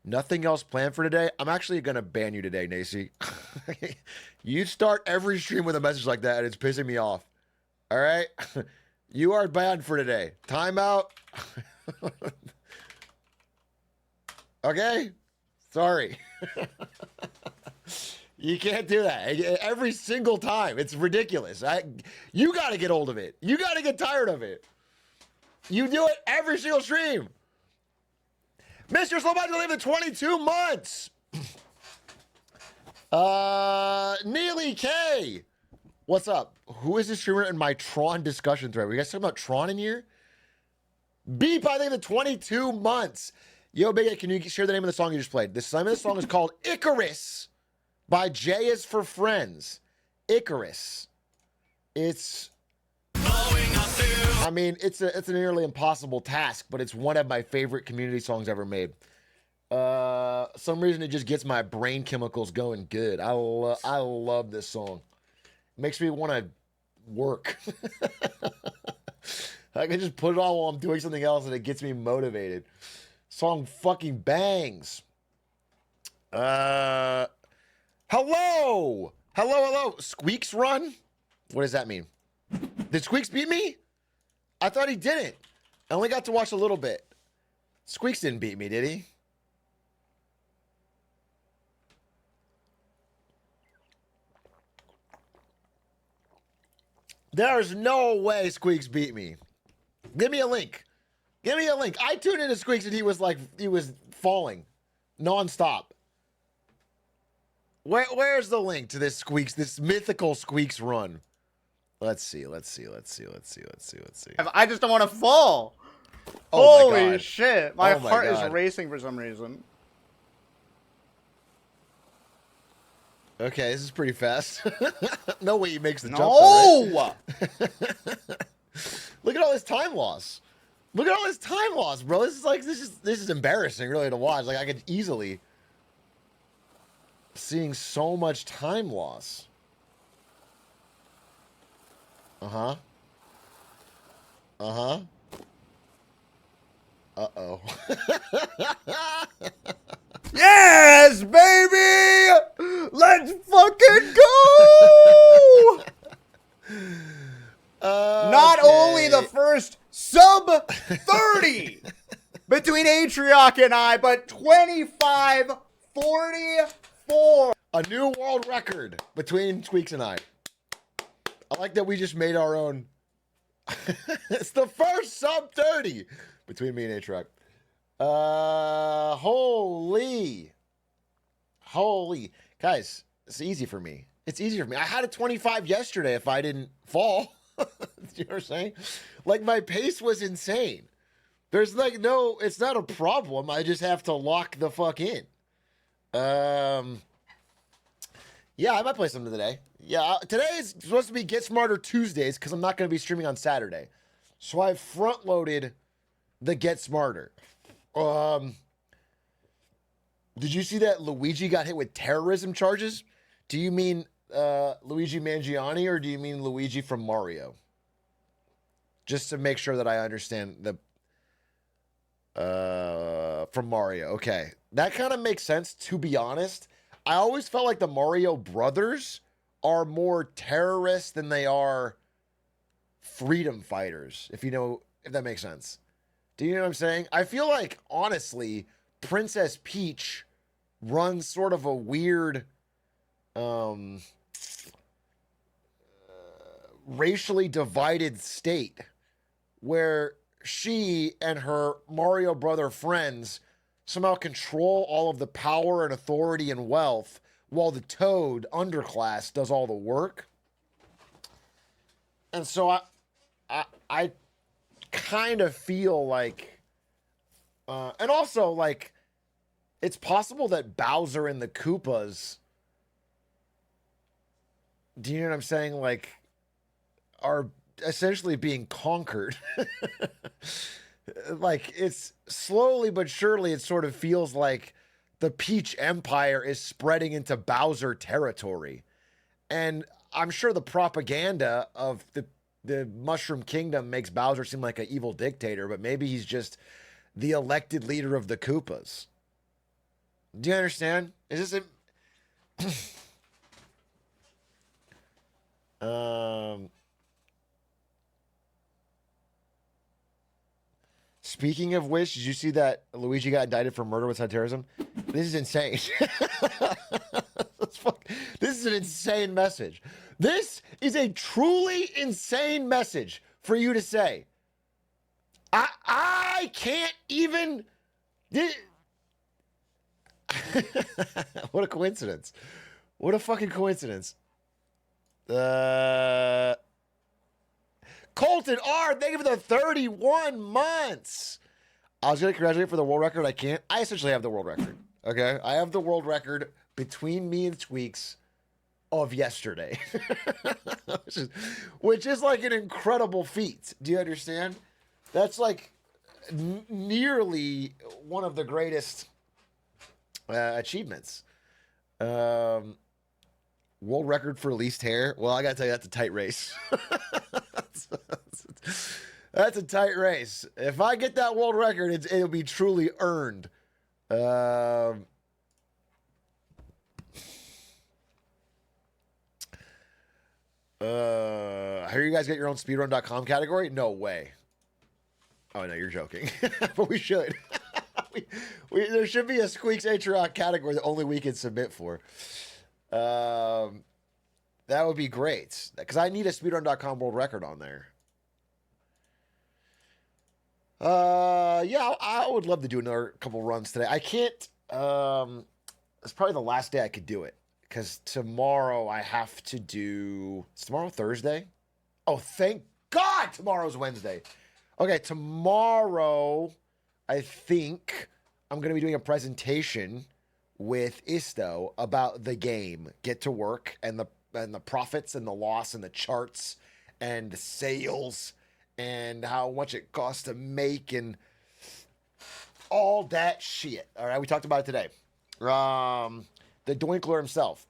Nothing else planned for today. I'm actually gonna ban you today, Nacy. You start every stream with a message like that, and it's pissing me off. All right, you are banned for today. Timeout. Okay, sorry. You can't do that every single time. It's ridiculous. You got to get hold of it. You got to get tired of it. You do it every single stream. Mr. Slowbody live in 22 months. Neely K. What's up? Who is this streamer in my Tron discussion thread? Were you guys talking about Tron in here? Beep, I think the 22 months. Yo, Big A, can you share the name of the song you just played? The name of the song is called Icarus by J is for Friends. Icarus. It's... I mean, it's a nearly impossible task, but it's one of my favorite community songs ever made. Some reason it just gets my brain chemicals going good. I love this song. It makes me want to work. I can just put it on while I'm doing something else, and it gets me motivated. Song fucking bangs. Hello. Squeexs run? What does that mean? Did Squeexs beat me? I thought he didn't. I only got to watch a little bit. Squeexs didn't beat me, did he? There's no way Squeexs beat me. Give me a link. Give me a link. I tuned into Squeexs and he was falling nonstop. Where's the link to this Squeexs, this mythical Squeexs run? Let's see. I just don't want to fall. Oh Holy shit. My heart is racing for some reason. Okay, this is pretty fast. No way he makes the jump. No! Look at all this time loss. Look at all this time loss, bro. This is embarrassing, really, to watch. Like, I could easily seeing so much time loss. Uh-huh. Uh-oh. Yes, baby! Let's fucking go! Not only the first sub 30 between Atrioc and I, but 25-44. A new world record between Squeexs and I. I like that we just made our own. It's the first sub 30 between me and Atrioc. Holy. Guys, it's easy for me. It's easier for me. I had a 25 yesterday if I didn't fall. You know what I'm saying? Like, my pace was insane. There's like no, it's not a problem. I just have to lock the fuck in. Yeah, I might play something today. Yeah, today is supposed to be Get Smarter Tuesdays because I'm not going to be streaming on Saturday. So I've front-loaded the Get Smarter. Did you see that Luigi got hit with terrorism charges? Do you mean Luigi Mangione or do you mean Luigi from Mario? Just to make sure that I understand the from Mario. Okay. That kind of makes sense, to be honest. I always felt like the Mario brothers are more terrorists than they are freedom fighters, if that makes sense. Do you know what I'm saying? I feel like, honestly, Princess Peach runs sort of a weird racially divided state where she and her Mario brother friends somehow control all of the power and authority and wealth while the Toad underclass does all the work. And so I kind of feel like, and also like, it's possible that Bowser and the Koopas, do you know what I'm saying? Like, are essentially being conquered. Like, it's slowly but surely, it sort of feels like the Peach Empire is spreading into Bowser territory. And I'm sure the propaganda of the Mushroom Kingdom makes Bowser seem like an evil dictator, but maybe he's just the elected leader of the Koopas. Do you understand? Is this a Speaking of which, did you see that Luigi got indicted for murder with terrorism? This is insane. This is an insane message. This is a truly insane message for you to say. I can't even. What a coincidence. What a fucking coincidence. Colton R, thank you for the 31 months. I was going to congratulate for the world record. I can't. I essentially have the world record. Okay? I have the world record between me and Squeexs of yesterday. which is like an incredible feat. Do you understand? That's like nearly one of the greatest achievements. World record for least hair. Well, I got to tell you, that's a tight race. That's a tight race. If I get that world record, it'll be truly earned. How you guys get your own speedrun.com category? No way. Oh, no, you're joking. But we should. There should be a Squeexs Atrioc category that only we can submit for. That would be great. Because I need a speedrun.com world record on there. Yeah, I would love to do another couple runs today. I can't. It's probably the last day I could do it. Because tomorrow I have to do. Is tomorrow Thursday? Oh, thank God tomorrow's Wednesday. Okay, tomorrow I think I'm going to be doing a presentation with Isto about the game. Get to work and the profits and the loss and the charts and the sales and how much it costs to make and all that shit. All right, we talked about it today. The Doinkler himself.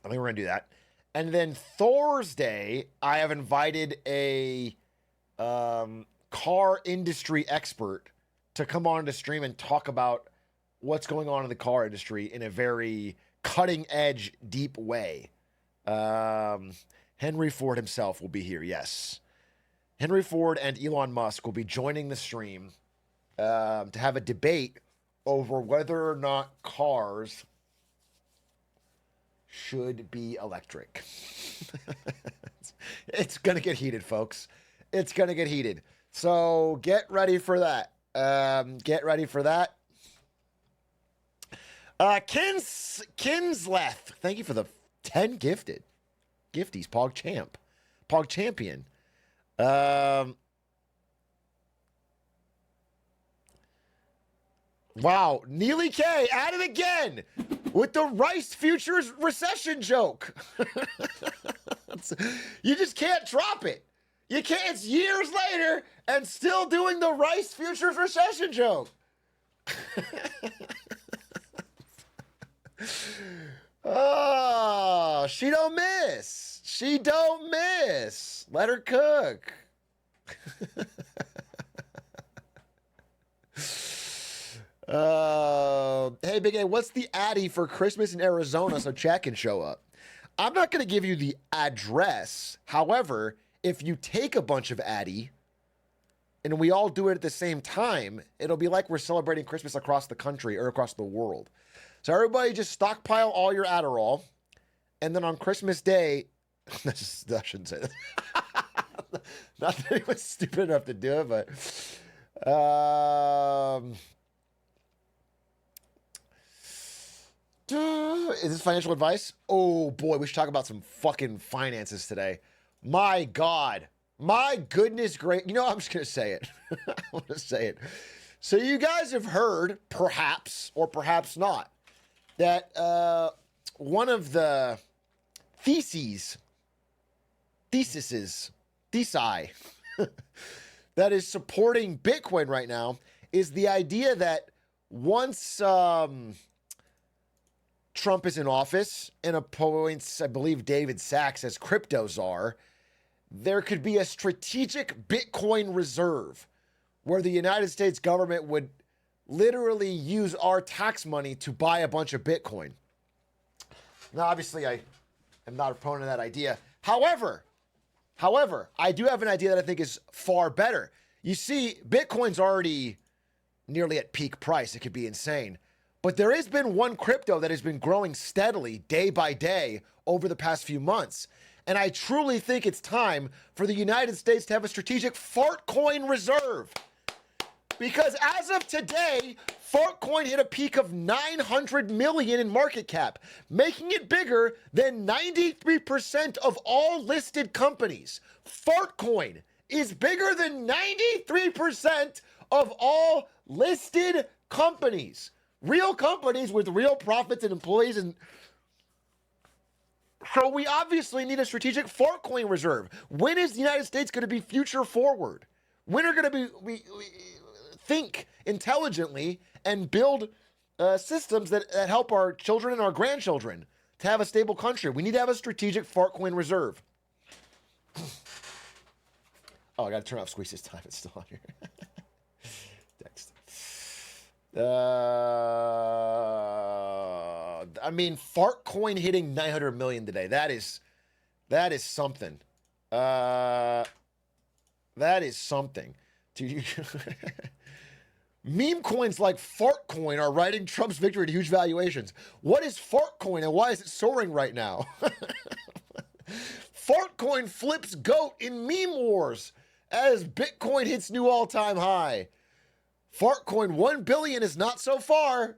I think we're going to do that. And then Thursday, I have invited a car industry expert to come on to stream and talk about what's going on in the car industry in a very cutting edge, deep way. Henry Ford himself will be here, yes. Henry Ford and Elon Musk will be joining the stream to have a debate over whether or not cars should be electric. It's going to get heated, folks. It's going to get heated. So get ready for that. Get ready for that. Kinsleth, thank you for the 10 gifted. Gifties, Pog Champion. Wow, Neely K at it again with the Rice Futures recession joke. You just can't drop it. You can't. It's years later and still doing the Rice Futures recession joke. Oh, she don't miss. She don't miss. Let her cook. Hey, Big A, what's the Addy for Christmas in Arizona so chat can show up? I'm not going to give you the address. However, if you take a bunch of Addy and we all do it at the same time, it'll be like we're celebrating Christmas across the country or across the world. So everybody just stockpile all your Adderall, and then on Christmas Day, I shouldn't say that. Not that anyone's stupid enough to do it, but is this financial advice? Oh boy, we should talk about some fucking finances today. My God. My goodness great. You know, I'm just going to say it. I'm going to say it. So you guys have heard, perhaps, or perhaps not, that one of the thesi that is supporting Bitcoin right now is the idea that once Trump is in office and appoints, I believe, David Sachs as crypto czar, there could be a strategic Bitcoin reserve where the United States government would literally use our tax money to buy a bunch of Bitcoin. Now, obviously, I am not a proponent of that idea. However, I do have an idea that I think is far better. You see, Bitcoin's already nearly at peak price. It could be insane. But there has been one crypto that has been growing steadily day by day over the past few months. And I truly think it's time for the United States to have a strategic fart coin reserve. Because as of today, Fartcoin hit a peak of 900 million in market cap, making it bigger than 93% of all listed companies. Fartcoin is bigger than 93% of all listed companies. Real companies with real profits and employees. And so we obviously need a strategic Fartcoin reserve. When is the United States going to be future forward? When are going to we think intelligently and build systems that help our children and our grandchildren to have a stable country? We need to have a strategic Fartcoin reserve. Oh, I got to turn off Squeexs' time. It's still on here. Text. I mean, Fartcoin hitting 900 million today. That is something. That is something. Meme coins like Fartcoin are riding Trump's victory to huge valuations. What is Fartcoin and why is it soaring right now? Fartcoin flips GOAT in meme wars as Bitcoin hits new all-time high. Fartcoin 1 billion is not so far.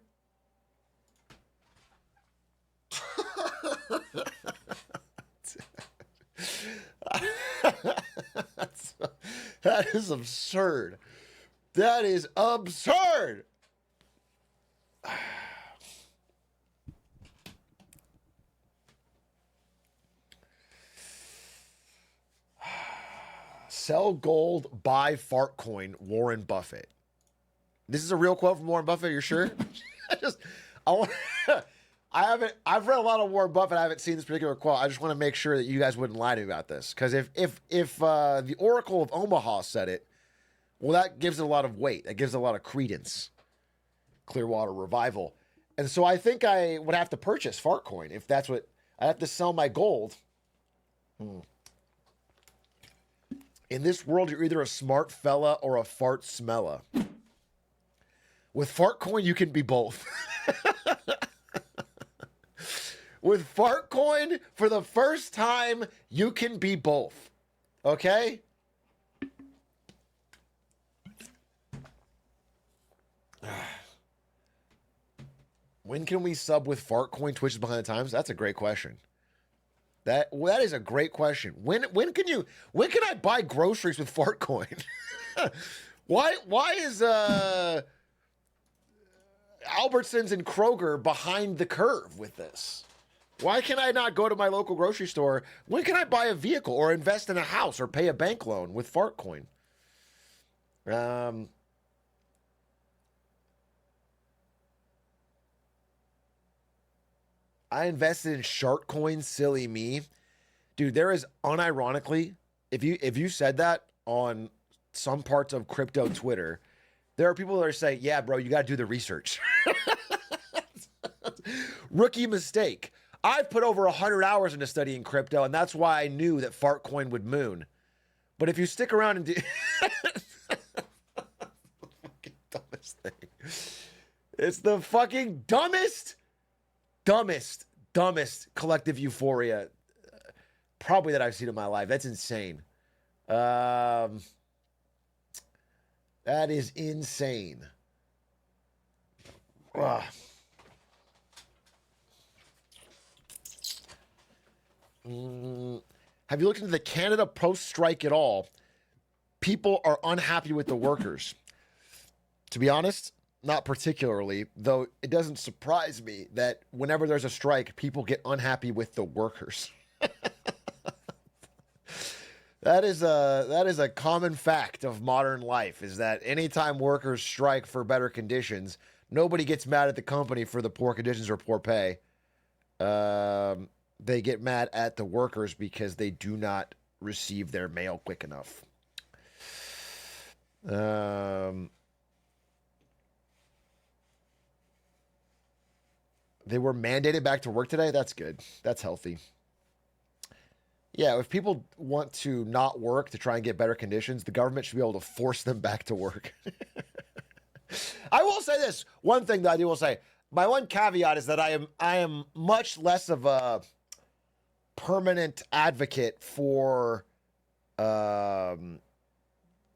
That is absurd. That is absurd. Sell gold, buy Fartcoin, Warren Buffett. This is a real quote from Warren Buffett. You're sure? I've read a lot of Warren Buffett. I haven't seen this particular quote. I just want to make sure that you guys wouldn't lie to me about this. Because if the Oracle of Omaha said it, well, that gives it a lot of weight. That gives it a lot of credence. Clearwater Revival. And so I think I would have to purchase Fartcoin if that's what... I have to sell my gold. In this world, you're either a smart fella or a fart smella. With Fartcoin, you can be both. With Fartcoin, for the first time, you can be both. Okay? When can we sub with Fartcoin Twitches Behind the Times? That's a great question. That is a great question. When can I buy groceries with Fartcoin? Why is Albertsons and Kroger behind the curve with this? Why can I not go to my local grocery store? When can I buy a vehicle or invest in a house or pay a bank loan with Fartcoin? I invested in Sharkcoin, silly me. Dude, there is unironically, if you said that on some parts of crypto Twitter, there are people that are saying, yeah, bro, you got to do the research. Rookie mistake. I've put over 100 hours into studying crypto, and that's why I knew that Fartcoin would moon. But if you stick around and do... fucking dumbest thing. It's the fucking dumbest collective euphoria probably that I've seen in my life. That's insane. That is insane. Ugh. Have you looked into the Canada post-strike at all? People are unhappy with the workers. To be honest, not particularly, though it doesn't surprise me that whenever there's a strike, people get unhappy with the workers. That is a common fact of modern life, is that anytime workers strike for better conditions, nobody gets mad at the company for the poor conditions or poor pay. They get mad at the workers because they do not receive their mail quick enough. They were mandated back to work today. That's good. That's healthy. Yeah, if people want to not work to try and get better conditions, the government should be able to force them back to work. I will say this one thing that I will say. My one caveat is that I am much less of a permanent advocate for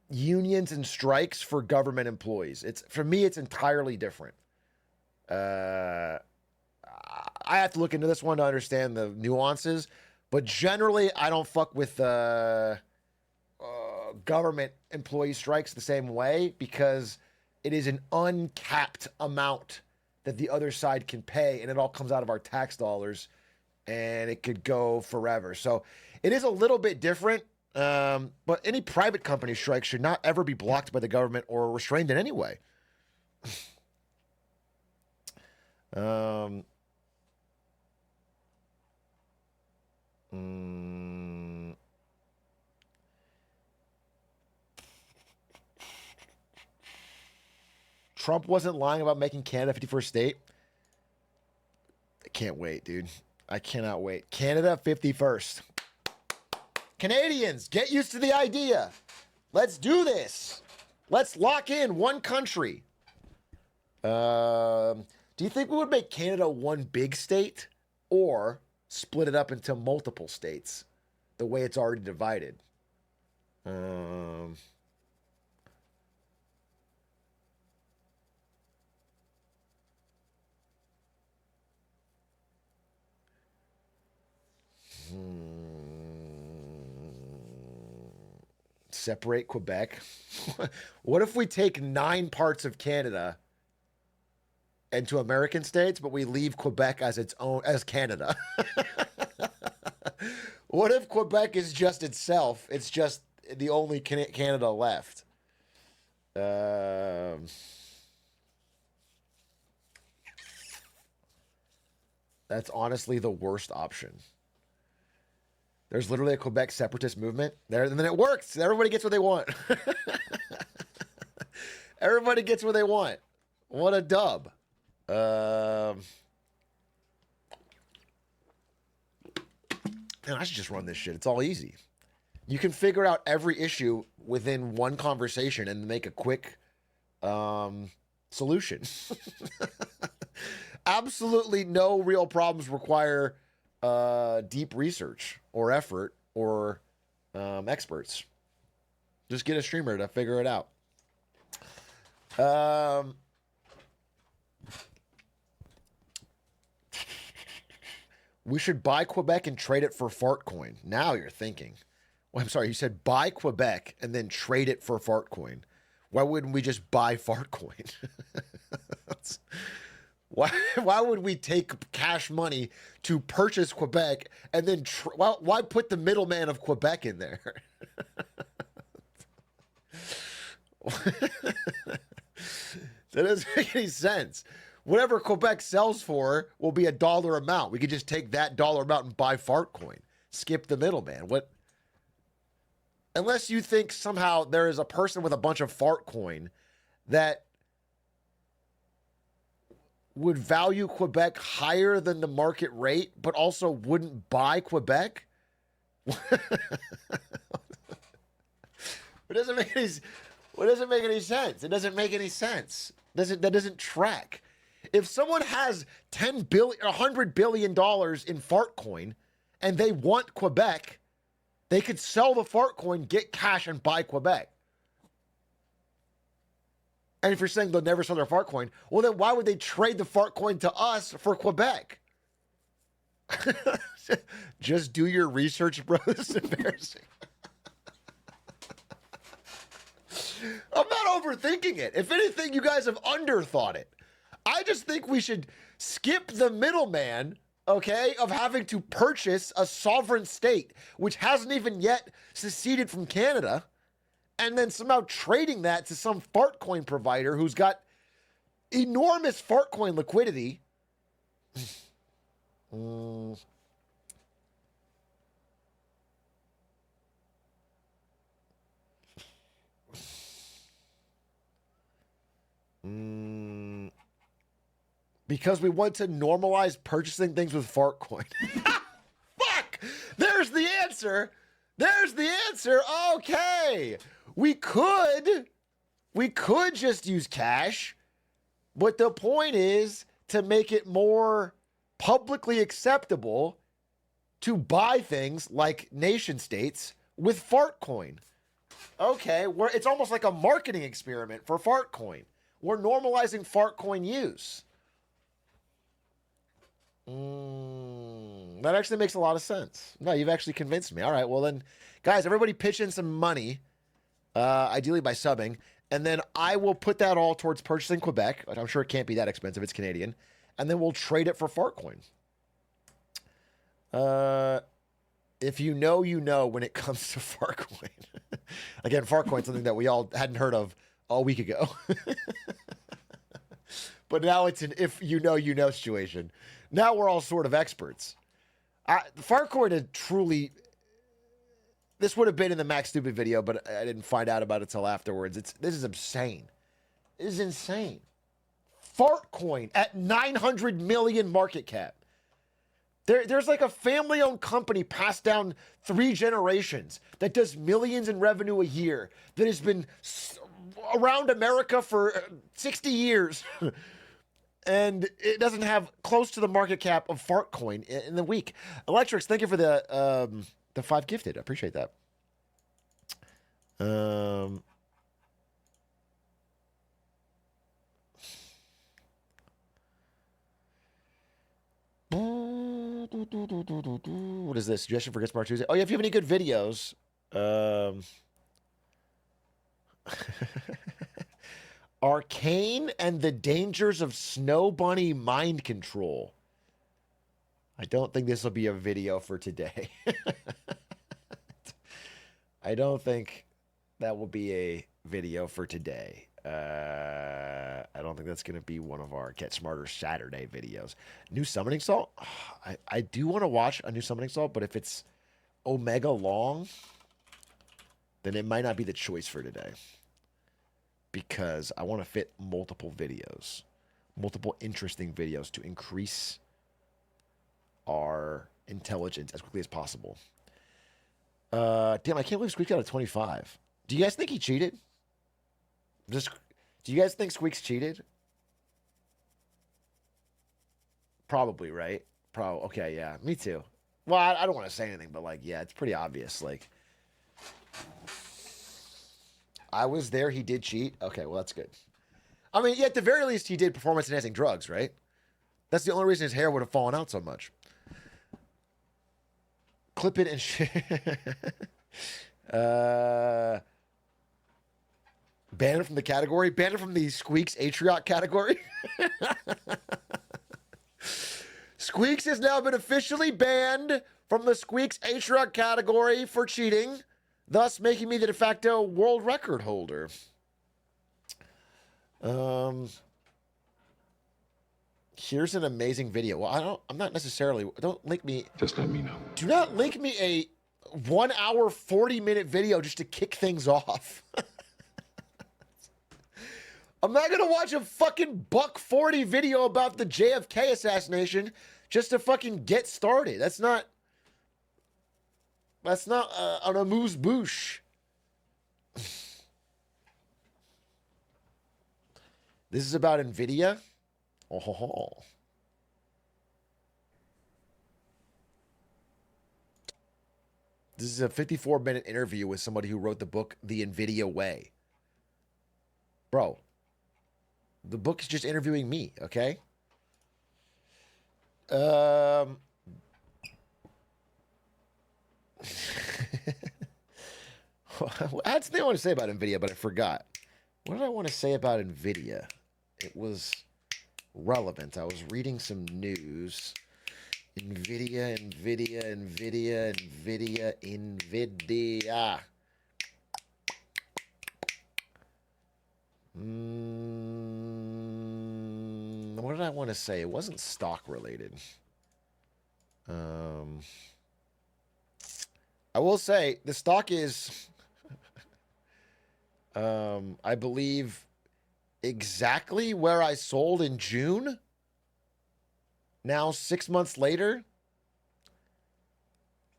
unions and strikes for government employees. It's for me, it's entirely different. I have to look into this one to understand the nuances, but generally, I don't fuck with government employee strikes the same way because it is an uncapped amount that the other side can pay, and it all comes out of our tax dollars, and it could go forever. So it is a little bit different, but any private company strike should not ever be blocked by the government or restrained in any way. Trump wasn't lying about making Canada 51st state. I can't wait, dude. I cannot wait. Canada 51st. Canadians, get used to the idea. Let's do this. Let's lock in one country. Do you think we would make Canada one big state or split it up into multiple states the way it's already divided? Separate Quebec. What if we take 9 parts of Canada into American states, but we leave Quebec as its own, as Canada? What if Quebec is just itself? It's just the only Canada left. That's honestly the worst option. There's literally a Quebec separatist movement there, and then it works. Everybody gets what they want. Everybody gets what they want. What a dub. Man, I should just run this shit. It's all easy. You can figure out every issue within one conversation and make a quick solution. Absolutely no real problems require deep research or effort or experts. Just get a streamer to figure it out. We should buy Quebec and trade it for Fartcoin. Now you're thinking. Well, I'm sorry, you said buy Quebec and then trade it for Fartcoin. Why wouldn't we just buy Fartcoin? Why would we take cash money to purchase Quebec and then why put the middleman of Quebec in there? That doesn't make any sense. Whatever Quebec sells for will be $1 amount. We could just take that dollar amount and buy Fartcoin. Skip the middleman. What? Unless you think somehow there is a person with a bunch of Fartcoin that would value Quebec higher than the market rate, but also wouldn't buy Quebec. It doesn't make any. What doesn't make any sense? It doesn't make any sense. That doesn't track. If someone has $10 billion, $100 billion in Fartcoin, and they want Quebec, they could sell the Fartcoin, get cash, and buy Quebec. And if you're saying they'll never sell their Fartcoin, well, then why would they trade the Fartcoin to us for Quebec? Just do your research, bro. This is embarrassing. I'm not overthinking it. If anything, you guys have underthought it. I just think we should skip the middleman, okay, of having to purchase a sovereign state, which hasn't even yet seceded from Canada, and then somehow trading that to some Fartcoin provider who's got enormous Fartcoin liquidity. Because we want to normalize purchasing things with Fartcoin. Fuck! There's the answer. There's the answer. Okay. We could just use cash, but the point is to make it more publicly acceptable to buy things like nation states with Fartcoin. Okay, it's almost like a marketing experiment for Fartcoin. We're normalizing Fartcoin use. That actually makes a lot of sense. No, you've actually convinced me. All right, well then, guys, everybody pitch in some money, ideally by subbing, and then I will put that all towards purchasing Quebec. I'm sure it can't be that expensive. It's Canadian. And then we'll trade it for Fartcoin. If you know, you know when it comes to Fartcoin. Again, Fartcoin's something that we all hadn't heard of a week ago. But now it's an if you know, you know situation. Now we're all sort of experts. Fartcoin had truly... This would have been in the Max Stupid video, but I didn't find out about it until afterwards. This is insane. This is insane. Fartcoin at 900 million market cap. There's like a family-owned company passed down 3 generations that does millions in revenue a year that has been around America for 60 years. And it doesn't have close to the market cap of Fartcoin in the week. Electrics, thank you for the 5 gifted. I appreciate that. What is this? Suggestion for Get Smart Tuesday? Oh, yeah, if you have any good videos. Arcane and the Dangers of Snow Bunny Mind Control. I don't think this will be a video for today. I don't think that will be a video for today. I don't think that's going to be one of our Get Smarter Saturday videos. New Summoning Salt? I do want to watch a new Summoning Salt, but if it's Omega long, then it might not be the choice for today. Because I want to fit multiple videos, multiple interesting videos to increase our intelligence as quickly as possible. Damn, I can't believe Squeeks got a 25. Do you guys think he cheated? Do you guys think Squeeks cheated? Probably, right? Okay, yeah, me too. Well, I don't want to say anything, but like, yeah, it's pretty obvious. Like, I was there. He did cheat. Okay, well, that's good. I mean, yeah, at the very least, he did performance-enhancing drugs, right? That's the only reason his hair would have fallen out so much. Clip it and shit. Ban it from the category. Ban it from the Squeexs Atrioc category. Squeexs has now been officially banned from the Squeexs Atrioc category for cheating, thus making me the de facto world record holder. Here's an amazing video. Well, I'm not necessarily, don't link me. Just let me know. Do not link me a 1 hour, 40-minute video just to kick things off. I'm not going to watch a fucking $1.40 video about the JFK assassination just to fucking get started. That's not an amuse-bouche. This is about NVIDIA. Oh. This is a 54-minute interview with somebody who wrote the book, The NVIDIA Way. Bro, the book is just interviewing me, okay? That's the thing I want to say about NVIDIA, but I forgot. What did I want to say about NVIDIA? It was relevant. I was reading some news. NVIDIA. What did I want to say? It wasn't stock related. I will say the stock is, I believe, exactly where I sold in June. Now, 6 months later,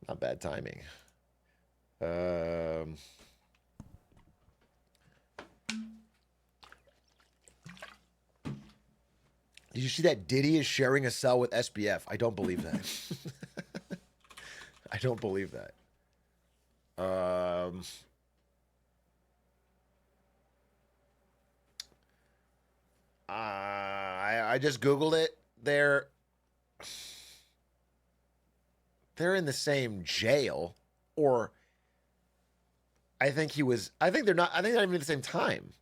not bad timing. Did you see that Diddy is sharing a cell with SBF? I don't believe that. I don't believe that. I just Googled it. They're in the same jail, or I think they're not. I think they're not even at the same time.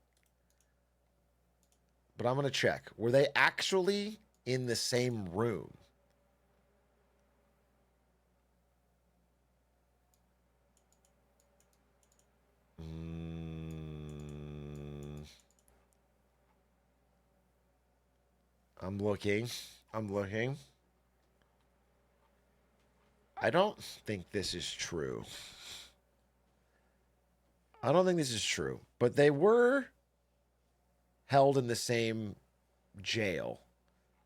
But I'm gonna check. Were they actually in the same room? I'm looking. I don't think this is true. But they were held in the same jail,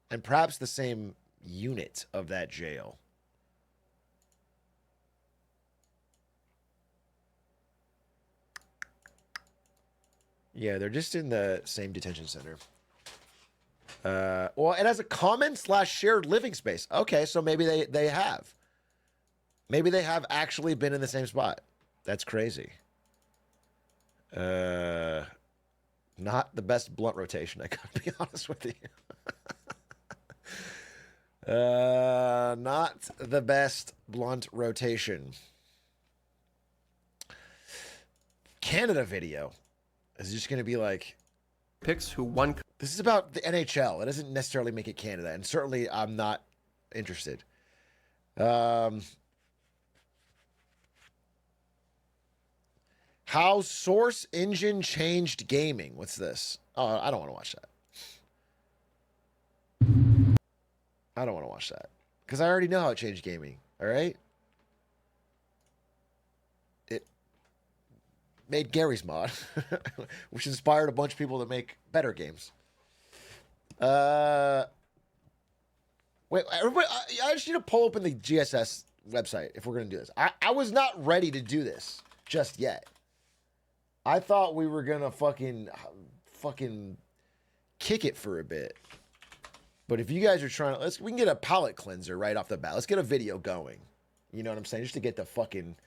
and perhaps the same unit of that jail. Yeah, they're just in the same detention center. Well, it has a common/shared living space. Okay, so maybe they have. Maybe they have actually been in the same spot. That's crazy. Not the best blunt rotation, I gotta be honest with you. Not the best blunt rotation. Canada video is just gonna be like picks who won. This is about the NHL. It doesn't necessarily make it Canada, and certainly I'm not interested. How Source Engine changed gaming. What's this? Oh, I don't want to watch that. I don't want to watch that because I already know how it changed gaming. All right. It made Gary's mod, which inspired a bunch of people to make better games. Wait, everybody, I just need to pull open the GSS website if we're going to do this. I was not ready to do this just yet. I thought we were going to fucking kick it for a bit. But if you guys are trying to, we can get a palate cleanser right off the bat. Let's get a video going. You know what I'm saying? Just to get the fucking...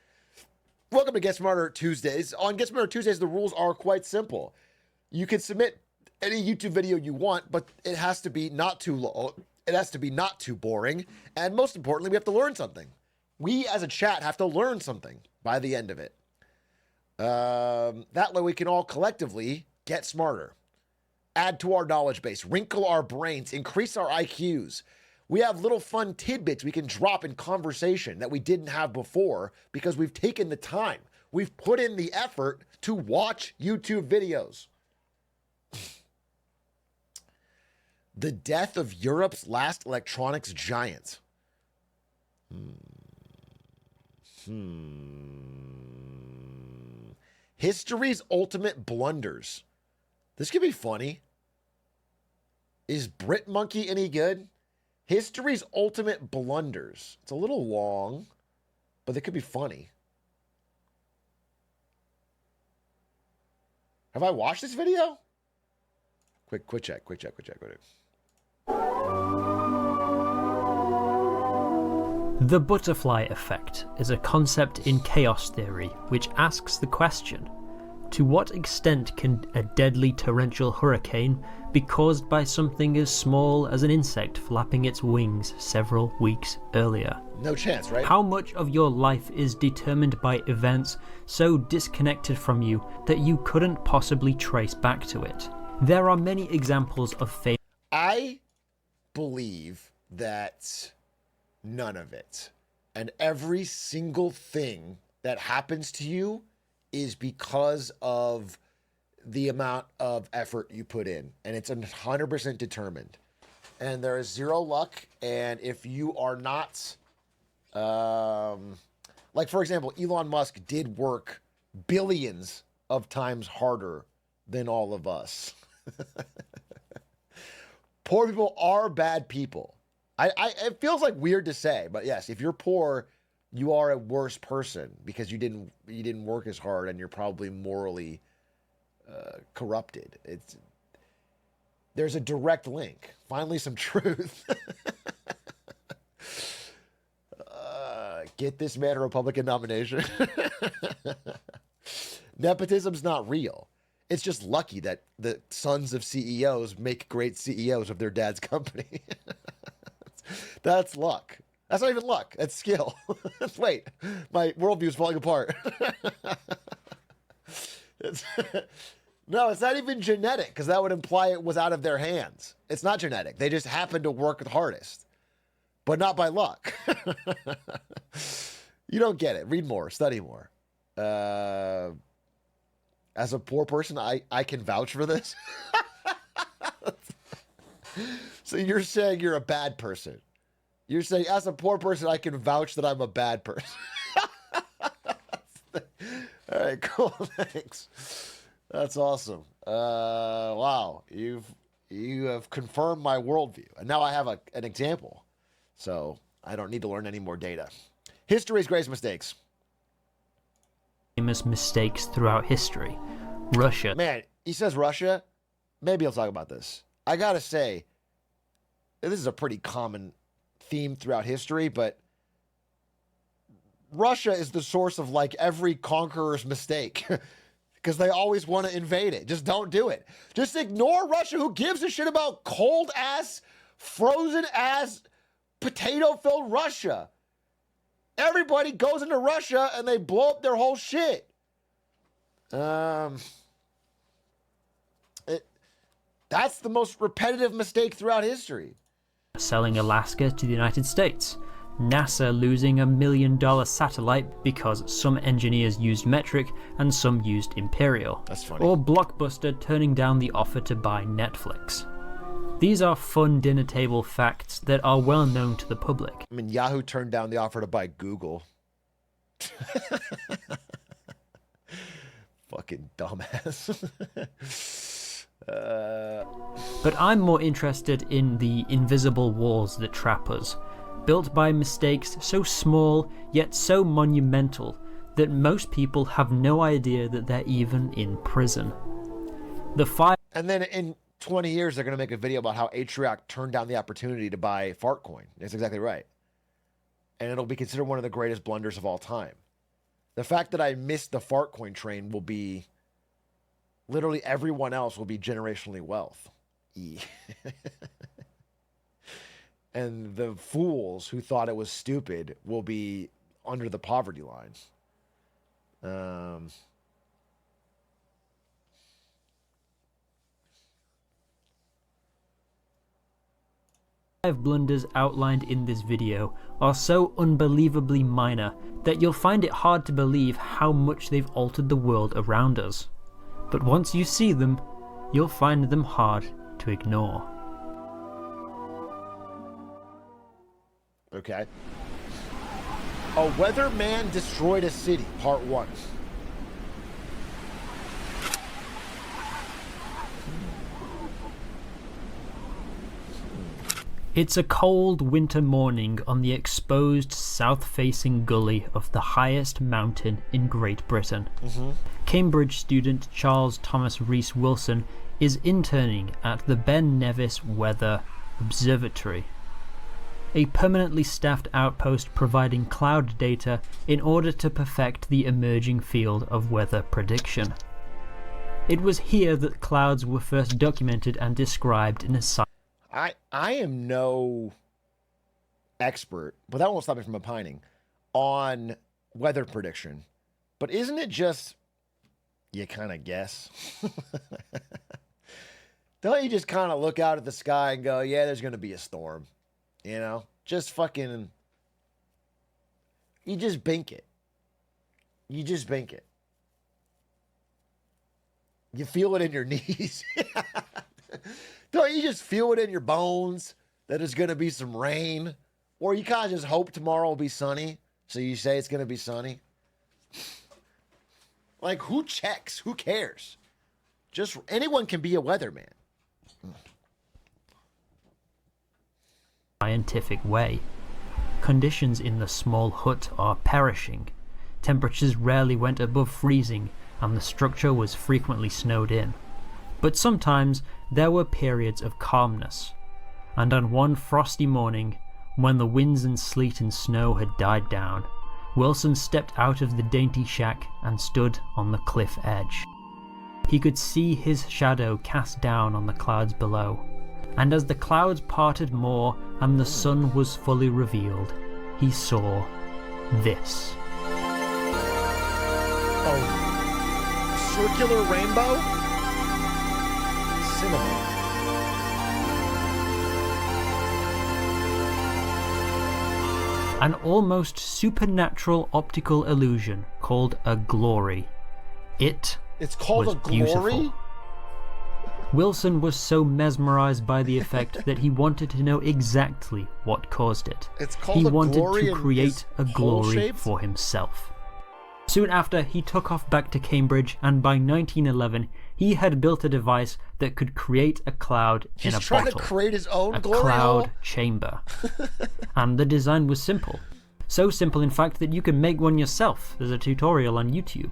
Welcome to Get Smarter Tuesdays. On Get Smarter Tuesdays, the rules are quite simple. You can submit any YouTube video you want, but it has to be not too long. It has to be not too boring. And most importantly, we have to learn something. We as a chat have to learn something by the end of it. That way we can all collectively get smarter, add to our knowledge base, wrinkle our brains, increase our IQs. We have little fun tidbits we can drop in conversation that we didn't have before because we've taken the time. We've put in the effort to watch YouTube videos. The death of Europe's last electronics giant. History's ultimate blunders. This could be funny. Is Brit Monkey any good? History's ultimate blunders. It's a little long, but they could be funny. Have I watched this video? Quick check. Go to it. The butterfly effect is a concept in chaos theory which asks the question, to what extent can a deadly torrential hurricane be caused by something as small as an insect flapping its wings several weeks earlier? No chance, right? How much of your life is determined by events so disconnected from you that you couldn't possibly trace back to it? There are many examples of fame. I believe that none of it. And every single thing that happens to you is because of the amount of effort you put in. And it's 100% determined. And there is zero luck. And if you are not, like for example, Elon Musk did work billions of times harder than all of us. Poor people are bad people. It feels like weird to say, but yes, if you're poor, you are a worse person because you didn't work as hard and you're probably morally corrupted. There's a direct link. Finally, some truth. Get this man a Republican nomination. Nepotism's not real. It's just lucky that the sons of CEOs make great CEOs of their dad's company. That's luck. That's not even luck. That's skill. Wait, my worldview is falling apart. No, it's not even genetic, because that would imply it was out of their hands. It's not genetic. They just happened to work the hardest, but not by luck. You don't get it. Read more. Study more. As a poor person, I can vouch for this. So you're saying you're a bad person. You're saying, as a poor person, I can vouch that I'm a bad person. All right, cool. Thanks. That's awesome. Wow. You have confirmed my worldview. And now I have an example. So I don't need to learn any more data. History's greatest mistakes. Famous mistakes throughout history. Russia. Man, he says Russia. Maybe I'll talk about this. I gotta say, this is a pretty common theme throughout history, but Russia is the source of like every conqueror's mistake. Because they always want to invade it. Just don't do it. Just ignore Russia. Who gives a shit about cold ass, frozen ass, potato filled Russia? Everybody goes into Russia and they blow up their whole shit. That's the most repetitive mistake throughout history. Selling Alaska to the United States. NASA losing $1 million satellite because some engineers used metric and some used imperial. That's funny. Or Blockbuster turning down the offer to buy Netflix. These are fun dinner table facts that are well known to the public. I mean, Yahoo turned down the offer to buy Google. Fucking dumbass. But I'm more interested in the invisible walls that trap us, built by mistakes so small yet so monumental that most people have no idea that they're even in prison. And then in 20 years, they're going to make a video about how Atrioc turned down the opportunity to buy Fartcoin. That's exactly right. And it'll be considered one of the greatest blunders of all time. The fact that I missed the Fartcoin train will be... Literally everyone else will be generationally wealth. And the fools who thought it was stupid will be under the poverty line. Five blunders outlined in this video are so unbelievably minor that you'll find it hard to believe how much they've altered the world around us. But once you see them, you'll find them hard to ignore. Okay. A weatherman destroyed a city, part 1. It's a cold winter morning on the exposed south-facing gully of the highest mountain in Great Britain. Cambridge student Charles Thomas Rees Wilson is interning at the Ben Nevis Weather Observatory, a permanently staffed outpost providing cloud data in order to perfect the emerging field of weather prediction. It was here that clouds were first documented and described in a I am no expert, but that won't stop me from opining on weather prediction. But isn't it just, you kind of guess? Don't you just kind of look out at the sky and go, yeah, there's going to be a storm? You know? Just fucking, you just bink it. You just bink it. You feel it in your knees. Don't you just feel it in your bones that there's going to be some rain? Or you kind of just hope tomorrow will be sunny, so you say it's going to be sunny? Like, who checks? Who cares? Just anyone can be a weatherman. scientific way. Conditions in the small hut are perishing. Temperatures rarely went above freezing, and the structure was frequently snowed in. But sometimes there were periods of calmness. And on one frosty morning, when the winds and sleet and snow had died down, Wilson stepped out of the dainty shack and stood on the cliff edge. He could see his shadow cast down on the clouds below, and as the clouds parted more and the sun was fully revealed, he saw this. Oh, circular rainbow? Cinema. An almost supernatural optical illusion called a glory. It's called a glory? Beautiful. Wilson was so mesmerized by the effect that he wanted to know exactly what caused it. It's called he a wanted glory to create a glory hole-shaped? for himself. Soon after, he took off back to Cambridge, and by 1911, he had built a device that could create a cloud in a He's trying bottle. to create his own A glory cloud hole? chamber. And the design was simple. So simple, in fact, that you can make one yourself. There's a tutorial on YouTube.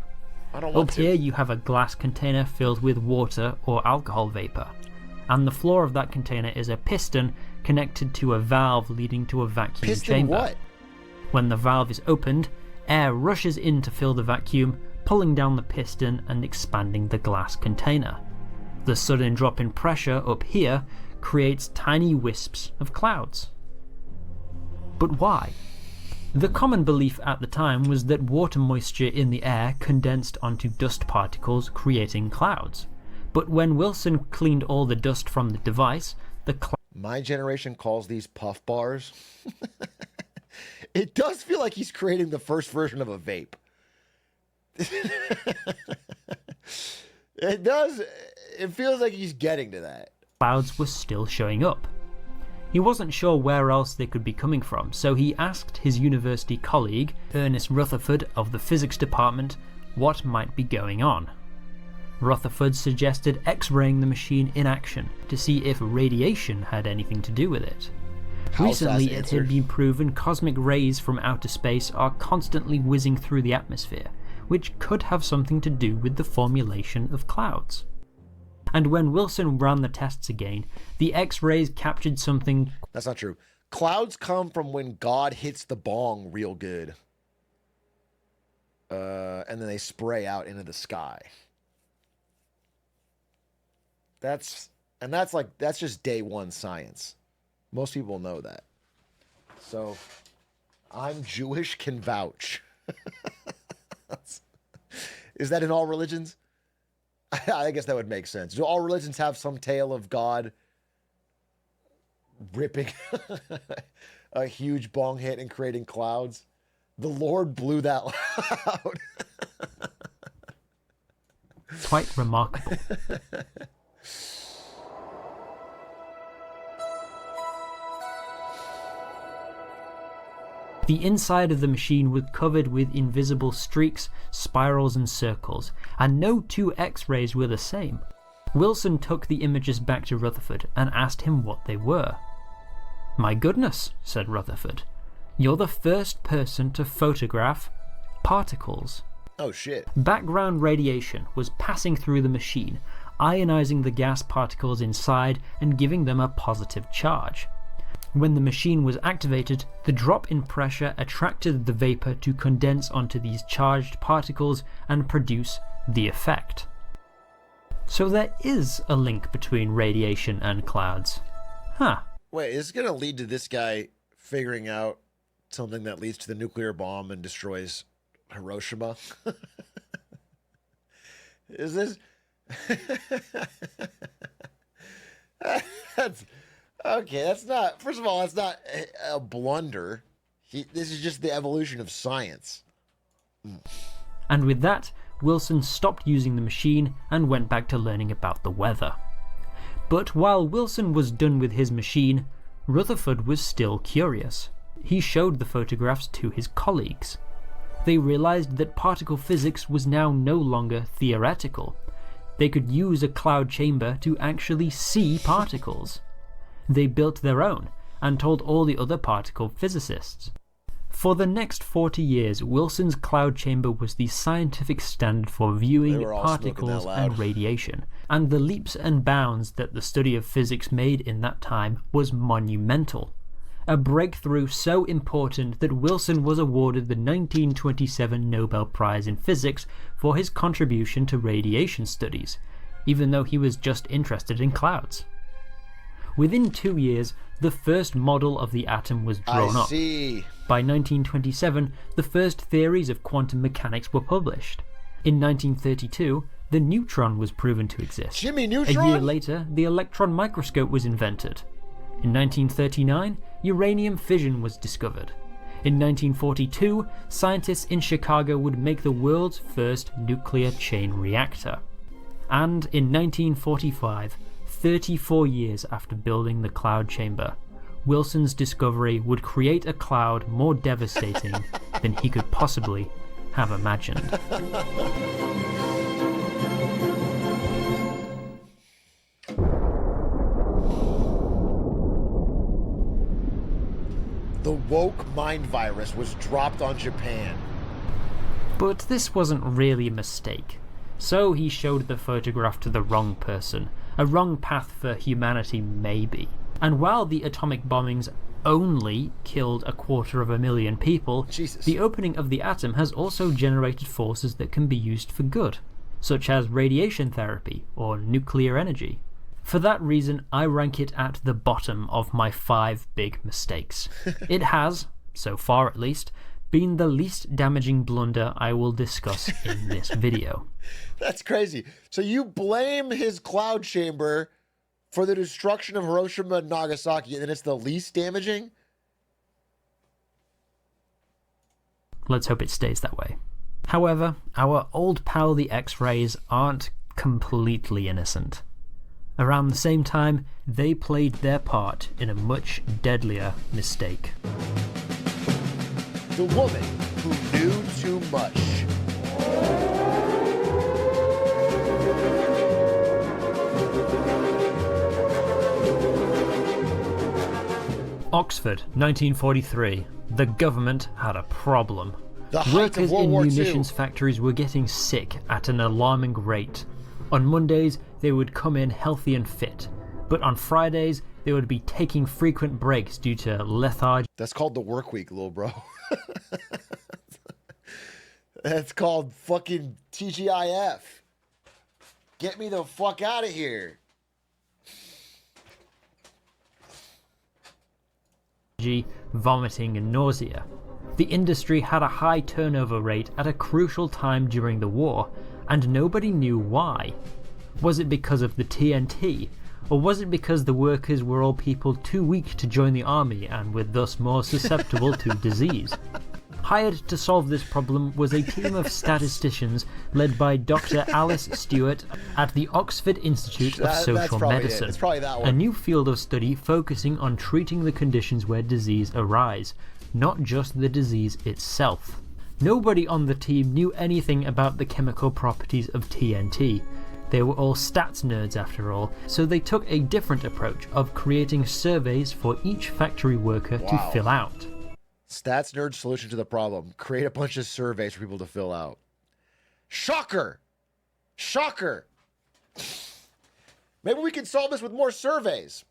I don't want Up to. here you have a glass container filled with water or alcohol vapor, and the floor of that container is a piston connected to a valve leading to a vacuum Piston chamber. what? When the valve is opened, air rushes in to fill the vacuum, pulling down the piston and expanding the glass container. The sudden drop in pressure up here creates tiny wisps of clouds. But why? The common belief at the time was that water moisture in the air condensed onto dust particles, creating clouds. But when Wilson cleaned all the dust from the device, the My generation calls these puff bars. It does feel like he's creating the first version of a vape. It does. It feels like he's getting to that. clouds were still showing up. He wasn't sure where else they could be coming from, so he asked his university colleague, Ernest Rutherford of the physics department, what might be going on. Rutherford suggested X-raying the machine in action to see if radiation had anything to do with it. Recently, it had been proven cosmic rays from outer space are constantly whizzing through the atmosphere, which could have something to do with the formulation of clouds. And when Wilson ran the tests again, the X-rays captured something. That's not true. Clouds come from when God hits the bong real good. And then they spray out into the sky. That's just day one science. Most people know that. So, I'm Jewish, can vouch. Is that in all religions? I guess that would make sense. Do all religions have some tale of God ripping a huge bong hit and creating clouds? The Lord blew that loud. Quite remarkable. The inside of the machine was covered with invisible streaks, spirals and circles, and no two X-rays were the same. Wilson took the images back to Rutherford and asked him what they were. "My goodness," said Rutherford, "you're the first person to photograph particles." Oh shit. Background radiation was passing through the machine, ionizing the gas particles inside and giving them a positive charge. When the machine was activated, the drop in pressure attracted the vapor to condense onto these charged particles and produce the effect. So there is a link between radiation and clouds. Huh. Wait, is this going to lead to this guy figuring out something that leads to the nuclear bomb and destroys Hiroshima? Is this... that's not... First of all, that's not a blunder. This is just the evolution of science. And with that, Wilson stopped using the machine and went back to learning about the weather. But while Wilson was done with his machine, Rutherford was still curious. He showed the photographs to his colleagues. They realized that particle physics was now no longer theoretical. They could use a cloud chamber to actually see particles. They built their own, and told all the other particle physicists. For the next 40 years, Wilson's cloud chamber was the scientific standard for viewing particles and radiation, and the leaps and bounds that the study of physics made in that time was monumental. A breakthrough so important that Wilson was awarded the 1927 Nobel Prize in Physics for his contribution to radiation studies, even though he was just interested in clouds. Within 2 years, the first model of the atom was drawn up. By 1927, the first theories of quantum mechanics were published. In 1932, the neutron was proven to exist. Jimmy Neutron? A year later, the electron microscope was invented. In 1939, uranium fission was discovered. In 1942, scientists in Chicago would make the world's first nuclear chain reactor. And in 1945, 34 years after building the cloud chamber, Wilson's discovery would create a cloud more devastating than he could possibly have imagined. The woke mind virus was dropped on Japan. But this wasn't really a mistake. So he showed the photograph to the wrong person. A wrong path for humanity, maybe. And while the atomic bombings only killed 250,000 people, the opening of the atom has also generated forces that can be used for good, such as radiation therapy or nuclear energy. For that reason, I rank it at the bottom of my 5 big mistakes. It has, so far at least, been the least damaging blunder I will discuss in this video. That's crazy. So you blame his cloud chamber for the destruction of Hiroshima and Nagasaki, and then it's the least damaging? Let's hope it stays that way. However, our old pal the X-rays aren't completely innocent. Around the same time, they played their part in a much deadlier mistake. The woman who knew too much. Oxford, 1943. The government had a problem. Workers in munitions factories were getting sick at an alarming rate. On Mondays, they would come in healthy and fit, but on Fridays, they would be taking frequent breaks due to lethargy. That's called the work week, little bro. That's called fucking TGIF. Get me the fuck out of here. Vomiting and nausea. The industry had a high turnover rate at a crucial time during the war, and nobody knew why. Was it because of the TNT? Or was it because the workers were all people too weak to join the army and were thus more susceptible to disease? Hired to solve this problem was a team of statisticians led by Dr. Alice Stewart at the Oxford Institute of Social Medicine, a new field of study focusing on treating the conditions where disease arise, not just the disease itself. Nobody on the team knew anything about the chemical properties of TNT. They were all stats nerds after all, so they took a different approach of creating surveys for each factory worker to fill out. Stats nerd solution to the problem. Create a bunch of surveys for people to fill out. Shocker! Shocker! Maybe we can solve this with more surveys.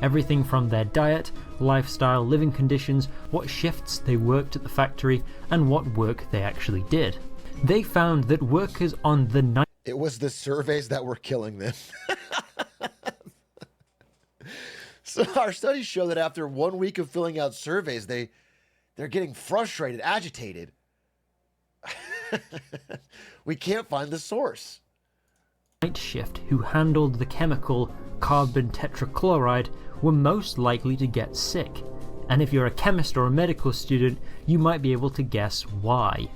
Everything from their diet, lifestyle, living conditions, what shifts they worked at the factory, and what work they actually did. They found that workers on the night... It was the surveys that were killing them. So our studies show that after 1 week of filling out surveys, they're getting frustrated, agitated. We can't find the source. Night shift who handled the chemical carbon tetrachloride were most likely to get sick. And if you're a chemist or a medical student, you might be able to guess why.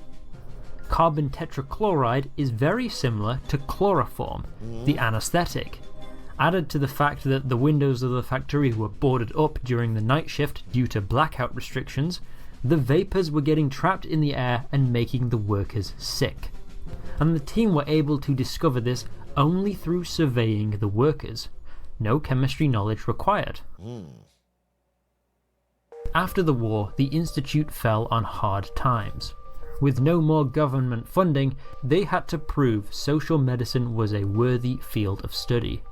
Carbon tetrachloride is very similar to chloroform, the anesthetic. Added to the fact that the windows of the factory were boarded up during the night shift due to blackout restrictions, the vapors were getting trapped in the air and making the workers sick. And the team were able to discover this only through surveying the workers. No chemistry knowledge required. After the war, the institute fell on hard times. With no more government funding, they had to prove social medicine was a worthy field of study.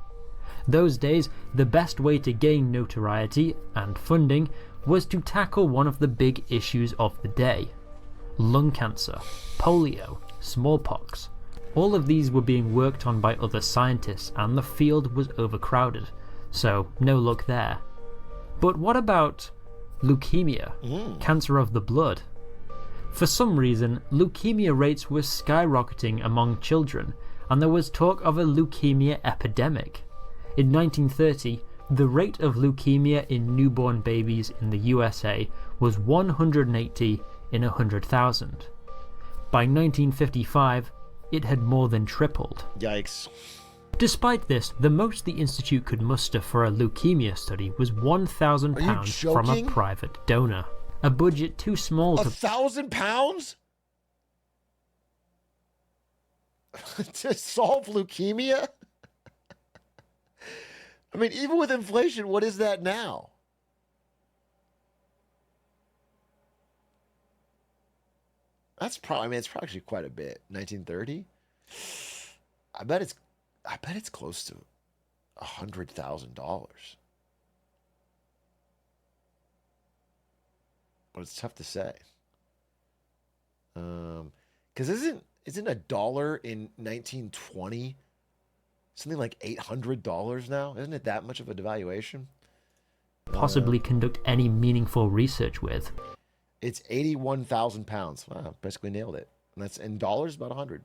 Those days, the best way to gain notoriety and funding was to tackle one of the big issues of the day: lung cancer, polio, smallpox. All of these were being worked on by other scientists, and the field was overcrowded, so no luck there. But what about leukemia, cancer of the blood? For some reason, leukemia rates were skyrocketing among children, and there was talk of a leukemia epidemic. In 1930, the rate of leukemia in newborn babies in the USA was 180 in 100,000. By 1955, it had more than tripled. Yikes. Despite this, the most the Institute could muster for a leukemia study was £1,000 from a private donor. A budget too small to... £1,000? To solve leukemia? I mean, even with inflation, what is that now? That's probably, I mean, it's probably actually quite a bit. 1930? I bet it's close to $100,000. But it's tough to say. Because isn't a dollar in 1920 something like $800 now? Isn't it that much of a devaluation? Possibly conduct any meaningful research with. It's 81,000 pounds. Wow, basically nailed it. And that's in dollars, about 100.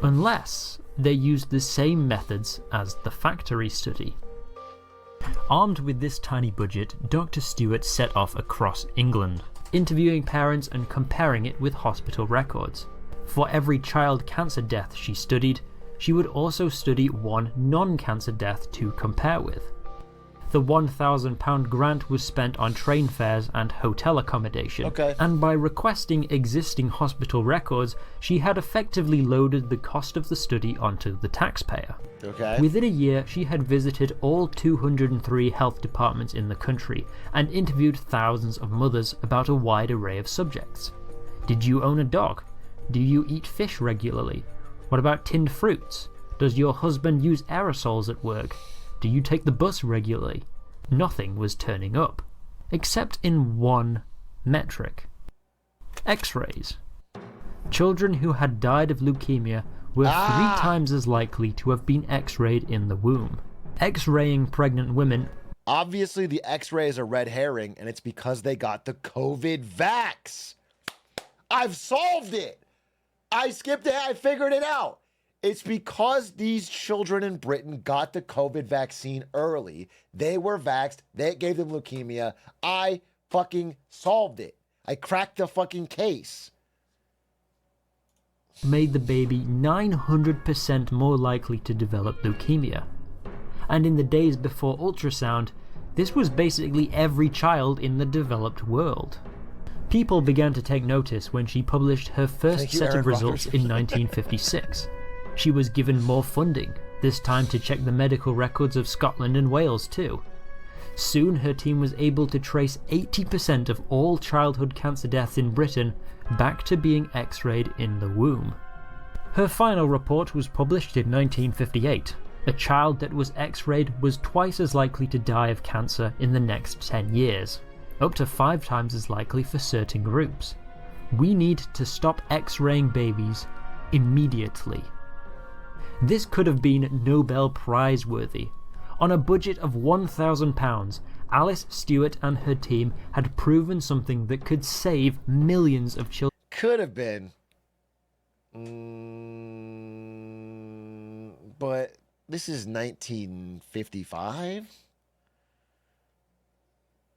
Unless they used the same methods as the factory study. Armed with this tiny budget, Dr. Stewart set off across England, interviewing parents and comparing it with hospital records. For every child cancer death she studied, she would also study one non-cancer death to compare with. The £1,000 grant was spent on train fares and hotel accommodation, and by requesting existing hospital records, she had effectively loaded the cost of the study onto the taxpayer. Within a year, she had visited all 203 health departments in the country and interviewed thousands of mothers about a wide array of subjects. Did you own a dog? Do you eat fish regularly? What about tinned fruits? Does your husband use aerosols at work? Do you take the bus regularly? Nothing was turning up, except in one metric: X-rays. Children who had died of leukemia were 3 times as likely to have been X-rayed in the womb. X-raying pregnant women... Obviously, the X-rays are red herring, and it's because they got the COVID vax. I've solved it. I skipped it. I figured it out. It's because these children in Britain got the COVID vaccine early. They were vaxxed. They gave them leukemia. I fucking solved it. I cracked the fucking case. Made the baby 900% more likely to develop leukemia. And in the days before ultrasound, this was basically every child in the developed world. People began to take notice when she published her first set of results in 1956. She was given more funding, this time to check the medical records of Scotland and Wales too. Soon her team was able to trace 80% of all childhood cancer deaths in Britain back to being X-rayed in the womb. Her final report was published in 1958. A child that was X-rayed was twice as likely to die of cancer in the next 10 years, up to 5 times as likely for certain groups. We need to stop X-raying babies immediately. This could have been Nobel Prize worthy. On a budget of £1,000, Alice Stewart and her team had proven something that could save millions of children. Could have been. But this is 1955?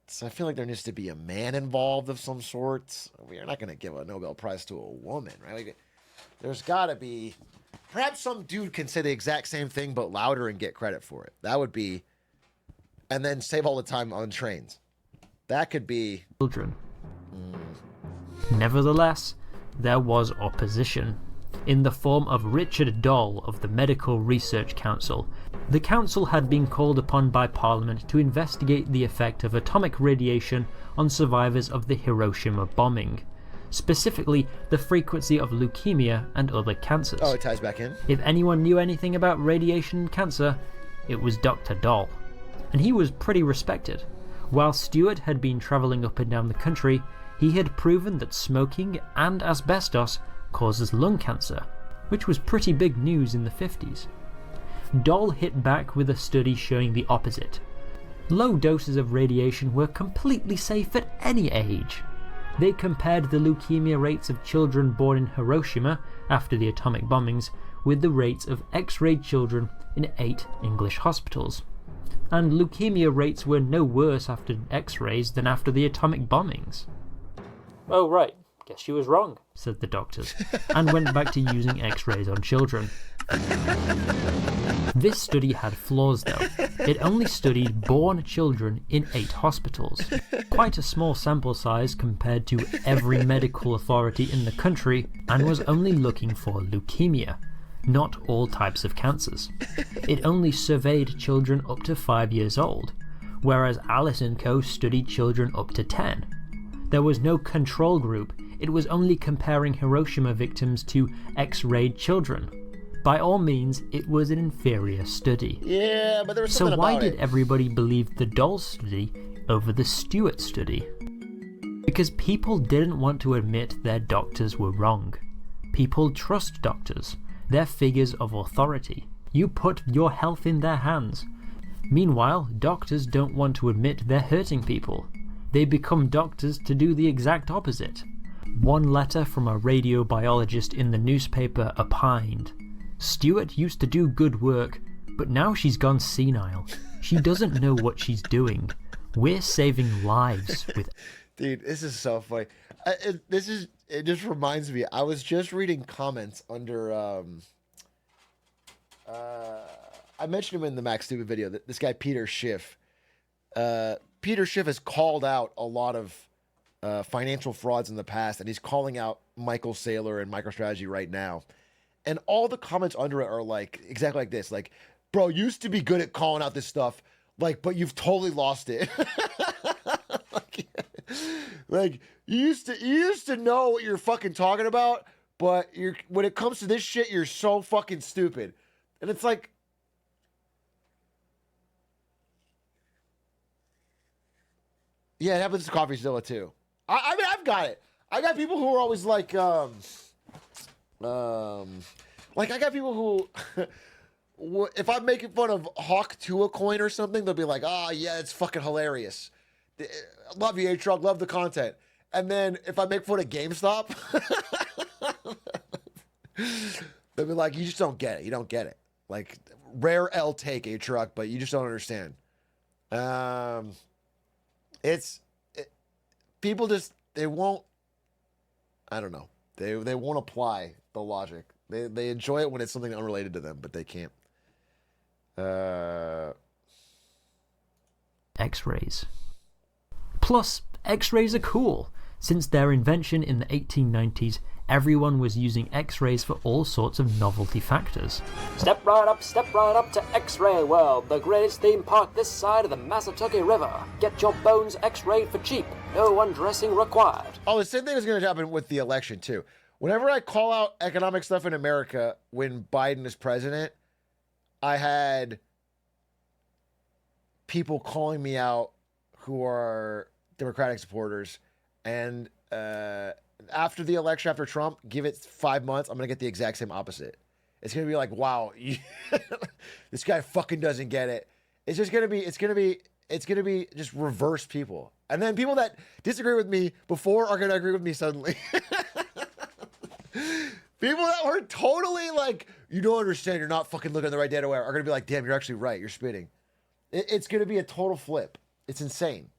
So I feel like there needs to be a man involved of some sort. We're not going to give a Nobel Prize to a woman, right? Like, there's got to be... Perhaps some dude can say the exact same thing, but louder and get credit for it. That would be... And then save all the time on trains. That could be... Children. Nevertheless, there was opposition. in the form of Richard Doll of the Medical Research Council. The council had been called upon by Parliament to investigate the effect of atomic radiation on survivors of the Hiroshima bombing, specifically the frequency of leukemia and other cancers. Oh, it ties back in. If anyone knew anything about radiation and cancer, it was Dr. Doll, and he was pretty respected. While Stewart had been travelling up and down the country, he had proven that smoking and asbestos causes lung cancer, which was pretty big news in the 50s. Doll hit back with a study showing the opposite. Low doses of radiation were completely safe at any age. They compared the leukemia rates of children born in Hiroshima after the atomic bombings with the rates of X-rayed children in 8 English hospitals. And leukemia rates were no worse after X-rays than after the atomic bombings. "Oh right, guess she was wrong," said the doctors, and went back to using X-rays on children. This study had flaws though. It only studied born children in 8 hospitals. Quite a small sample size compared to every medical authority in the country, and was only looking for leukemia, not all types of cancers. It only surveyed children up to 5 years old, whereas Alice & Co. studied children up to 10. There was no control group, it was only comparing Hiroshima victims to X-rayed children. By all means, it was an inferior study. Yeah, but there was something So why about did it. everybody believe the Doll study over the Stewart study? Because people didn't want to admit their doctors were wrong. People trust doctors. They're figures of authority. You put your health in their hands. Meanwhile, doctors don't want to admit they're hurting people. They become doctors to do the exact opposite. One letter from a radiobiologist in the newspaper opined, "Stewart used to do good work, but now she's gone senile. She doesn't know what she's doing. We're saving lives with..." Dude, this is so funny. It just reminds me. I was just reading comments under. I mentioned him in the Max Stupid video. This guy Peter Schiff. Peter Schiff has called out a lot of financial frauds in the past, and he's calling out Michael Saylor and MicroStrategy right now. And all the comments under it are like exactly like this, like, "Bro, you used to be good at calling out this stuff, like, but you've totally lost it." like you used to know what you're fucking talking about, but when it comes to this shit, you're so fucking stupid. And it's like, yeah, it happens to CoffeeZilla too. I mean, I've got it. I got people who are always like I got people who, if I'm making fun of Hawk Tua coin or something, they'll be like, "Oh yeah, it's fucking hilarious. Love you, Atrioc, love the content." And then if I make fun of GameStop, they'll be like, "You just don't get it. You don't get it. Like, rare L take, Atrioc, but you just don't understand." People just, they won't, I don't know. They won't apply the logic. They enjoy it when it's something unrelated to them, but they can't. X-rays. Plus, X-rays are cool. Since their invention in the 1890s, everyone was using X-rays for all sorts of novelty factors. Step right up to X-Ray World, the greatest theme park this side of the Massatucky River. Get your bones X-rayed for cheap. No undressing required. Oh, the same thing is going to happen with the election, too. Whenever I call out economic stuff in America when Biden is president, I had people calling me out who are Democratic supporters. And after the election, after Trump, give it 5 months, I'm going to get the exact same opposite. It's going to be like, wow, this guy fucking doesn't get it. It's just going to be just reverse people. And then people that disagree with me before are going to agree with me suddenly. People that were totally like, "You don't understand, you're not fucking looking at the right data," are going to be like, "Damn, you're actually right, you're spitting." It's going to be a total flip. It's insane.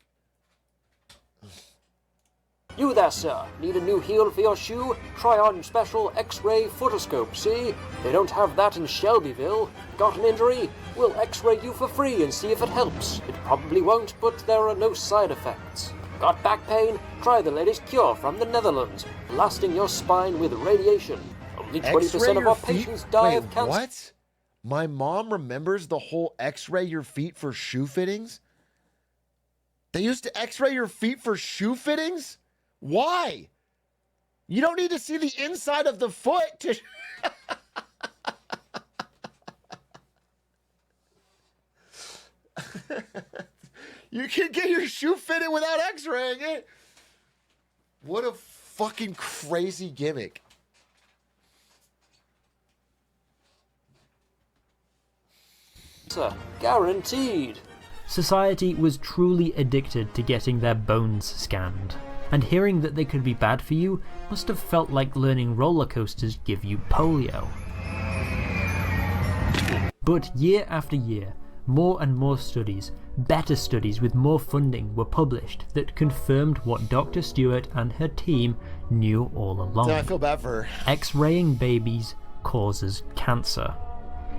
You there, sir. Need a new heel for your shoe? Try on special X-ray photoscope, see? They don't have that in Shelbyville. Got an injury? We'll X-ray you for free and see if it helps. It probably won't, but there are no side effects. Got back pain? Try the latest cure from the Netherlands, blasting your spine with radiation. Only 20% X-ray of your our feet? patients die Wait, of cancer. what? My mom remembers the whole X-ray your feet for shoe fittings? They used to X-ray your feet for shoe fittings? Why? You don't need to see the inside of the foot to... You can get your shoe fitted without X-raying it. What a fucking crazy gimmick. Guaranteed. Society was truly addicted to getting their bones scanned, and hearing that they could be bad for you must have felt like learning roller coasters give you polio. But year after year, more and more studies, better studies with more funding, were published that confirmed what Dr. Stewart and her team knew all along. No, I feel bad for her. X-raying babies causes cancer.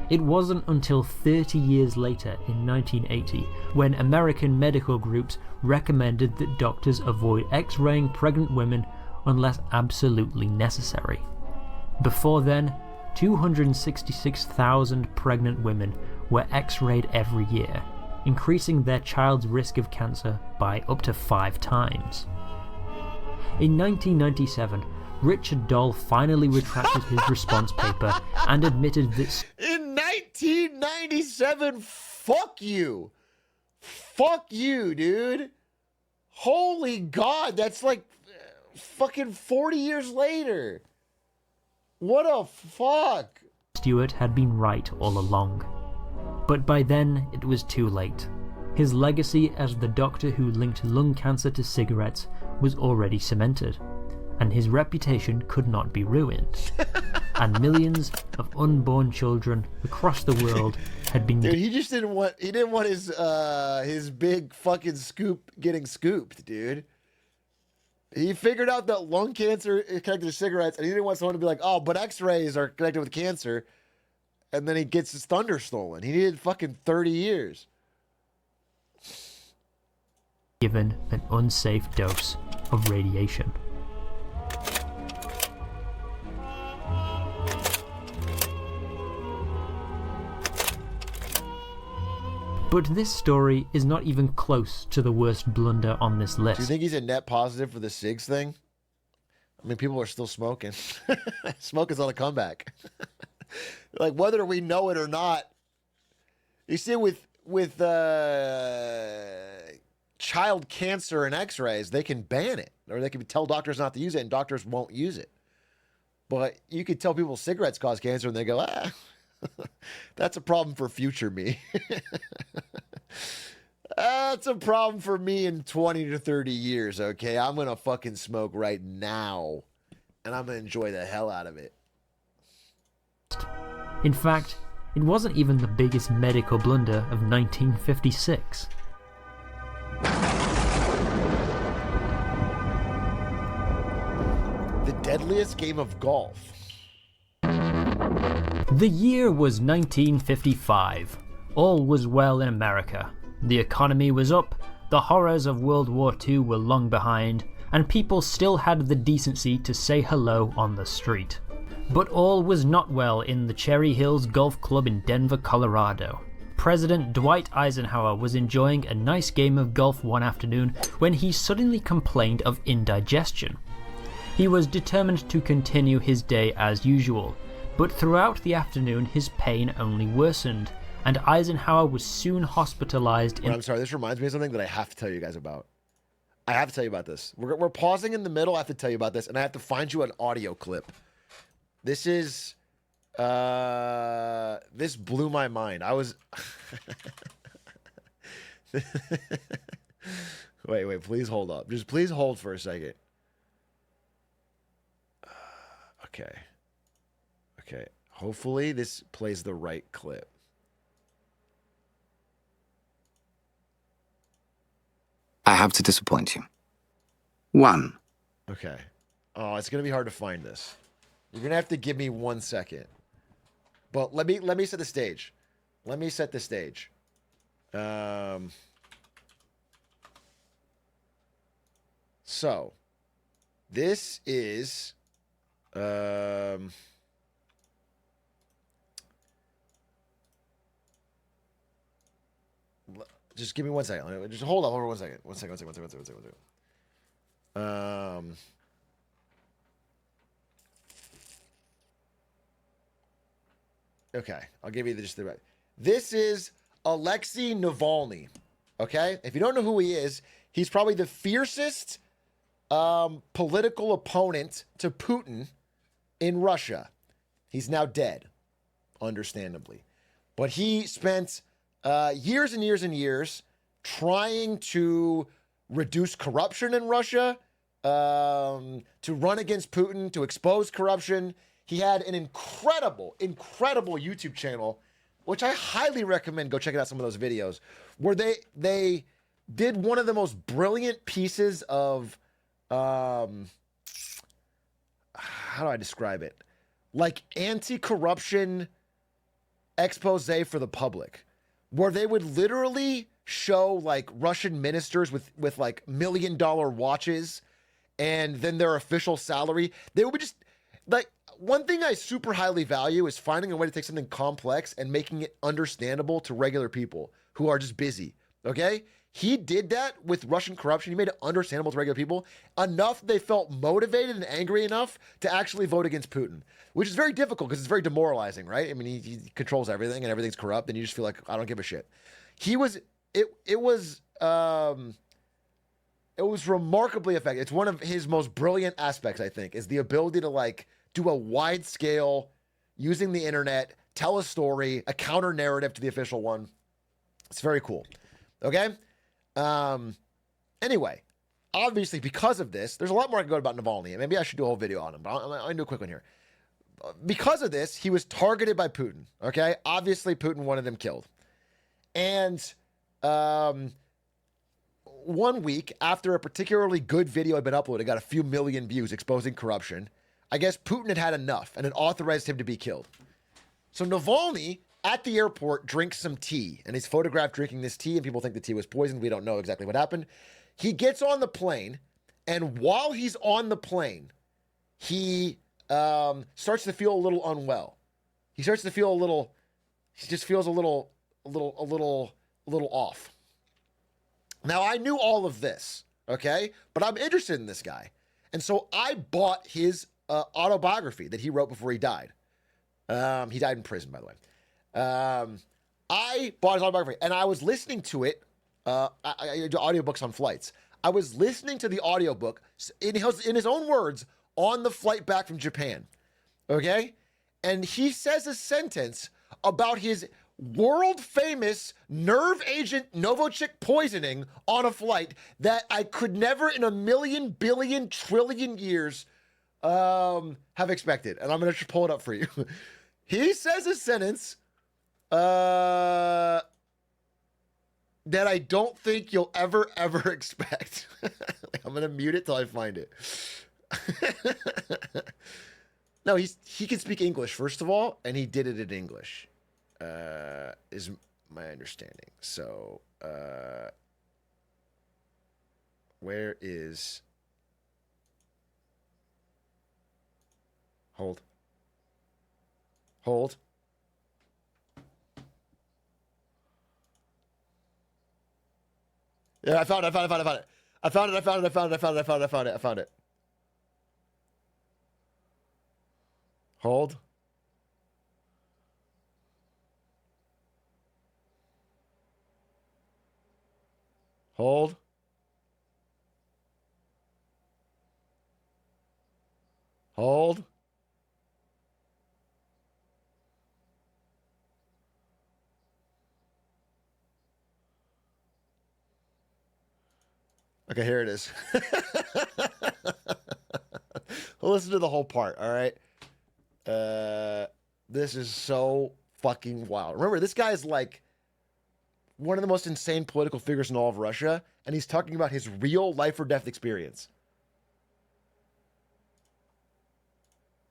It wasn't until 30 years later, in 1980, when American medical groups recommended that doctors avoid X-raying pregnant women unless absolutely necessary. Before then, 266,000 pregnant women were X-rayed every year, increasing their child's risk of cancer by up to 5 times. In 1997, Richard Doll finally retracted his response paper and admitted that... In 1997, fuck you. Fuck you, dude. Holy God, that's like fucking 40 years later. What a fuck. Stewart had been right all along. But by then, it was too late. His legacy as the doctor who linked lung cancer to cigarettes was already cemented, and his reputation could not be ruined. And millions of unborn children across the world had been... Dude, he just didn't want his big fucking scoop getting scooped, dude. He figured out that lung cancer is connected to cigarettes, and he didn't want someone to be like, oh, but X-rays are connected with cancer. And then he gets his thunder stolen. He needed fucking 30 years. Given an unsafe dose of radiation. But this story is not even close to the worst blunder on this list. Do you think he's a net positive for the cigs thing? I mean, people are still smoking. Smoking's on a comeback. Like, whether we know it or not. You see, with child cancer and X-rays, they can ban it, or they can tell doctors not to use it, and doctors won't use it. But you could tell people cigarettes cause cancer, and they go, that's a problem for future me. That's a problem for me in 20 to 30 years, okay? I'm going to fucking smoke right now, and I'm going to enjoy the hell out of it. In fact, it wasn't even the biggest medical blunder of 1956. The deadliest game of golf. The year was 1955. All was well in America. The economy was up, the horrors of World War II were long behind, and people still had the decency to say hello on the street. But all was not well in the Cherry Hills Golf Club in Denver, Colorado. President Dwight Eisenhower was enjoying a nice game of golf one afternoon when he suddenly complained of indigestion. He was determined to continue his day as usual, but throughout the afternoon his pain only worsened, and Eisenhower was soon hospitalized in... I'm sorry, this reminds me of something that I have to tell you guys about. I have to tell you about this. We're pausing in the middle, I have to tell you about this, and I have to find you an audio clip. This is... this blew my mind. I was... Wait, please hold up. Just please hold for a second. Okay. Hopefully this plays the right clip. I have to disappoint you. 1. Okay. Oh, it's going to be hard to find this. You're going to have to give me 1 second. But let me set the stage. Let me set the stage. So, this is Just give me 1 second. Just hold on for 1 second. 1 second. 1 second. 1 second. 1 second. 1 second. 1 second. Okay, I'll give you just the right. This is Alexei Navalny. Okay, if you don't know who he is, he's probably the fiercest political opponent to Putin in Russia. He's now dead, understandably, but he spent years and years and years trying to reduce corruption in Russia, to run against Putin, to expose corruption. He had an incredible YouTube channel, which I highly recommend. Go check out some of those videos, where they did one of the most brilliant pieces of, how do I describe it? Like anti-corruption expose for the public, where they would literally show like Russian ministers with like $1 million watches and then their official salary. They would be just like, one thing I super highly value is finding a way to take something complex and making it understandable to regular people who are just busy. Okay? He did that with Russian corruption. He made it understandable to regular people enough they felt motivated and angry enough to actually vote against Putin, which is very difficult because it's very demoralizing, right? I mean, he controls everything and everything's corrupt, and you just feel like, I don't give a shit. It was remarkably effective. It's one of his most brilliant aspects, I think, is the ability to like do a wide scale, using the internet, tell a story, a counter narrative to the official one. It's very cool. Okay. Anyway, obviously because of this, there's a lot more I can go about Navalny. Maybe I should do a whole video on him, but I'm going to do a quick one here. Because of this, he was targeted by Putin. Okay. Obviously Putin wanted him killed. And, 1 week after a particularly good video had been uploaded, got a few million views exposing corruption. I guess Putin had had enough and had authorized him to be killed. So Navalny at the airport drinks some tea, and he's photographed drinking this tea, and people think the tea was poisoned. We don't know exactly what happened. He gets on the plane, and while he's on the plane, he starts to feel a little unwell. He starts to feel he just feels a little off. Now, I knew all of this, okay? But I'm interested in this guy. And so I bought his autobiography that he wrote before he died. He died in prison, by the way. I bought his autobiography, and I was listening to it. I do audiobooks on flights. I was listening to the audiobook in his own words on the flight back from Japan, okay? And he says a sentence about his world-famous nerve agent Novichok poisoning on a flight that I could never in a million, billion, trillion years have expected. And I'm going to pull it up for you. He says a sentence that I don't think you'll ever expect. I'm going to mute it till I find it. No, he can speak English, first of all, and he did it in English. Is my understanding. So, where is... Hold. Yeah, I found it. Hold. Okay, here it is. Well, listen to the whole part, all right? This is so fucking wild. Remember, this guy is like one of the most insane political figures in all of Russia, and he's talking about his real life or death experience.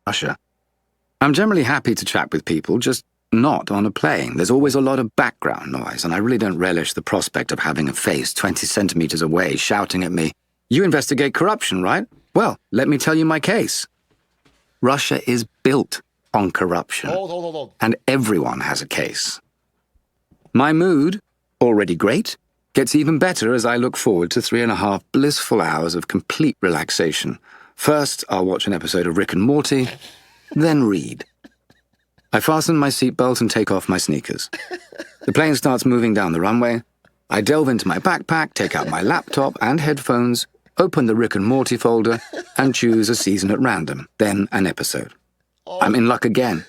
Russia. I'm generally happy to chat with people, just not on a plane. There's always a lot of background noise, and I really don't relish the prospect of having a face 20 centimeters away shouting at me, "You investigate corruption, right? Well, let me tell you my case." Russia is built on corruption. Hold. And everyone has a case. My mood, already great, Gets even better as I look forward to 3.5 blissful hours of complete relaxation. First, I'll watch an episode of Rick and Morty, then read. I fasten my seatbelt and take off my sneakers. The plane starts moving down the runway. I delve into my backpack, take out my laptop and headphones, open the Rick and Morty folder, and choose a season at random, then an episode. I'm in luck again.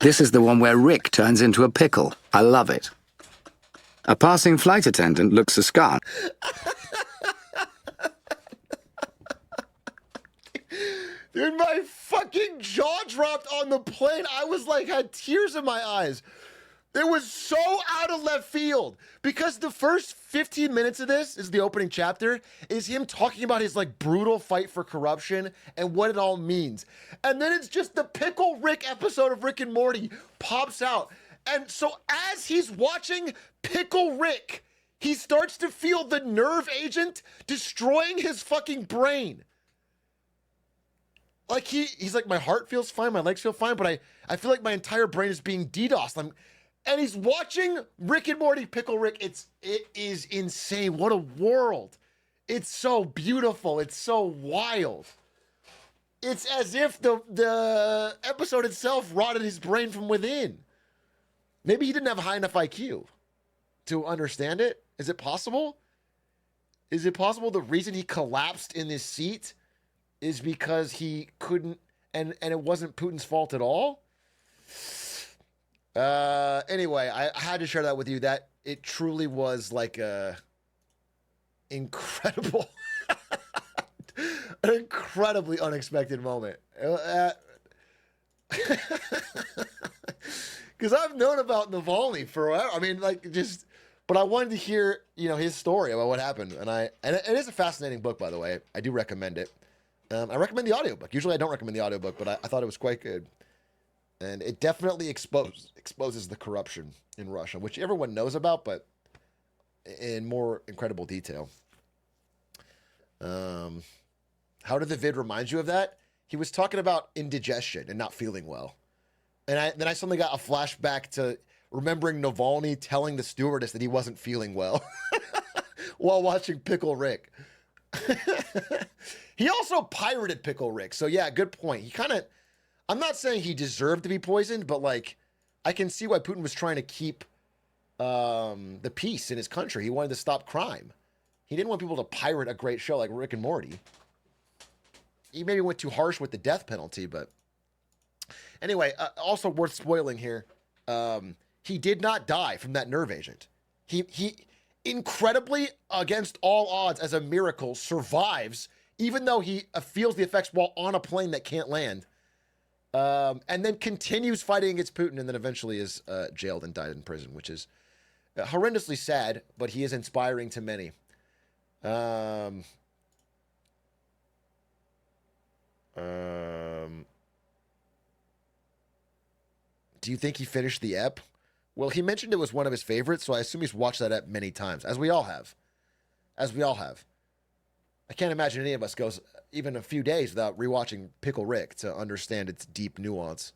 This is the one where Rick turns into a pickle. I love it. A passing flight attendant looks askance. Dude, my fucking jaw dropped on the plane. I was like, had tears in my eyes. It was so out of left field because the first 15 minutes of this is the opening chapter is him talking about his like brutal fight for corruption and what it all means. And then it's just the Pickle Rick episode of Rick and Morty pops out. And so as he's watching Pickle Rick, he starts to feel the nerve agent destroying his fucking brain. Like he's like, my heart feels fine, my legs feel fine, but I feel like my entire brain is being DDoSed. And he's watching Rick and Morty Pickle Rick. It is insane. What a world. It's so beautiful. It's so wild. It's as if the episode itself rotted his brain from within. Maybe he didn't have a high enough IQ to understand it. Is it possible? Is it possible the reason he collapsed in this seat is because he couldn't, and it wasn't Putin's fault at all? Anyway, I had to share that with you. That it truly was like a incredible, an incredibly unexpected moment. Because I've known about Navalny forever. I mean, like, but I wanted to hear, his story about what happened. And it is a fascinating book, by the way. I do recommend it. I recommend the audiobook. Usually I don't recommend the audiobook, but I thought it was quite good. And it definitely exposes the corruption in Russia, which everyone knows about, but in more incredible detail. How did the vid remind you of that? He was talking about indigestion and not feeling well. And then I suddenly got a flashback to remembering Navalny telling the stewardess that he wasn't feeling well while watching Pickle Rick. He also pirated Pickle Rick. So yeah, good point. I'm not saying he deserved to be poisoned, but like, I can see why Putin was trying to keep the peace in his country. He wanted to stop crime. He didn't want people to pirate a great show like Rick and Morty. He maybe went too harsh with the death penalty, but anyway, also worth spoiling here. He did not die from that nerve agent. He incredibly, against all odds, as a miracle, survives, even though he feels the effects while on a plane that can't land. And then continues fighting against Putin and then eventually is jailed and died in prison, which is horrendously sad, but he is inspiring to many. Do you think he finished the ep? Well, he mentioned it was one of his favorites, so I assume he's watched that ep many times, as we all have. I can't imagine any of us goes even a few days without rewatching Pickle Rick to understand its deep nuance.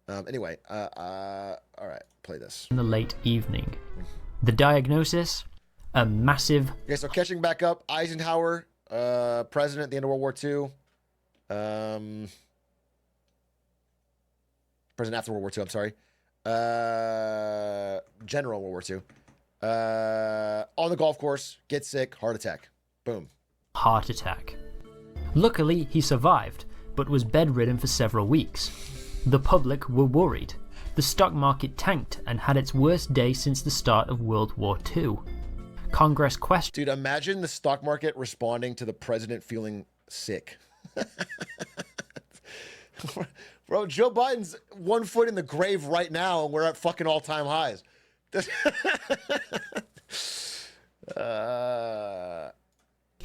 Anyway, all right, play this. In the late evening. The diagnosis? A massive... Okay, so catching back up, Eisenhower, president at the end of World War II. President after World War II, I'm sorry. General World War II. On the golf course, gets sick, heart attack. Boom. Heart attack. Luckily, he survived, but was bedridden for several weeks. The public were worried. The stock market tanked and had its worst day since the start of World War II. Congress questioned... Dude, imagine the stock market responding to the president feeling sick. Bro, Joe Biden's 1 foot in the grave right now, and we're at fucking all-time highs.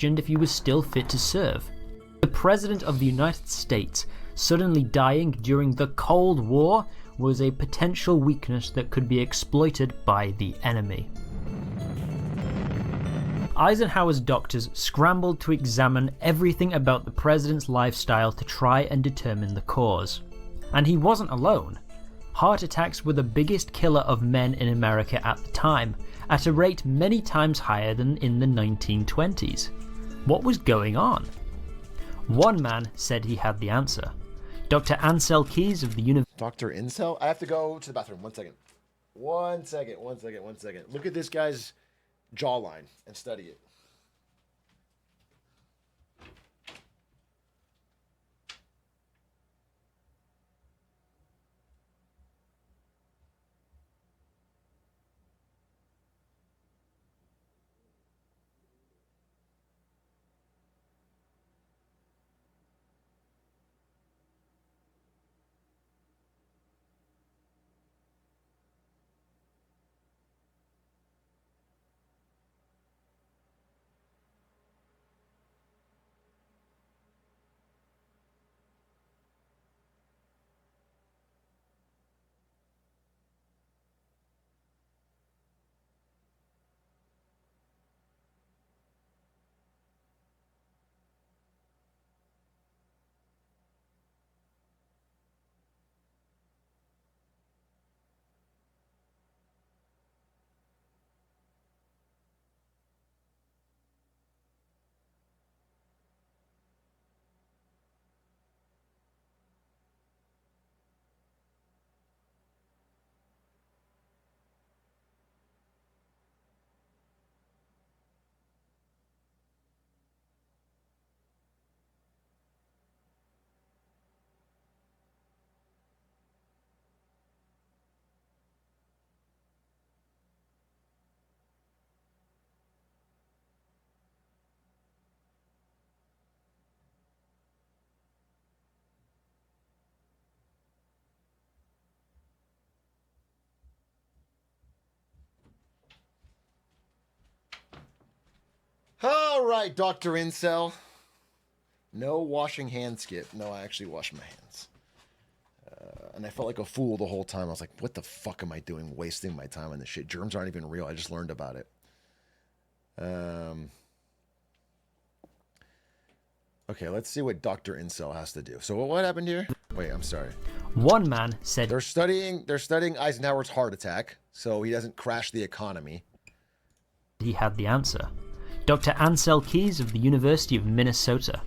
If he was still fit to serve. The President of the United States suddenly dying during the Cold War was a potential weakness that could be exploited by the enemy. Eisenhower's doctors scrambled to examine everything about the president's lifestyle to try and determine the cause. And he wasn't alone. Heart attacks were the biggest killer of men in America at the time, at a rate many times higher than in the 1920s. What was going on? One man said he had the answer. Dr. Ansel Keys of the University... Dr. Incel? I have to go to the bathroom. 1 second. 1 second, 1 second, 1 second. Look at this guy's jawline and study it. All right, Dr. Incel. No washing hand skip. No, I actually wash my hands. And I felt like a fool the whole time. I was like, what the fuck am I doing wasting my time on this shit? Germs aren't even real. I just learned about it. Okay, let's see what Dr. Incel has to do. So what happened here? Wait, I'm sorry. One man said... They're studying Eisenhower's heart attack, so he doesn't crash the economy. He had the answer. Dr. Ansel Keys of the University of Minnesota.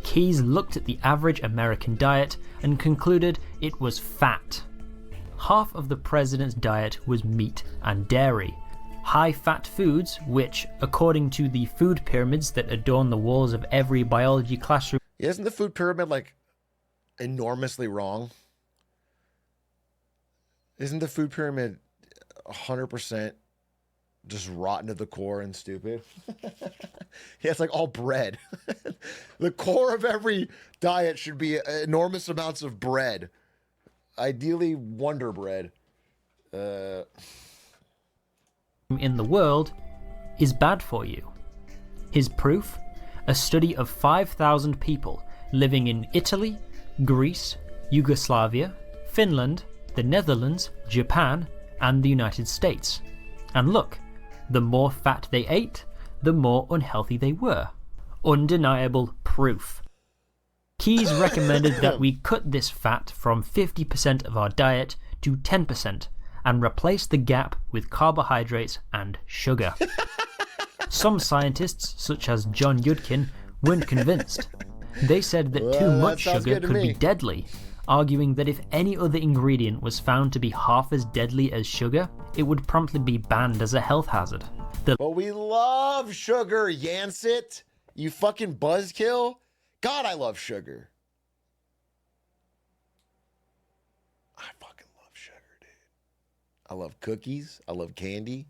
Keys looked at the average American diet and concluded it was fat. Half of the president's diet was meat and dairy, high-fat foods which, according to the food pyramids that adorn the walls of every biology classroom... Isn't the food pyramid, like, enormously wrong? Isn't the food pyramid 100% just rotten to the core and stupid? Yeah, it's like all bread. The core of every diet should be enormous amounts of bread. Ideally, Wonder Bread. In the world is bad for you. His proof? A study of 5,000 people living in Italy, Greece, Yugoslavia, Finland, the Netherlands, Japan, and the United States. And look, the more fat they ate, the more unhealthy they were. Undeniable proof. Keys recommended that we cut this fat from 50% of our diet to 10% and replace the gap with carbohydrates and sugar. Some scientists, such as John Yudkin, weren't convinced. They said that too much sugar could be deadly, arguing that if any other ingredient was found to be half as deadly as sugar, it would promptly be banned as a health hazard. But we love sugar, Yancet. You fucking buzzkill. God, I love sugar. I fucking love sugar, dude. I love cookies. I love candy.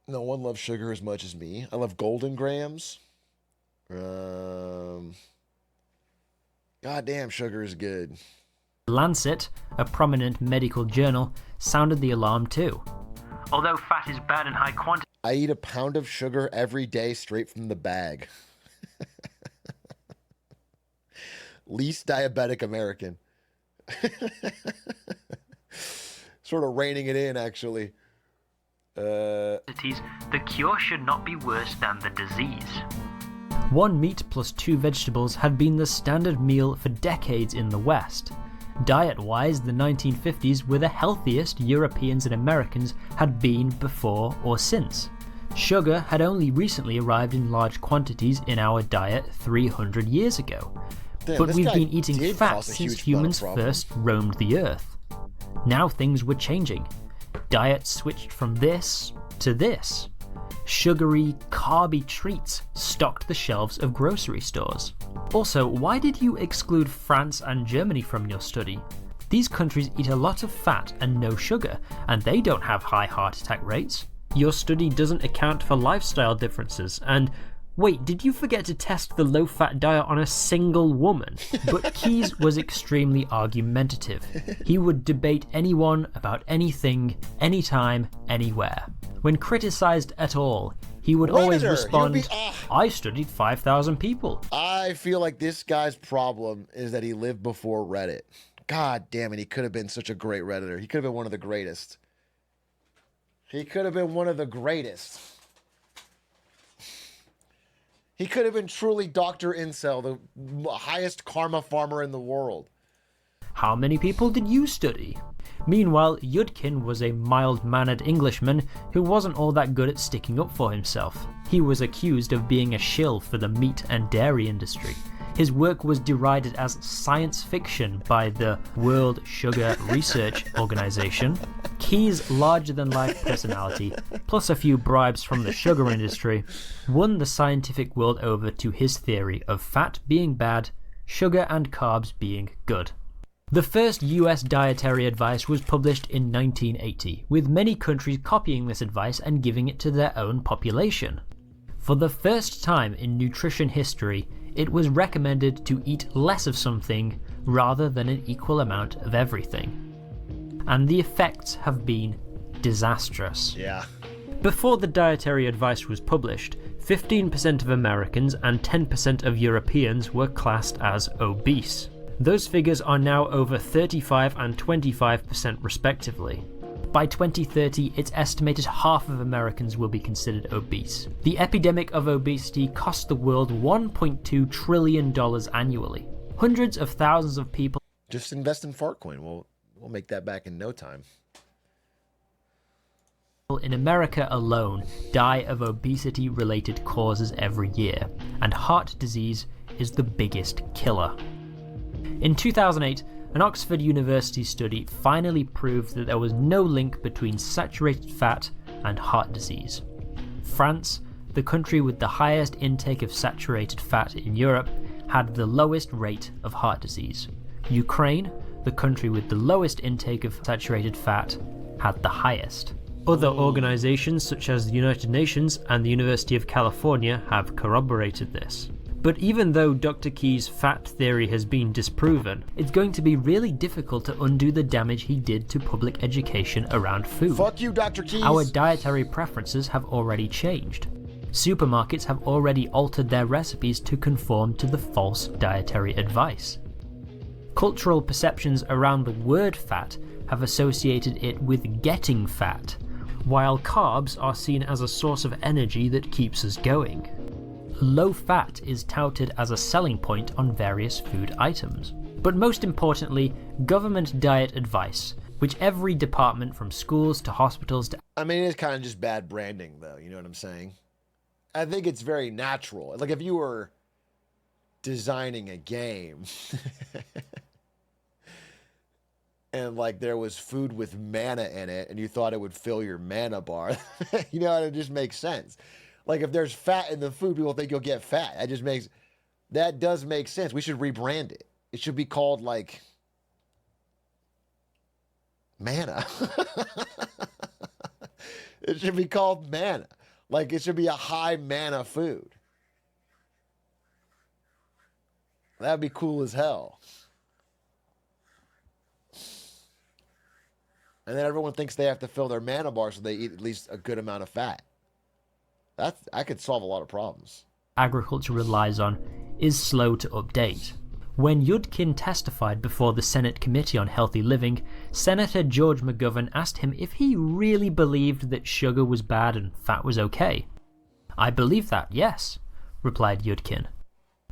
No one loves sugar as much as me. I love Golden Grams. Goddamn, sugar is good. Lancet, a prominent medical journal, sounded the alarm too. Although fat is bad in high quantity... I eat a pound of sugar every day straight from the bag. Least diabetic American. Sort of reining it in, actually. The cure should not be worse than the disease. One meat plus 2 vegetables had been the standard meal for decades in the West. Diet-wise, the 1950s were the healthiest Europeans and Americans had been before or since. Sugar had only recently arrived in large quantities in our diet 300 years ago. Damn, But this we've guy been eating did fat cause a since huge humans butter problem. first roamed the earth. Now things were changing. Diets switched from this to this. Sugary, carby treats stocked the shelves of grocery stores. Also, why did you exclude France and Germany from your study? These countries eat a lot of fat and no sugar, and they don't have high heart attack rates. Your study doesn't account for lifestyle differences, and wait, did you forget to test the low-fat diet on a single woman? But Keyes was extremely argumentative. He would debate anyone about anything, anytime, anywhere. When criticised at all, he would always Redditor, respond, I studied 5,000 people. I feel like this guy's problem is that he lived before Reddit. God damn it, he could have been such a great Redditor. He could have been one of the greatest. He could have been one of the greatest. He could have been truly Dr. Incel, the highest karma farmer in the world. How many people did you study? Meanwhile, Yudkin was a mild-mannered Englishman who wasn't all that good at sticking up for himself. He was accused of being a shill for the meat and dairy industry. His work was derided as science fiction by the World Sugar Research Organization. Keyes' larger-than-life personality, plus a few bribes from the sugar industry, won the scientific world over to his theory of fat being bad, sugar and carbs being good. The first US dietary advice was published in 1980, with many countries copying this advice and giving it to their own population. For the first time in nutrition history, it was recommended to eat less of something rather than an equal amount of everything. And the effects have been disastrous. Yeah. Before the dietary advice was published, 15% of Americans and 10% of Europeans were classed as obese. Those figures are now over 35 and 25% respectively. By 2030, it's estimated half of Americans will be considered obese. The epidemic of obesity costs the world $1.2 trillion annually. Hundreds of thousands of people Just invest in Fartcoin. We'll make that back in no time. in America alone die of obesity-related causes every year, and heart disease is the biggest killer. In 2008, an Oxford University study finally proved that there was no link between saturated fat and heart disease. France, the country with the highest intake of saturated fat in Europe, had the lowest rate of heart disease. Ukraine, the country with the lowest intake of saturated fat, had the highest. Other organisations such as the United Nations and the University of California have corroborated this. But even though Dr. Keyes' fat theory has been disproven, it's going to be really difficult to undo the damage he did to public education around food. Fuck you, Dr. Keyes. Our dietary preferences have already changed. Supermarkets have already altered their recipes to conform to the false dietary advice. Cultural perceptions around the word fat have associated it with getting fat, while carbs are seen as a source of energy that keeps us going. Low fat is touted as a selling point on various food items. But most importantly, government diet advice, which every department from schools to hospitals to... I mean, it's kind of just bad branding, though. You know what I'm saying? I think it's very natural. Like if you were designing a game and like there was food with mana in it and you thought it would fill your mana bar, you know, it just makes sense. Like if there's fat in the food, people think you'll get fat. That does make sense. We should rebrand it. It should be called like mana. It should be called mana. Like it should be a high mana food. That'd be cool as hell. And then everyone thinks they have to fill their mana bar so they eat at least a good amount of fat. I could solve a lot of problems. Agriculture relies on is slow to update. When Yudkin testified before the Senate Committee on Healthy Living, Senator George McGovern asked him if he really believed that sugar was bad and fat was okay. "I believe that, yes," replied Yudkin.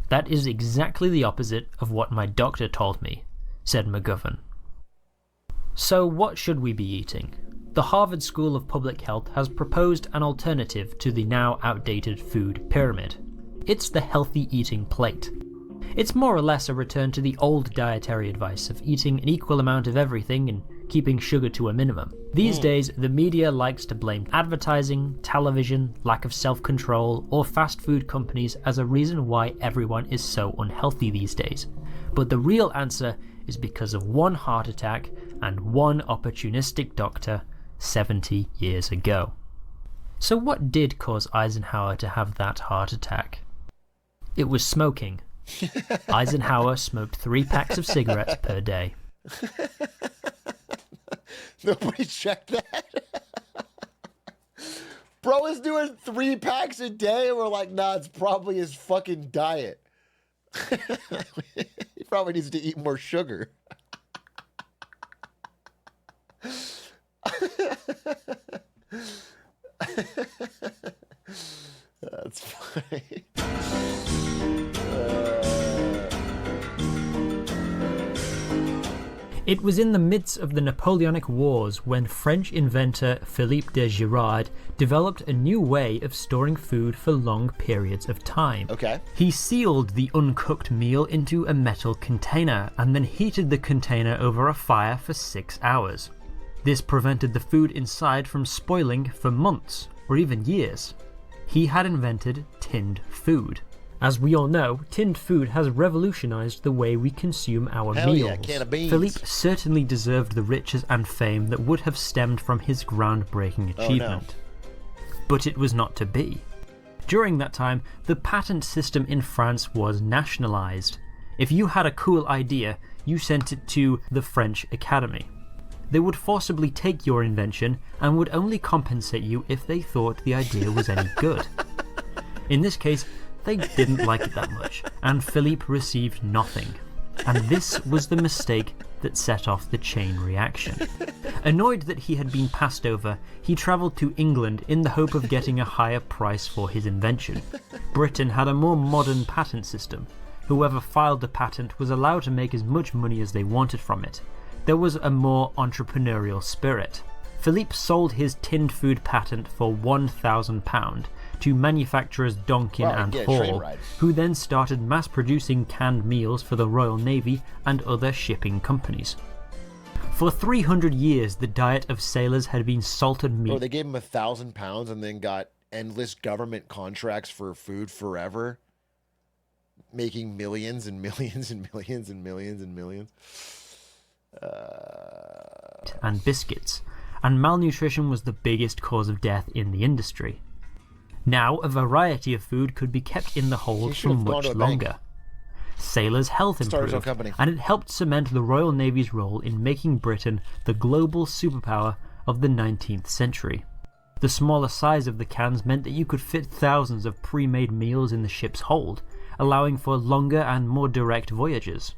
That is exactly the opposite of what my doctor told me, said McGovern. So what should we be eating? The Harvard School of Public Health has proposed an alternative to the now outdated food pyramid. It's the healthy eating plate. It's more or less a return to the old dietary advice of eating an equal amount of everything and keeping sugar to a minimum. These days, the media likes to blame advertising, television, lack of self-control, or fast food companies as a reason why everyone is so unhealthy these days. But the real answer is because of one heart attack and one opportunistic doctor 70 years ago. So what did cause Eisenhower to have that heart attack? It was smoking. Eisenhower smoked 3 packs of cigarettes per day. Nobody checked that. Bro is doing 3 packs a day, and we're like, nah, it's probably his fucking diet. He probably needs to eat more sugar. That's funny. It was in the midst of the Napoleonic Wars when French inventor Philippe de Girard developed a new way of storing food for long periods of time. Okay. He sealed the uncooked meal into a metal container and then heated the container over a fire for 6 hours. This prevented the food inside from spoiling for months or even years. He had invented tinned food. As we all know, tinned food has revolutionized the way we consume our Hell meals. yeah, can of beans. Philippe certainly deserved the riches and fame that would have stemmed from his groundbreaking achievement. But it was not to be. During that time, the patent system in France was nationalized. If you had a cool idea, you sent it to the French Academy. They would forcibly take your invention and would only compensate you if they thought the idea was any good. In this case, they didn't like it that much, and Philippe received nothing. And this was the mistake that set off the chain reaction. Annoyed that he had been passed over, he travelled to England in the hope of getting a higher price for his invention. Britain had a more modern patent system. Whoever filed the patent was allowed to make as much money as they wanted from it. There was a more entrepreneurial spirit. Philippe sold his tinned food patent for £1,000 to manufacturers Donkin and Hall, who then started mass-producing canned meals for the Royal Navy and other shipping companies. For 300 years, the diet of sailors had been salted meat. Bro, they gave him £1,000 and then got endless government contracts for food forever, making millions and millions and millions and millions and millions. And biscuits, and malnutrition was the biggest cause of death in the industry. Now, a variety of food could be kept in the hold for much longer. Sailors' health improved, and it helped cement the Royal Navy's role in making Britain the global superpower of the 19th century. The smaller size of the cans meant that you could fit thousands of pre-made meals in the ship's hold, allowing for longer and more direct voyages.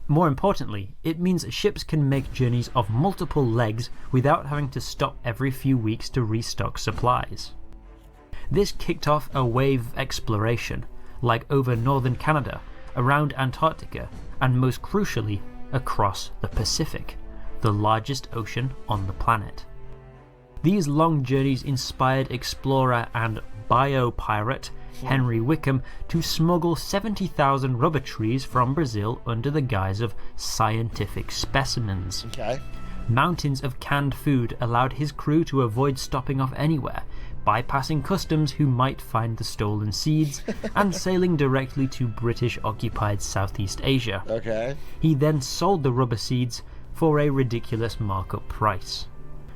More importantly, it means ships can make journeys of multiple legs without having to stop every few weeks to restock supplies. This kicked off a wave of exploration, like over northern Canada, around Antarctica, and most crucially, across the Pacific, the largest ocean on the planet. These long journeys inspired explorer and bio-pirate Henry Wickham to smuggle 70,000 rubber trees from Brazil under the guise of scientific specimens. Mountains of canned food allowed his crew to avoid stopping off anywhere, bypassing customs who might find the stolen seeds, and sailing directly to British-occupied Southeast Asia. He then sold the rubber seeds for a ridiculous markup price.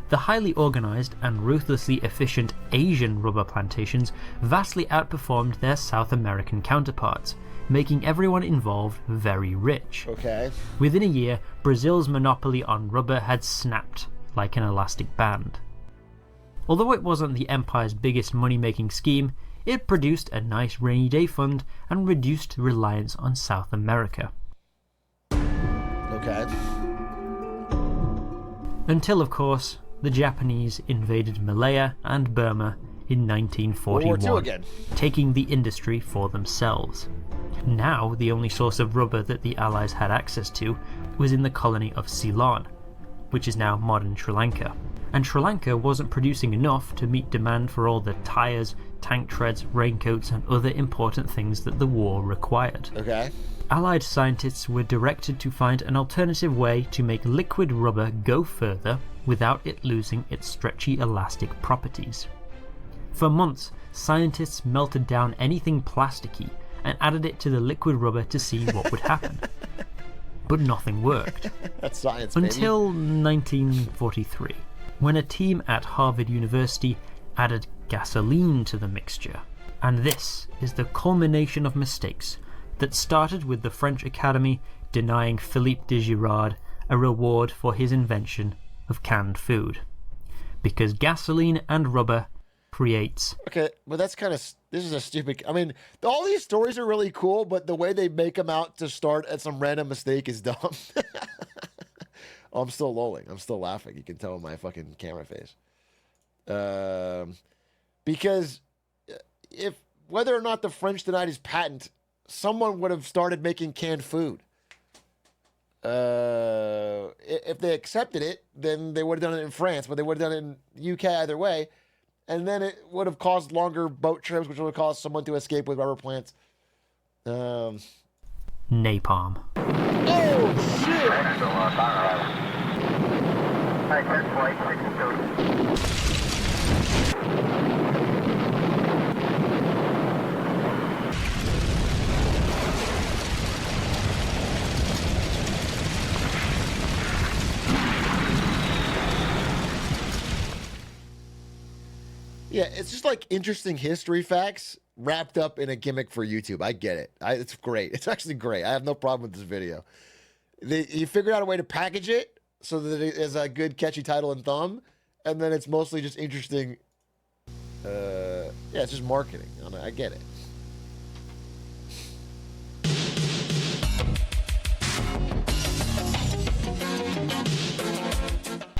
The highly organised and ruthlessly efficient Asian rubber plantations vastly outperformed their South American counterparts, making everyone involved very rich. Within a year, Brazil's monopoly on rubber had snapped like an elastic band. Although it wasn't the empire's biggest money-making scheme, it produced a nice rainy day fund and reduced reliance on South America. Until, of course, the Japanese invaded Malaya and Burma in World War II 1941, again. taking the industry for themselves. Now, the only source of rubber that the Allies had access to was in the colony of Ceylon, which is now modern Sri Lanka. And Sri Lanka wasn't producing enough to meet demand for all the tyres, tank treads, raincoats, and other important things that the war required. Okay. Allied scientists were directed to find an alternative way to make liquid rubber go further without it losing its stretchy elastic properties. For months, scientists melted down anything plasticky and added it to the liquid rubber to see what would happen. But nothing worked. That's science, baby. Until 1943, when a team at Harvard University added gasoline to the mixture. And this is the culmination of mistakes that started with the French Academy denying Philippe de Girard a reward for his invention of canned food. Because gasoline and rubber creates... Okay, but that's kind of... This is a stupid... I mean, all these stories are really cool, but the way they make them out to start at some random mistake is dumb. Oh, I'm still lolling. I'm still laughing. You can tell in my fucking camera face. Because if whether or not the French denied his patent, someone would have started making canned food. If they accepted it, then they would have done it in France, but they would have done it in UK either way. And then it would have caused longer boat trips, which would have caused someone to escape with rubber plants. napalm. Oh, shit! Yeah, it's just like interesting history facts wrapped up in a gimmick for YouTube. I get it. It's great. It's actually great. I have no problem with this video. You figured out a way to package it so that it is a good, catchy title and thumb, and then it's mostly just interesting. Yeah, it's just marketing. I get it.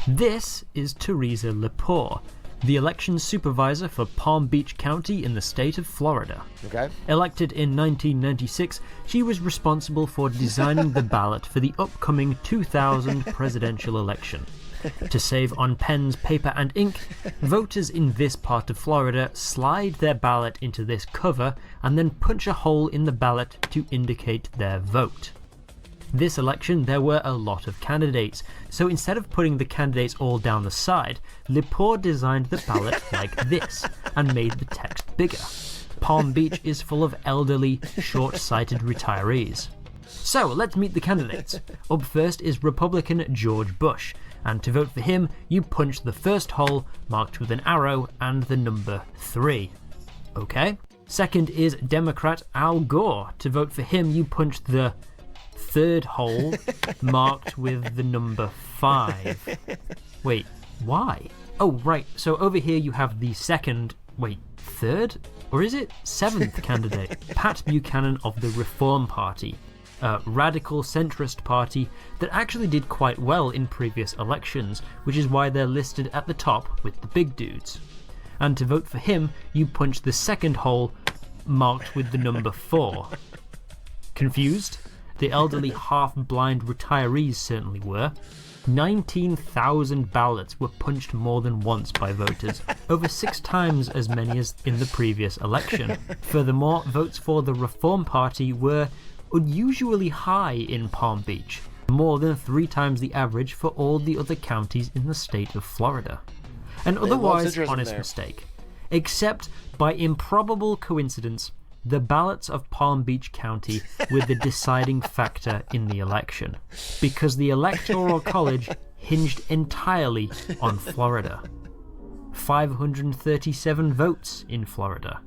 This is Teresa Lepore, the election supervisor for Palm Beach County in the state of Florida. Okay. Elected in 1996, she was responsible for designing the ballot for the upcoming 2000 presidential election. To save on pens, paper, and ink, voters in this part of Florida slide their ballot into this cover and then punch a hole in the ballot to indicate their vote. This election, there were a lot of candidates, so instead of putting the candidates all down the side, Lepore designed the ballot like this and made the text bigger. Palm Beach is full of elderly, short-sighted retirees. So let's meet the candidates. Up first is Republican George Bush, and to vote for him, you punch the first hole marked with an arrow and the number 3. Okay. Second is Democrat Al Gore. To vote for him, you punch the third hole marked with the number 5. Wait, why? Oh, right. So over here you have the third? Or is it 7th candidate? Pat Buchanan of the Reform Party, a radical centrist party that actually did quite well in previous elections, which is why they're listed at the top with the big dudes. And to vote for him, you punch the second hole marked with the number 4. Confused? The elderly half-blind retirees certainly were. 19,000 ballots were punched more than once by voters, over 6 times as many as in the previous election. Furthermore, votes for the Reform Party were unusually high in Palm Beach, more than 3 times the average for all the other counties in the state of Florida. An otherwise honest mistake, except by improbable coincidence, the ballots of Palm Beach County were the deciding factor in the election, because the Electoral College hinged entirely on Florida. 537 votes in Florida.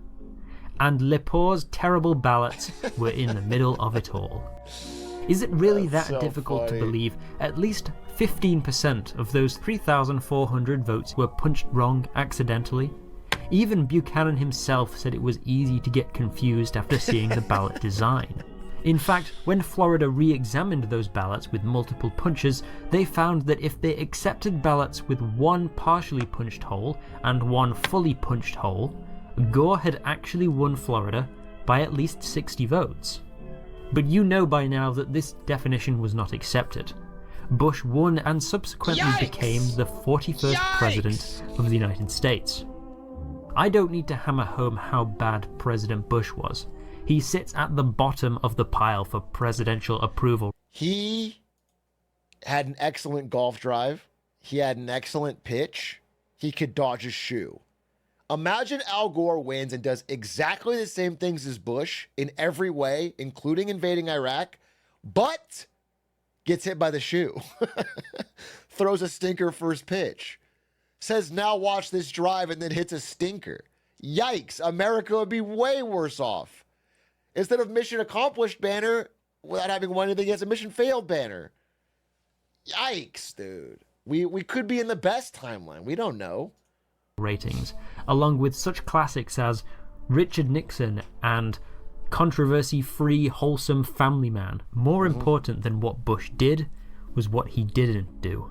And Lepore's terrible ballots were in the middle of it all. Is it really that difficult to believe at least 15% of those 3,400 votes were punched wrong accidentally? Even Buchanan himself said it was easy to get confused after seeing the ballot design. In fact, when Florida re-examined those ballots with multiple punches, they found that if they accepted ballots with one partially punched hole and one fully punched hole, Gore had actually won Florida by at least 60 votes. But you know by now that this definition was not accepted. Bush won and subsequently became the 41st president of the United States. I don't need to hammer home how bad President Bush was. He sits at the bottom of the pile for presidential approval. He had an excellent golf drive. He had an excellent pitch. He could dodge a shoe. Imagine Al Gore wins and does exactly the same things as Bush in every way, including invading Iraq, but gets hit by the shoe. Throws a stinker first pitch. Says, now watch this drive, and then hits a stinker. Yikes, America would be way worse off. Instead of mission accomplished banner, without having won anything, he has a mission failed banner. Yikes, dude. We could be in the best timeline. We don't know. Ratings, along with such classics as Richard Nixon and controversy-free, wholesome family man. More important than what Bush did was what he didn't do.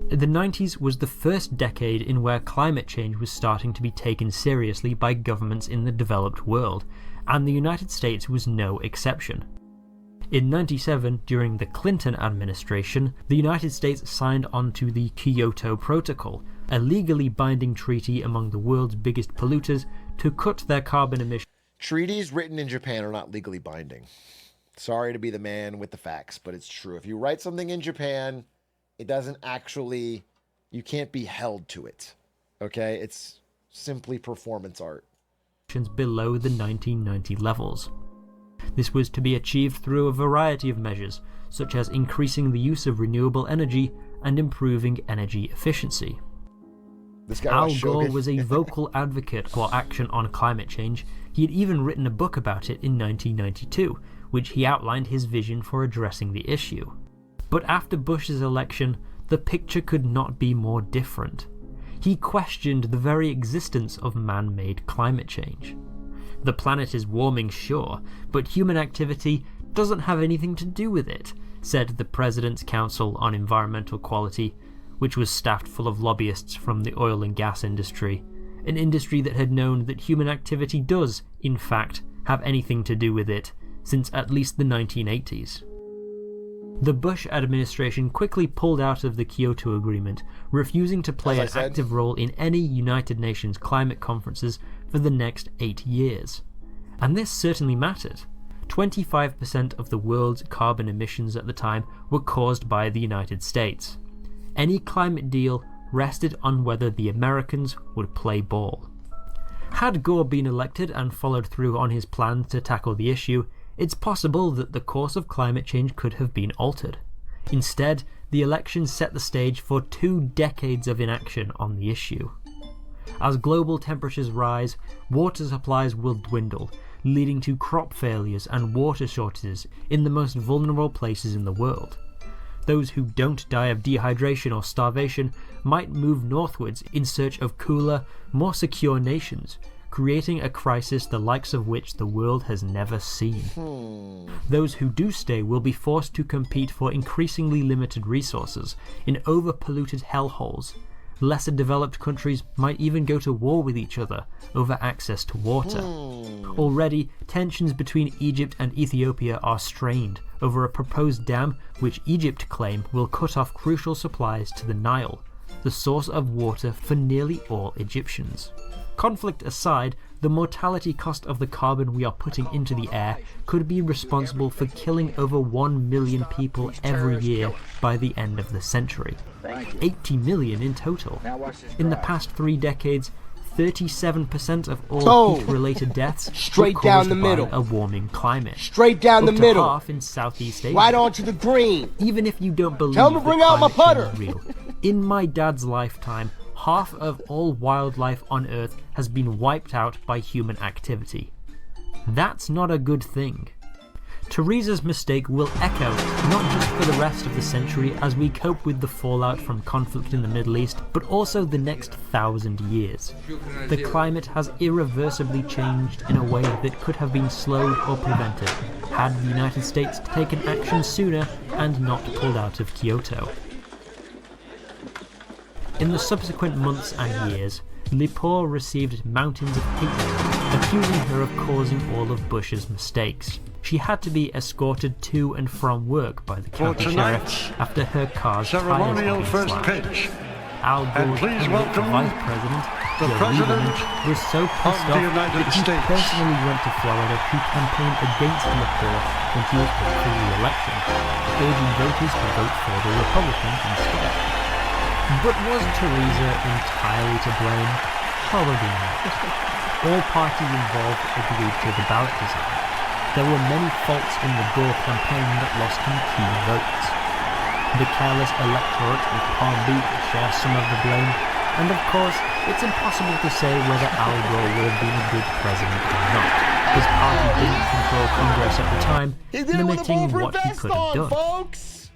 The 90s was the first decade in where climate change was starting to be taken seriously by governments in the developed world, and the United States was no exception. In 97, during the Clinton administration, the United States signed onto the Kyoto Protocol, a legally binding treaty among the world's biggest polluters to cut their carbon emissions. Treaties written in Japan are not legally binding. Sorry to be the man with the facts, but it's true. If you write something in Japan, it doesn't actually, you can't be held to it. Okay? It's simply performance art. Below the 1990 levels. This was to be achieved through a variety of measures, such as increasing the use of renewable energy and improving energy efficiency. Al Gore was a vocal advocate for action on climate change. He had even written a book about it in 1992, which he outlined his vision for addressing the issue. But after Bush's election, the picture could not be more different. He questioned the very existence of man-made climate change. The planet is warming, sure, but human activity doesn't have anything to do with it, said the President's Council on Environmental Quality, which was staffed full of lobbyists from the oil and gas industry, an industry that had known that human activity does, in fact, have anything to do with it since at least the 1980s. The Bush administration quickly pulled out of the Kyoto Agreement, refusing to play an active role in any United Nations climate conferences for the next 8 years. And this certainly mattered. 25% of the world's carbon emissions at the time were caused by the United States. Any climate deal rested on whether the Americans would play ball. Had Gore been elected and followed through on his plan to tackle the issue, it's possible that the course of climate change could have been altered. Instead, the election set the stage for 2 decades of inaction on the issue. As global temperatures rise, water supplies will dwindle, leading to crop failures and water shortages in the most vulnerable places in the world. Those who don't die of dehydration or starvation might move northwards in search of cooler, more secure nations, creating a crisis the likes of which the world has never seen. Those who do stay will be forced to compete for increasingly limited resources in overpolluted hellholes. Lesser developed countries might even go to war with each other over access to water. Already, tensions between Egypt and Ethiopia are strained over a proposed dam which Egypt claim will cut off crucial supplies to the Nile, the source of water for nearly all Egyptians. Conflict aside, the mortality cost of the carbon we are putting into the air could be responsible for killing over 1 million people every year by the end of the century. 80 million in total. In the past 3 decades, 37% of all heat-related deaths straight were down caused the middle. by a warming climate. Straight down the Up to middle. half in Southeast Asia. Right onto the green. Even if you don't believe Tell 'em to bring that out my climate change putter. is real, in my dad's lifetime, half of all wildlife on Earth has been wiped out by human activity. That's not a good thing. Teresa's mistake will echo not just for the rest of the century as we cope with the fallout from conflict in the Middle East, but also the next 1,000 years. The climate has irreversibly changed in a way that could have been slowed or prevented had the United States taken action sooner and not pulled out of Kyoto. In the subsequent months and years, Lepore received mountains of hate, accusing her of causing all of Bush's mistakes. She had to be escorted to and from work by the county sheriff after her car's ceremonial tires first had been slashed. pitch. Al And Gore's please candidate for welcome vice president, the Joe President Lieberman, was so pissed of the off United that he States. personally went to Florida to campaign against Lepore when he was up for re-election, urging voters to vote for the Republican instead. But was Teresa entirely to blame? Probably not. All parties involved agreed to the ballot design. There were many faults in the Gore campaign that lost him key votes. The careless electorate of Palm Beach share some of the blame, and of course, it's impossible to say whether Al Gore would have been a good president or not. His party didn't control Congress at the time, limiting what he could have done. Folks.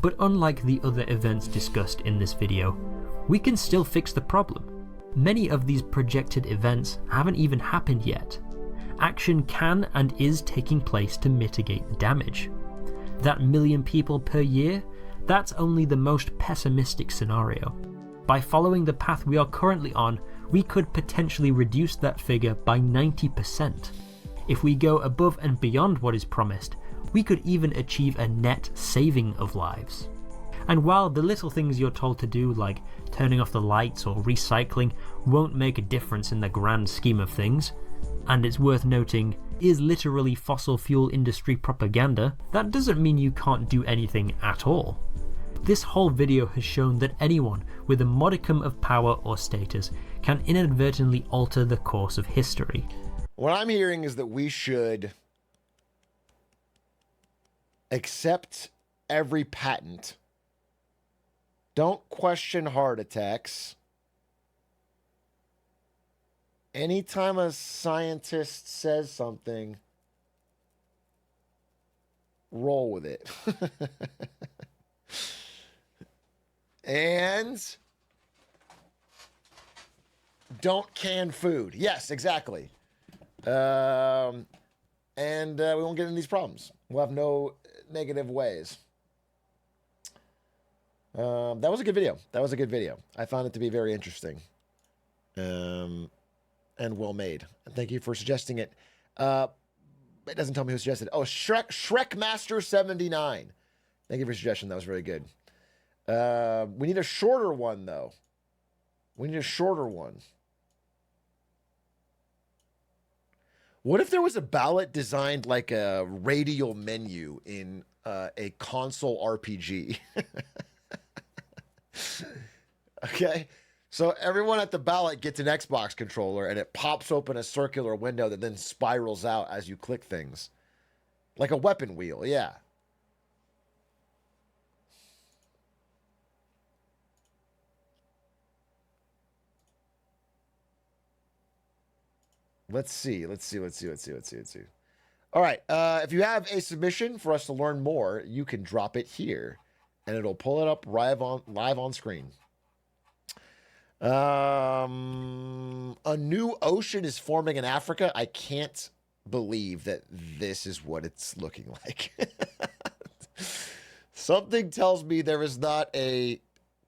But unlike the other events discussed in this video, we can still fix the problem. Many of these projected events haven't even happened yet. Action can and is taking place to mitigate the damage. That million people per year? That's only the most pessimistic scenario. By following the path we are currently on, we could potentially reduce that figure by 90%. If we go above and beyond what is promised, we could even achieve a net saving of lives. And while the little things you're told to do, like turning off the lights or recycling, won't make a difference in the grand scheme of things, and it's worth noting, is literally fossil fuel industry propaganda, that doesn't mean you can't do anything at all. This whole video has shown that anyone with a modicum of power or status can inadvertently alter the course of history. What I'm hearing is that we should accept every patent. Don't question heart attacks. Anytime a scientist says something, roll with it. And don't can food. Yes, exactly. And we won't get into these problems. We'll have no negative ways. That was a good video. That was a good video. I found it to be very interesting. And well made. Thank you for suggesting it. It doesn't tell me who suggested it. Oh, Shrek Master 79. Thank you for your suggestion. That was very good. We need a shorter one, though. We need a shorter one. What if there was a ballot designed like a radial menu in a console RPG? Okay. So everyone at the ballot gets an Xbox controller and it pops open a circular window that then spirals out as you click things. Like a weapon wheel, yeah. Let's see. All right. If you have a submission for us to learn more, you can drop it here and it'll pull it up live on screen. A new ocean is forming in Africa. I can't believe that this is what it's looking like. Something tells me there is not a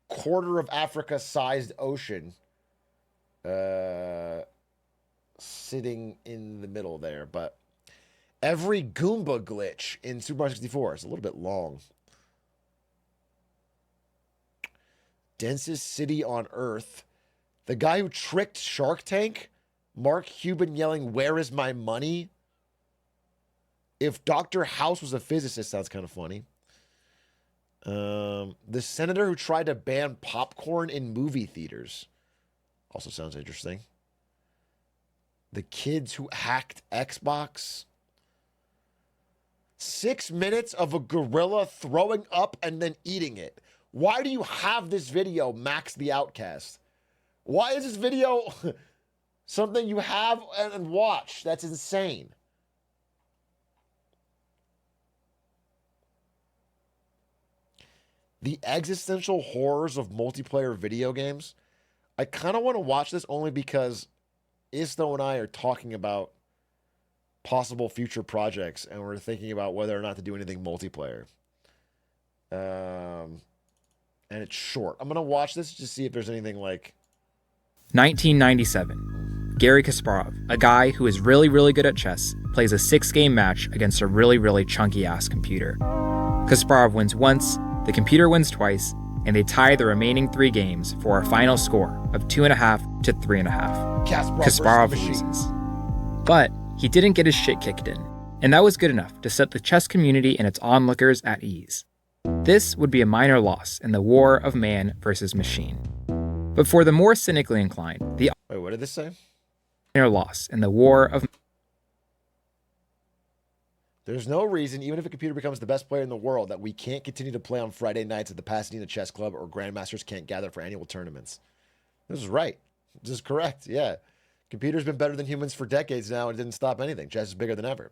quarter of Africa sized ocean sitting in the middle there, but every Goomba glitch in Super Mario 64 is a little bit long. Densest city on Earth. The guy who tricked Shark Tank? Mark Cuban yelling, "Where is my money?" If Dr. House was a physicist, sounds kind of funny. The senator who tried to ban popcorn in movie theaters. Also sounds interesting. The kids who hacked Xbox. 6 minutes of a gorilla throwing up and then eating it. Why do you have this video, Max the Outcast? Why is this video something you have and watch? That's insane. The existential horrors of multiplayer video games. I kind of want to watch this only because Isto and I are talking about possible future projects, and we're thinking about whether or not to do anything multiplayer. And it's short. I'm gonna watch this to see if there's anything like 1997. Garry Kasparov, a guy who is really, really good at chess, plays a 6-game match against a really, really chunky-ass computer. Kasparov wins once, the computer wins twice, and they tie the remaining 3 games for a final score of 2.5 to 3.5. Kasparov loses. But he didn't get his shit kicked in, and that was good enough to set the chess community and its onlookers at ease. This would be a minor loss in the war of man versus machine. But for the more cynically inclined, the Wait, what did this say? minor loss in the war of There's no reason, even if a computer becomes the best player in the world, that we can't continue to play on Friday nights at the Pasadena Chess Club or Grandmasters can't gather for annual tournaments. This is right. This is correct. Yeah. Computers been better than humans for decades now and it didn't stop anything. Chess is bigger than ever.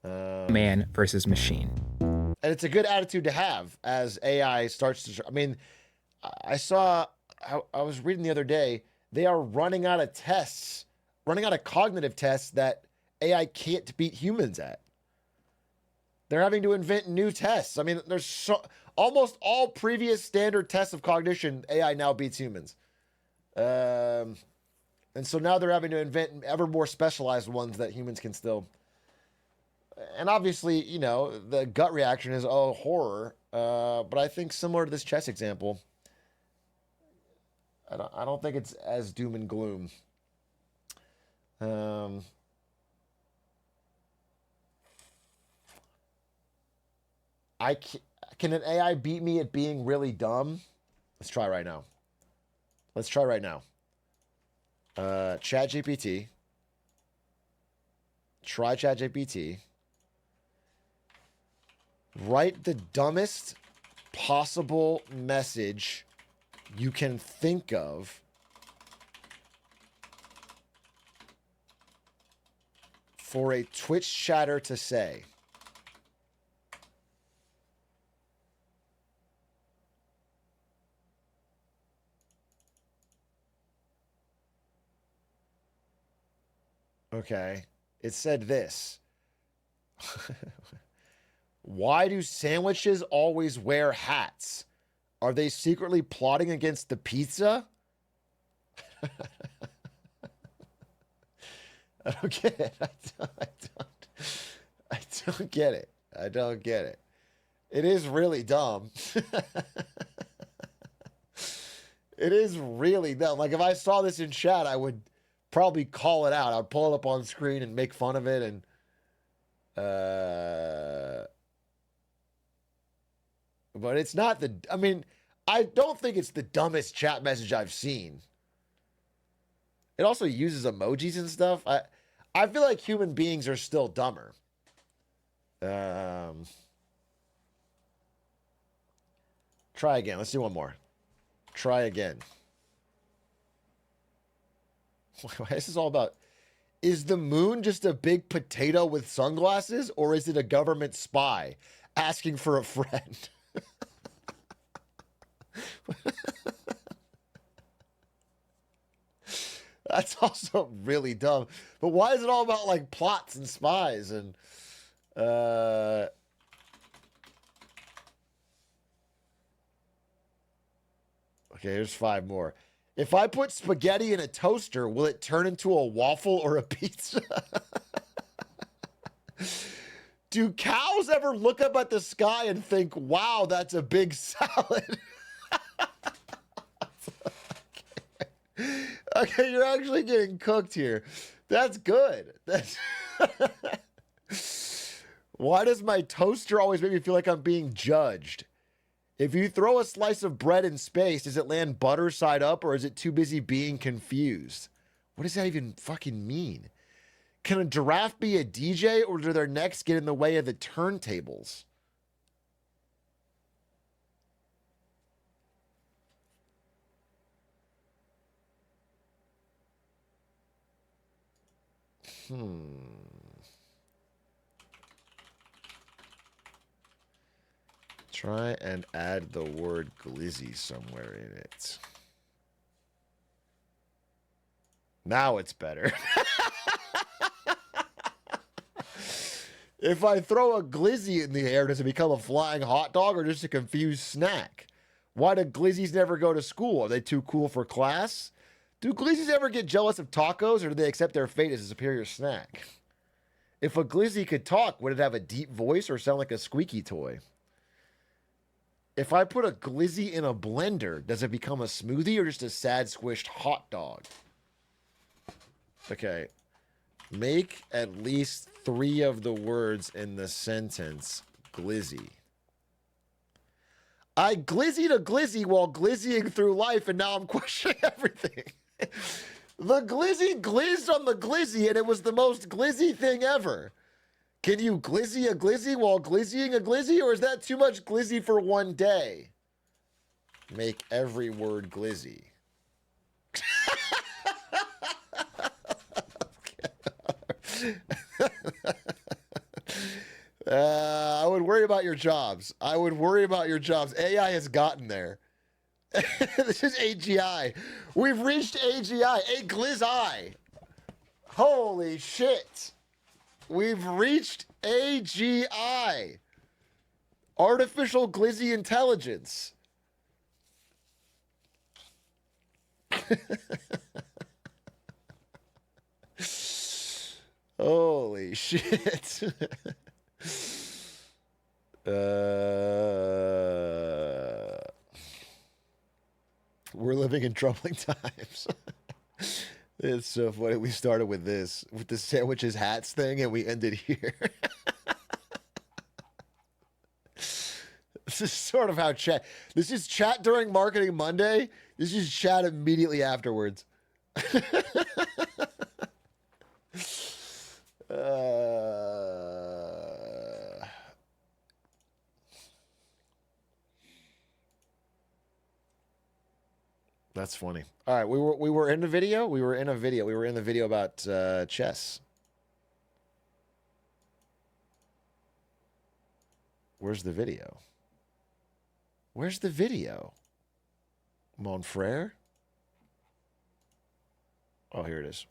man versus machine. And it's a good attitude to have as AI starts to... I mean, I was reading the other day, they are running out of tests, running out of cognitive tests that AI can't beat humans at. They're having to invent new tests. I mean, there's almost all previous standard tests of cognition, AI now beats humans. And so now they're having to invent ever more specialized ones that humans can still... And obviously, you know, the gut reaction is, oh, horror. But I think similar to this chess example, I don't think it's as doom and gloom. Can an AI beat me at being really dumb? Let's try right now. ChatGPT. Try ChatGPT. Write the dumbest possible message you can think of for a Twitch chatter to say. Okay. It said this. Why do sandwiches always wear hats? Are they secretly plotting against the pizza? I don't get it. I don't get it. I don't get it. It is really dumb. It is really dumb. Like, if I saw this in chat, I would probably call it out. I'd pull it up on screen and make fun of it. And but it's not the... I mean, I don't think it's the dumbest chat message I've seen. It also uses emojis and stuff. I feel like human beings are still dumber. Try again. Let's do one more. Try again. This is all about... Is the moon just a big potato with sunglasses, or is it a government spy asking for a friend? That's also really dumb. But why is it all about like plots and spies and okay, here's 5 more. If I put spaghetti in a toaster, will it turn into a waffle or a pizza? Do cows ever look up at the sky and think, wow, that's a big salad? Okay, you're actually getting cooked here. That's good. Why does my toaster always make me feel like I'm being judged? If you throw a slice of bread in space, does it land butter side up, or is it too busy being confused? What does that even fucking mean? Can a giraffe be a DJ, or do their necks get in the way of the turntables? Try and add the word glizzy somewhere in it. Now it's better. If I throw a glizzy in the air, does it become a flying hot dog or just a confused snack? Why do glizzies never go to school? Are they too cool for class? Do glizzies ever get jealous of tacos, or do they accept their fate as a superior snack? If a glizzy could talk, would it have a deep voice or sound like a squeaky toy? If I put a glizzy in a blender, does it become a smoothie or just a sad squished hot dog? Okay. Make at least 3 of the words in the sentence glizzy. I glizzied a glizzy while glizzying through life, and now I'm questioning everything. The glizzy glizzed on the glizzy, and it was the most glizzy thing ever. Can you glizzy a glizzy while glizzying a glizzy, or is that too much glizzy for one day? Make every word glizzy. I would worry about your jobs. I would worry about your jobs. AI has gotten there. This is AGI. We've reached AGI. A glizz-eye. Holy shit. We've reached AGI. Artificial glizzy intelligence. Holy shit. We're living in troubling times. It's so funny. We started with this, with the sandwiches hats thing, and we ended here. This is sort of how chat. This is chat during Marketing Monday. This is chat immediately afterwards. That's funny. All right, we were in the video. We were in the video about chess. Where's the video? Where's the video? Mon frere? Oh, here it is.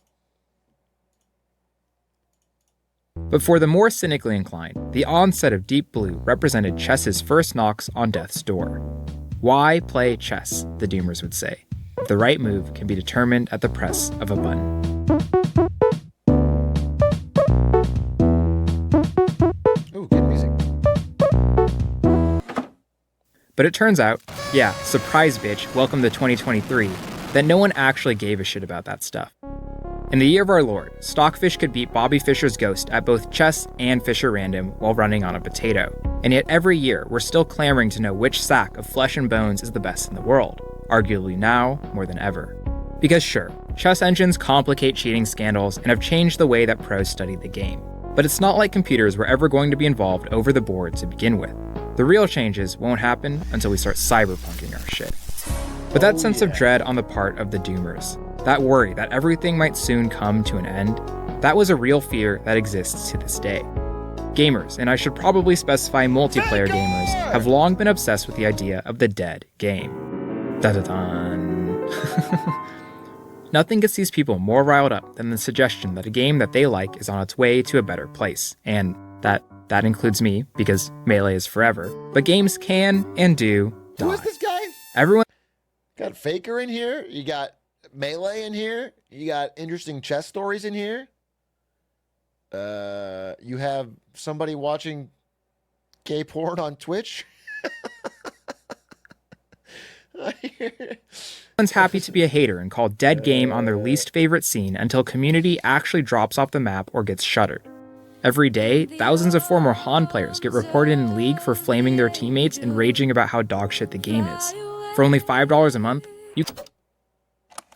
But for the more cynically inclined, the onset of Deep Blue represented chess's first knocks on death's door. Why play chess, the Doomers would say, if the right move can be determined at the press of a button. Ooh, good music. But it turns out, yeah, surprise bitch, welcome to 2023, that no one actually gave a shit about that stuff. In the year of our Lord, Stockfish could beat Bobby Fischer's ghost at both chess and Fischer Random while running on a potato. And yet every year, we're still clamoring to know which sack of flesh and bones is the best in the world, arguably now more than ever. Because sure, chess engines complicate cheating scandals and have changed the way that pros study the game. But it's not like computers were ever going to be involved over the board to begin with. The real changes won't happen until we start cyberpunking our shit. But that sense of dread on the part of the Doomers, that worry that everything might soon come to an end, that was a real fear that exists to this day. Gamers, and I should probably specify multiplayer gamers, have long been obsessed with the idea of the dead game. Da-da-dun. Nothing gets these people more riled up than the suggestion that a game that they like is on its way to a better place, and that includes me, because Melee is forever. But games can and do die. Who is this guy? Everyone Got Faker in here. You got Melee in here. You got interesting chess stories in here. You have somebody watching gay porn on Twitch. Everyone's happy to be a hater and call dead game on their least favorite scene until community actually drops off the map or gets shuttered. Every day, thousands of former Han players get reported in League for flaming their teammates and raging about how dogshit the game is. For only $5 a month,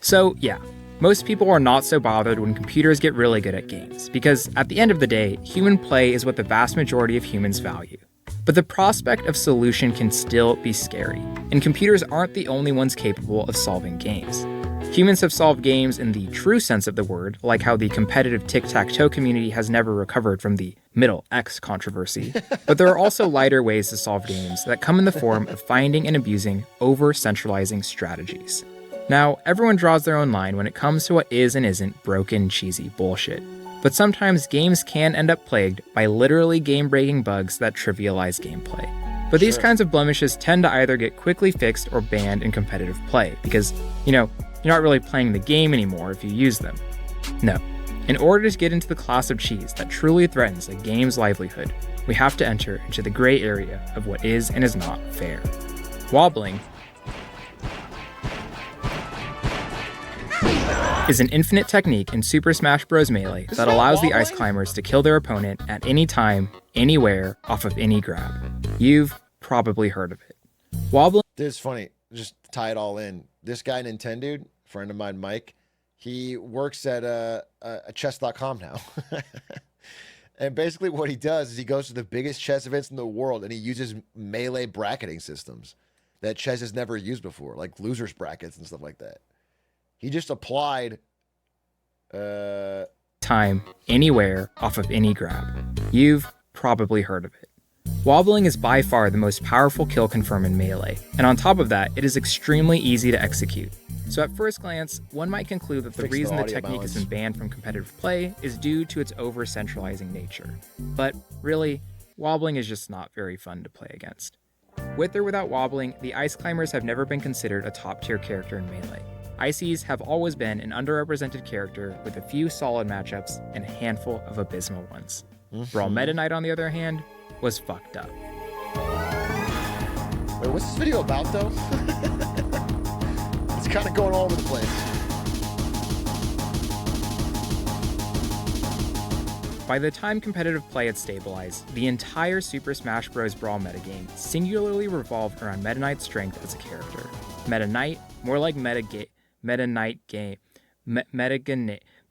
So yeah, most people are not so bothered when computers get really good at games, because at the end of the day, human play is what the vast majority of humans value. But the prospect of solution can still be scary, and computers aren't the only ones capable of solving games. Humans have solved games in the true sense of the word, like how the competitive tic-tac-toe community has never recovered from the middle X controversy, but there are also lighter ways to solve games that come in the form of finding and abusing over-centralizing strategies. Now, everyone draws their own line when it comes to what is and isn't broken, cheesy bullshit. But sometimes games can end up plagued by literally game-breaking bugs that trivialize gameplay. But these kinds of blemishes tend to either get quickly fixed or banned in competitive play because, you're not really playing the game anymore if you use them. No. In order to get into the class of cheese that truly threatens a game's livelihood, we have to enter into the gray area of what is and is not fair. Wobbling is an infinite technique in Super Smash Bros. Melee that allows the ice climbers to kill their opponent at any time, anywhere, off of any grab. You've probably heard of it. Wobbling. This is funny. Just to tie it all in. This guy, Nintendo, friend of mine, Mike, he works at a chess.com now. And basically what he does is he goes to the biggest chess events in the world and he uses melee bracketing systems that chess has never used before, like losers brackets and stuff like that. He just applied time, anywhere, off of any grab. You've probably heard of it. Wobbling is by far the most powerful kill confirm in Melee, and on top of that, it is extremely easy to execute. So at first glance, one might conclude that the reason the technique has been banned from competitive play is due to its over-centralizing nature. But really, wobbling is just not very fun to play against. With or without wobbling, the Ice Climbers have never been considered a top-tier character in Melee. Ices have always been an underrepresented character with a few solid matchups and a handful of abysmal ones. Brawl Meta Knight, on the other hand, was fucked up. Wait, what's this video about, though? It's kind of going all over the place. By the time competitive play had stabilized, the entire Super Smash Bros. Brawl metagame singularly revolved around Meta Knight's strength as a character. Meta Knight, more like Meta Knight game.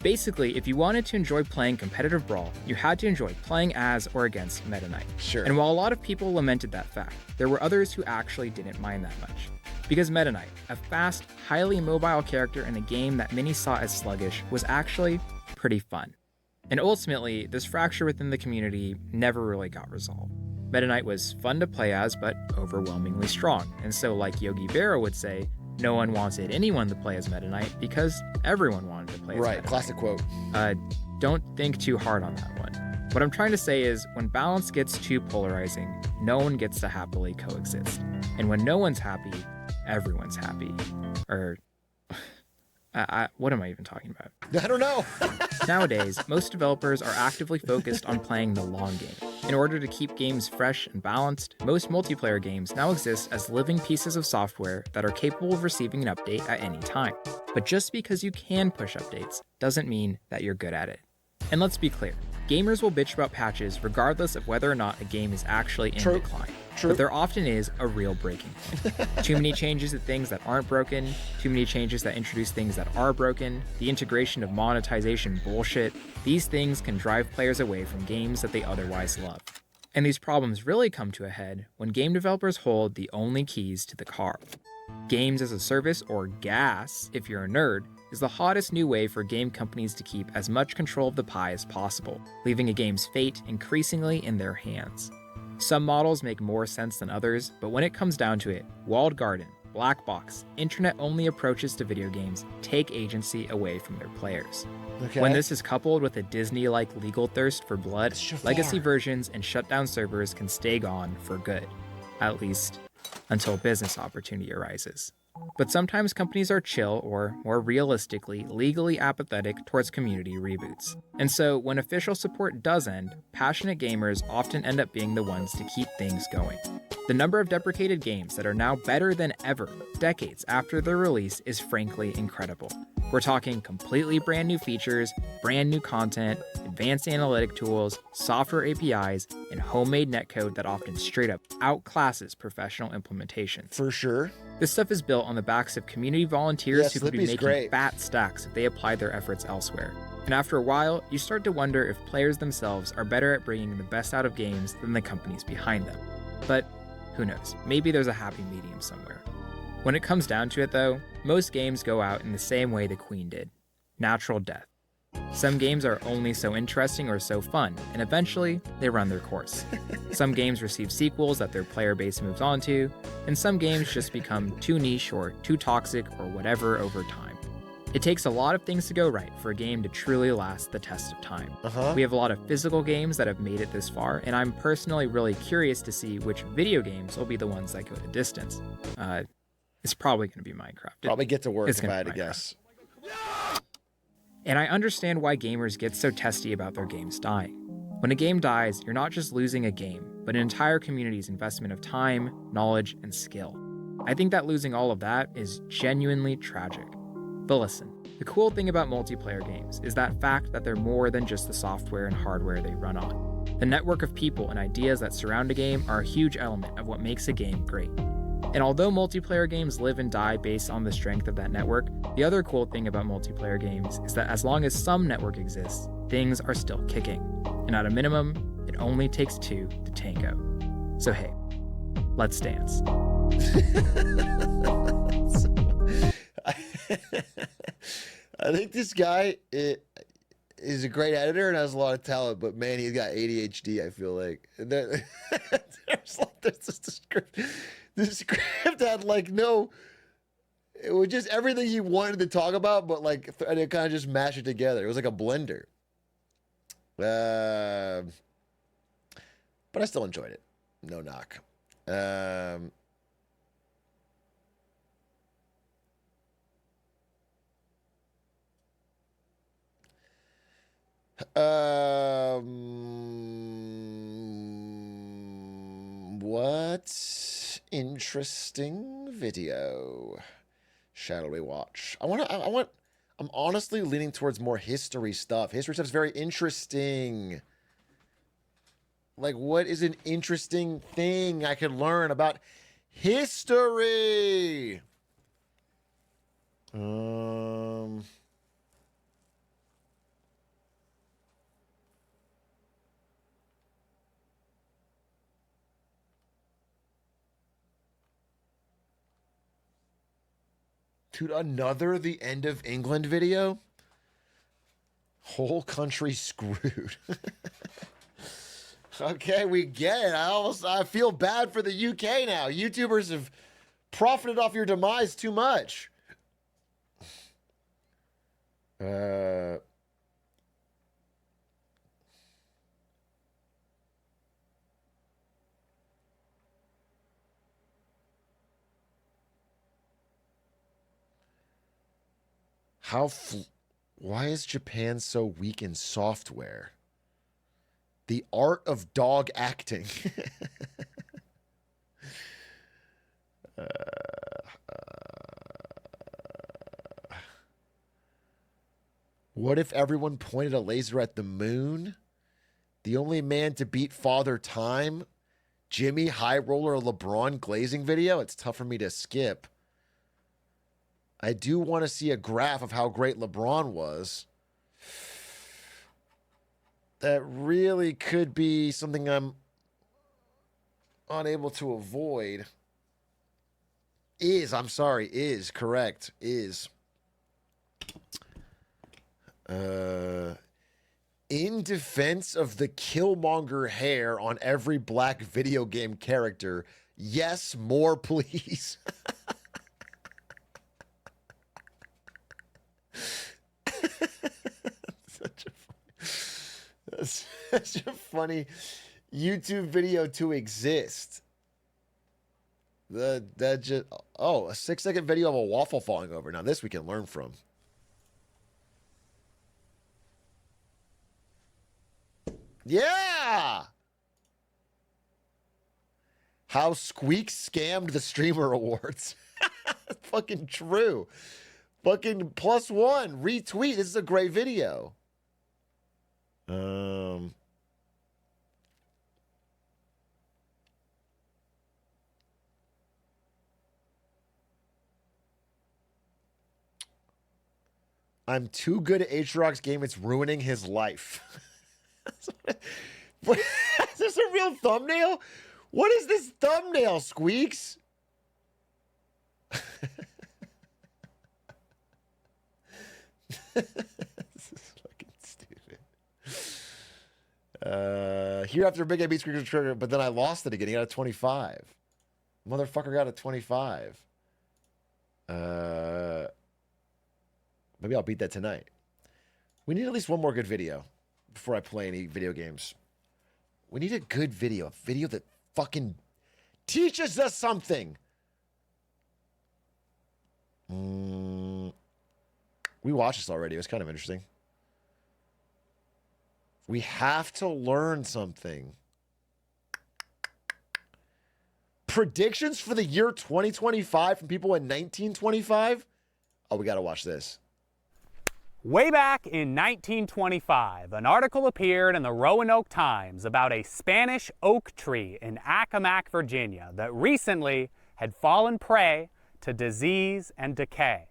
Basically, if you wanted to enjoy playing competitive Brawl, you had to enjoy playing as or against Meta Knight. Sure. And while a lot of people lamented that fact, there were others who actually didn't mind that much. Because Meta Knight, a fast, highly mobile character in a game that many saw as sluggish, was actually pretty fun. And ultimately, this fracture within the community never really got resolved. Meta Knight was fun to play as, but overwhelmingly strong. And so, like Yogi Berra would say, no one wanted anyone to play as Meta Knight because everyone wanted to play as Meta Knight. Right, classic quote. Don't think too hard on that one. What I'm trying to say is, when balance gets too polarizing, no one gets to happily coexist. And when no one's happy, everyone's happy. Or, what am I even talking about? I don't know. Nowadays, most developers are actively focused on playing the long game. In order to keep games fresh and balanced, most multiplayer games now exist as living pieces of software that are capable of receiving an update at any time. But just because you can push updates doesn't mean that you're good at it. And let's be clear, gamers will bitch about patches regardless of whether or not a game is actually in decline. But there often is a real breaking point. Too many changes to things that aren't broken, too many changes that introduce things that are broken, the integration of monetization bullshit. These things can drive players away from games that they otherwise love. And these problems really come to a head when game developers hold the only keys to the car. Games as a service, or GaaS, if you're a nerd, is the hottest new way for game companies to keep as much control of the pie as possible, leaving a game's fate increasingly in their hands. Some models make more sense than others, but when it comes down to it, walled garden, black box, internet-only approaches to video games take agency away from their players. Okay. When this is coupled with a Disney-like legal thirst for blood, legacy versions and shutdown servers can stay gone for good, at least until business opportunity arises. But sometimes companies are chill or, more realistically, legally apathetic towards community reboots. And so, when official support does end, passionate gamers often end up being the ones to keep things going. The number of deprecated games that are now better than ever, decades after their release, is frankly incredible. We're talking completely brand new features, brand new content, advanced analytic tools, software APIs, and homemade netcode that often straight up outclasses professional implementations. For sure. This stuff is built on the backs of community volunteers who could be making great. fat stacks if they applied their efforts elsewhere. And after a while, you start to wonder if players themselves are better at bringing the best out of games than the companies behind them. But who knows? Maybe there's a happy medium somewhere. When it comes down to it though, most games go out in the same way the Queen did. Natural death. Some games are only so interesting or so fun, and eventually, they run their course. Some games receive sequels that their player base moves on to, and some games just become too niche or too toxic or whatever over time. It takes a lot of things to go right for a game to truly last the test of time. We have a lot of physical games that have made it this far, and I'm personally really curious to see which video games will be the ones that go the distance. It's probably going to be Minecraft. Probably get to work It's if I gonna had be to guess. And I understand why gamers get so testy about their games dying. When a game dies, you're not just losing a game, but an entire community's investment of time, knowledge, and skill. I think that losing all of that is genuinely tragic. But listen, the cool thing about multiplayer games is that fact that they're more than just the software and hardware they run on. The network of people and ideas that surround a game are a huge element of what makes a game great. And although multiplayer games live and die based on the strength of that network, the other cool thing about multiplayer games is that as long as some network exists, things are still kicking. And at a minimum, it only takes two to tango. So hey, let's dance. I think this guy is a great editor and has a lot of talent, but man, he's got ADHD, I feel like. There's just a script. The script had like no, it was just everything he wanted to talk about, but like, and it kind of just mashed it together. It was like a blender. But I still enjoyed it. No knock. What interesting video shall we watch? I'm honestly leaning towards more history stuff. History stuff is very interesting. Like, what is an interesting thing I could learn about history? Dude, another The End of England video? Whole country screwed. Okay, we get it. I feel bad for the UK now. YouTubers have profited off your demise too much. Why is Japan so weak in software? The art of dog acting. What if everyone pointed a laser at the moon? The only man to beat Father Time? Jimmy High Roller LeBron glazing video? It's tough for me to skip. I do want to see a graph of how great LeBron was. That really could be something I'm unable to avoid. Is correct. In defense of the Killmonger hair on every black video game character, yes, more please. Such a funny YouTube video to exist. A 6-second video of a waffle falling over. Now this we can learn from. Yeah! How Squeexs scammed the streamer awards. Fucking true. Fucking +1 retweet. This is a great video. I'm too good at Atrioc's game. It's ruining his life. Is this a real thumbnail? What is this thumbnail, Squeexs? This is fucking Here after Big A beats Squeexs trigger, but then I lost it again. He got a 25. Motherfucker got a 25. Maybe I'll beat that tonight. We need at least one more good video before I play any video games. We need a good video. A video that fucking teaches us something. We watched this already. It was kind of interesting. We have to learn something. Predictions for the year 2025 from people in 1925? Oh, we got to watch this. Way back in 1925, an article appeared in the Roanoke Times about a Spanish oak tree in Accomack, Virginia, that recently had fallen prey to disease and decay.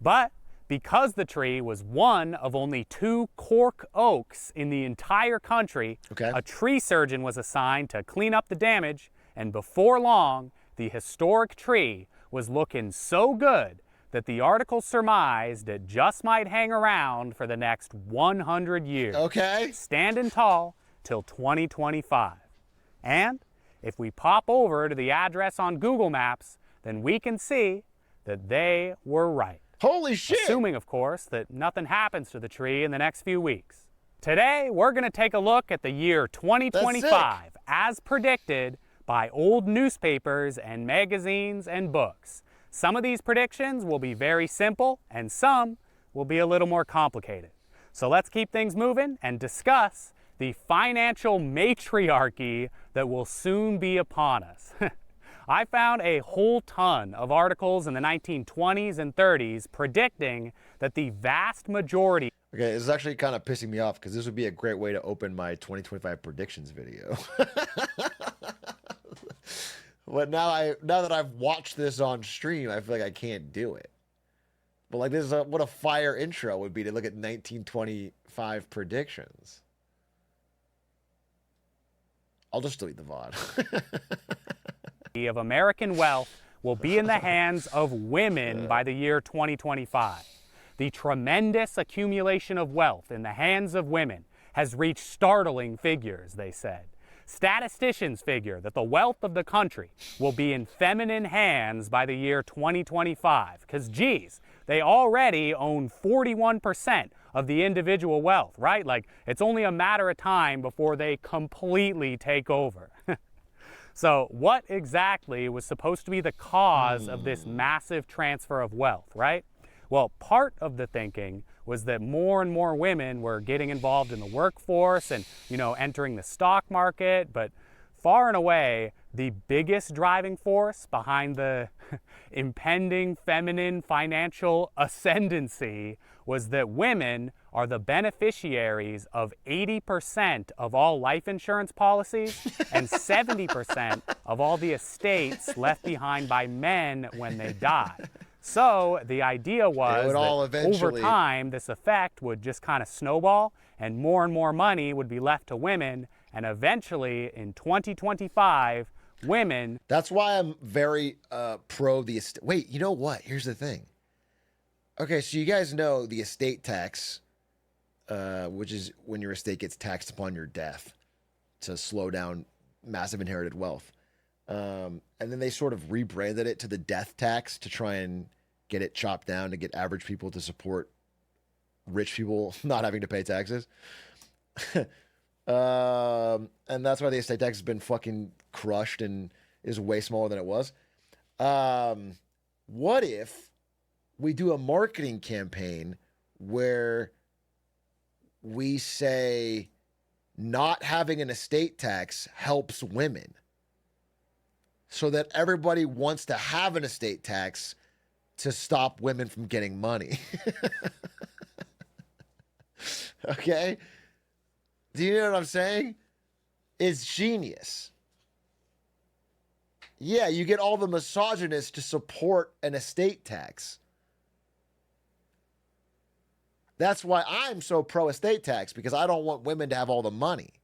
But because the tree was one of only 2 cork oaks in the entire country, a tree surgeon was assigned to clean up the damage, and before long, the historic tree was looking so good that the article surmised it just might hang around for the next 100 years. Standing tall till 2025. And if we pop over to the address on Google Maps, then we can see that they were right. Holy shit! Assuming, of course, that nothing happens to the tree in the next few weeks. Today, we're going to take a look at the year 2025 as predicted by old newspapers and magazines and books. Some of these predictions will be very simple and some will be a little more complicated. So let's keep things moving and discuss the financial matriarchy that will soon be upon us. I found a whole ton of articles in the 1920s and 30s predicting that the vast majority... Okay, this is actually kind of pissing me off because this would be a great way to open my 2025 predictions video. But now that I've watched this on stream, I feel like I can't do it. But like this is what a fire intro would be to look at 1925 predictions. I'll just delete the VOD. of American wealth will be in the hands of women by the year 2025. The tremendous accumulation of wealth in the hands of women has reached startling figures, they said. Statisticians figure that the wealth of the country will be in feminine hands by the year 2025, because geez, they already own 41% of the individual wealth, right? Like, it's only a matter of time before they completely take over. So what exactly was supposed to be the cause of this massive transfer of wealth, right? Well, part of the thinking was that more and more women were getting involved in the workforce and, entering the stock market, but far and away, the biggest driving force behind the impending feminine financial ascendancy was that women are the beneficiaries of 80% of all life insurance policies and 70% of all the estates left behind by men when they die. So the idea was that over time, this effect would just kind of snowball and more money would be left to women. And eventually in 2025, women... That's why I'm very pro the estate. Wait, you know what? Here's the thing. Okay, so you guys know the estate tax, which is when your estate gets taxed upon your death to slow down massive inherited wealth. And then they sort of rebranded it to the death tax to try and get it chopped down to get average people to support rich people not having to pay taxes. And that's why the estate tax has been fucking crushed and is way smaller than it was. What if we do a marketing campaign where we say not having an estate tax helps women, so that everybody wants to have an estate tax to stop women from getting money? Okay? Do you know what I'm saying? It's genius. Yeah, you get all the misogynists to support an estate tax. That's why I'm so pro estate tax, because I don't want women to have all the money.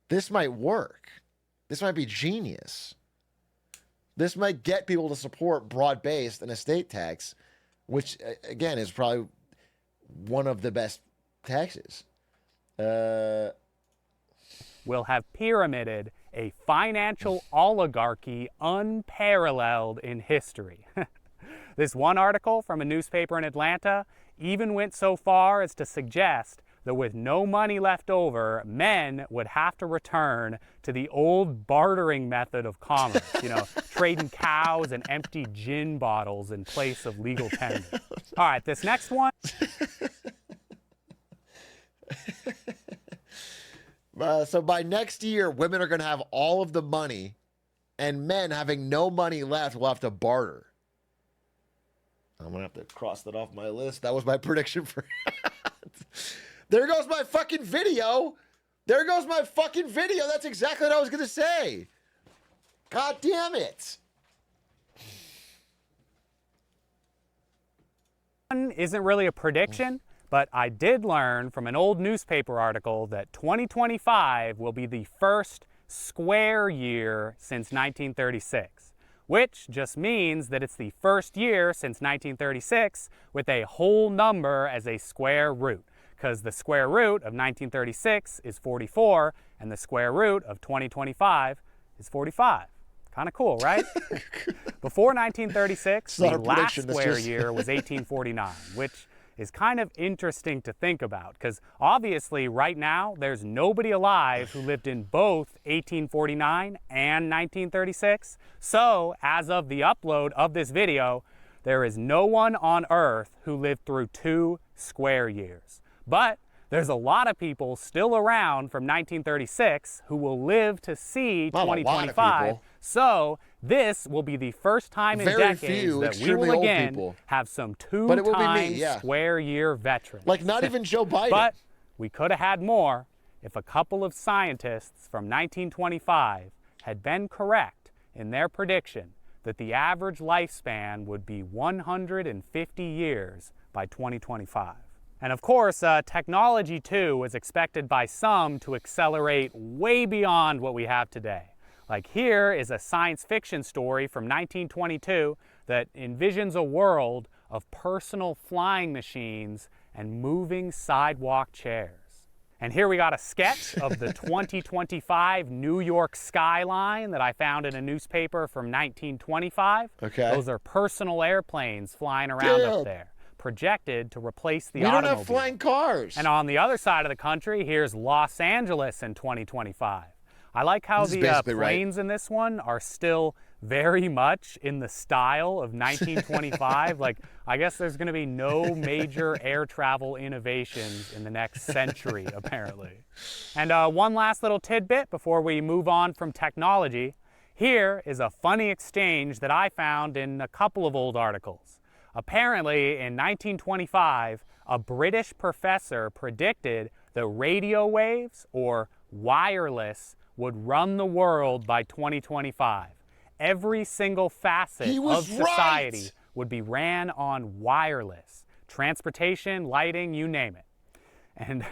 This might work. This might be genius. This might get people to support broad-based an estate tax, which, again, is probably one of the best taxes. will have pyramided a financial oligarchy unparalleled in history. This one article from a newspaper in Atlanta even went so far as to suggest that with no money left over, men would have to return to the old bartering method of commerce, trading cows and empty gin bottles in place of legal tender. All right, this next one. So by next year, women are going to have all of the money, and men having no money left will have to barter. I'm going to have to cross that off my list. That was my prediction for There goes my fucking video. There goes my fucking video. That's exactly what I was going to say. God damn it. Isn't really a prediction, but I did learn from an old newspaper article that 2025 will be the first square year since 1936, which just means that it's the first year since 1936 with a whole number as a square root, because the square root of 1936 is 44 and the square root of 2025 is 45. Kind of cool, right? Before 1936, the last square year was 1849, which is kind of interesting to think about, because obviously right now there's nobody alive who lived in both 1849 and 1936. So as of the upload of this video, there is no one on Earth who lived through 2 square years. But there's a lot of people still around from 1936 who will live to see 2025. So this will be the first time in decades that we will again have some two-time square year veterans. Like not even Joe Biden. But we could have had more if a couple of scientists from 1925 had been correct in their prediction that the average lifespan would be 150 years by 2025. And of course, technology too is expected by some to accelerate way beyond what we have today. Like here is a science fiction story from 1922 that envisions a world of personal flying machines and moving sidewalk chairs. And here we got a sketch of the 2025 New York skyline that I found in a newspaper from 1925. Okay. Those are personal airplanes flying around up there, projected to replace the automobile. We don't have flying cars. And on the other side of the country, here's Los Angeles in 2025. I like how the planes in this one are still very much in the style of 1925. Like, I guess there's going to be no major air travel innovations in the next century, apparently. And one last little tidbit before we move on from technology. Here is a funny exchange that I found in a couple of old articles. Apparently, in 1925, a British professor predicted that radio waves, or wireless, would run the world by 2025. Every single facet of society would be ran on wireless. Transportation, lighting, you name it. And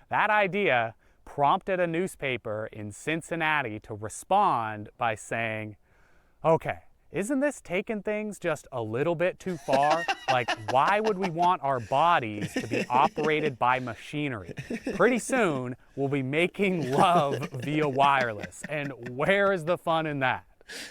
that idea prompted a newspaper in Cincinnati to respond by saying, okay, isn't this taking things just a little bit too far? Like, why would we want our bodies to be operated by machinery? Pretty soon, we'll be making love via wireless. And where is the fun in that?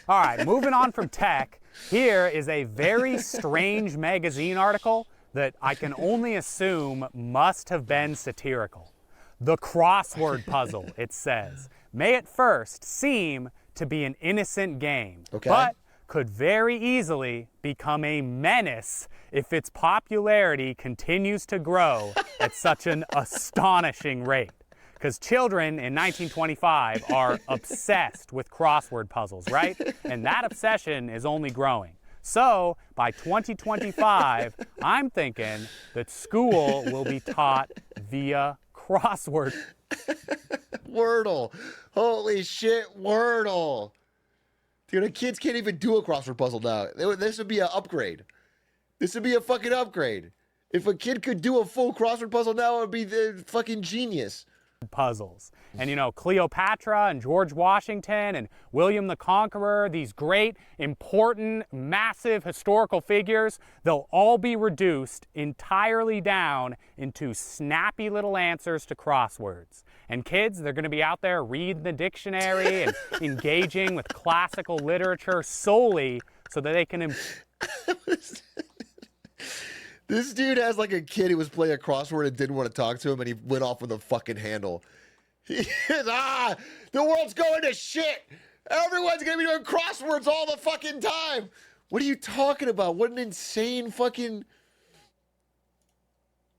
All right, moving on from tech, here is a very strange magazine article that I can only assume must have been satirical. The crossword puzzle, it says, may at first seem to be an innocent game, but could very easily become a menace if its popularity continues to grow at such an astonishing rate. Because children in 1925 are obsessed with crossword puzzles, right? And that obsession is only growing. So by 2025, I'm thinking that school will be taught via crossword. Wordle. Holy shit, Wordle. Dude, the kids can't even do a crossword puzzle now. This would be an upgrade. This would be a fucking upgrade. If a kid could do a full crossword puzzle now, it would be the fucking genius. Puzzles. And, you know, Cleopatra and George Washington and William the Conqueror, these great, important, massive historical figures, they'll all be reduced entirely down into snappy little answers to crosswords. And kids, they're going to be out there reading the dictionary and engaging with classical literature solely so that they can... This dude has like a kid who was playing a crossword and didn't want to talk to him, and he went off with a fucking handle. The world's going to shit. Everyone's going to be doing crosswords all the fucking time. What are you talking about? What an insane fucking...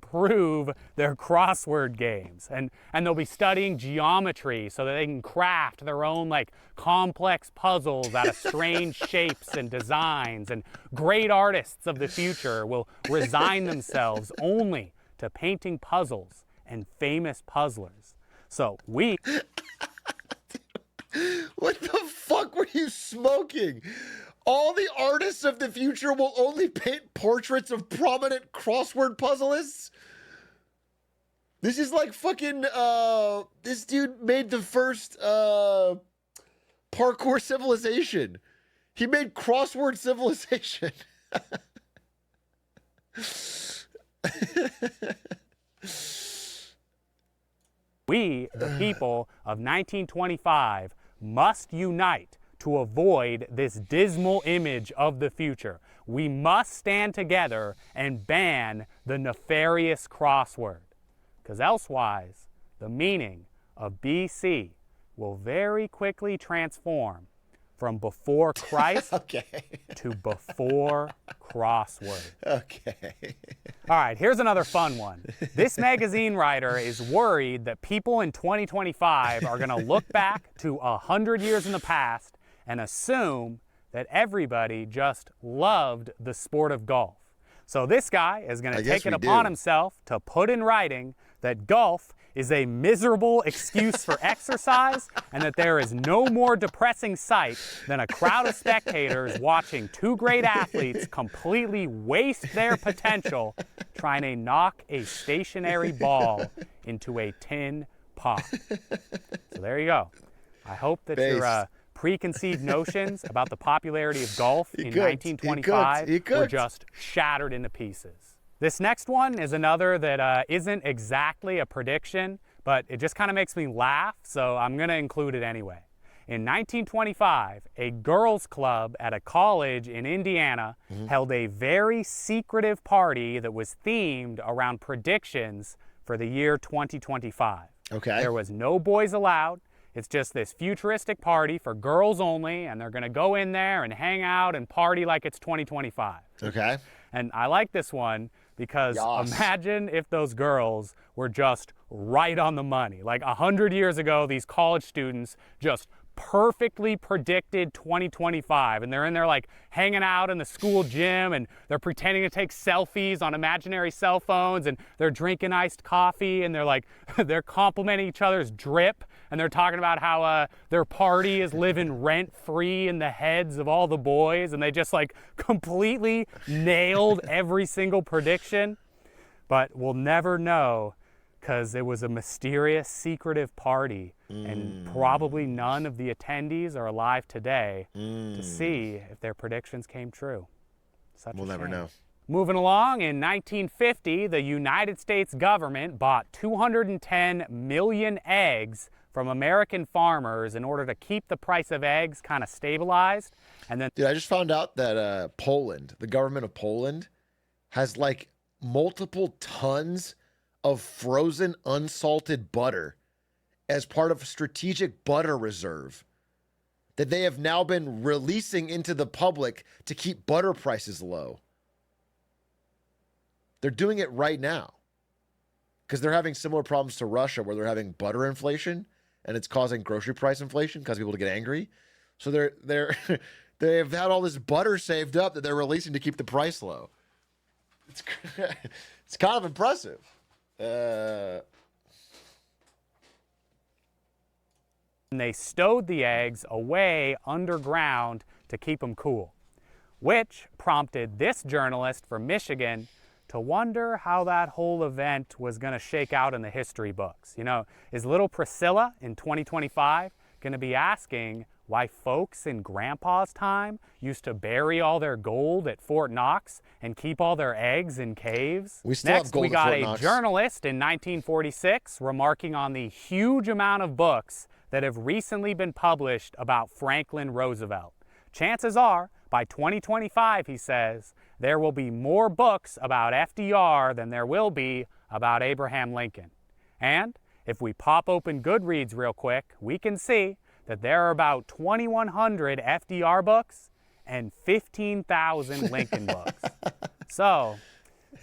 Prove their crossword games, and they'll be studying geometry so that they can craft their own like complex puzzles out of strange shapes and designs, and great artists of the future will resign themselves only to painting puzzles and famous puzzlers. So we... What the fuck were you smoking? All the artists of the future will only paint portraits of prominent crossword puzzleists? This is like fucking, this dude made the first, parkour civilization. He made crossword civilization. We, the people of 1925, must unite to avoid this dismal image of the future. We must stand together and ban the nefarious crossword, because elsewise, the meaning of BC will very quickly transform from before Christ to before crossword. Okay. All right, here's another fun one. This magazine writer is worried that people in 2025 are going to look back to 100 years in the past and assume that everybody just loved the sport of golf. So this guy is going to take it upon himself to put in writing that golf is a miserable excuse for exercise, and that there is no more depressing sight than a crowd of spectators watching two great athletes completely waste their potential trying to knock a stationary ball into a tin pot. So there you go. I hope that your preconceived notions about the popularity of golf in 1925 were just shattered into pieces. This next one is another that isn't exactly a prediction, but it just kind of makes me laugh, so I'm going to include it anyway. In 1925, a girls' club at a college in Indiana held a very secretive party that was themed around predictions for the year 2025. Okay. There was no boys allowed. It's just this futuristic party for girls only, and they're going to go in there and hang out and party like it's 2025. Okay. And I like this one because imagine if those girls were just right on the money. Like 100 years ago, these college students just perfectly predicted 2025, and they're in there like hanging out in the school gym, and they're pretending to take selfies on imaginary cell phones, and they're drinking iced coffee, and they're like they're complimenting each other's drip, and they're talking about how their party is living rent-free in the heads of all the boys, and they just like completely nailed every single prediction. But we'll never know, because it was a mysterious, secretive party, and probably none of the attendees are alive today to see if their predictions came true. We'll never know. Moving along, in 1950, the United States government bought 210 million eggs from American farmers in order to keep the price of eggs kind of stabilized. And then, dude, I just found out that Poland, the government of Poland, has like multiple tons of frozen unsalted butter as part of a strategic butter reserve that they have now been releasing into the public to keep butter prices low. They're doing it right now because they're having similar problems to Russia, where they're having butter inflation and it's causing grocery price inflation because people to get angry. So they've had all this butter saved up that they're releasing to keep the price low. It's kind of impressive. And they stowed the eggs away underground to keep them cool, which prompted this journalist from Michigan to wonder how that whole event was going to shake out in the history books. You know, is little Priscilla in 2025 going to be asking why folks in Grandpa's time used to bury all their gold at Fort Knox and keep all their eggs in caves? We still have Next, gold we at got Fort a Knox. journalist in 1946 remarking on the huge amount of books that have recently been published about Franklin Roosevelt. Chances are, by 2025, he says, there will be more books about FDR than there will be about Abraham Lincoln. And if we pop open Goodreads real quick, we can see that there are about 2,100 FDR books and 15,000 Lincoln books. So,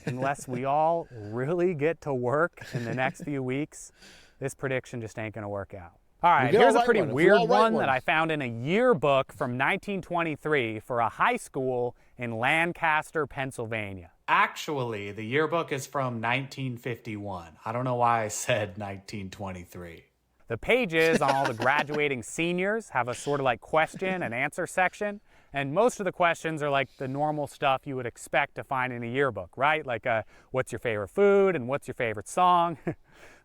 unless we all really get to work in the next few weeks, this prediction just ain't gonna work out. All right, here's a pretty weird one that I found in a yearbook from 1923 for a high school in Lancaster, Pennsylvania. Actually, the yearbook is from 1951. I don't know why I said 1923. The pages on all the graduating seniors have a sort of like question and answer section, and most of the questions are like the normal stuff you would expect to find in a yearbook, right? Like what's your favorite food and what's your favorite song?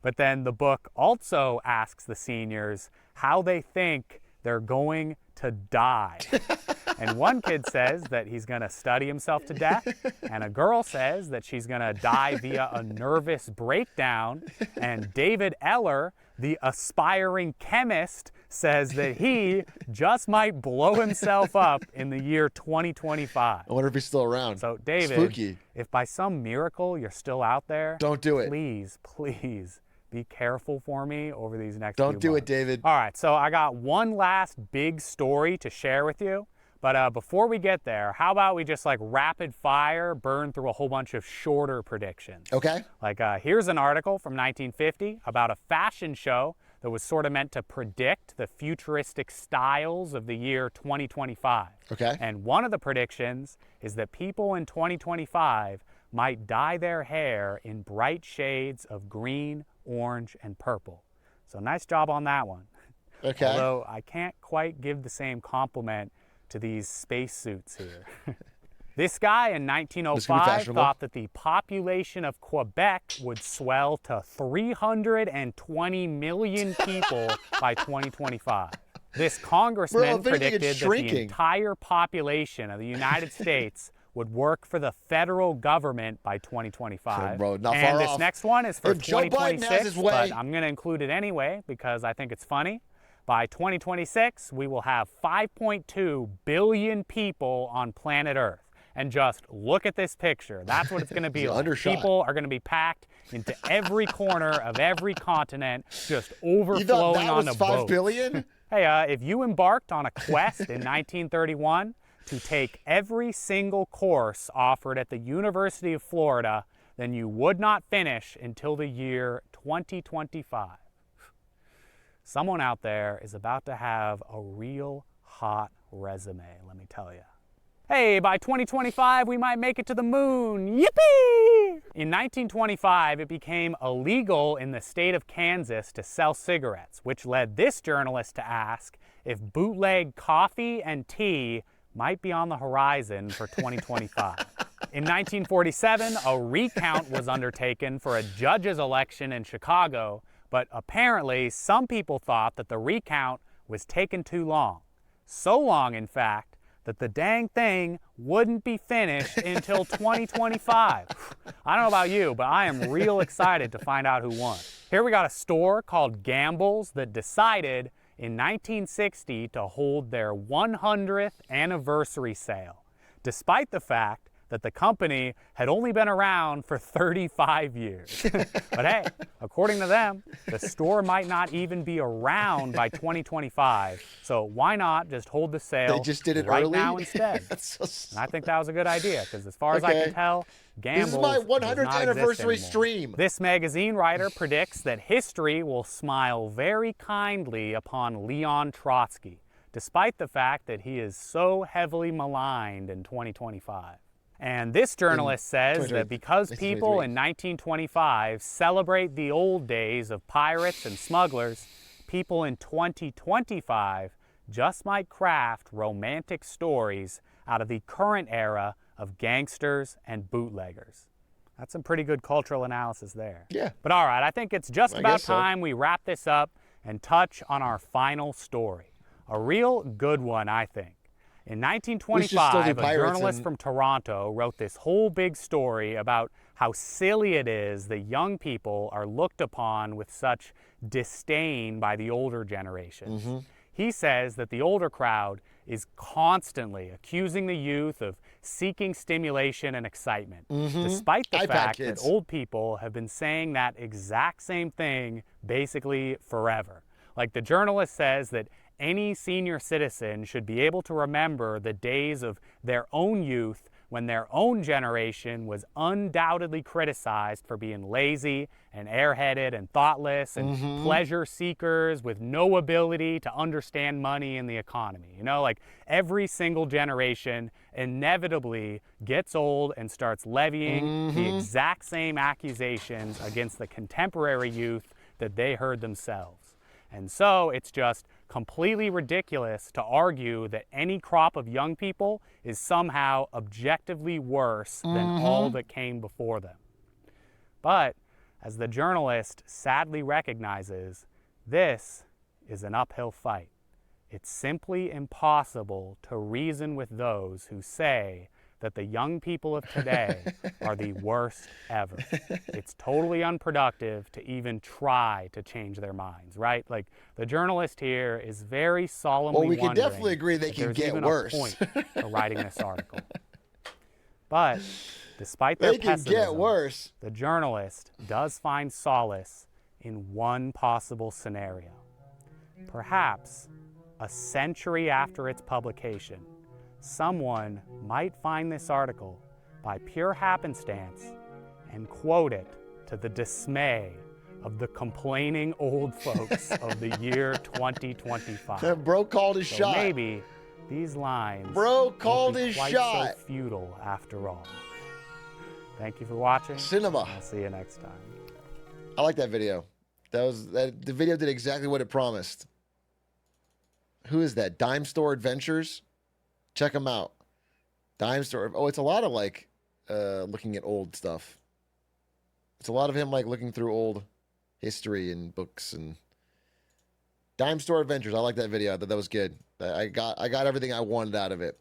But then the book also asks the seniors how they think they're going to die. And one kid says that he's going to study himself to death, and a girl says that she's going to die via a nervous breakdown, and David Eller, the aspiring chemist, says that he just might blow himself up in the year 2025. I wonder if he's still around. So, David, Spooky. if by some miracle you're still out there, Don't do it. Please, please be careful for me over these next Don't few do months. it, David. All right, so I got one last big story to share with you. But before we get there, how about we just like rapid fire burn through a whole bunch of shorter predictions? Okay. Like here's an article from 1950 about a fashion show that was sort of meant to predict the futuristic styles of the year 2025. Okay. And one of the predictions is that people in 2025 might dye their hair in bright shades of green, orange, and purple. So nice job on that one. Okay. Although I can't quite give the same compliment to these spacesuits here. This guy in 1905 thought that the population of Quebec would swell to 320 million people by 2025. This congressman predicted that the entire population of the United States would work for the federal government by 2025. Bro, not and far this off. next one is for If Joe Biden has 2026, his way. but I'm going to include it anyway because I think it's funny. By 2026, we will have 5.2 billion people on planet Earth. And just look at this picture. That's what it's going to be like. Undershot. People are going to be packed into every corner of every continent, just You overflowing thought that on was the 5 boat. billion? Hey, if you embarked on a quest in 1931 to take every single course offered at the University of Florida, then you would not finish until the year 2025. Someone out there is about to have a real hot resume, let me tell you. Hey, by 2025, we might make it to the moon. Yippee! In 1925, it became illegal in the state of Kansas to sell cigarettes, which led this journalist to ask if bootleg coffee and tea might be on the horizon for 2025. In 1947, a recount was undertaken for a judge's election in Chicago, but apparently some people thought that the recount was taking too long. So long, in fact, that the dang thing wouldn't be finished until 2025. I don't know about you, but I am real excited to find out who won. Here we got a store called Gamble's that decided in 1960 to hold their 100th anniversary sale, despite the fact that the company had only been around for 35 years. But hey, according to them, the store might not even be around by 2025, so why not just hold the sale They just did it right early? now instead? And I think that was a good idea, because as far as I can tell, Gamble's This is my does 100th not anniversary exist anymore. stream. This magazine writer predicts that history will smile very kindly upon Leon Trotsky, despite the fact that he is so heavily maligned in 2025. And this journalist says that because people in 1925 celebrate the old days of pirates and smugglers, people in 2025 just might craft romantic stories out of the current era of gangsters and bootleggers. That's some pretty good cultural analysis there. Yeah. But all right, I think it's just I about guess so. time we wrap this up and touch on our final story. A real good one, I think. In We should still do 1925, a pirates journalist and- from Toronto wrote this whole big story about how silly it is that young people are looked upon with such disdain by the older generations. He says that the older crowd is constantly accusing the youth of seeking stimulation and excitement, despite the iPad fact kids. that old people have been saying that exact same thing basically forever. Like the journalist says that any senior citizen should be able to remember the days of their own youth when their own generation was undoubtedly criticized for being lazy and airheaded and thoughtless and pleasure seekers with no ability to understand money and the economy. You know, like every single generation inevitably gets old and starts levying the exact same accusations against the contemporary youth that they heard themselves. And so it's just completely ridiculous to argue that any crop of young people is somehow objectively worse than all that came before them. But as the journalist sadly recognizes, this is an uphill fight. It's simply impossible to reason with those who say that the young people of today are the worst ever. It's totally unproductive to even try to change their minds, right? Like the journalist here is very solemnly Well, we can wondering definitely agree they if can there's get even worse. a point to writing this article. But despite their They can pessimism, get worse. the journalist does find solace in one possible scenario. Perhaps a century after its publication, someone might find this article by pure happenstance and quote it to the dismay of the complaining old folks of the year 2025. Bro called his So shot. maybe these lines Bro won't called be his quite shot. so futile after all. Thank you for watching. Cinema. I'll see you next time. I like that video. The video did exactly what it promised. Who is that? Dime Store Adventures? Check them out. Dime Store. Oh, it's a lot of like looking at old stuff. It's a lot of him like looking through old history and books and Dime Store Adventures. I like that video. I thought that was good. I got everything I wanted out of it.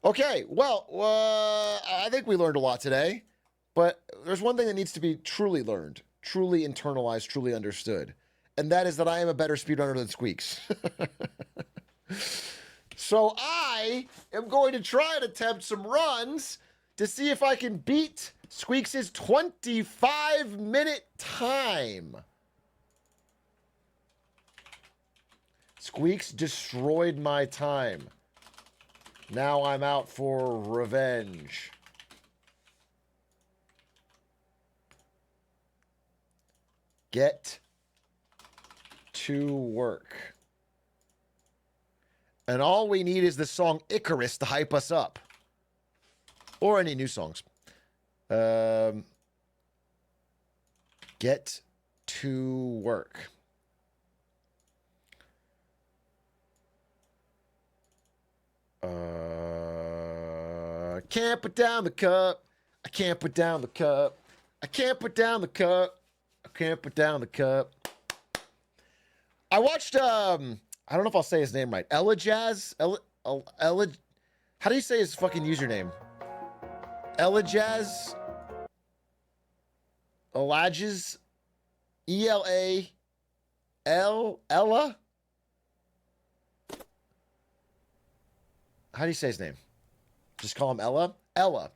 Okay, well, I think we learned a lot today, but there's one thing that needs to be truly learned, truly internalized, truly understood, and that is that I am a better speedrunner than Squeexs. So I am going to try and attempt some runs to see if I can beat Squeexs' 25-minute time. Squeexs destroyed my time. Now I'm out for revenge. Get to work. And all we need is the song Icarus to hype us up. Or any new songs. Get to work. Can't put down the cup. I can't put down the cup. I can't put down the cup. I can't put down the cup. I watched, I don't know if I'll say his name right. Elijaz? How do you say his fucking username? Elijaz? Elijaz? Ella? How do you say his name? Just call him Ella? Ella.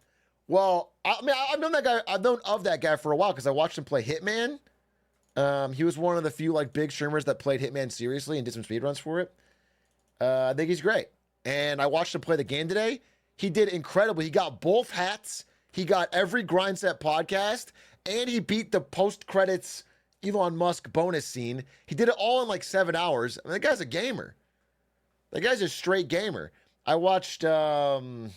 Well, I mean, I've known that guy. I've known of that guy for a while because I watched him play Hitman. He was one of the few like big streamers that played Hitman seriously and did some speedruns for it. I think he's great. And I watched him play the game today. He did incredibly. He got both hats. He got every Grindset podcast, and he beat the post-credits Elon Musk bonus scene. He did it all in like 7 hours. I mean, that guy's a gamer. That guy's a straight gamer. I watched, yeah,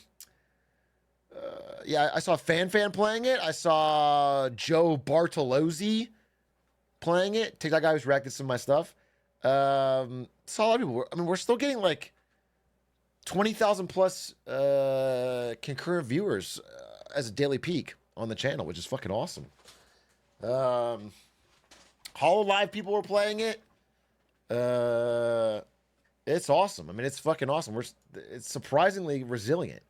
I saw Fan playing it. I saw Joe Bartolozzi playing it. TikTok guy who's reacted to some of my stuff. Saw a lot of people. I mean, we're still getting like 20,000 plus concurrent viewers as a daily peak on the channel, which is fucking awesome. HoloLive people were playing it. It's awesome. I mean, it's fucking awesome. It's surprisingly resilient.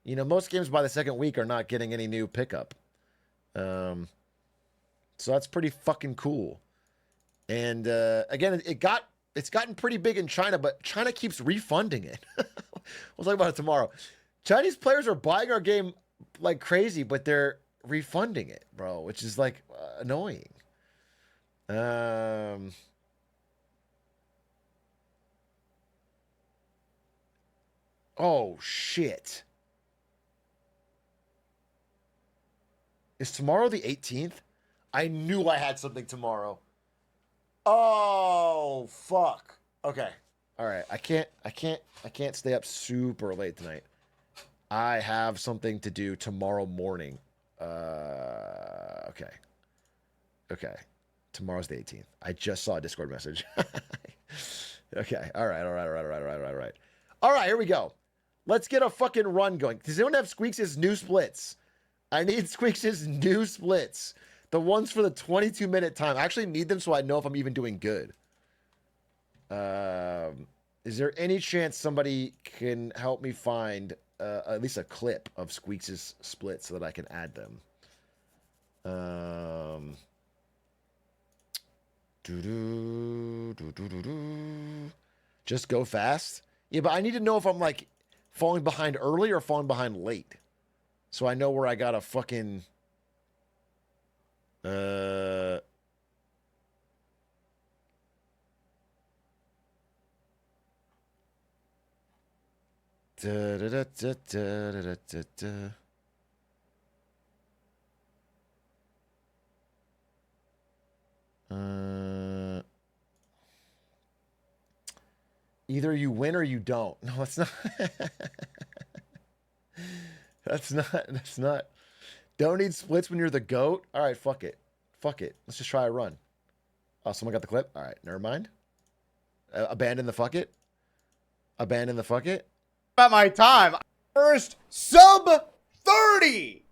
You know, most games by the second week are not getting any new pickup. So that's pretty fucking cool. And again, it's gotten pretty big in China, but China keeps refunding it. We'll talk about it tomorrow. Chinese players are buying our game like crazy, but they're refunding it, bro, which is like annoying. Oh shit. Is tomorrow the 18th? I knew I had something tomorrow. Oh fuck. Okay. All right. I can't stay up super late tonight. I have something to do tomorrow morning. Okay. Okay. Tomorrow's the 18th. I just saw a Discord message. Okay. All right. All right, here we go. Let's get a fucking run going. Does anyone have Squeexs' new splits? I need Squeexs' new splits. The ones for the 22-minute time. I actually need them so I know if I'm even doing good. Is there any chance somebody can help me find at least a clip of Squeexs' splits so that I can add them? Just go fast? Yeah, but I need to know if I'm like falling behind early or falling behind late. So I know where I gotta fucking... Either you win or you don't. No, it's not. That's not. Don't need splits when you're the GOAT. All right, fuck it. Fuck it. Let's just try a run. Oh, someone got the clip? All right, never mind. Abandon the fuck it. Abandon the fuck it. About my time. First sub 30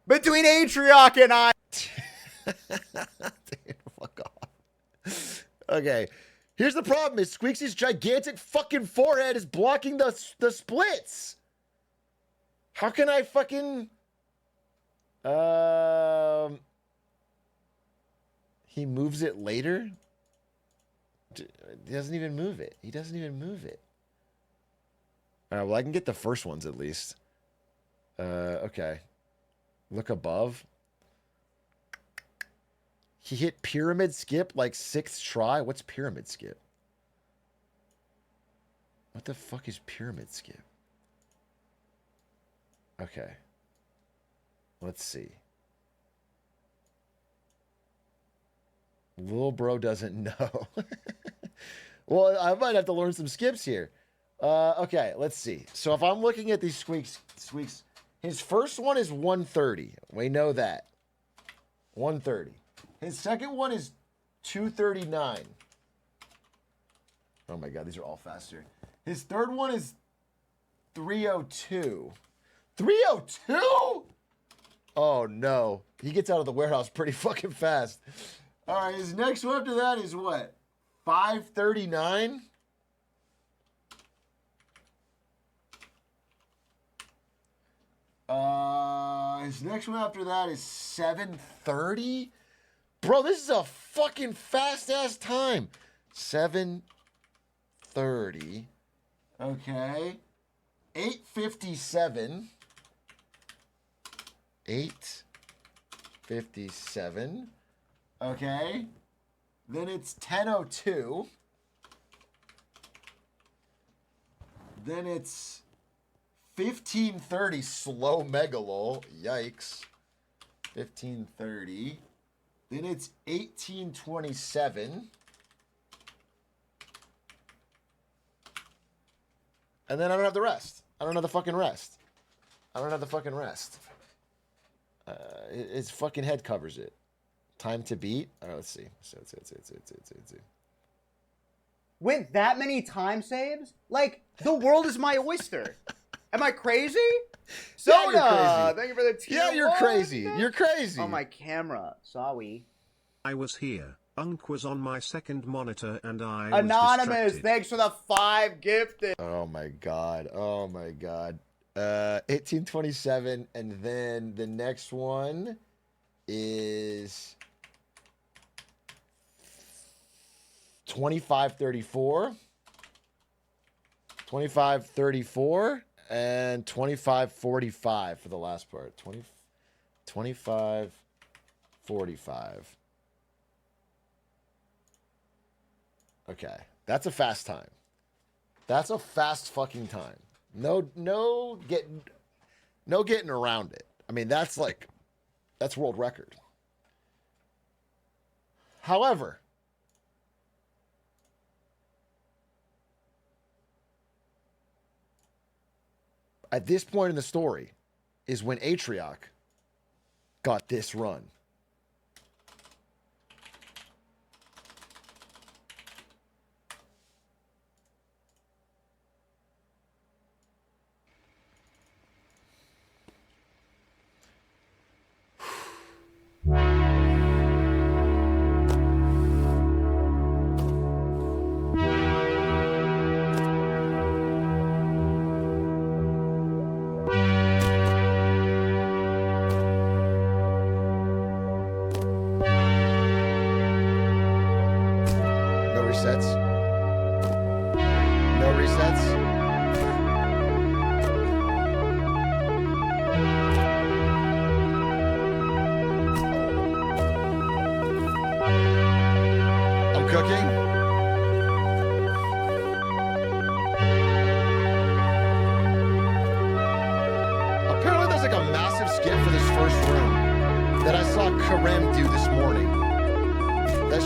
between Atrioc and I. Dude, fuck off. Okay. Here's the problem is Squeexs' gigantic fucking forehead is blocking the splits. How can I fucking... He moves it later? He doesn't even move it. He doesn't even move it. All right, well, I can get the first ones at least. Okay. Look above. He hit pyramid skip like 6th try. What's pyramid skip? What the fuck is pyramid skip? Okay. Let's see. Little bro doesn't know. Well, I might have to learn some skips here. Okay, let's see. So if I'm looking at these Squeexs, his first one is 130. We know that. 130. His second one is 239. Oh my god, these are all faster. His third one is 302. 302? Oh no. He gets out of the warehouse pretty fucking fast. All right, his next one after that is what? 539? His next one after that is 730? Bro, this is a fucking fast-ass time. 730. Okay. 857. 857. Okay. Then it's 10:02. Then it's 15:30 slow megalol. Yikes. 15:30. Then it's 18:27. And then I don't have the rest. I don't have the fucking rest. I don't have the fucking rest. His fucking head covers it. Time to beat. All right, let's see. Let's see. With that many time saves? Like, the world is my oyster. Am I crazy? Soda, thank you for the tier Yeah, you're 1. crazy. You're crazy. Oh, my camera. Sorry. I was here. Unk was on my second monitor and I Anonymous, was distracted. thanks for the 5 gifted. Oh my god. Oh my god. 1827, and then the next one is 2534. 2534 and 2545 for the last part. 2545. Okay, that's a fast time. That's a fast fucking time. No getting around it. I mean, that's world record. However, at this point in the story is when Atrioc got this run.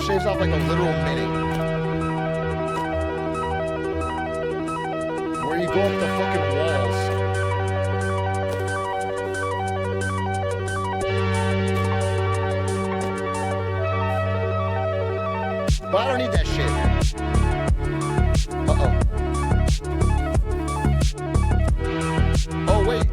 Shaves off like a literal minute. Where you go up the fucking walls. But I don't need that shit. Uh-oh. Oh, wait.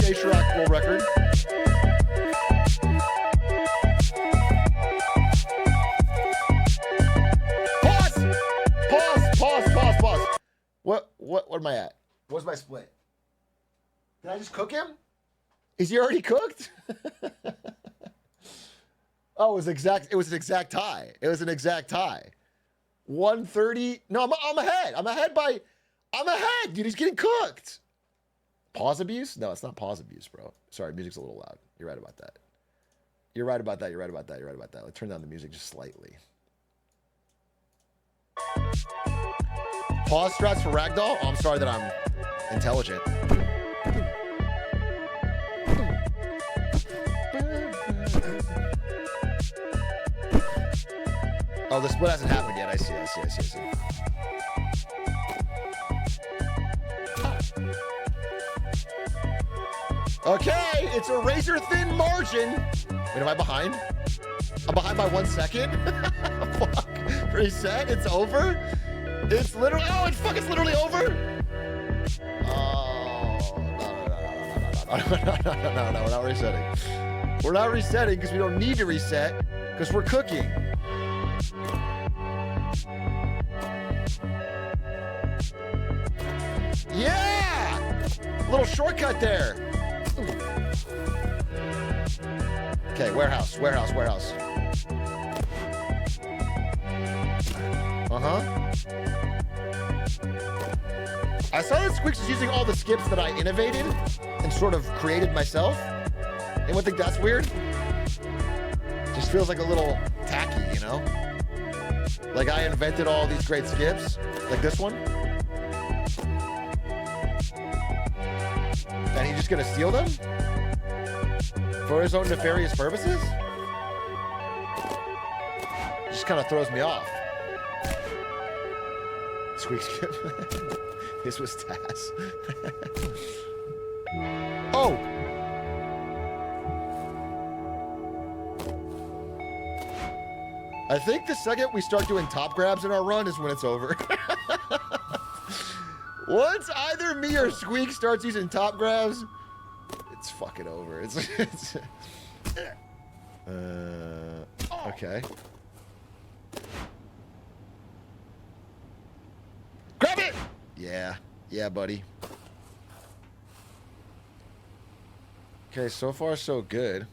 Atrioc world record. Pause. What am I at? What's my split? Did I just cook him? Is he already cooked? Oh, it was an exact tie. It was an exact tie. 130. No, I'm ahead. I'm ahead, dude. He's getting cooked. Pause abuse? No, it's not pause abuse, bro. Sorry, music's a little loud. You're right about that. You're right about that. Let's turn down the music just slightly. Pause strats for Ragdoll? Oh, I'm sorry that I'm intelligent. Oh, the split hasn't happened yet. I see. Okay, it's a razor-thin margin. Wait, am I behind? I'm behind by 1 second? Fuck. Reset, it's over? It's literally, it's literally over? Oh, no, we're not resetting. We're not resetting because we don't need to reset because we're cooking. Little shortcut there. Okay, warehouse. I saw that Squeexs is using all the skips that I innovated and sort of created myself. Anyone think that's weird? Just feels like a little tacky, you know? Like I invented all these great skips, like this one. And he's just gonna steal them? For his own nefarious purposes? Just kind of throws me off. Squeak skip. This was Taz. Oh! I think the second we start doing top grabs in our run is when it's over. Once either me or Squeak starts using top grabs, it's fucking over. Okay. Grab it! Yeah, buddy. Okay, so far so good.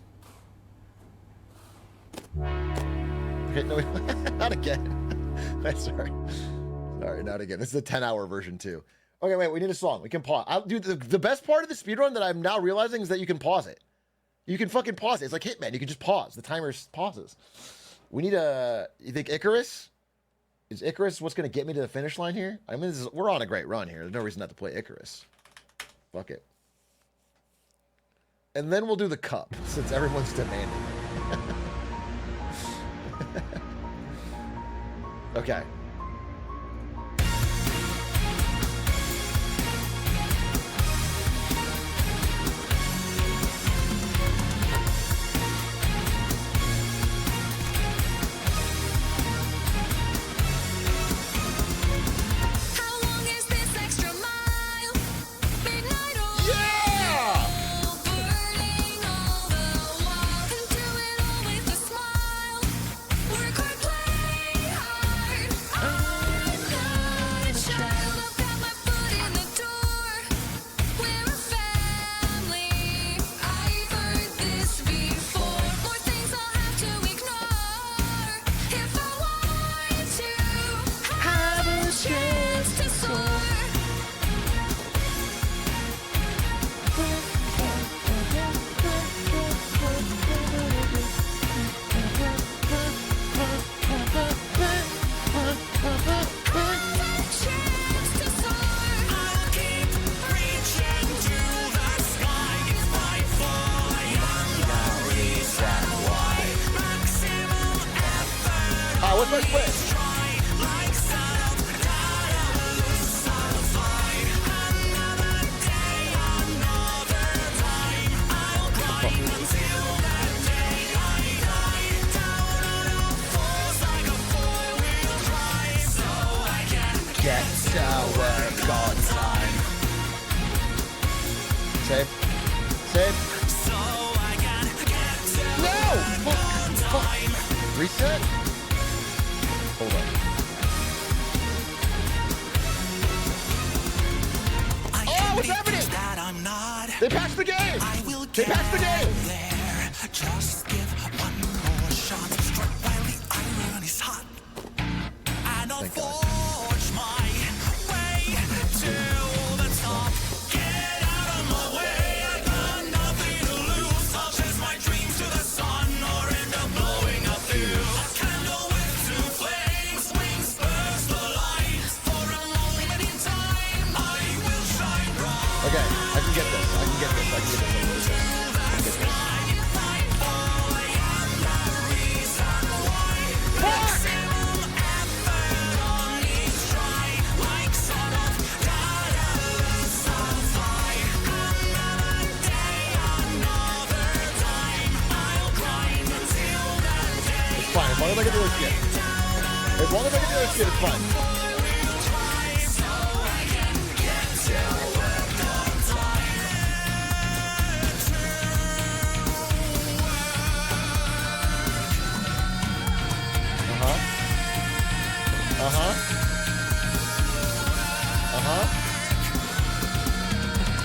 Okay, no, not again. Sorry, not again. This is a 10-hour version too. Okay, wait, we need a song. We can pause. Dude, the best part of the speedrun that I'm now realizing is that you can pause it. You can fucking pause it. It's like Hitman. You can just pause. The timer pauses. We need you think Icarus? Is Icarus what's going to get me to the finish line here? I mean, we're on a great run here. There's no reason not to play Icarus. Fuck it. And then we'll do the cup, since everyone's demanding it. Okay. What's my twist? Get to work on time. Save. So I can get to work on time. Reset. Hold on. Oh, what's happening? They passed the game. They passed the game. There. Just give one more shot. Strike while the iron is hot. And I'll forge my way to the top. Get out of my way. I got nothing to lose. I'll chase my dreams to the sun or end up blowing up fuse. A candle with two flames, wings burst the light. For a moment in time, I will shine bright. Okay, I can get this. I can get this. Fine, as long as I can do this shit. As long as I can do this shit, it's fine.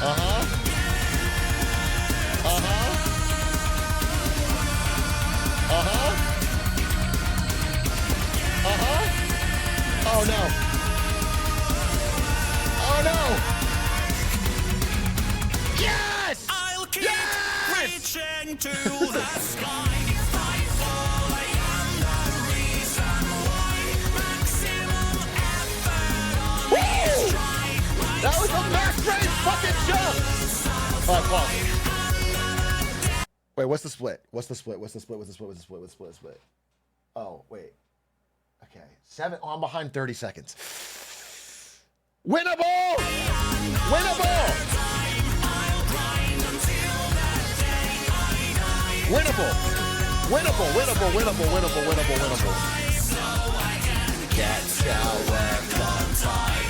Uh-huh. Oh no. Oh no. Yes! I'll keep Yes! reaching to the sky. Fight for the reason why. Maximum effort on each try. That was a max race fucking jump! Alright, pause. Wait, what's the split? What's the split? What's the split? What's the split? What's the split? What's the split? What's the split? Oh, wait. Okay. 7. Oh, I'm behind 30 seconds. Winnable! Winnable! Winnable! Winnable, winnable, winnable, winnable, winnable, winnable. Get to work on time.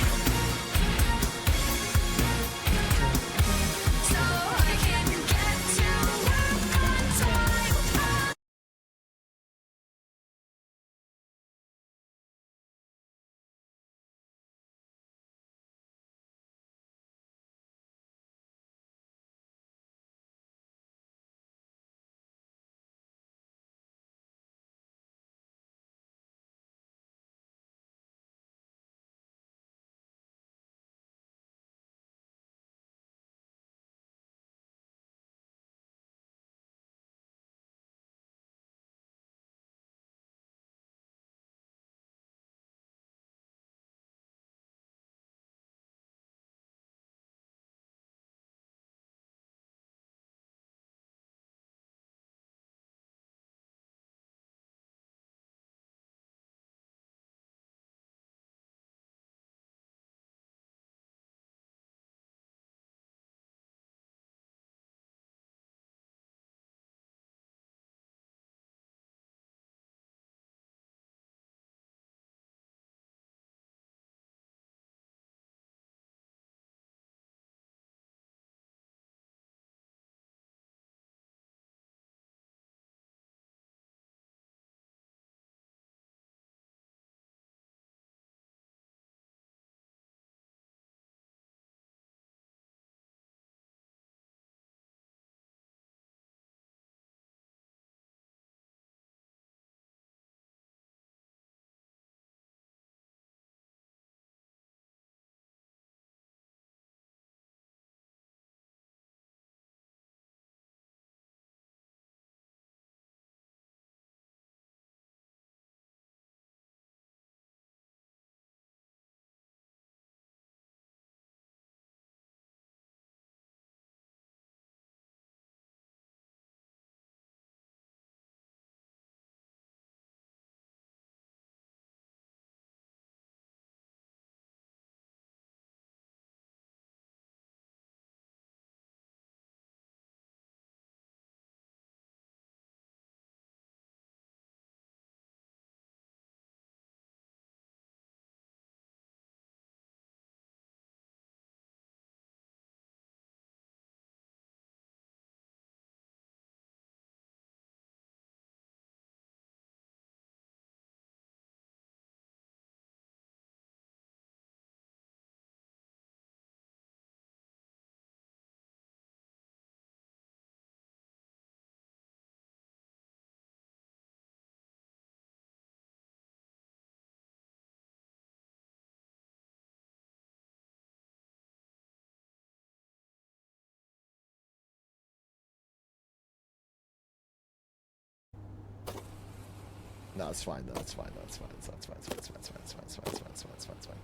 No, it's fine. No, it's fine. No, it's fine. It's fine. It's fine. It's fine. It's fine. It's fine. It's fine. It's fine. It's fine. It's fine. It's fine. It's fine.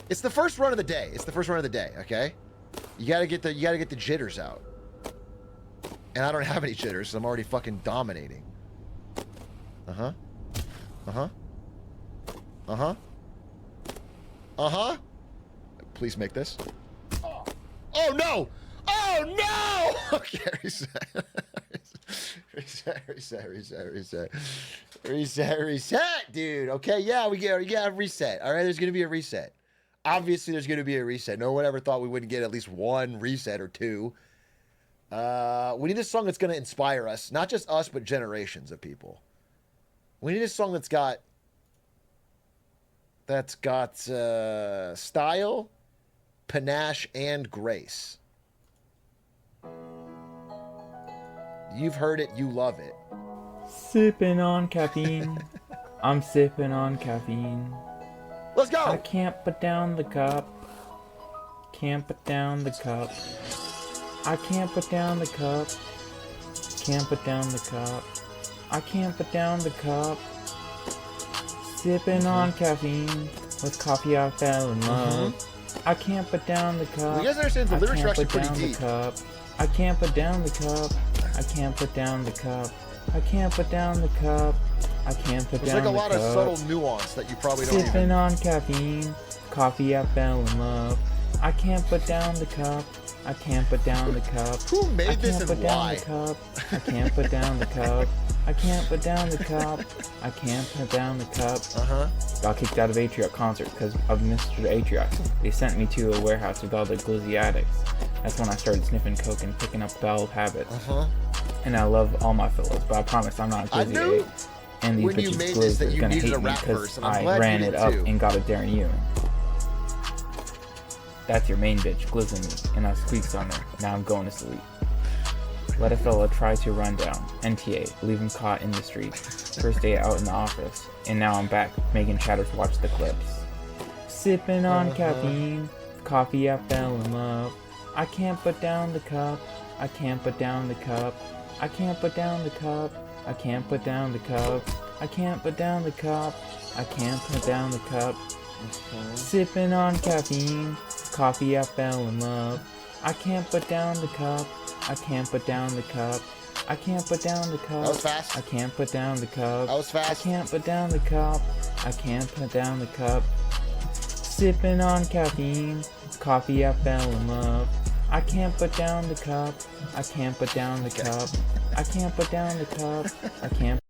It's the first run of the day. It's the first run of the day. Okay, you gotta get the jitters out. And I don't have any jitters, so I'm already fucking dominating. Uh huh. Uh huh. Uh huh. Uh huh. Please make this. Oh no! Oh no! Okay, reset. Reset, dude. Okay, yeah, we got a reset. All right, there's gonna be a reset. Obviously, there's gonna be a reset. No one ever thought we wouldn't get at least one reset or two. We need a song that's gonna inspire us, not just us, but generations of people. We need a song that's got style, panache, and grace. You've heard it, you love it. Sipping on caffeine. I'm sipping on caffeine. Let's go. I can't put down the cup. Can't put down the cup. I can't put down the cup. Can't put down the cup. I can't put down the cup. Sipping on caffeine. With coffee I fell in love. I can't put down the cup. You guys understand the lyrics are actually pretty down the deep. cup. I can't put down the cup. I can't put down the cup. I can't put down the cup. I can't put There's down like a the lot cup. of subtle nuance that you probably don't Sipping even. on caffeine. Coffee I fell in love. I can't put down the cup. I can't put down the cup. Who made I this can't and put down why? the cup. I can't put down the cup. I can't put down the cup. I can't put down the cup. Got kicked out of Atrioc concert because of Mr. Atrioc. They sent me to a warehouse with all the glizzy addicts. That's when I started sniffing coke and picking up bad habits. And I love all my fellows, but I promise I'm not a I glizzy knew addict. And these when you bitches made this glizz that are you gonna needed hate a me rap because verse, and I'm I glad ran you it did up too. and got a Darren Ewing. That's your main bitch glizzing me, and I squeaks on her. Now I'm going to sleep. Let a fella try to run down. NTA, leave him caught in the street. First day out in the office, and now I'm back making chatters watch the clips. Sipping on caffeine, coffee I fell in love. I can't put down the cup. I can't put down the cup. I can't put down the cup. I can't put down the cup. I can't put down the cup. I can't put down the cup. Sipping on caffeine, coffee I fell in love. I can't put down the cup. I can't put down the cup. I can't put down the cup. That was fast. I can't put down the cup. That was fast. I can't put down the cup. I can't put down the cup. Sipping on caffeine, coffee I fell in love. I can't put down the cup. I can't put down the cup. I can't put down the cup. I can't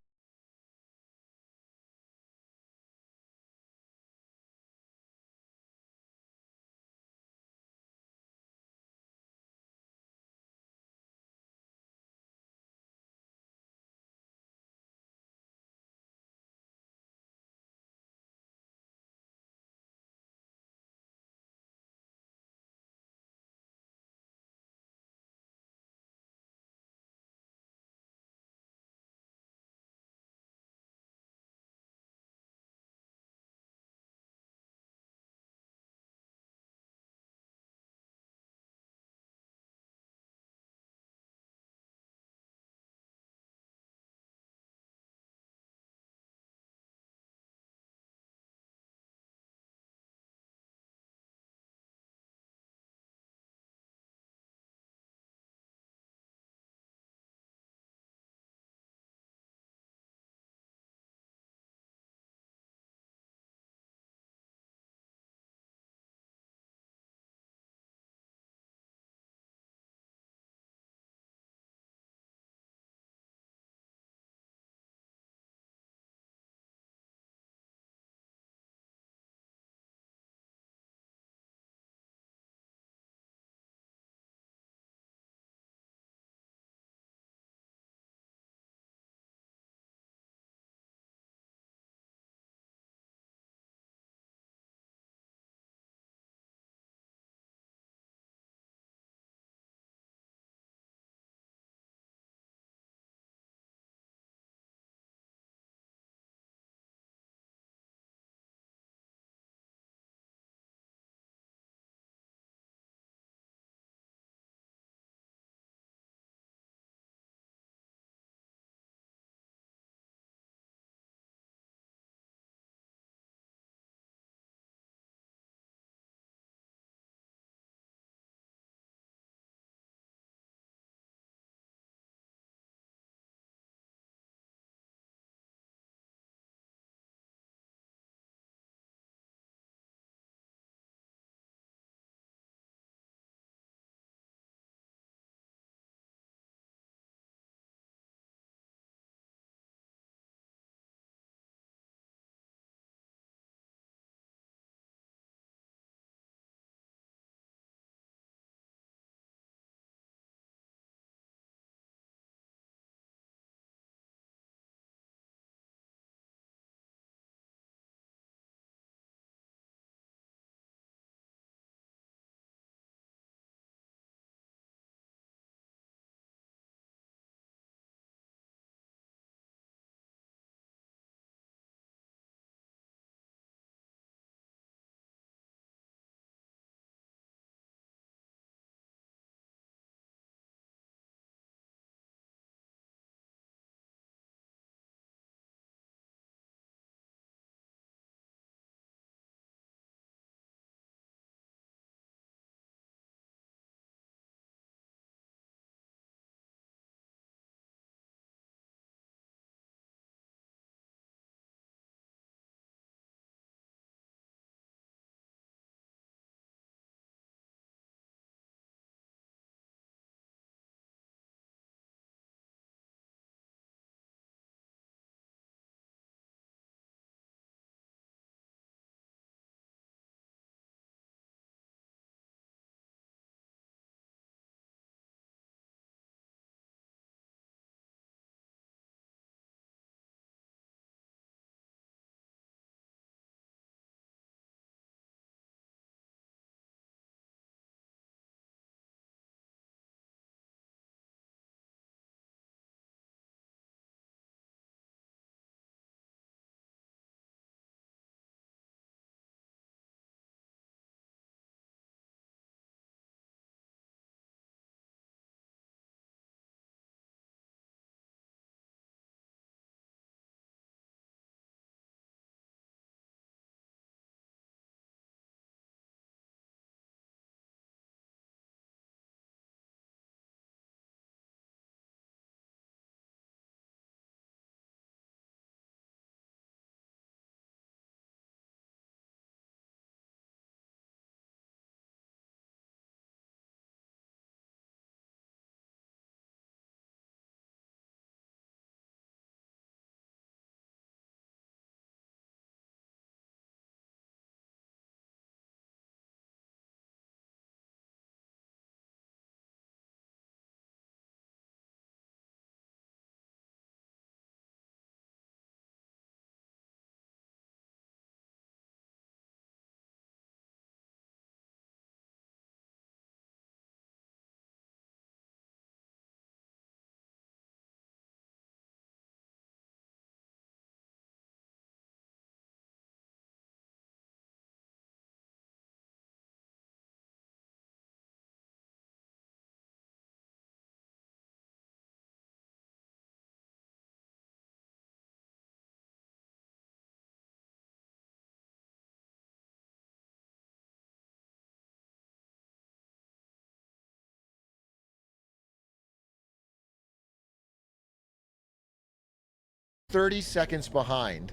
30 seconds behind,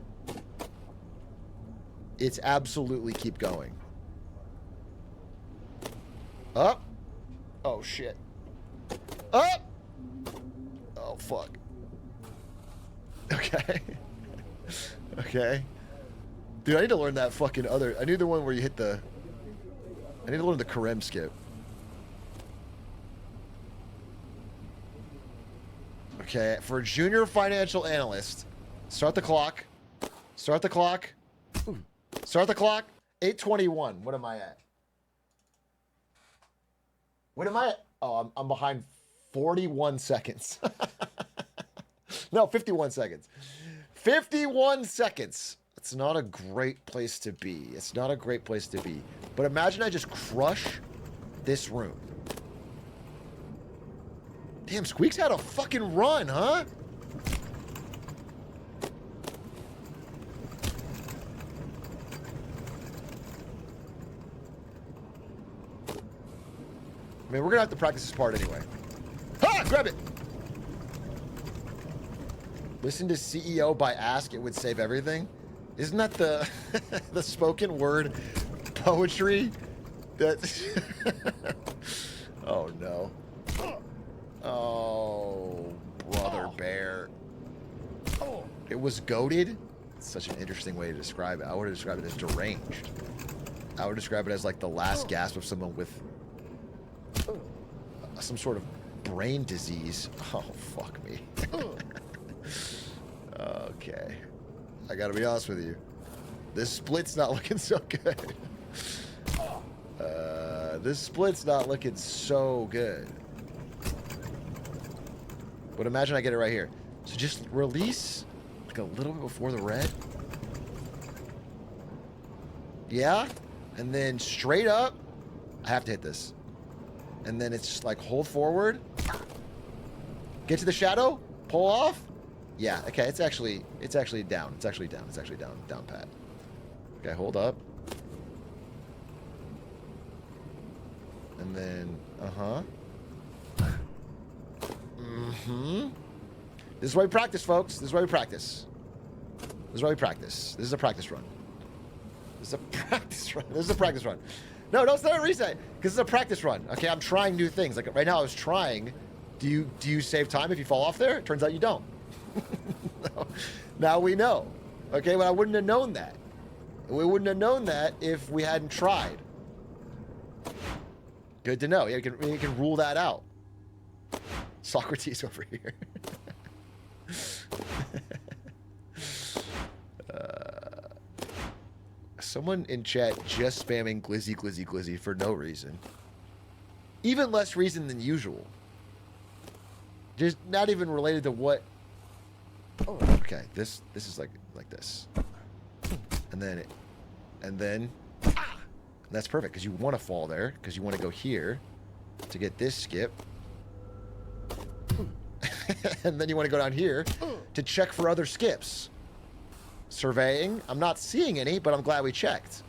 it's absolutely keep going. Up. Oh, shit. Up. Oh, fuck. Okay. Okay. Dude, I need to learn that fucking other... I need the one where you hit the... I need to learn the Karem skip. Okay, for a junior financial analyst, start the clock. Start the clock. Ooh. Start the clock. 8:21. What am I at? What am I at? Oh, I'm behind 41 seconds. No, 51 seconds. 51 seconds. It's not a great place to be. It's not a great place to be. But imagine I just crush this room. Damn, Squeexs had a fucking run, huh? I mean, we're gonna have to practice this part anyway. Ha! Grab it! Listen to CEO by Ask, it would save everything. Isn't that the the spoken word poetry? That oh no. Oh, brother bear. It was goated. Such an interesting way to describe it. I would have described it as deranged. I would describe it as like the last gasp of someone with some sort of brain disease. Oh, fuck me. Okay. I gotta be honest with you. This split's not looking so good. This split's not looking so good. But imagine I get it right here. So just release like a little bit before the red. Yeah. And then straight up. I have to hit this. And then it's just like hold forward. Get to the shadow. Pull off. Yeah. Okay. It's actually down. It's actually down. It's actually down. Down pat. Okay. Hold up. And then, This is why we practice, folks. This is why we practice. This is why we practice. This is a practice run. This is a practice run. This is a practice run. No, don't start a reset. Because it's a practice run. Okay, I'm trying new things. Like right now I was trying. Do you save time if you fall off there? It turns out you don't. No. Now we know. Okay, but I wouldn't have known that. We wouldn't have known that if we hadn't tried. Good to know. Yeah, you can rule that out. Socrates over here. Someone in chat just spamming glizzy, glizzy, glizzy for no reason. Even less reason than usual. Just not even related to what. Oh, okay. This is like this, and then that's perfect because you want to fall there because you want to go here to get this skip. And then you want to go down here to check for other skips. Surveying. I'm not seeing any, but I'm glad we checked.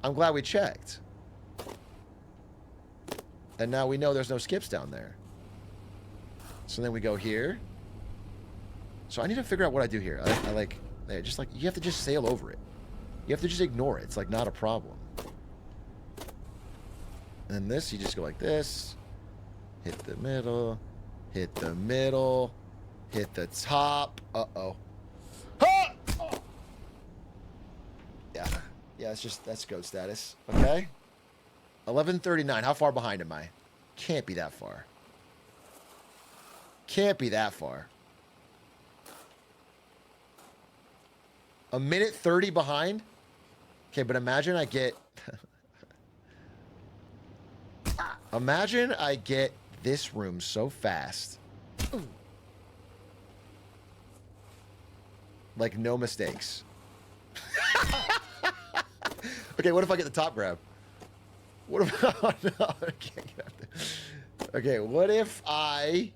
I'm glad we checked. And now we know there's no skips down there. So then we go here. So I need to figure out what I do here. I like, just like, you have to just sail over it. You have to just ignore it. It's like not a problem. And this, you just go like this. Hit the middle. Hit the middle. Hit the top. Uh-oh. Ha! Yeah. Yeah, that's goat status. Okay. 11:39. How far behind am I? Can't be that far. Can't be that far. A minute 30 behind? Okay, but imagine I get... Imagine I get this room so fast. Like, no mistakes. Okay, what if I get the top grab? What if... Oh, no, I can't get up there. Okay, what if I...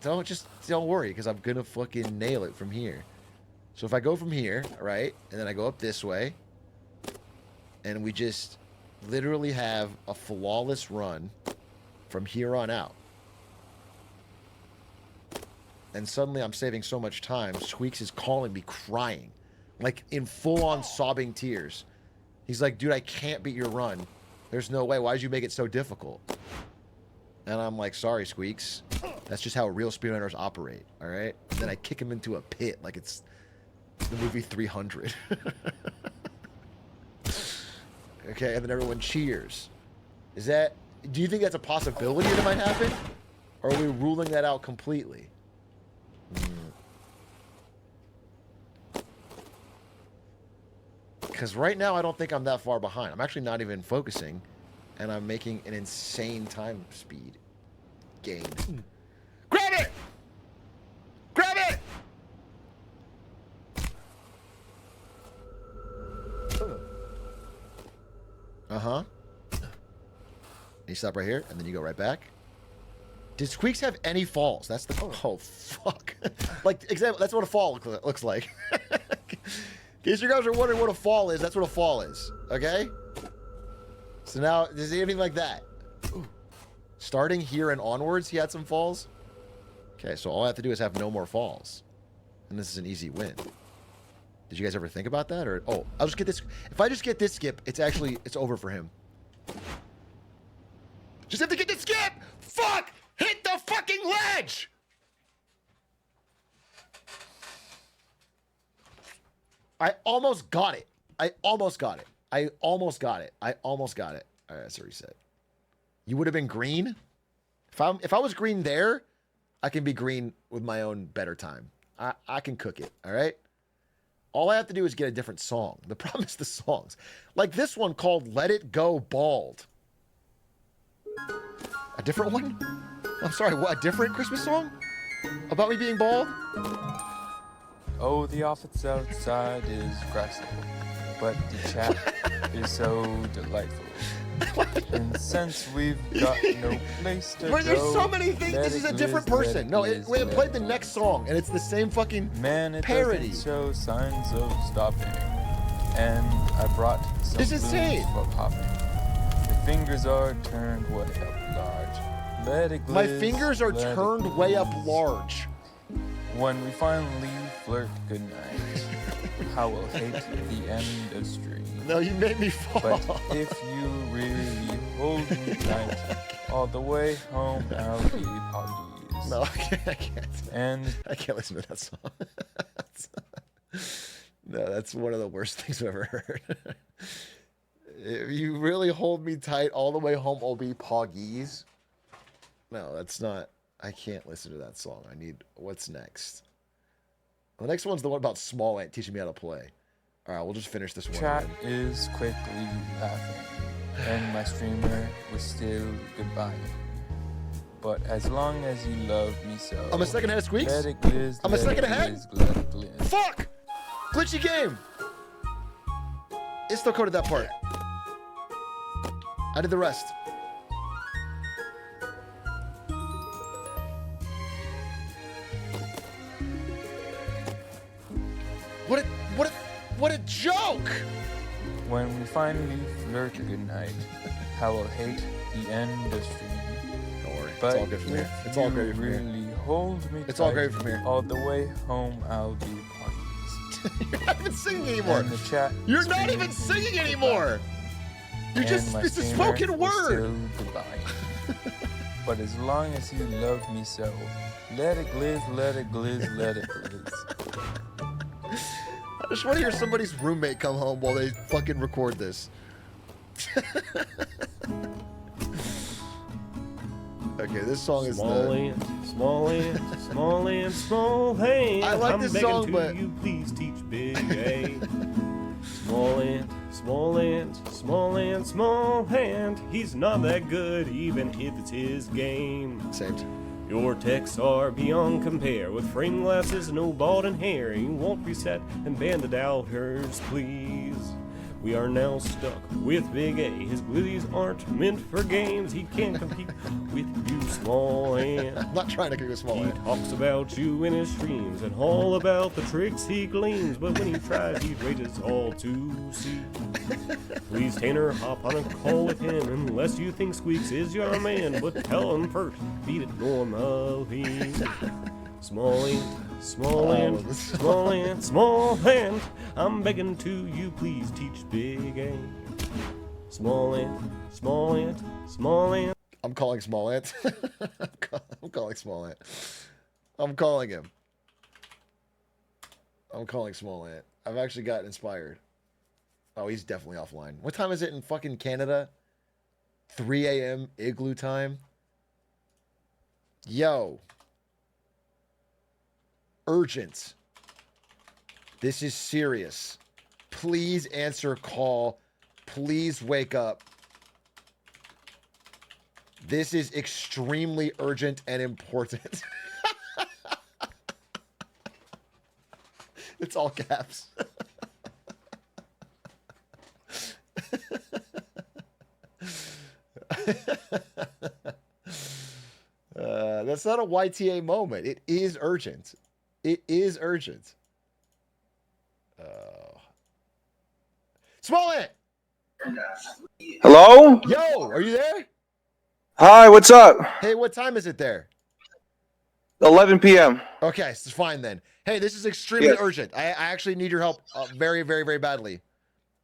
Don't worry, because I'm going to fucking nail it from here. So if I go from here, right, and then I go up this way, and we just literally have a flawless run from here on out. and suddenly I'm saving so much time. Squeexs is calling me crying, like in full-on sobbing tears. He's like, dude, I can't beat your run. There's no way. Why'd you make it so difficult? And I'm like, sorry, Squeexs. That's just how real speedrunners operate, all right? And then I kick him into a pit like it's the movie 300. Okay, and then everyone cheers. Do you think that's a possibility that might happen? Or are we ruling that out completely? Because right now I don't think I'm that far behind. I'm actually not even focusing, and I'm making an insane time speed gain. Grab it! Grab it! Uh-huh. You stop right here, and then you go right back. Did Squeexs have any falls? That's the... Oh, fuck. Like, example, that's what a fall looks like. In case you guys are wondering what a fall is, that's what a fall is. Okay? So now, is there anything like that? Ooh. Starting here and onwards, he had some falls? Okay, so all I have to do is have no more falls. And this is an easy win. Did you guys ever think about that? Or, oh, I'll just get this. If I just get this skip, it's over for him. Just have to get the skip! Fuck! Hit the fucking ledge! I almost got it. I almost got it. I almost got it. I almost got it. All right, that's a reset. You would have been green? If I was green there, I can be green with my own better time. I can cook it, all right? All I have to do is get a different song. The problem is the songs. Like this one called Let It Go Bald. A different one? I'm sorry, what? A different Christmas song? About me being bald? Oh, the office outside is grassy, but the chat is so delightful. And since we've got no place to But there's go, so many things. This is a different person. No, it played the next song, and it's the same fucking parody. Doesn't show signs of stopping. And I brought some This is insane. for popping. The fingers are turned way up large. Let it My gliz, fingers are let it turned way up gliz. large. When we finally flirt goodnight, how we'll hate the industry. No, you made me fall. But if you really hold me tight, all the way home I'll be poggies. No, I can't. And I can't listen to that song. No, that's one of the worst things I've ever heard. If you really hold me tight, all the way home I'll be poggies. No, that's not. I can't listen to that song. I need. What's next? The next one's the one about Smallant teaching me how to play. All right, we'll just finish this one. chat is quickly laughing, and my streamer was still goodbye. But as long as you love me so, I'm a second ahead of Squeexs? let it gliz, I'm a let second it ahead? gliz, let it gliz. Fuck! Glitchy game! It still coded that part. I did the rest. What a joke! When we finally flirt goodnight, how we'll hate the industry. Don't worry, But it's all good from here. It's all great from here. really hold me It's all tight, great from here. All the way home I'll be poggies. You're not even singing anymore. And the chat You're not screams even singing anymore. You're and just, my it's a streamer spoken was word. still goodbye. But as long as you love me so, let it gliz, let it gliz, let it gliz. I just want to hear somebody's roommate come home while they fucking record this. Okay, this song is Smallant, Smallant. I like I'm this begging song, to but- you, please teach Big A. Smallant. He's not that good, even if it's his game. Saved. Your texts are beyond compare. With frame glasses, no bald and hair. You won't reset and ban the doubters, please. We are now stuck with Big A. His glitties aren't meant for games. He can't compete with you, Smallant. I'm not trying to go small. He talks about you in his streams and all about the tricks he gleans, but when he tries, he rages all to see. Please, Tanner, hop on a call with him unless you think Squeexs is your man, but tell him first, beat it normally. Smallant, Smallant, Smallant, Smallant. I'm begging to you, please teach Big A. Smallant, Smallant, Smallant. I'm calling Smallant. I'm calling Smallant. I'm calling him. I'm calling Smallant. I've actually gotten inspired. Oh, he's definitely offline. What time is it in fucking Canada? 3 a.m. igloo time? Yo. Urgent. This is serious. Please answer call. Please wake up. This is extremely urgent and important. It's all caps. That's not a YTA moment. It is urgent. It is urgent. Smallant! Hello? Yo, are you there? Hi, what's up? Hey, what time is it there? 11 p.m. Okay, it's fine then. Hey, this is extremely Yes. urgent. I actually need your help very, very, very badly.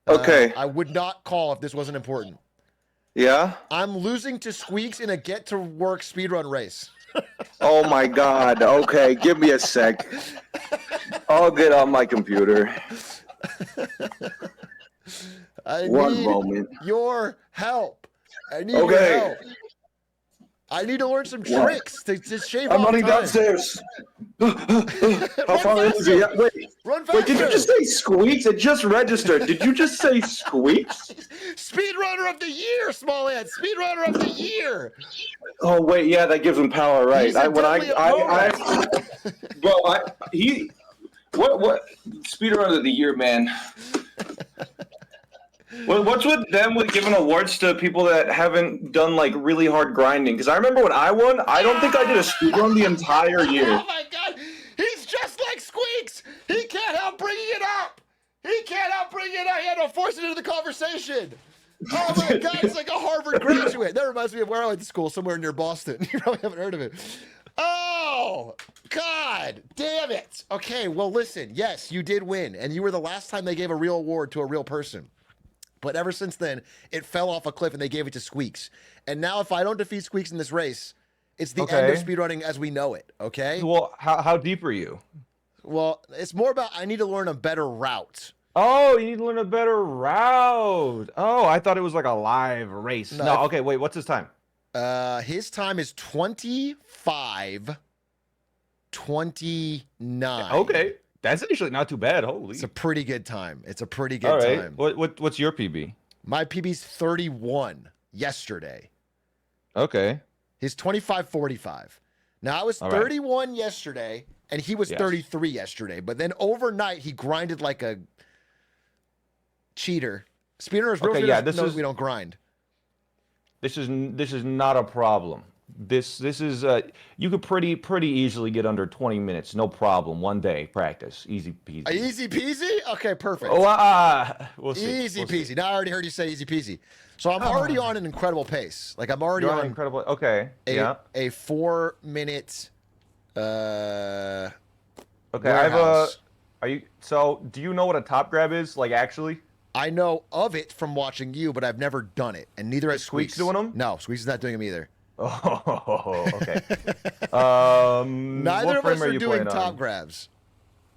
Okay. I would not call if this wasn't important. Yeah? I'm losing to Squeexs in a get-to-work speedrun race. Oh my god. Okay, give me a sec. I'll get on my computer. I One need moment. your help. I need your Okay. help. I need to learn some What? tricks to shave I'm off running time. downstairs. How far is it? Yeah, wait. Run Wait, did you faster. just say Squeeks? It just registered. Did you just say Squeeks? Speedrunner of the year, Smallant. Speedrunner of the year. Oh wait, yeah, that gives him power, right? He's a deadly What speedrunner of the year, man? What's with them with giving awards to people that haven't done like really hard grinding? Because I remember when I won, I don't think I did a speedrun the entire year. Oh my god, he's just like Squeeks. He can't help bringing it up. He can't help bringing it up. He had to force it into the conversation. Oh my god, he's like a Harvard graduate. That reminds me of where I went to school, somewhere near Boston. You probably haven't heard of it. Oh, god damn it. Okay, well listen, yes, you did win, and you were the last time they gave a real award to a real person. But ever since then, it fell off a cliff and they gave it to Squeeks. And now if I don't defeat Squeeks in this race, it's the end of speedrunning as we know it, okay? Well, how deep are you? Well, it's more about I need to learn a better route. Oh, you need to learn a better route. Oh, I thought it was like a live race. No, okay, wait, what's his time? His time is 25:29. Okay. That's actually not too bad. Holy. It's a pretty good time. It's a pretty good time. What's your PB? My PB's 31 yesterday. Okay. His 25:45. Now I was 31 yesterday, and he was 33 yesterday. But then overnight he grinded like a cheater. Speedrunners knows we don't grind. This is not a problem. This is you could pretty easily get under 20 minutes, no problem. One day practice, easy peasy. Easy peasy? Okay, perfect. Oh, we'll see. Easy peasy. Now I already heard you say easy peasy. So I'm already on an incredible pace. Like I'm already on incredible. Okay. A 4 minute. Okay. I have So do you know what a top grab is? Like actually? I know of it from watching you, but I've never done it, and neither has Squeeks doing them. No, Squeeks is not doing them either. Oh, okay. Neither of us are doing top grabs.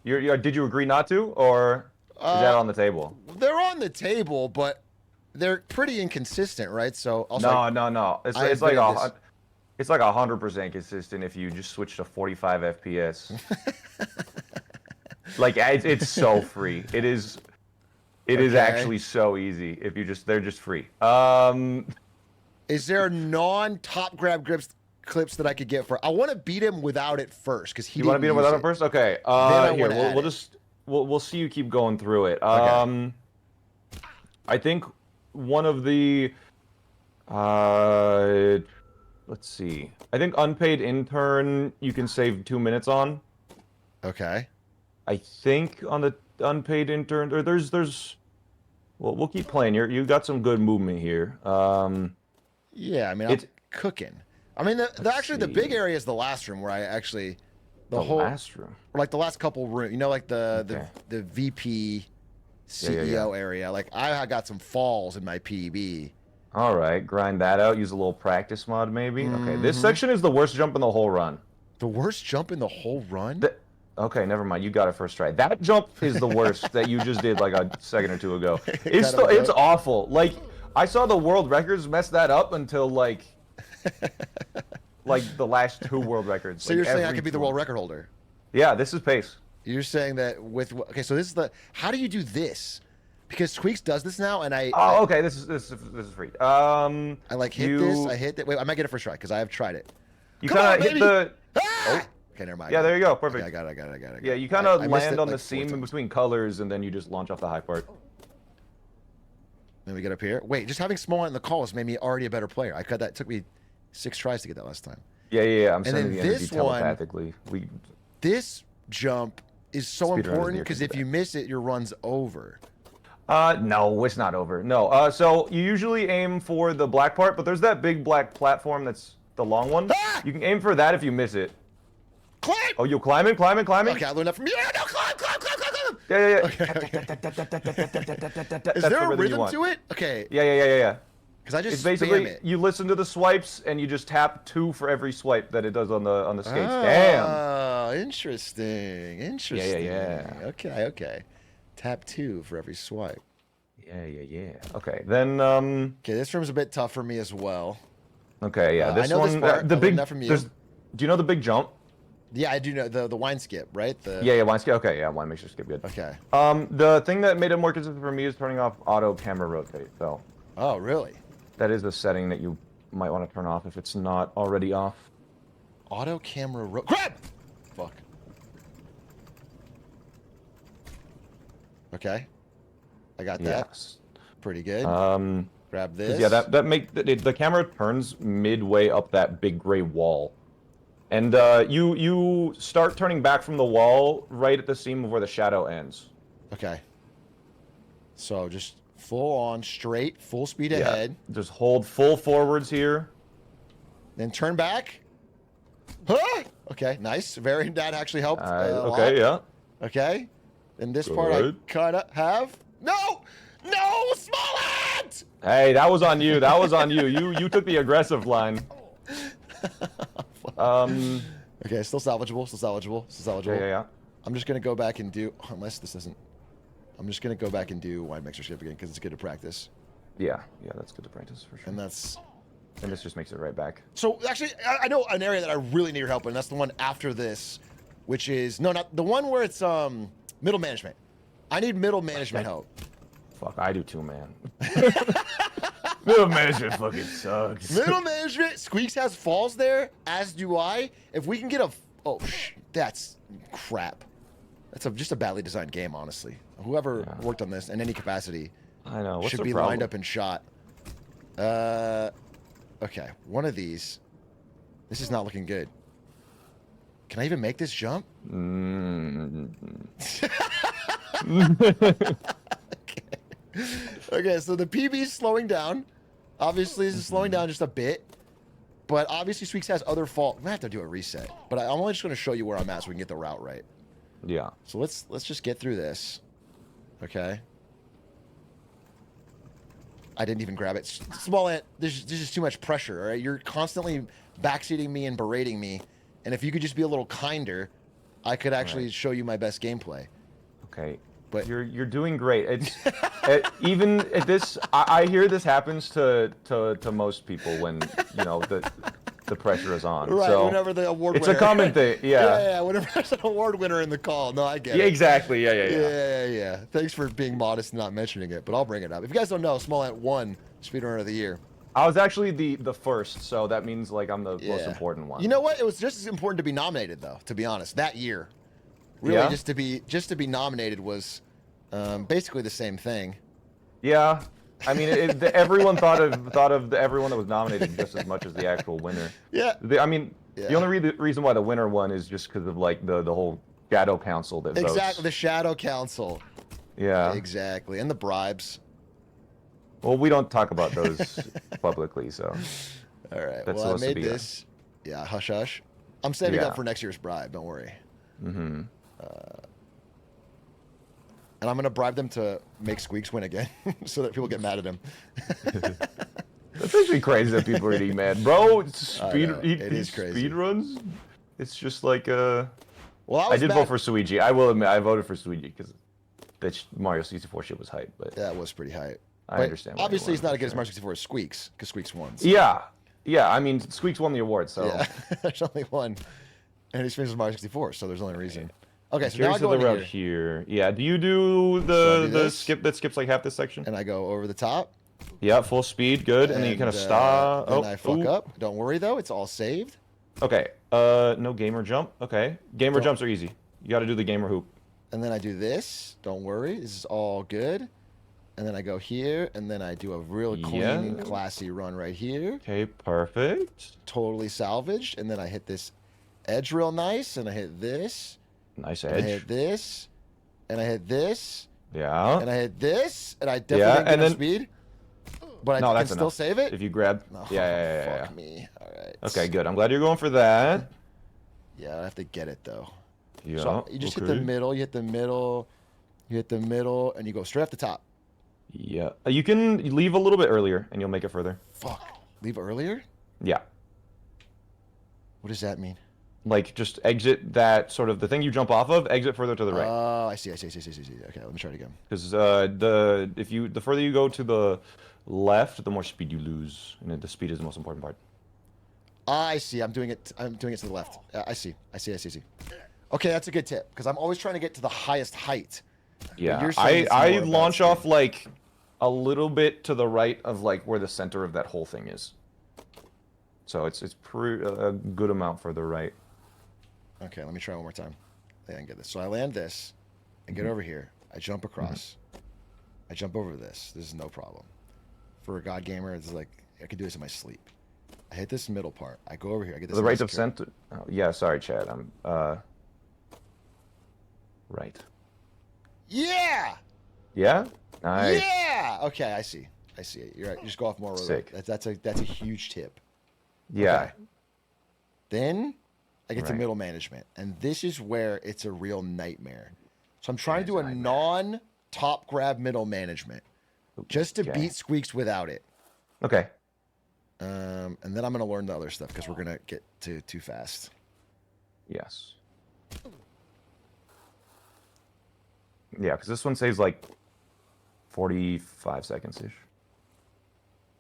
Did you agree not to, or is that on the table? They're on the table, but they're pretty inconsistent, right? So No. It's like 100% consistent if you just switch to 45 FPS. Like it's so free. It is actually so easy if they're just free. Is there non-top grab clips that I could get for? I want to beat him without it first because he. You want to beat him without it first? Okay. Here we'll see you keep going through it. Okay. I think one of the let's see. I think unpaid intern you can save 2 minutes on. Okay. I think on the unpaid intern or there's well, we'll keep playing. You got some good movement here. Yeah, I mean, I'm cooking. I mean, actually, the big area is the last room where I actually The whole last room. or like the last couple room. You know, like Okay. the VP CEO yeah. area. Like I got some falls in my PB. All right, grind that out. Use a little practice mod, maybe. Okay, this section is the worst jump in the whole run. The worst jump in the whole run? Okay, never mind. You got it first try. That jump is the worst that you just did like a second or two ago. It's awful. Like I saw the world records mess that up until like the last 2 world records. So you're saying I could be the world record holder? Yeah, this is pace. You're saying that with okay, so this is the how do you do this? Because Squeexs does this now, and okay, this is free. I like hit this. I hit that. Wait, I might get it first try because I have tried it. You kind of hit the. Oh. Okay, never mind. Yeah, there you go. Perfect. Okay, I got it. Yeah, you kind of I missed land it, on like, the seam in between colors, and then you just launch off the high part. Then we get up here. Wait, just having Smallant in the call has made me already a better player. I cut that. It took me 6 tries to get that last time. Yeah. I'm and sending then the energy this one, telepathically. This jump is so Speedrunners important here because can if do you miss it, your run's over. No, it's not over. No. So you usually aim for the black part, but there's that big black platform that's the long one. Ah! You can aim for that if you miss it. Climb! Oh, you're climbing? Okay, I learned that from you. No, climb! Yeah. Okay. Is there a rhythm to it? Okay. Yeah. Because I just it's basically spam it. you listen to the swipes and you just tap 2 for every swipe that it does on the skates. Damn. Oh, interesting. Yeah. Okay. Tap 2 for every swipe. Yeah. Okay, then Okay, this room's a bit tough for me as well. Okay, yeah. This I know one, this part. the I big. learned that from you. Do you know the big jump? Yeah, I do know the wine skip, right? Yeah, wine skip. Okay, yeah, wine makes your skip good. Okay. The thing that made it more consistent for me is turning off auto camera rotate. So. Oh, really? That is a setting that you might want to turn off if it's not already off. Auto camera grab! Fuck. Okay. I got that. Yes. Pretty good. Grab this. Yeah, the camera turns midway up that big gray wall. And you start turning back from the wall right at the seam of where the shadow ends. Okay. So just full on, straight, full speed ahead. Just hold full forwards here. Then turn back. Huh? Okay, nice. That actually helped. Okay, yeah. Okay. And this part I kind of have. No, Smallant! Hey, that was on you. You took the aggressive line. Okay, still salvageable. Yeah. I'm just gonna go back and do, unless this isn't. I'm just gonna go back and do wine mixer skip again because it's good to practice. Yeah, that's good to practice for sure. And this just makes it right back. So actually, I know an area that I really need your help in. And that's the one after this, which is not the one where it's middle management. I need middle management help. Fuck, I do too, man. Middle management fucking sucks. Middle management. Squeexs has falls there, as do I. If we can get that's crap. That's just a badly designed game, honestly. Whoever worked on this in any capacity, I know. What's should the be problem? lined up and shot. Okay, one of these. This is not looking good. Can I even make this jump? Okay, so the PB is slowing down. Obviously, this is slowing down just a bit. But obviously, Squeexs has other fault. I'm gonna have to do a reset. But I'm only just gonna show you where I'm at so we can get the route right. Yeah. So let's just get through this. Okay. I didn't even grab it. Smallant, there's just too much pressure, all right? You're constantly backseating me and berating me. And if you could just be a little kinder, I could actually show you my best gameplay. Okay. But you're doing great. It's even at this. I hear this happens to most people when the pressure is on. Right. So whenever the award it's winner. a common thing. Yeah. Yeah. Whenever there's an award winner in the call. No, I get it. Yeah. Exactly. Yeah. Yeah. Thanks for being modest and not mentioning it, but I'll bring it up. If you guys don't know, Smallant won Speedrunner of the Year. I was actually the first, so that means like I'm the most important one. You know what? It was just as important to be nominated, though. To be honest, that year, really, just to be nominated was basically the same thing. Yeah, I mean, everyone thought of everyone that was nominated just as much as the actual winner. Yeah. The only reason why the winner won is just because of like the whole shadow council that votes. Exactly, the shadow council. Yeah. Exactly, and the bribes. Well, we don't talk about those publicly, so. All right. That's well, I supposed to made be this. Yeah, hush hush. I'm saving Yeah. up for next year's bribe. Don't worry. Mm-hmm. And I'm gonna bribe them to make Squeexs win again, so that people get mad at him. That's actually crazy that people are getting mad, bro. Speed, know, it is crazy. Speed runs. It's just like Well, I did vote for Suigi. I will admit I voted for Suigi because that Mario 64 shit was hype, but that was pretty hype. I understand. Obviously, he's not as good as Mario 64 as Squeexs, because Squeexs won. So. Yeah, yeah. I mean, Squeexs won the award, so Yeah, there's only one, and he's finished with Mario 64, so there's only a reason. Okay, so curious now I go to the into route here. here. Yeah. Do you do the skip that skips like half this section? And I go over the top. Yeah, full speed, good, and then you kind of stop. Then I fuck up. Don't worry though, it's all saved. Okay. No gamer jump. Okay. Gamer jumps are easy. You got to do the gamer hoop. And then I do this. Don't worry, this is all good. And then I go here, and then I do a real clean, classy run right here. Okay, perfect. Totally salvaged. And then I hit this edge real nice, and I hit this. Nice And I edge. hit this, and I hit this, Yeah. and I hit this, and I definitely didn't get and enough then speed. But no, I can that's still enough. save it? If you grab. No, Yeah. Fuck me. All right. Okay, good. I'm glad you're going for that. Yeah, I have to get it though. Yeah. So you just hit the middle, you hit the middle, you hit the middle, and you go straight off the top. Yeah. You can leave a little bit earlier, and you'll make it further. Fuck. Leave earlier? Yeah. What does that mean? Like, just exit that sort of the thing you jump off of. Exit further to the right. Oh, I see. Okay, let me try it again. Because the further you go to the left, the more speed you lose, and the speed is the most important part. I see. I'm doing it to the left. I see. Okay, that's a good tip because I'm always trying to get to the highest height. Yeah, I launch off like a little bit to the right of like where the center of that whole thing is. So it's a good amount further right. Okay, let me try one more time. I think I can get this. So I land this and get over here. I jump across. I jump over this. This is no problem. For a god gamer, it's like I can do this in my sleep. I hit this middle part. I go over here. I get this. The right nice of curve. center. Oh, yeah, sorry, Chad. I'm right. Yeah. Yeah. Nice. Yeah. Okay, I see. You're right. You just go off more road. Sick. That's a huge tip. Yeah. Okay. Then I get to Right. middle management, and this is where it's a real nightmare. So I'm trying to do a non-top grab middle management, just to Okay. beat Squeexs without it. Okay. And then I'm gonna learn the other stuff because we're gonna get too fast. Yes. Yeah, because this one saves like 45 seconds ish.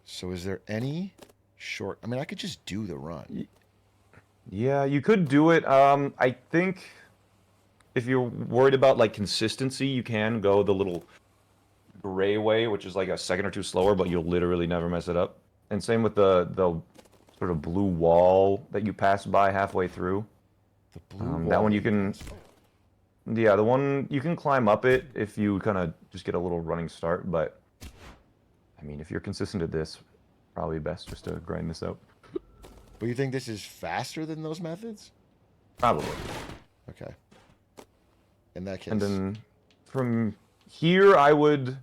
So is there any short? I mean, I could just do the run. Yeah, you could do it. I think if you're worried about like consistency, you can go the little gray way, which is like a second or two slower, but you'll literally never mess it up. And same with the sort of blue wall that you pass by halfway through. The blue wall. That one you can. Yeah, the one you can climb up it if you kind of just get a little running start. But I mean, if you're consistent at this, probably best just to grind this out. But you think this is faster than those methods? Probably. Okay. In that case. And then from here, I would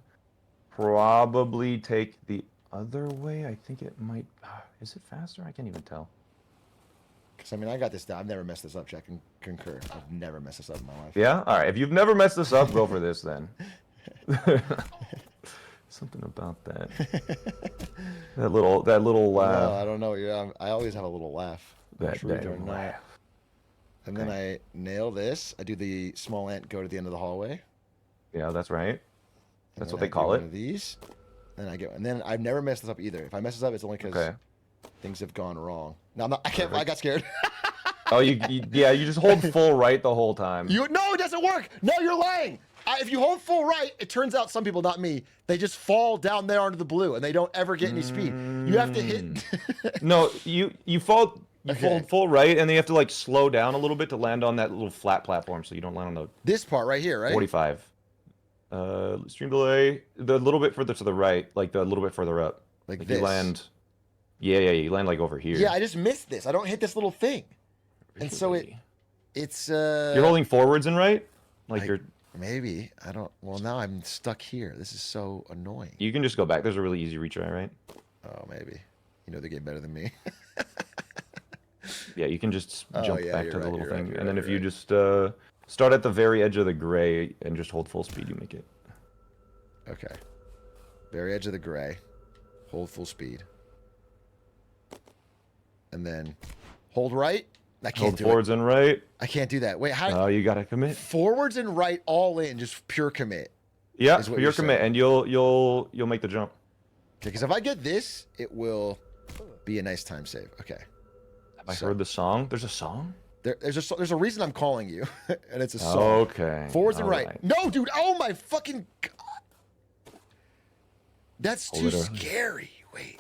probably take the other way. I think it might. Is it faster? I can't even tell. Because I mean, I got this down. I've never messed this up. Jack can concur. I've never messed this up in my life. Yeah. All right. If you've never messed this up, go for this then. Something about that. that little. No, I don't know. Yeah, I always have a little laugh. That Truth or damn not. laugh. And then I nail this. I do the Smallant go to the end of the hallway. Yeah, that's right. And That's then what they I do call one it. of these. And I go. And then I've never messed this up either. If I mess this up, it's only because Okay. things have gone wrong. No, I'm not. I can't. I got scared. Oh, yeah, you just hold full right the whole time. No, it doesn't work. No, you're lying. If you hold full right, it turns out some people, not me, they just fall down there onto the blue and they don't ever get any speed. You have to hit. No, you fall. You Okay. fold full right, and then you have to like slow down a little bit to land on that little flat platform, so you don't land on the This part right here, right? 45. Stream delay, the little bit further to the right, like the little bit further up. Like if this. you land. Yeah, you land like over here. Yeah, I just missed this. I don't hit this little thing, and so it's. You're holding forwards and right, like you're. Maybe I don't. Well, now I'm stuck here. This is so annoying. You can just go back. There's a really easy retry, right? Oh, maybe. You know the game better than me. Yeah, you can just Oh, jump yeah, back you're to the right, little you're right, thing, you're and then right, if you you're just start at the very edge of the gray and just hold full speed, you make it. Okay. Very edge of the gray. Hold full speed. And then hold right. I can't Hold do forwards it. and right. I can't do that. Wait, how? Oh, you gotta commit. Forwards and right, all in, just pure commit. Yeah, is what your you're commit, saying. and you'll make the jump. Okay, because if I get this, it will be a nice time save. Okay. Have I heard the song? There's a song? There's a reason I'm calling you, and it's a song. Okay. Forwards and all right. No, dude. Oh my fucking god. That's Hold too it early. scary. Wait.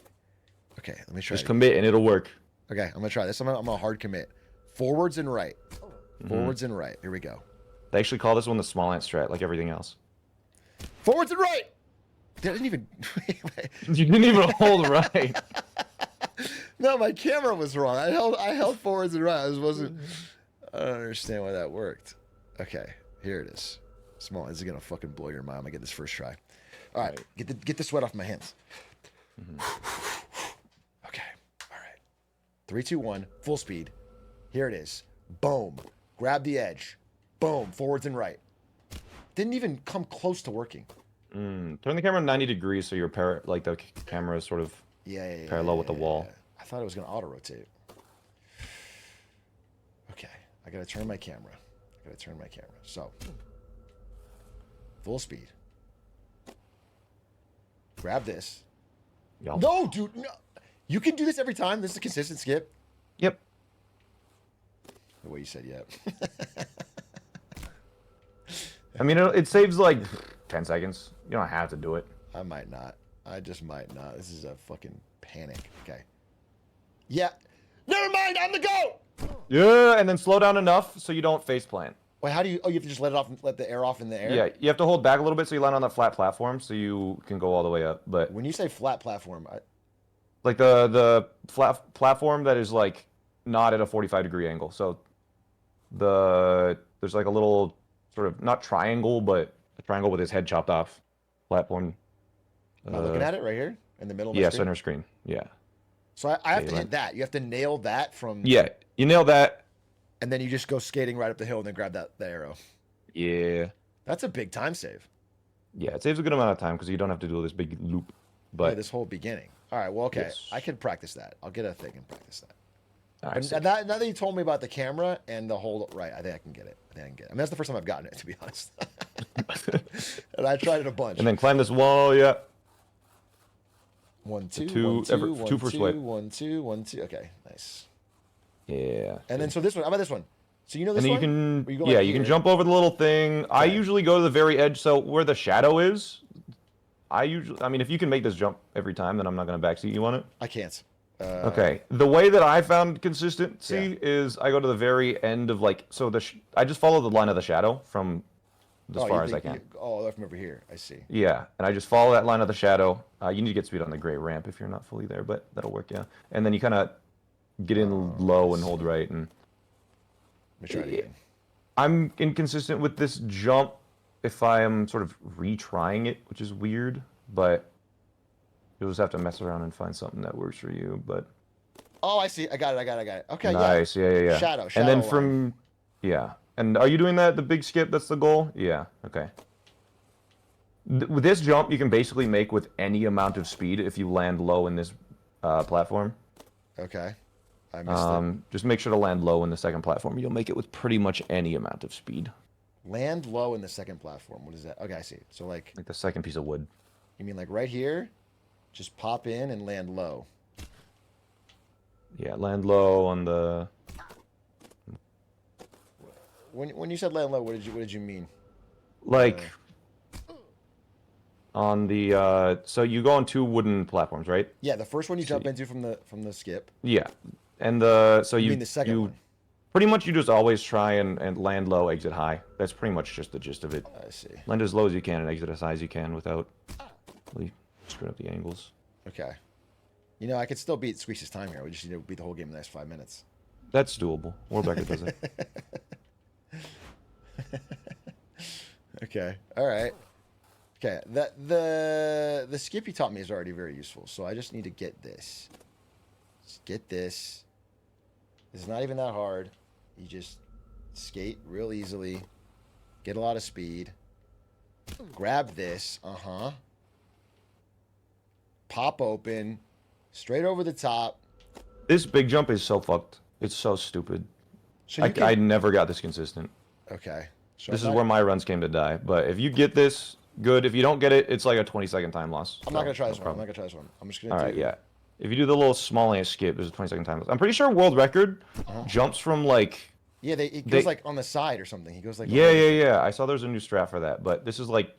Okay, let me try. Just it. commit, and it'll work. Okay, I'm gonna try this. I'm gonna hard commit. Forwards and right. Forwards and right. Here we go. They actually call this one the Smallant strat, like everything else. Forwards and right. They didn't even. You didn't even hold right. No, my camera was wrong. I held forwards and right. I don't understand why that worked. Okay, here it is. Small. This is gonna fucking blow your mind. I'm gonna get this first try. All right, get the sweat off my hands. Okay, all right. 3, 2, 1, full speed. Here it is. Boom. Grab the edge. Boom. Forwards and right. Didn't even come close to working. Turn the camera 90 degrees so your the camera is sort of parallel with the wall. I thought it was gonna auto rotate. Okay, I gotta turn my camera. So, full speed. Grab this. Yup. No, dude, no. You can do this every time. This is a consistent skip. Yep. The way you said yep. I mean, it saves like 10 seconds. You don't have to do it. I might not. I just might not. This is a fucking panic. Okay. Yeah. Never mind. On the go. Yeah, and then slow down enough so you don't face plant. Wait, how do you? Oh, you have to just let it off. Let the air off in the air. Yeah, you have to hold back a little bit so you land on that flat platform so you can go all the way up. But When you say flat platform, like the flat platform that is like not at a 45-degree angle. So there's like a little sort of not triangle, but a triangle with its head chopped off platform. am I looking at it right here in the middle of my Yeah, screen? center screen. Yeah. So I have Yeah, to hit that. You have to nail that from. Yeah, you nailed that. And then you just go skating right up the hill and then grab the arrow. Yeah. That's a big time save. Yeah, it saves a good amount of time because you don't have to do this big loop. But Yeah, this whole beginning. All right, well, okay. Yes. I can practice that. I'll get a thing and practice that. all right, And sick. now that you told me about the camera and the hold right, I think I can get it. I mean, that's the first time I've gotten it, to be honest. And I tried it a bunch. And then climb this wall. Yeah. 1, 2, two- 1, 2, 1, two per 2, swipe. 1, 2, 1, 2. Okay, nice. Yeah. And then so this one. How about this one? So you know this And then you one? can, Where go like you can here? jump over the little thing. I Okay. usually go to the very edge, so where the shadow is. I mean, if you can make this jump every time, then I'm not going to backseat you on it. I can't. Okay. The way that I found consistency is I go to the very end of like, so I just follow the line of the shadow from as far as I can. From over here. I see. Yeah, and I just follow that line of the shadow. You need to get speed on the gray ramp if you're not fully there, but that'll work, yeah. And then you kind of get in low and hold right, and Let me try it again. I'm inconsistent with this jump if I am sort of retrying it, which is weird, but you'll just have to mess around and find something that works for you. But Oh, I see. I got it. Okay, nice, yeah. Shadow And then line. from and are you doing that the big skip? That's the goal. Yeah. Okay. With this jump, you can basically make with any amount of speed if you land low in this platform. Okay. I missed it. Just make sure to land low in the second platform. You'll make it with pretty much any amount of speed. Land low in the second platform. What is that? Okay, I see. So like the second piece of wood. You mean like right here? Just pop in and land low. Yeah, land low on the. When you said land low, what did you mean? Like on the so you go on 2 wooden platforms, right? Yeah, the first one you jump into from the skip. Yeah, and so You mean the second one? Pretty much you just always try and land low, exit high. That's pretty much just the gist of it. I see. Land as low as you can and exit as high as you can without really screwing up the angles. Okay. You know, I could still beat Squeex's time here. We just need to beat the whole game in the next 5 minutes. That's doable. Warbecker does it. Okay. All right. Okay. The skip you taught me is already very useful. So I just need to get this. Just get this. It's not even that hard. You just skate real easily, get a lot of speed, grab this, pop open, straight over the top. This big jump is so fucked. It's so stupid. So I never got this consistent. Okay. So This is where my runs came to die. But if you get this, good. If you don't get it, it's like a 20-second time loss. I'm not gonna try this one. I'm not gonna try this one. I'm just gonna. All right, yeah. If you do the little Smallant skip, there's a 20-second time loss. I'm pretty sure world record jumps from like. Yeah, it goes like on the side or something. He goes like. Yeah. I saw there's a new strat for that, but this is like.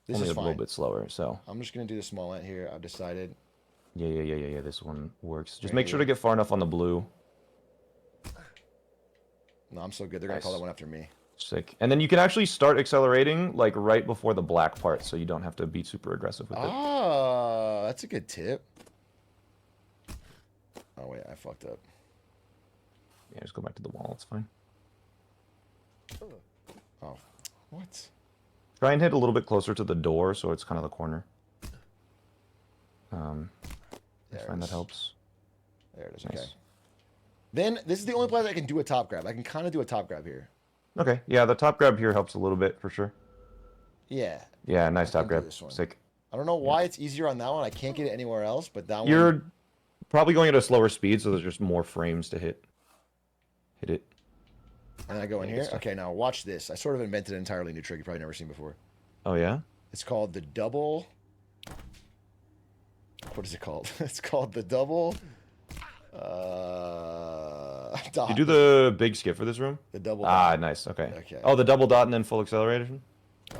This only is a fine. little bit slower, so. I'm just gonna do the Smallant here. I've decided. Yeah. This one works. Just Right make sure here. to get far enough on the blue. No, I'm so good. They're gonna call that one after me. Sick. And then you can actually start accelerating like right before the black part, so you don't have to be super aggressive with it. Ah, that's a good tip. Oh wait, I fucked up. Yeah, just go back to the wall. It's fine. Oh, what? Try and hit a little bit closer to the door, so it's kind of the corner. I find that helps. There it is. Nice. Okay. Then this is the only place I can do a top grab. I can kind of do a top grab here. Okay, yeah, the top grab here helps a little bit for sure. Yeah. Yeah, nice I top can do grab. this one. Sick. I don't know why it's easier on that one. I can't get it anywhere else, but that one. You're probably going at a slower speed, so there's just more frames to hit. Hit it. And then I go in here. Okay, now watch this. I sort of invented an entirely new trick you've probably never seen before. Oh yeah? It's called the double. What is it called? It's called the double. Dot. You do the big skip for this room? The double Ah, dot. nice. Okay. Okay. Oh, the double dot and then full acceleration?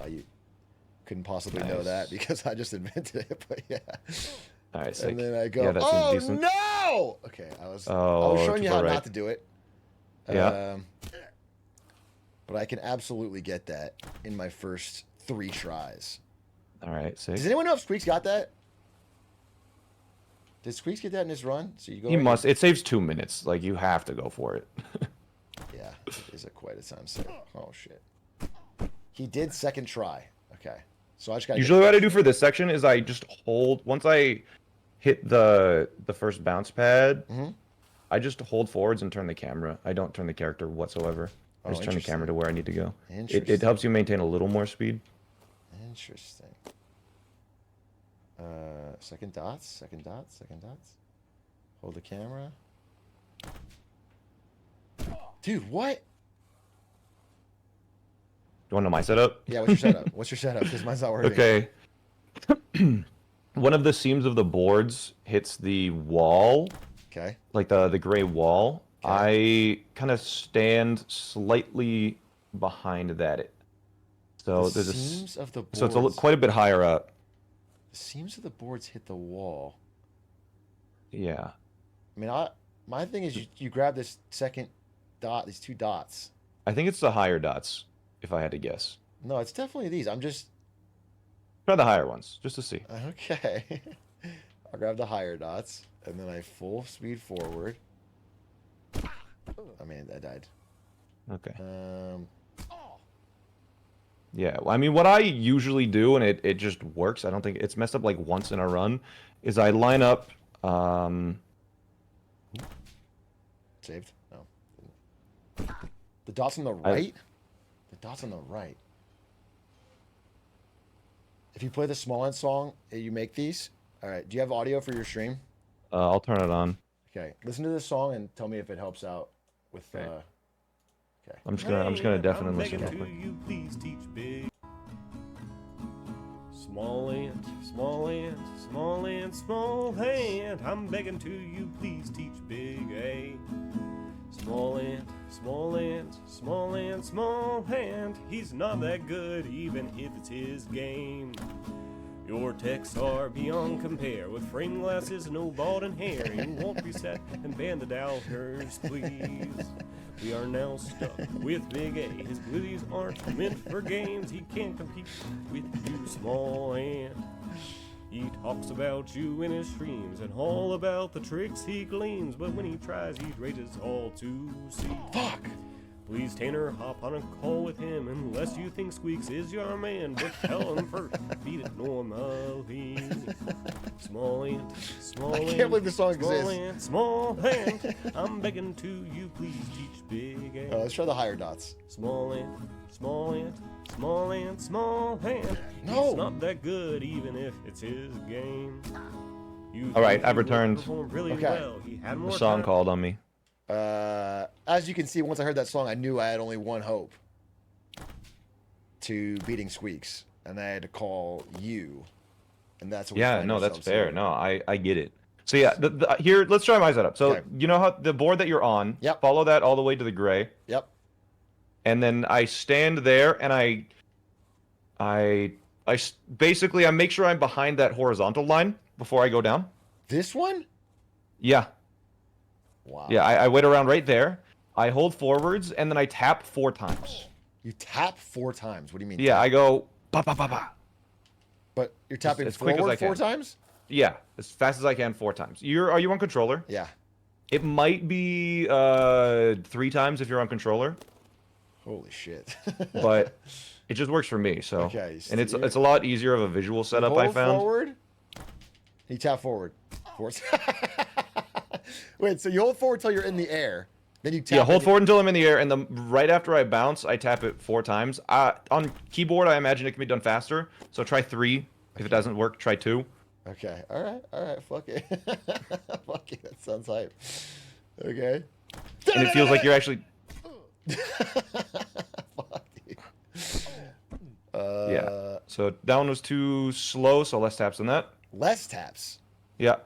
You couldn't possibly know that because I just invented it, but yeah. All right, sick. And then I go, Yeah, that seems oh decent. no! Okay, I was showing you how not to do it. Yeah. But I can absolutely get that in my first 3 tries. All right, sick. Does anyone know if Squeexs got that? Did Squeexs get that in his run? So you go. He right must. here. It saves 2 minutes. Like, you have to go for it. Yeah, it is quite a time save. Oh shit. He did second try. Okay, so I just got. Usually what I do for this section is I just hold, once I hit the first bounce pad, I just hold forwards and turn the camera. I don't turn the character whatsoever. I just turn the camera to where I need to go. It helps you maintain a little more speed. Interesting. Second dots. Hold the camera. Dude, what? You want to know my setup? Yeah, what's your setup? What's your setup? Because mine's not working. Okay. One of the seams of the boards hits the wall. Okay. Like the gray wall. I kind of stand slightly behind that. So The there's seams of the so it's boards- quite a bit higher up. The seams of the boards hit the wall. Yeah. I mean, my thing is you grab this second dot, these 2 dots. I think it's the higher dots, if I had to guess. No, it's definitely these. I'm just. Try the higher ones, just to see. Okay. I'll grab the higher dots, and then I full speed forward. I mean, I died. Okay. Um. Yeah, well, I mean, what I usually do, and it just works, I don't think it's messed up like once in a run, is I line up... Saved? No. The dots on the right? The dots on the right. If you play the Smallant song, you make these. All right. Do you have audio for your stream? I'll turn it on. Okay. Listen to this song and tell me if it helps out with. Okay. I'm just gonna deafen and listen real begging quick. to you, please teach big. Smallant, Smallant, Smallant, Smallant. I'm begging to you, please teach big A. Smallant, Smallant, Smallant, Smallant. He's not that good, even if it's his game. Your texts are beyond compare, with frame glasses, no balding hair. You won't reset and ban the doubters, please. We are now stuck with Big A. His glitties aren't meant for games. He can't compete with you, Smallant. He talks about you in his streams and all about the tricks he gleans. But when he tries, he rages all to see. Fuck! Please, Tanner, hop on a call with him unless you think Squeexs is your man. But tell him first, beat it normally. Smallant, Smallant. I can't believe this song exists. Smallant, I'm begging to you, please teach Big A. Let's try the higher dots. Smallant, Smallant, Smallant, Smallant. No. It's not that good, even if it's his game. You All right, think I've he would returned. perform really Okay. well. He had The more song time. called on me. As you can see, once I heard that song, I knew I had only one hope to beating Squeexs, and I had to call you, and that's what we Yeah, find no, that's ourselves fair. here. No, I get it. So yeah, here, let's try my setup. So Okay. you know how the board that you're on, Yep. follow that all the way to the gray, Yep. and then I stand there and basically I make sure I'm behind that horizontal line before I go down. This one? Yeah. Wow. Yeah, I wait around right there. I hold forwards and then I tap 4 times. You tap 4 times. What do you mean? Yeah, tap? I go ba ba ba ba. But you're tapping as quick as I forward 4 can. times? Yeah, as fast as I can 4 times. Are you on controller? Yeah. It might be 3 times if you're on controller, Holy shit. but it just works for me. So Okay, and it's so a lot easier of a visual setup I hold found. forward. You tap forward. Forward. Wait, so you hold forward till you're in the air, then you tap. Yeah, hold in the- forward until I'm in the air, and then right after I bounce, I tap it 4 times. On keyboard, I imagine it can be done faster. So try 3. If it doesn't work, try 2. Okay. All right. Fuck it. Fuck it. That sounds hype. Okay. And it feels like you're actually. Fuck, dude. Yeah. So down was too slow, so less taps than that. Less taps. Yeah.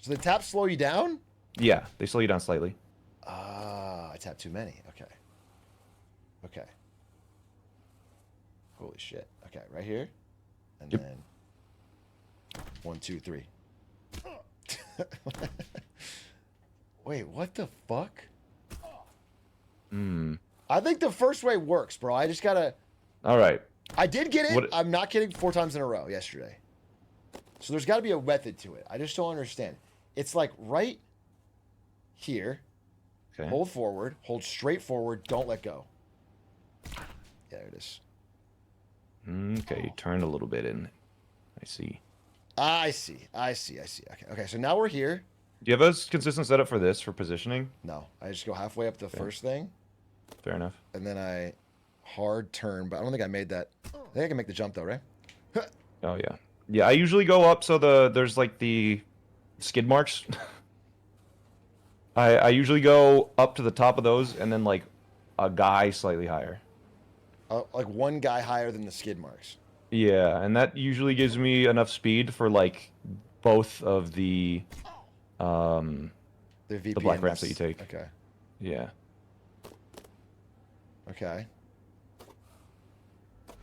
So the taps slow you down? Yeah, they slow you down slightly. Ah, I tapped too many. Okay. Okay. Holy shit. Okay, right here. And Yep. then 1, 2, 3. Wait, what the fuck? I think the first way works, bro. I just gotta. All right. I did get it. What- I'm not kidding. 4 times in a row yesterday. So there's got to be a method to it. I just don't understand. It's like right here. Okay. Hold forward. Hold straight forward. Don't let go. Yeah, there it is. Okay, you turned a little bit in. I see. I see. Okay, so now we're here. Do you have a consistent setup for this, for positioning? No, I just go halfway up the first thing, Fair enough. and then I hard turn, but I don't think I made that. I think I can make the jump though, right? Oh, yeah. Yeah, I usually go up so there's like the skid marks. I usually go up to the top of those and then like a guy slightly higher. Like one guy higher than the skid marks. Yeah, and that usually gives me enough speed for like both of the black ramps that you take. Okay. Yeah. Okay.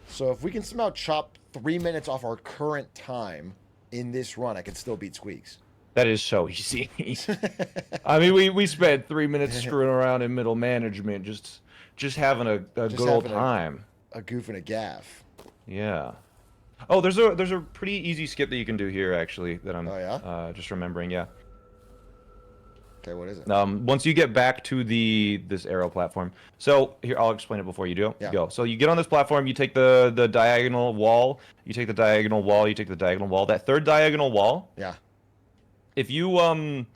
So if we can somehow chop 3 minutes off our current time in this run, I can still beat Squeexs. That is so easy. I mean, we spent 3 minutes screwing around in middle management, just having a good old time. A goof and a gaff. Yeah. Oh, there's a pretty easy skip that you can do here actually that I'm just remembering. Yeah. Okay, what is it? Once you get back to this arrow platform. So here, I'll explain it before you do. Yeah. Go. So you get on this platform, you take the diagonal wall, you take the diagonal wall, you take the diagonal wall. That third diagonal wall. Yeah. If you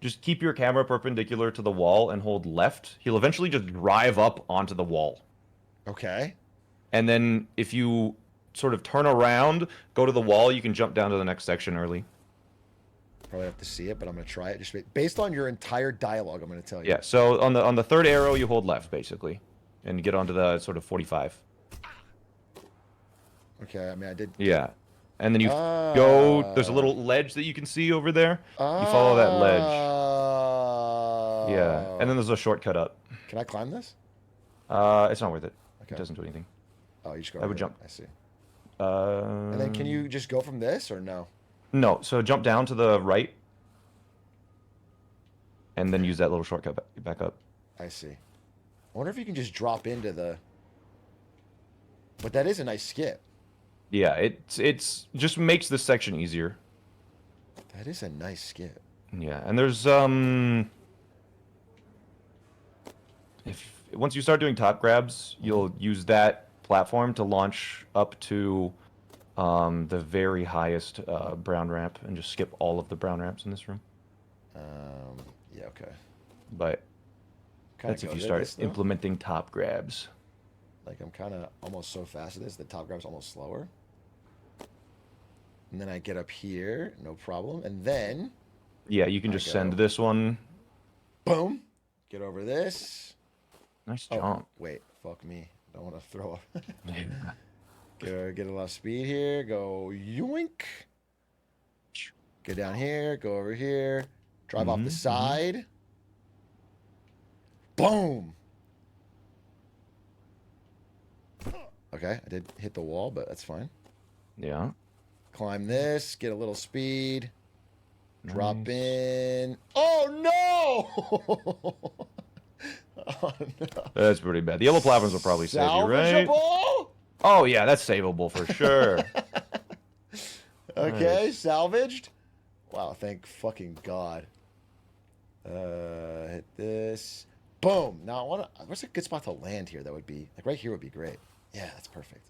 just keep your camera perpendicular to the wall and hold left, he'll eventually just drive up onto the wall. Okay. And then if you sort of turn around, go to the wall, you can jump down to the next section early. Probably have to see it, but I'm gonna try it. Just based on your entire dialogue, I'm gonna tell you. Yeah. So on the third arrow, you hold left basically, and you get onto the sort of 45. Okay. I mean, I did. Yeah. And then you go. There's a little ledge that you can see over there. You follow that ledge. Yeah. And then there's a shortcut up. Can I climb this? It's not worth it. Okay. It doesn't do anything. Oh, you just go. I would over jump. there. I see. And then can you just go from this or no? No. So jump down to the right, and then use that little shortcut back up. I see. I wonder if you can just drop into the. But that is a nice skip. Yeah. It's just makes this section easier. That is a nice skip. Yeah. And there's once you start doing top grabs, you'll use that platform to launch up to the very highest brown ramp and just skip all of the brown ramps in this room. Yeah, okay. But that's if you start implementing top grabs. Like, I'm kind of almost so fast at this, the top grab's almost slower. And then I get up here, no problem. And then... Yeah, you can just send this one. Boom. Get over this. Nice jump. Wait, fuck me. Don't want to throw up. Get a lot of speed here. Go yoink. Get down here. Go over here. Drive off the side. Boom. Okay, I did hit the wall, but that's fine. Yeah. Climb this. Get a little speed. Drop in. Oh, no! Oh, no. That's pretty bad. The yellow platforms will probably save you, right? Salvageable? Oh, yeah, that's savable for sure. Okay, Nice. salvaged. Wow, thank fucking God. Hit this. Boom. Now, what's a good spot to land here that would be? Like, right here would be great. Yeah, that's perfect.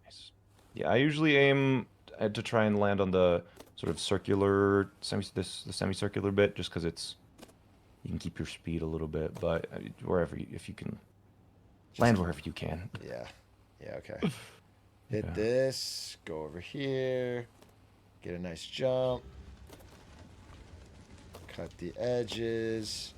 Nice. Yeah, I usually aim to try and land on the sort of circular, the semicircular bit, just because you can keep your speed a little bit, but if you can land wherever you can. Yeah. Yeah, okay. Hit this. Go over here. Get a nice jump. Cut the edges.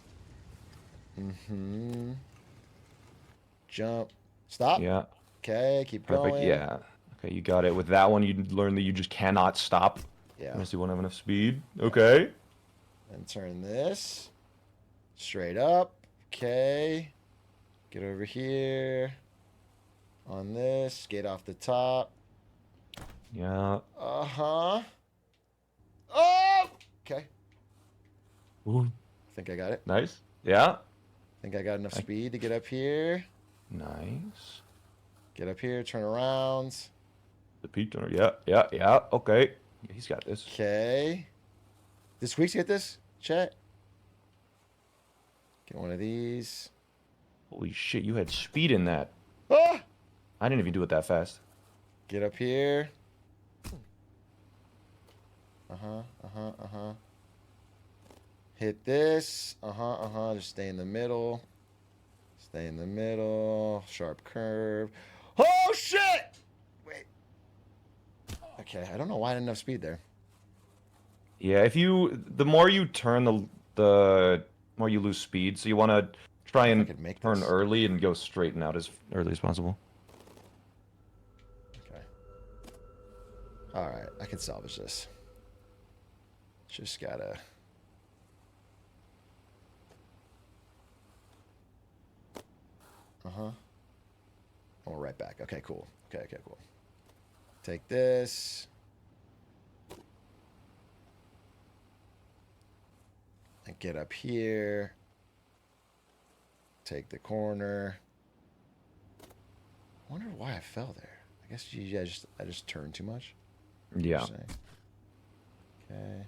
Jump. Stop. Yeah. Okay, keep Perfect. going. Yeah. Okay, you got it. With that one, you learn that you just cannot stop. Yeah. Unless you won't have enough speed. Okay. And turn this. Straight up. Okay. Get over here. On this. Get off the top. Yeah. Uh-huh. Oh! Okay. Ooh. I think I got it. Nice. Yeah. I think I got enough speed to get up here. Nice. Get up here, turn around. The peak turner. Yeah. Okay. Yeah, he's got this. Okay. Did Squeexs get this? Chat. Get one of these. Holy shit, you had speed in that. Ah! I didn't even do it that fast. Get up here. Hit this. Just stay in the middle. Stay in the middle. Sharp curve. Oh, shit! Wait. Okay, I don't know why I didn't have speed there. Yeah, the more you turn, the more you lose speed. So you want to try and turn early and go straight and out as early as possible. Okay. All right, I can salvage this. Just gotta... Oh, right back. Okay, cool. Okay, cool. Take this. And get up here. Take the corner. I wonder why I fell there. I guess I just turned too much. Yeah. Okay.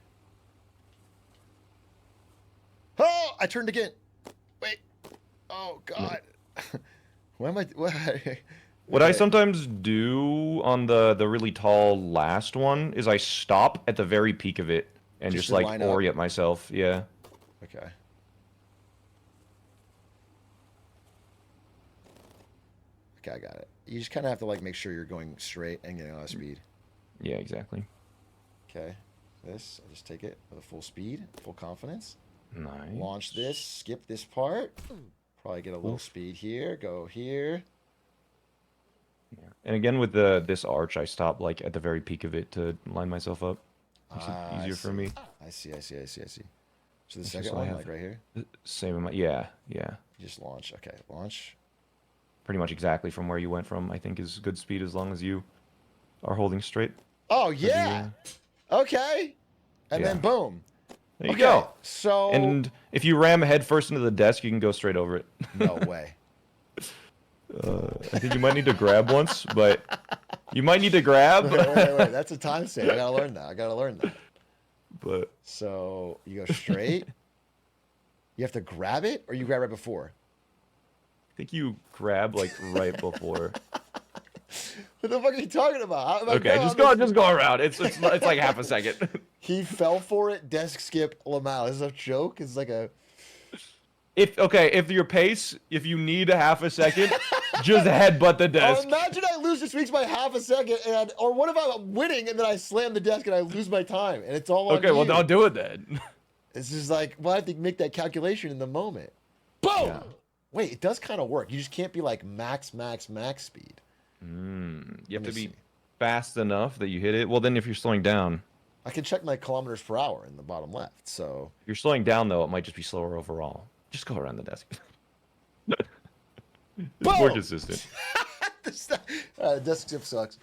Oh, I turned again. Wait. Oh God. Why am I? What I sometimes do on the really tall last one is I stop at the very peak of it and just like orient myself. Yeah. Okay. Okay, I got it. You just kind of have to like make sure you're going straight and getting a lot of speed. Yeah, exactly. Okay. This, I just take it with a full speed, full confidence. Nice. Launch this, skip this part. Probably get a little speed here, go here. Yeah. And again with this arch, I stop like at the very peak of it to line myself up. Makes it easier for me. I see. So the second one, like right here? Same amount. Yeah. Just launch. Okay, launch. Pretty much exactly from where you went from, I think, is good speed as long as you are holding straight. Oh, yeah. Okay. And then boom. There you go. So... And if you ram head first into the desk, you can go straight over it. No way. I think you might need to grab once, but you might need to grab. Wait. That's a time save. I gotta learn that. But so you go straight. You have to grab it, or you grab right before. think you grab like right before. What the fuck are you talking about? Okay, just go around. It's like half a second. He fell for it. Desk skip Lamau. Is this a joke? It's like a. If your pace, if you need a half a second, just headbutt the desk. Imagine I lose this week's by half a second, or what if I'm winning and then I slam the desk and I lose my time and it's all on Okay, well you? don't do it then. It's just like, well, I have to make that calculation in the moment. Boom! Yeah. Wait, it does kind of work. You just can't be like max speed. You have to be fast enough that you hit it. Well, then if you're slowing down. I can check my kilometers per hour in the bottom left, so. If you're slowing down, though, it might just be slower overall. Just go around the desk. It's more consistent. Desk skip sucks.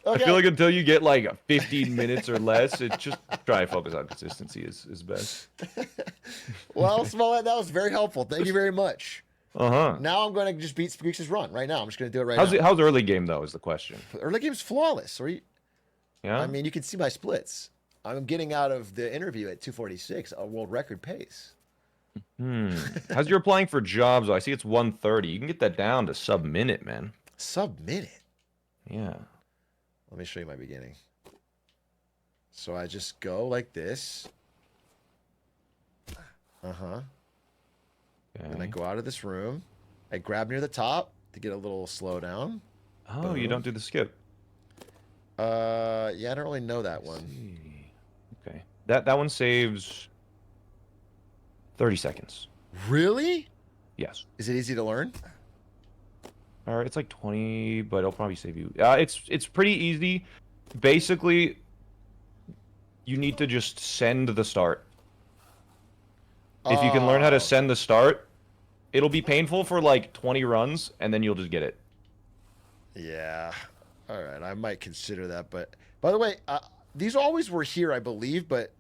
Okay. I feel like until you get like 15 minutes or less, it just try and focus on consistency is best. Well, Smallant, that was very helpful. Thank you very much. Uh-huh. Now I'm going to just beat Squeexs' run right now. I'm just going to do it right now. How's the early game, though, is the question. The early game's flawless. Yeah? I mean, you can see my splits. I'm getting out of the interview at 246, a world record pace. As you're applying for jobs, though, I see it's 130. You can get that down to sub-minute, man. Sub-minute? Yeah. Let me show you my beginning. So I just go like this. Uh-huh. Okay. And I go out of this room. I grab near the top to get a little slowdown. Oh, Boom. You don't do the skip. Yeah, I don't really know that one. Okay. That one saves 30 seconds. Really? Yes. Is it easy to learn? It's like 20, but it'll probably save you. It's pretty easy. Basically, you need to just send the start. If you can learn how to send the start, it'll be painful for like 20 runs, and then you'll just get it. Yeah. All right, I might consider that. But by the way, these always were here, I believe. But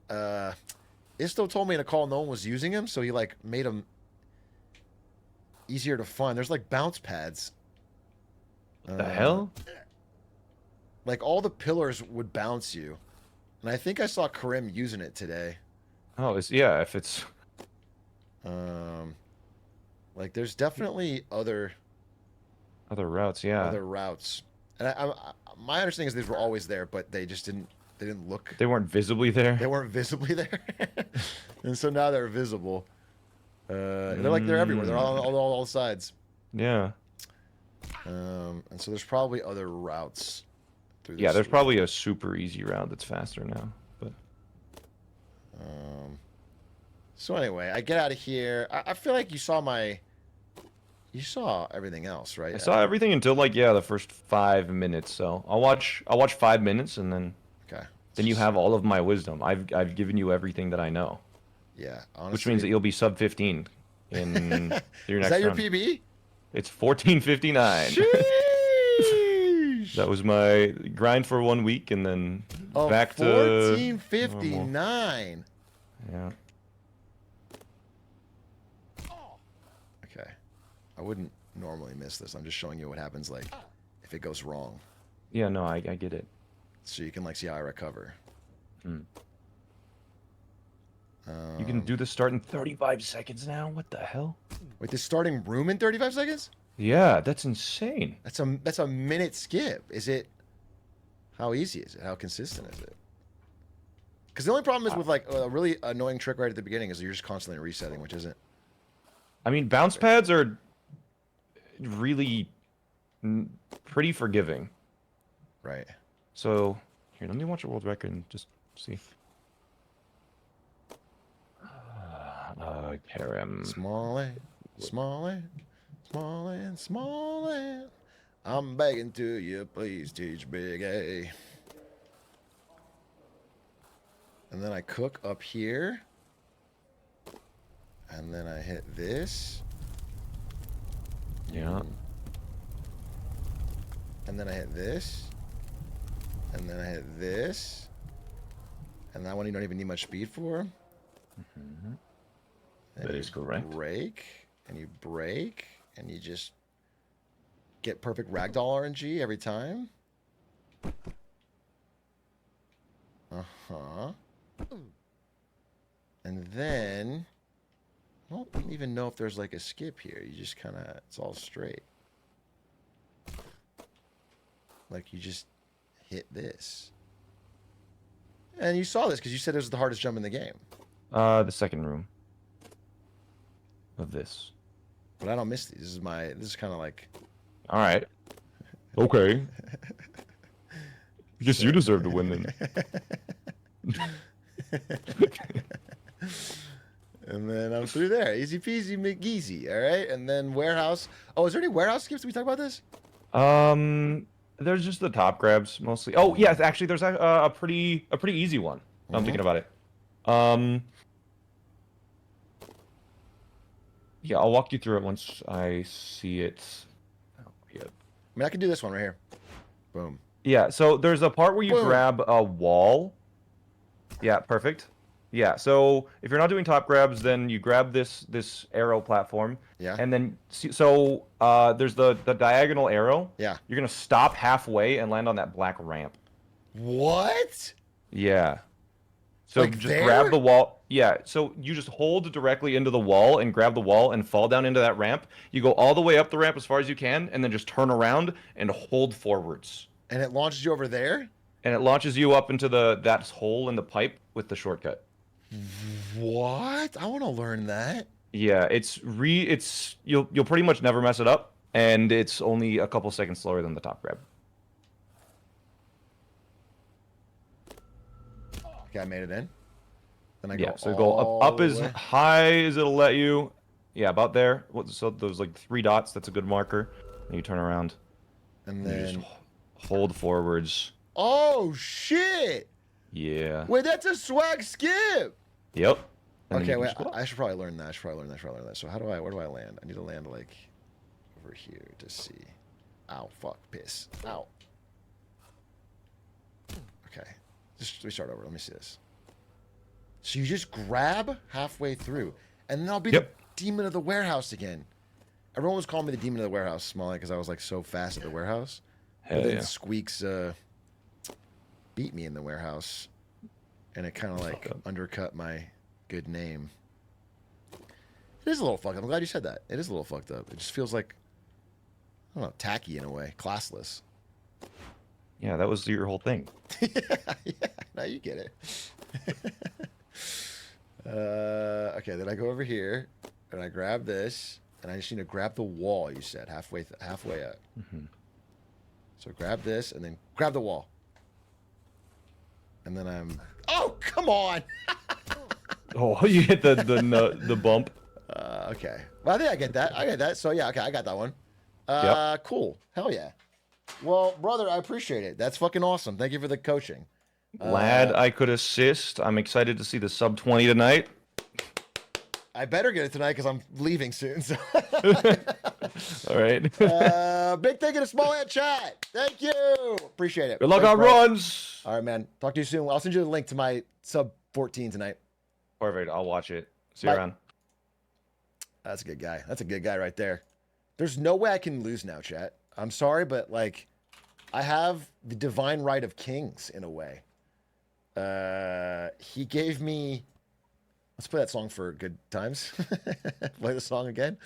Isto told me in a call no one was using them, so he like made them easier to find. There's like bounce pads. What the hell? Like all the pillars would bounce you, and I think I saw Karim using it today. Oh, if it's. Like there's definitely other routes, yeah. Other routes, and my understanding is these were always there, but they just didn't look. They weren't visibly there. They weren't visibly there, and so now they're visible. They're like they're everywhere. They're all sides. Yeah. And so there's probably other routes. Through this There's probably a super easy route that's faster now, but. So anyway, I get out of here. I feel like you saw everything else, right? I saw everything until like the first 5 minutes. So I'll watch 5 minutes and then. Okay. Then you have all of my wisdom. I've given you everything that I know. Yeah. Honestly, which means that you'll be sub 15 in your next. Is that your round. PB? It's 14:59. That was my grind for 1 week and then back to 14:59. Yeah. Okay. I wouldn't normally miss this. I'm just showing you what happens like if it goes wrong. Yeah, no, I get it. So you can like see how I recover. You can do the start in 35 seconds now? What the hell? Wait, the starting room in 35 seconds? Yeah, that's insane. That's a minute skip. Is it? How easy is it? How consistent is it? Because the only problem is with like a really annoying trick right at the beginning is you're just constantly resetting, which isn't. I mean, bounce pads are really pretty forgiving. Right. So here, let me watch a world record and just see. Karim. Smallant. I'm begging to you, please teach Big A. And then I cook up here. And then I hit this. Yeah. And then I hit this. And then I hit this. And that one you don't even need much speed for. Mm-hmm. That is correct. Break. And you break. And you just get perfect ragdoll RNG every time. Uh-huh. And then I don't even know if there's like a skip here. You just kind of, it's all straight. Like you just hit this. And you saw this because you said it was the hardest jump in the game. The second room. Of this. But I don't miss these. This is kind of like. All right. Okay. I guess you deserve to win then. And then I'm through there. Easy peasy McGeezy. All right. And then warehouse. Oh, is there any warehouse skips? Did we talk about this? There's just the top grabs mostly. Oh, yes, actually, there's a pretty easy one. I'm thinking about it. Yeah, I'll walk you through it once I see it. Oh, yeah. I mean, I can do this one right here. Boom. Yeah, so there's a part where you Boom. grab a wall. Yeah, perfect. Yeah, so if you're not doing top grabs, then you grab this arrow platform. Yeah. And then, there's the diagonal arrow. Yeah. You're going to stop halfway and land on that black ramp. What? Yeah. So Like just there? grab the wall. Yeah, so you just hold directly into the wall and grab the wall and fall down into that ramp. You go all the way up the ramp as far as you can, and then just turn around and hold forwards. And it launches you over there? And it launches you up into that hole in the pipe with the shortcut. What? I want to learn that. Yeah, you'll pretty much never mess it up, and it's only a couple seconds slower than the top grab. Okay, I made it in. Then I Yeah, go so go up as high as it'll let you. Yeah, about there. So those like 3 dots, that's a good marker. And you turn around. And you then just hold forwards. Oh shit! Yeah. Wait, that's a swag skip. Yep. And Okay, then you wait. just go up. I should probably learn that. So where do I land? I need to land like over here to see. Ow! Fuck! Piss! Ow! Okay, let me start over. Let me see this. So you just grab halfway through, and then I'll be the demon of the warehouse again. Everyone was calling me the demon of the warehouse, Smallant, because I was like so fast at the warehouse. Hell But then yeah. Squeexs beat me in the warehouse, and it kind of like undercut my good name. It is a little fucked up. I'm glad you said that. It is a little fucked up. It just feels like, I don't know, tacky in a way, classless. Yeah, that was your whole thing. Yeah, now you get it. Okay, then I go over here, and I grab this, and I just need to grab the wall, you said, halfway up. Mm-hmm. So grab this, and then grab the wall. And then I'm... Oh, come on! Oh, you hit the bump. Okay. Well, I think I get that. So, yeah, okay, I got that one. Yep. Cool. Hell yeah. Well, brother, I appreciate it. That's fucking awesome. Thank you for the coaching. Glad I could assist. I'm excited to see the sub 20 tonight. I better get it tonight because I'm leaving soon. So. All right. Big thank you to Smallant chat. Thank you. Appreciate it. Good luck Thanks, on bro. runs. All right, man. Talk to you soon. I'll send you the link to my sub 14 tonight. Perfect. I'll watch it. See you Bye. around. That's a good guy. That's a good guy right there. There's no way I can lose now, chat. I'm sorry, but like, I have the divine right of kings in a way. He gave me. Let's play that song for good times. Play the song again.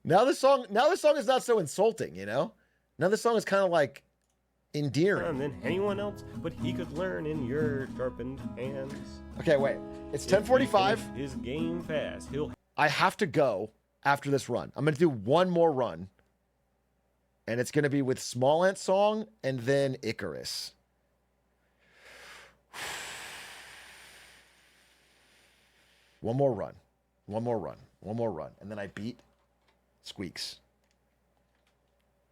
Now the song is not so insulting, you know? Now the song is kind of like endearing. Than anyone else, but he could learn in your sharpened hands. Okay, wait. It's 10:45. His game fast. I have to go after this run. I'm going to do one more run. And it's going to be with Smallant's song and then Icarus. One more run. And then I beat Squeexs.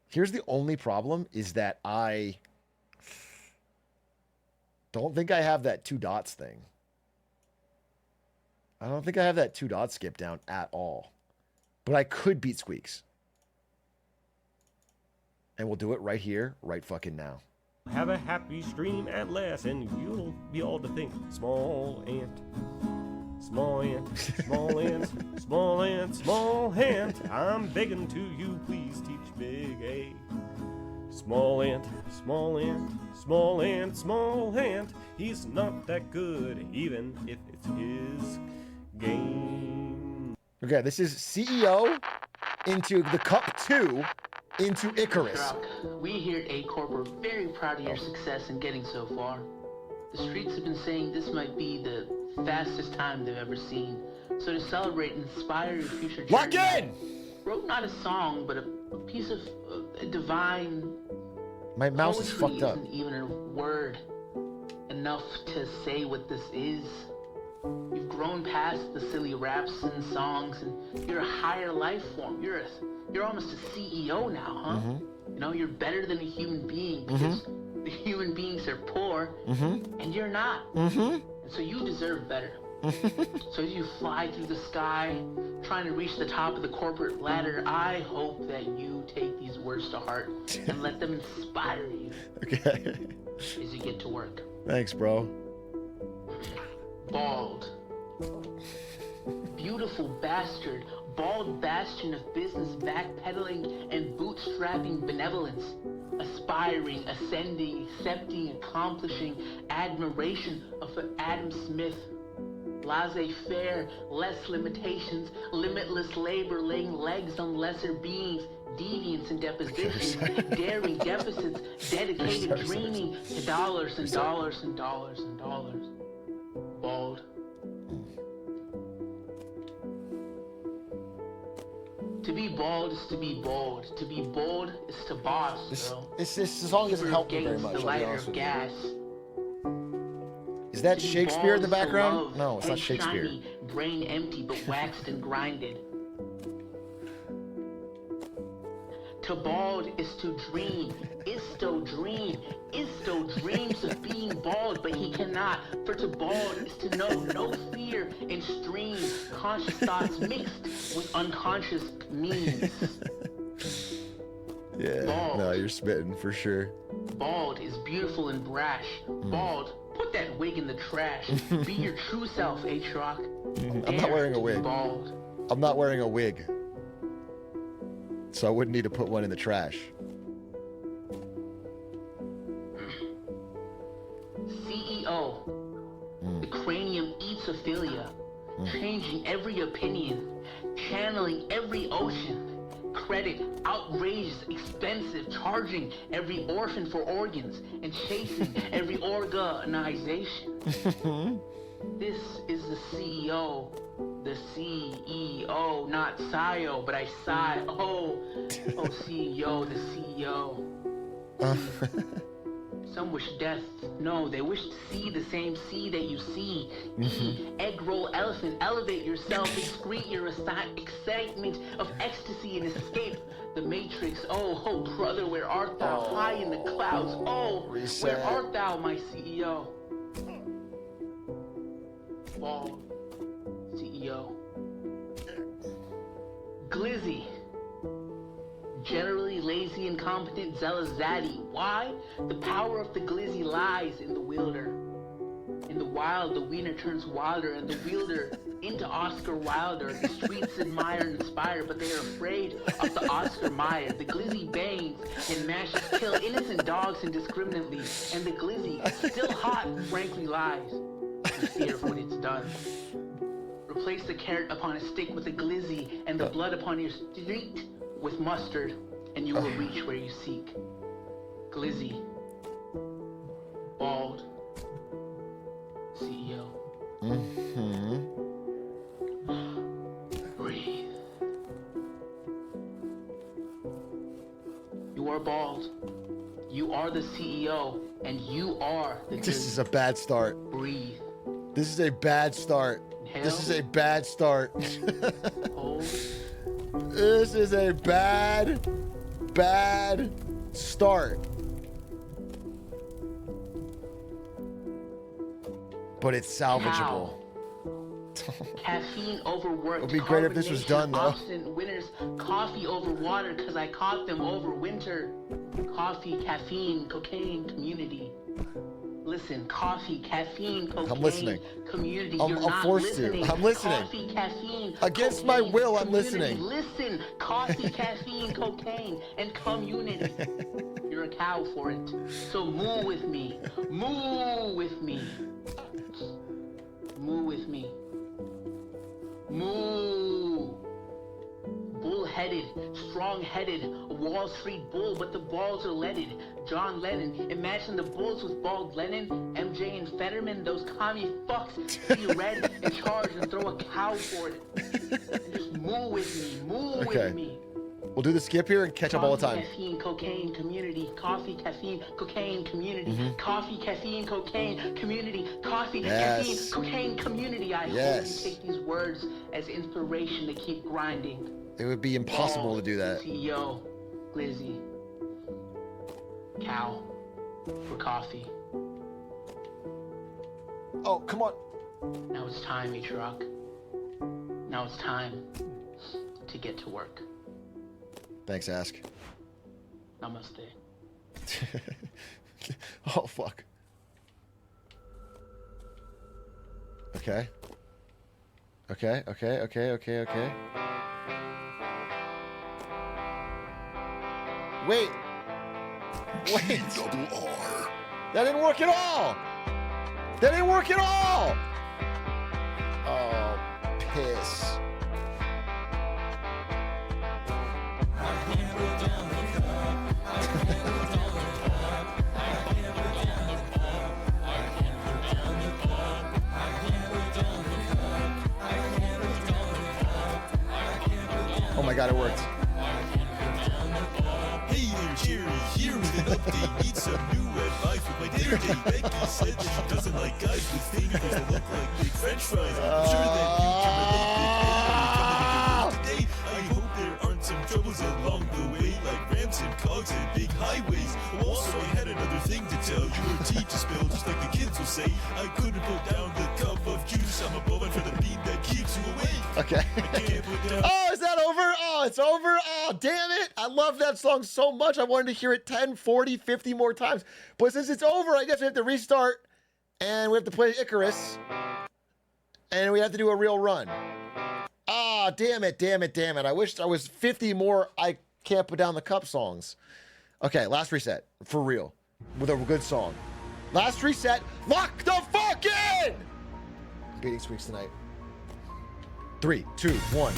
Here's the only problem is that I don't think I have that 2 dots thing. I don't think I have that 2 dot skip down at all. But I could beat Squeexs. And we'll do it right here, right fucking now. Have a happy stream at last, and you'll be all to think. Small ant, small ant, small ant, small ant, small ant. I'm begging to you, please teach Big A. Small ant, small ant, small ant, small ant. He's not that good, even if it's his game. Okay, this is CEO into the Cup 2 into Icarus. Atrioc, we here at A-Corp are very proud of your success in getting so far. The streets have been saying this might be the fastest time they've ever seen. So to celebrate and inspire your future journey, Lock in! wrote not a song, but a piece of divine My mouse is poetry. fucked up. Isn't even a word enough to say what this is. You've grown past the silly raps and songs, and you're a higher life form. You're almost a CEO now, huh? You know, you're better than a human being because the human beings are poor, and you're not. And so you deserve better. So as you fly through the sky, trying to reach the top of the corporate ladder, I hope that you take these words to heart and let them inspire you Okay. as you get to work. Thanks, bro. Bald. Beautiful bastard. Bald bastion of business backpedaling and bootstrapping benevolence. Aspiring, ascending, accepting, accomplishing, admiration of an Adam Smith. Laissez-faire, less limitations, limitless labor, laying legs on lesser beings, deviance and deposition, daring deficits, dedicated dreaming to dollars and dollars and dollars and dollars. Bald. To be bald is to be bold. To be bold is to boss, bro. This song doesn't help me very much, The I'll be lighter honest of with you. gas. Is that To be Shakespeare in the bald is to background? love, No, it's not head Shakespeare. shiny, brain empty but waxed and grinded. To bald is to dream. Isto dream. Isto dreams of being bald, but he cannot. For to bald is to know no fear and stream conscious thoughts mixed with unconscious means. Yeah, Bald. no, you're spitting for sure. Bald is beautiful and brash. Bald, put that wig in the trash. Be your true self, Atrioc. I'm not wearing a wig. Bald. I'm not wearing a wig. So I wouldn't need to put one in the trash. CEO. The cranium eats Ophelia. Changing every opinion. Channeling every ocean. Credit, outrageous, expensive, charging every orphan for organs and chasing every organization. This is the CEO. The CEO, not CEO, but I sigh. Oh, CEO, the CEO. Some wish death. No, they wish to see the same sea that you see. Egg roll elephant, elevate yourself, excrete your excitement of ecstasy and escape the matrix. Oh, brother, where art thou? High in the clouds. Oh, where art thou, my CEO? Bald CEO. Glizzy. Generally lazy, incompetent, zealous zaddy. Why? The power of the glizzy lies in the wielder. In the wild, the wiener turns wilder, and the wielder into Oscar Wilder. The streets admire and inspire, but they are afraid of the Oscar Mayer. The glizzy bangs and mashes kill innocent dogs indiscriminately, and the glizzy, still hot, frankly lies in fear of what it's done. Replace the carrot upon a stick with a glizzy, and the blood upon your street with mustard, and you will reach where you seek. Glizzy. Bald. CEO. Breathe. You are bald. You are the CEO, and you are the This is a bad start. Breathe. This is a bad start. This is a bad start. Hold. This is a bad start. But it's salvageable. Caffeine overworked. It would be great if this was done, though. Obstinate winners. Coffee over water, cause I caught them over winter. Coffee, caffeine, cocaine, community. Listen, coffee, caffeine, cocaine, I'm listening. community. I'm You're not forced to. listening. I'm listening. Coffee, caffeine, Against cocaine, my will, I'm community. listening. Listen, coffee, caffeine, cocaine, and community. You're a cow for it. So moo with me. Moo with me. Moo with me. Moo. headed, strong-headed, a Wall Street bull, but the balls are leaded. John Lennon, imagine the bulls with bald Lennon, MJ and Fetterman, those commie fucks, see red and charge and throw a cow for it. And just move with me, with me. We'll do the skip here and catch up all the time. Caffeine, cocaine, community. Coffee, caffeine, cocaine, community. Coffee, caffeine, cocaine, community. Coffee, caffeine, cocaine, community. I hope you take these words as inspiration to keep grinding. It would be impossible to do that. CEO, Glizzy, cow, for coffee. Oh, come on. Now it's time, Atrioc. Now it's time to get to work. Thanks, Ask. Namaste. Oh, fuck. Okay. Okay. Wait. Double R. That didn't work at all. Oh, piss. Oh my god, it worked. Hey there, Jerry, here with an update. Need some new advice with my dinner date. Becky said that she doesn't like guys with fingers that look like big French fries. I'm sure that you can relate to today. I hope there aren't some troubles along the way, like ramps and cogs and big highways. Also, I had another thing to tell you. Your tea to spill, just like the kids will say. I couldn't put down the cup of juice. I'm a bowman for the beat that keeps you awake. Okay. Oh, is that over? Oh, it's over. Oh, damn it. I love that song so much. I wanted to hear it 10, 40, 50 more times. But since it's over, I guess we have to restart. And we have to play Icarus. And we have to do a real run. Ah, damn it. I wished I was 50 more I Can't Put Down the Cup songs. Okay, last reset. For real. With a good song. Last reset. Lock the fuck in! I'm beating Squeexs tonight. 3, 2, 1.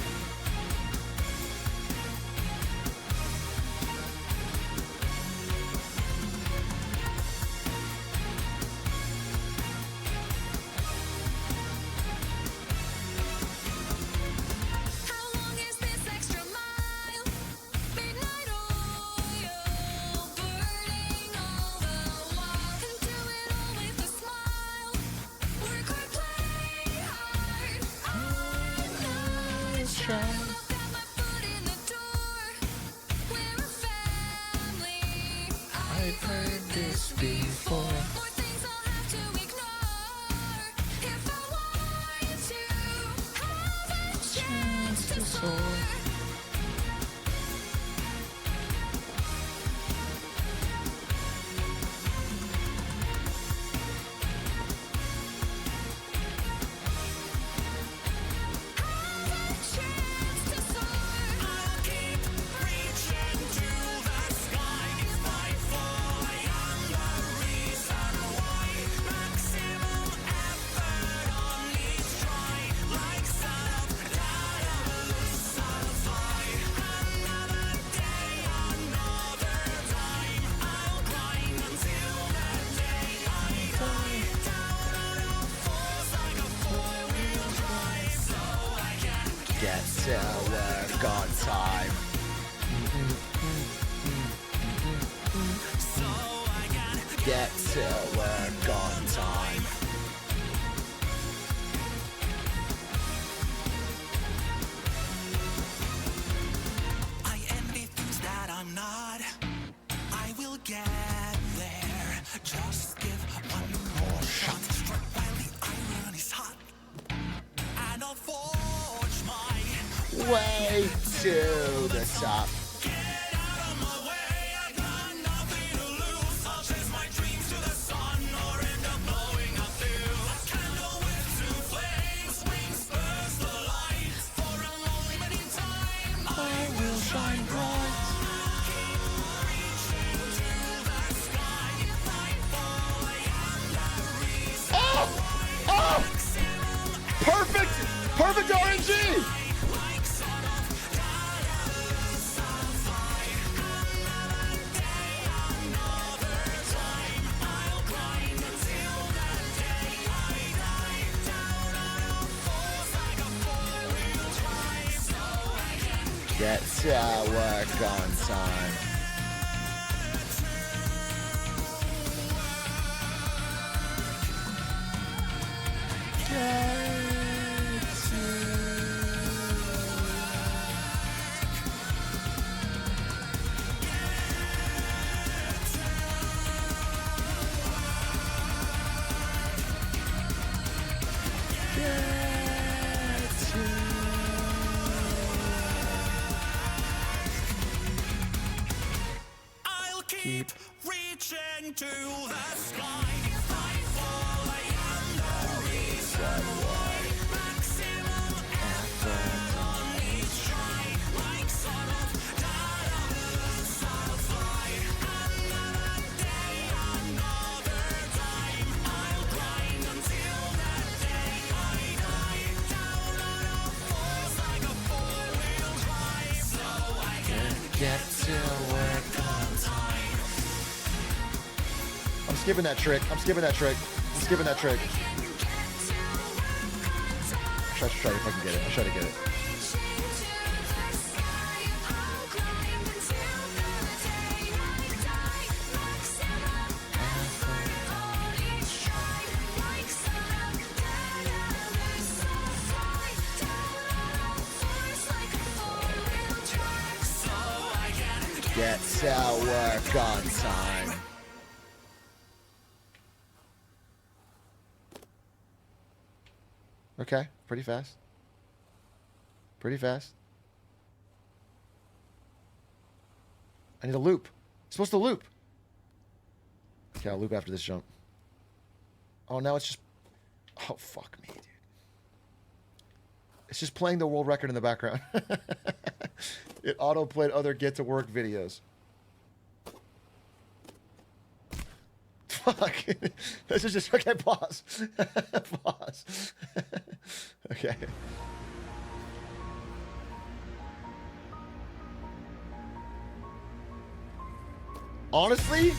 I've heard this before. Get to work on time. Get to work on time. I envy things that I'm not. I will get there. Just give one more shot. Strike while the iron is hot. And I'll forge my way to the top. Get out of my way, I got nothing to lose. I'll chase my dreams to the sun or end up blowing up through. A candle with two flames, wings burst the light. For a lonely limited time, I will shine bright. Keep reaching to the sky. If I fall, I am the reason. Oh! Perfect RNG! Get to work on time. I'll keep reaching to the sky. If I fall, I am the reason why. Maximum effort on each try. Like sort of daedalus, I'll fly. Another day, another time. I'll grind until that day I die. Down on all fours like a four-wheel drive. So I can Get to work on time. I'm skipping that trick. I'm skipping that trick. I'm skipping that trick. I'll try to fucking get it. I'll try to get it. Get to work on time. Okay, pretty fast. Pretty fast. I need a loop. It's supposed to loop. Okay, I'll loop after this jump. Oh, now it's just... Oh, fuck me, dude. It's just playing the world record in the background. It auto-played other get-to-work videos. Fuck. This is just... Okay, pause. Pause. Okay. Honestly,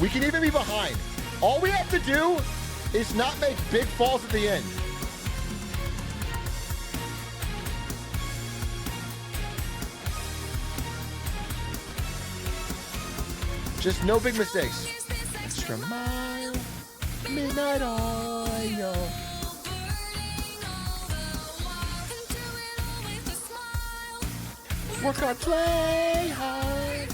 we can even be behind. All we have to do is not make big falls at the end. Just no big mistakes. Extra mile, midnight oil. Work hard, play hard.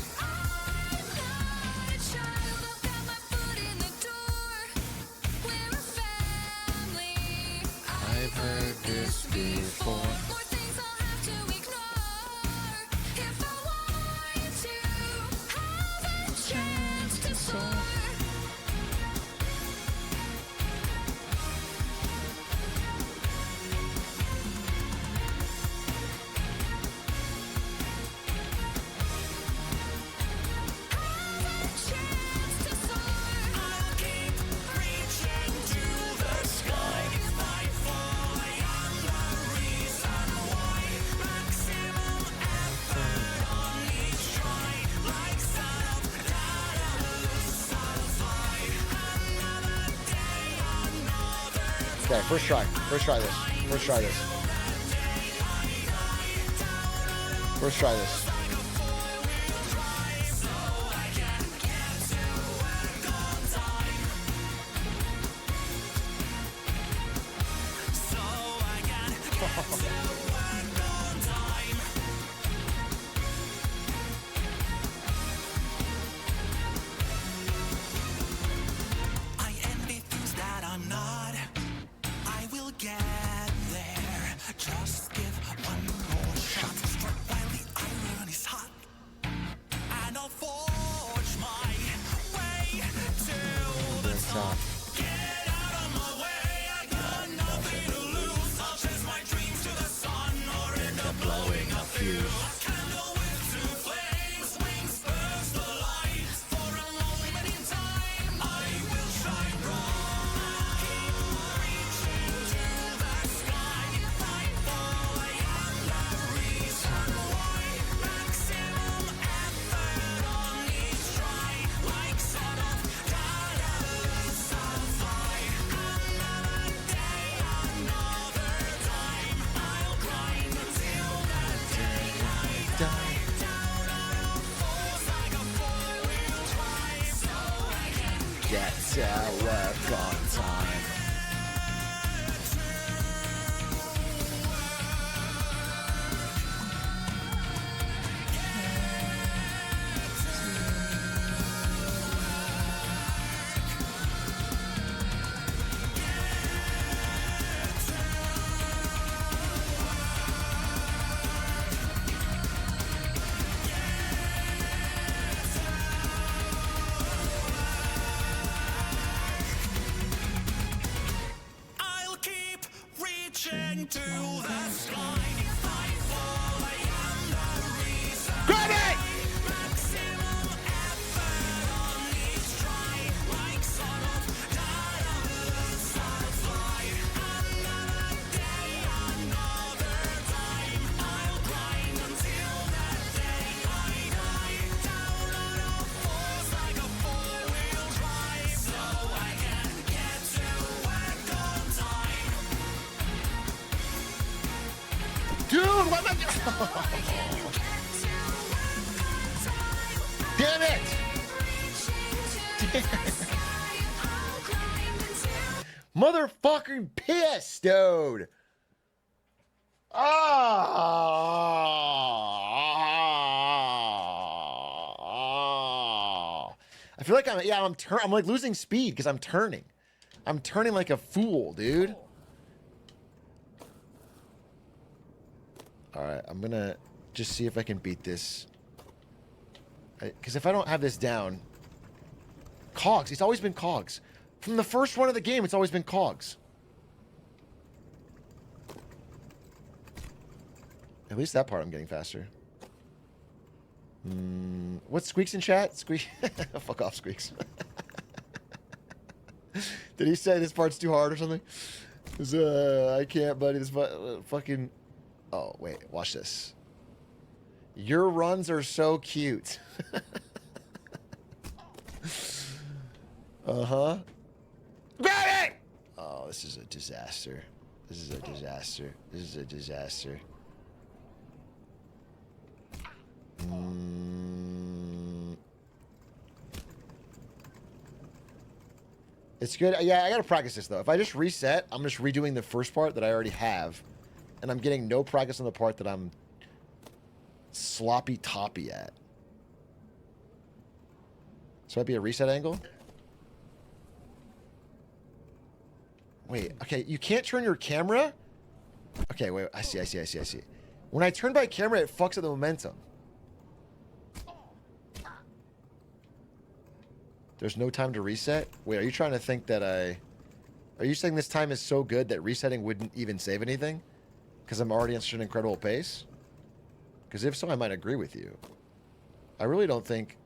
I've heard this before. Okay, first try. First try this. First try this. First try this. I envy things that I'm not. I will get there. Just give one more shot. Strike while the iron is hot. And I'll forge my way to the top. Get out of my way. I got nothing to lose. I'll chase my dreams to the sun or end up blowing a fuse. Candle with two flames, wings burst the light. For a moment in time, I will shine bright. Keep reaching to the sky. If I fall, I am the reason why. Maximum effort on each try. Like sort of daedalus, I'll get to work on time. I'll keep reaching to the sky. If I fall, I am the reason. Grab it! Maximum effort on each try. Like sort of diamonds I'll fly. Another day, another time. I'll grind until that day I die. Down on all fours like a four-wheel drive. So I can get to work on time. Dude, what am I doing? Damn it! Motherfucking piss, dude. I feel like I'm like losing speed because I'm turning. I'm turning like a fool, dude. All right, I'm gonna just see if I can beat this. Because if I don't have this down, cogs. It's always been cogs. From the first run of the game, it's always been cogs. At least that part I'm getting faster. What's Squeexs in chat? Squeak. Fuck off, Squeexs. Did he say this part's too hard or something? I can't, buddy. This fucking. Oh wait, watch this. Your runs are so cute. Uh-huh. Grab it! Oh, this is a disaster. This is a disaster. This is a disaster. It's good. Yeah, I gotta practice this though. If I just reset, I'm just redoing the first part that I already have. And I'm getting no practice on the part that I'm sloppy toppy at. So might be a reset angle? Wait, okay, you can't turn your camera? Okay, wait, I see. When I turn my camera, it fucks up the momentum. There's no time to reset? Wait, are you trying to think that Are you saying this time is so good that resetting wouldn't even save anything? Because I'm already at such an incredible pace? Because if so, I might agree with you. I really don't think...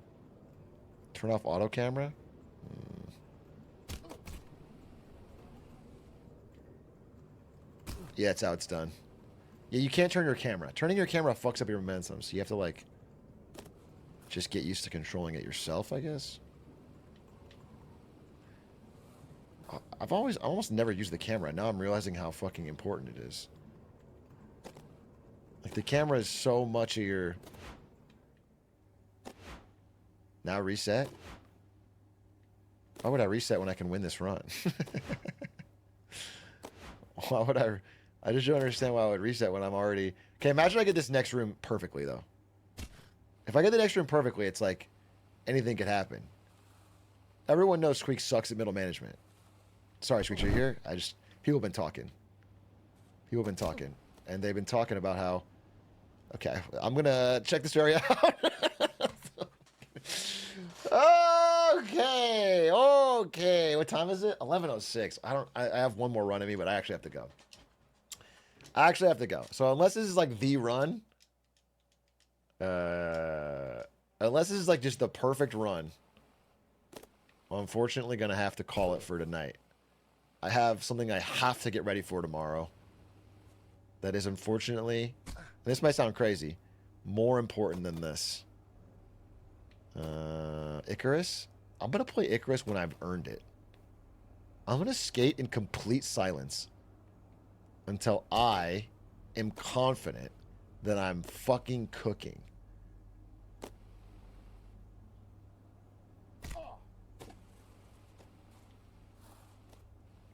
Turn off auto camera? Yeah, it's how it's done. Yeah, you can't turn your camera. Turning your camera fucks up your momentum, so you have to, like... Just get used to controlling it yourself, I guess. I've almost never used the camera. Now I'm realizing how fucking important it is. Like, the camera is so much of your... Now reset? Why would I reset when I can win this run? Why would I just don't understand why I would reset when I'm already... Okay, imagine I get this next room perfectly, though. If I get the next room perfectly, it's like anything could happen. Everyone knows Squeexs sucks at middle management. Sorry, Squeexs, you're here? People have been talking. People have been talking. And they've been talking about how... Okay, I'm gonna check this area out. Okay. What time is it? 11:06. I have one more run in me, but I actually have to go. So unless this is like the run... unless this is like just the perfect run, I'm unfortunately gonna have to call it for tonight. I have something I have to get ready for tomorrow. That is unfortunately, this might sound crazy, more important than this. Icarus? I'm gonna play Icarus when I've earned it. I'm gonna skate in complete silence until I am confident that I'm fucking cooking.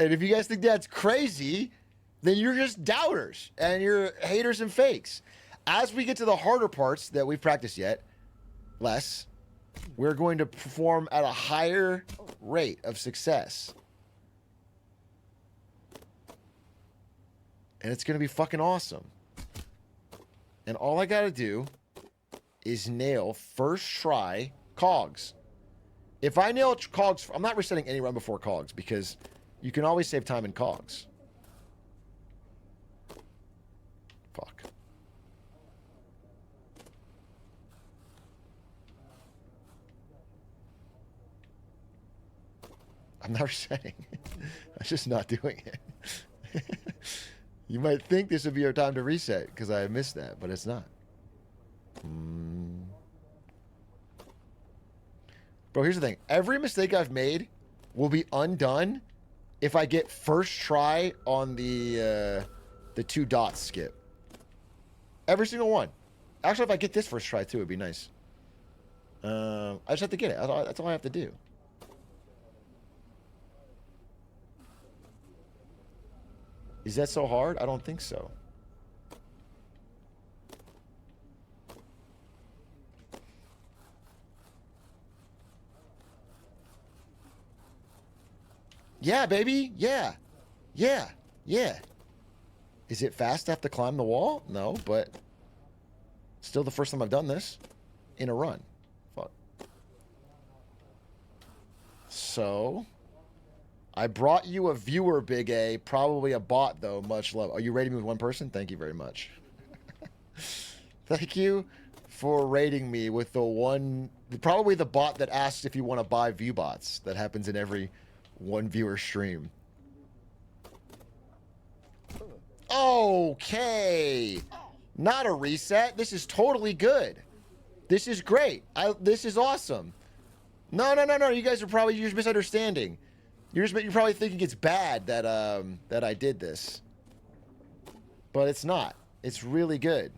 And if you guys think that's crazy, then you're just doubters and you're haters and fakes. As we get to the harder parts that we've practiced yet, less, we're going to perform at a higher rate of success. And it's going to be fucking awesome. And all I got to do is nail first try cogs. If I nail cogs, I'm not resetting any run before cogs because you can always save time in cogs. Fuck. I'm not resetting. I'm just not doing it. You might think this would be our time to reset because I missed that, but it's not. Bro, here's the thing. Every mistake I've made will be undone if I get first try on the 2 dots skip. Every single one. Actually, if I get this first try too, it'd be nice. I just have to get it. That's all I have to do. Is that so hard? I don't think so. Yeah, baby. Yeah. Yeah. Yeah. Is it fast to have to climb the wall? No, but still the first time I've done this in a run. Fuck. So, I brought you a viewer, Big A. Probably a bot, though. Much love. Are you rating me with one person? Thank you very much. Thank you for rating me with the one... Probably the bot that asks if you want to buy view bots. That happens in every one viewer stream. Okay. Not a reset. This is totally good. This is great. This is awesome. No. You guys are probably... You're misunderstanding. You're probably thinking it's bad that that I did this. But it's not. It's really good.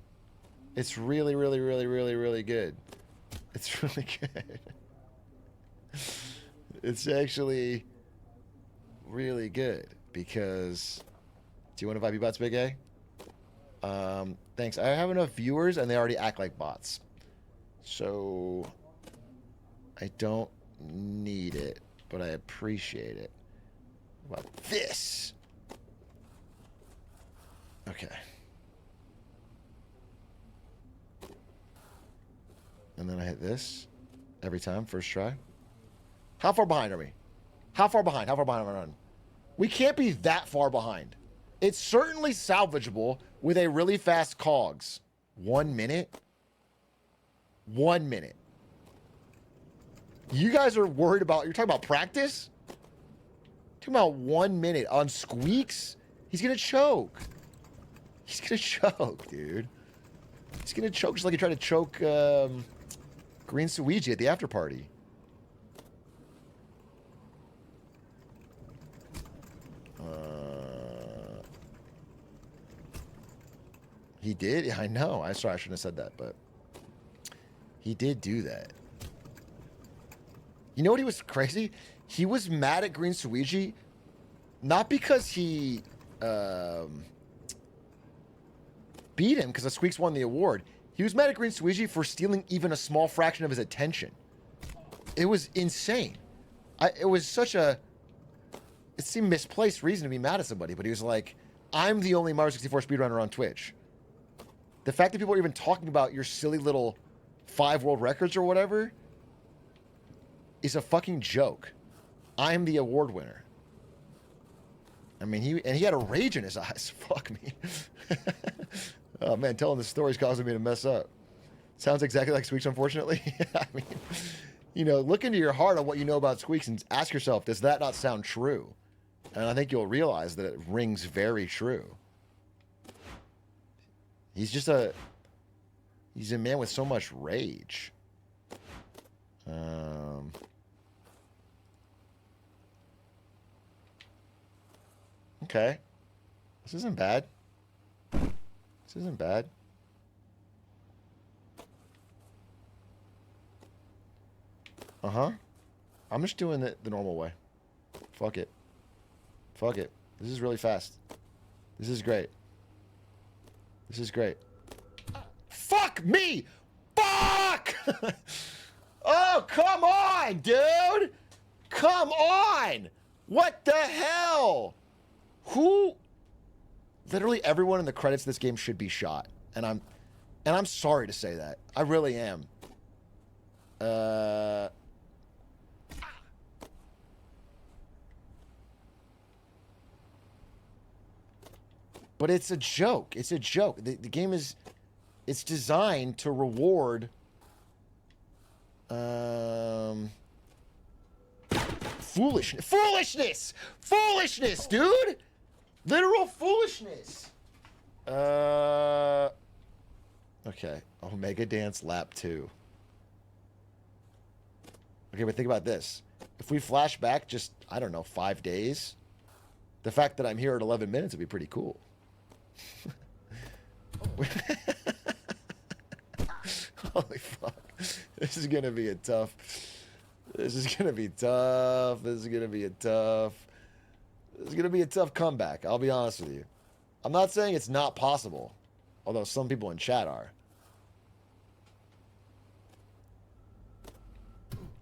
It's really, really, really, really, really good. It's really good. It's actually really good because... Do you want to buy bots, Big A? Thanks. I have enough viewers and they already act like bots. So... I don't need it. But I appreciate it. What about this? Okay. And then I hit this every time, first try. How far behind are we? How far behind? How far behind am I running? We can't be that far behind. It's certainly salvageable with a really fast cogs. 1 minute? 1 minute. You guys are worried about... You're talking about practice? Talking about 1 minute on Squeexs? He's gonna choke. He's gonna choke, dude. He's gonna choke just like he tried to choke Green Suiji at the after party. He did? I know. I shouldn't have said that, but... He did do that. You know what he was crazy? He was mad at Green Suiji, not because he beat him, because the Squeexs won the award. He was mad at Green Suiji for stealing even a small fraction of his attention. It was insane. It was such a... It seemed misplaced reason to be mad at somebody, but he was like, I'm the only Mario 64 speedrunner on Twitch. The fact that people are even talking about your silly little 5 world records or whatever is a fucking joke. I am the award winner. I mean, he had a rage in his eyes. Fuck me. Oh man, telling the story's causing me to mess up. Sounds exactly like Squeexs, unfortunately. I mean, you know, look into your heart on what you know about Squeexs and ask yourself, does that not sound true? And I think you'll realize that it rings very true. He's a man with so much rage. Okay. This isn't bad. This isn't bad. I'm just doing it the normal way. Fuck it. Fuck it. This is really fast. This is great. This is great. Fuck me! Fuck! Oh, come on, dude! Come on! What the hell? Who? Literally everyone in the credits of this game should be shot. And I'm sorry to say that. I really am. But it's a joke. It's a joke. The game is... It's designed to reward... Foolishness! Foolishness, dude! Literal foolishness! Okay. Omega Dance Lap 2. Okay, but think about this. If we flash back just, I don't know, 5 days, the fact that I'm here at 11 minutes would be pretty cool. Holy fuck. This is gonna be a tough... This is gonna be tough. This is gonna be a tough... This is gonna be a tough comeback, I'll be honest with you. I'm not saying it's not possible, although some people in chat are.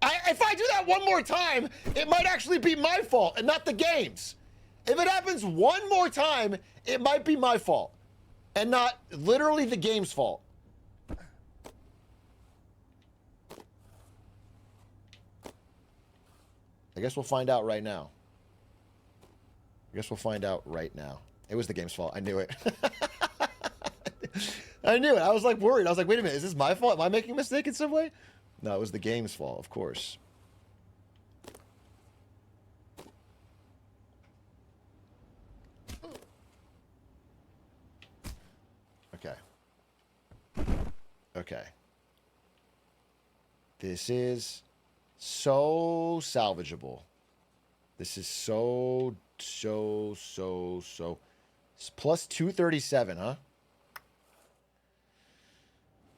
If I do that one more time, it might actually be my fault and not the game's. If it happens one more time, it might be my fault and not literally the game's fault. I guess we'll find out right now. I guess we'll find out right now. It was the game's fault. I knew it. I knew it. I was like worried. I was like, wait a minute. Is this my fault? Am I making a mistake in some way? No, it was the game's fault, of course. Okay. Okay. This is so salvageable. This is so... It's plus 237, huh?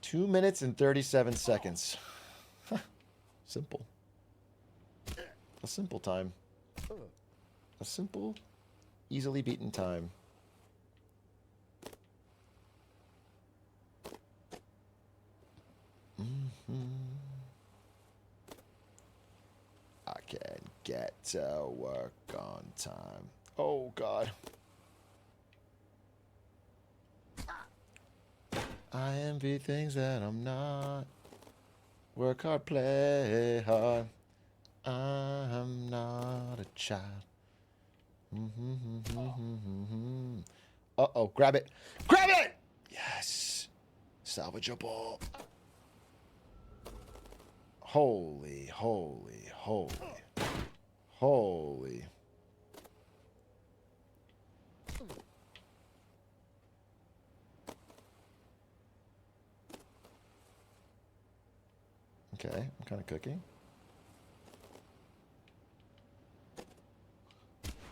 2 minutes and 37 seconds. Simple. A simple time. A simple, easily beaten time. I can get to work on time. Oh, God. I envy things that I'm not. Work hard, play hard. I'm not a child. Uh-oh, grab it. Grab it! Yes. Salvageable. Holy, holy, holy. Holy. Okay, I'm kind of cooking.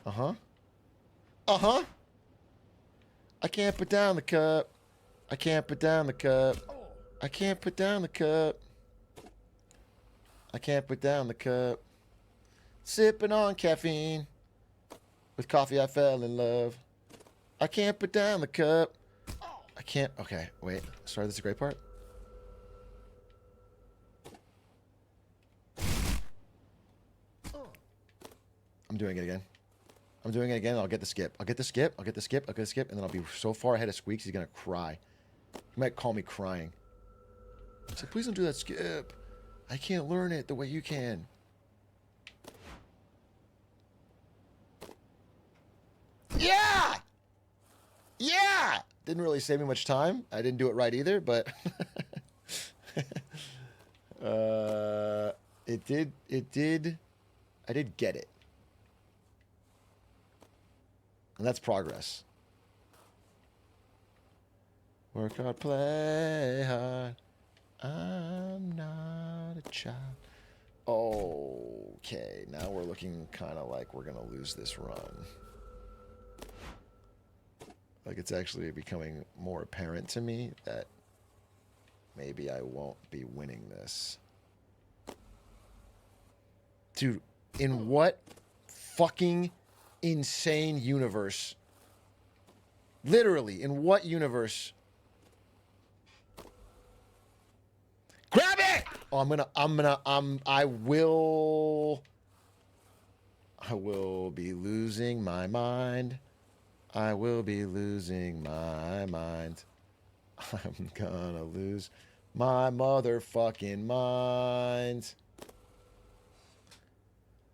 Uh-huh. Uh-huh. I can't put down the cup. I can't put down the cup. I can't put down the cup. I can't put down the cup. Sipping on caffeine. With coffee I fell in love. I can't put down the cup. I can't... Okay, wait. Sorry, this is a great part. I'm doing it again. I'm doing it again. I'll get the skip. I'll get the skip. I'll get the skip. I'll get the skip. And then I'll be so far ahead of Squeexs, he's going to cry. He might call me crying. So please don't do that skip. I can't learn it the way you can. Yeah! Yeah! Didn't really save me much time. I didn't do it right either, but... it did... I did get it. And that's progress. Work hard, play hard. I'm not a child. Okay, now we're looking kind of like we're going to lose this run. Like it's actually becoming more apparent to me that maybe I won't be winning this. Dude, in what fucking insane universe? Literally, in what universe? Grab it! Oh, I will be losing my mind. I will be losing my mind. I'm gonna lose my motherfucking mind.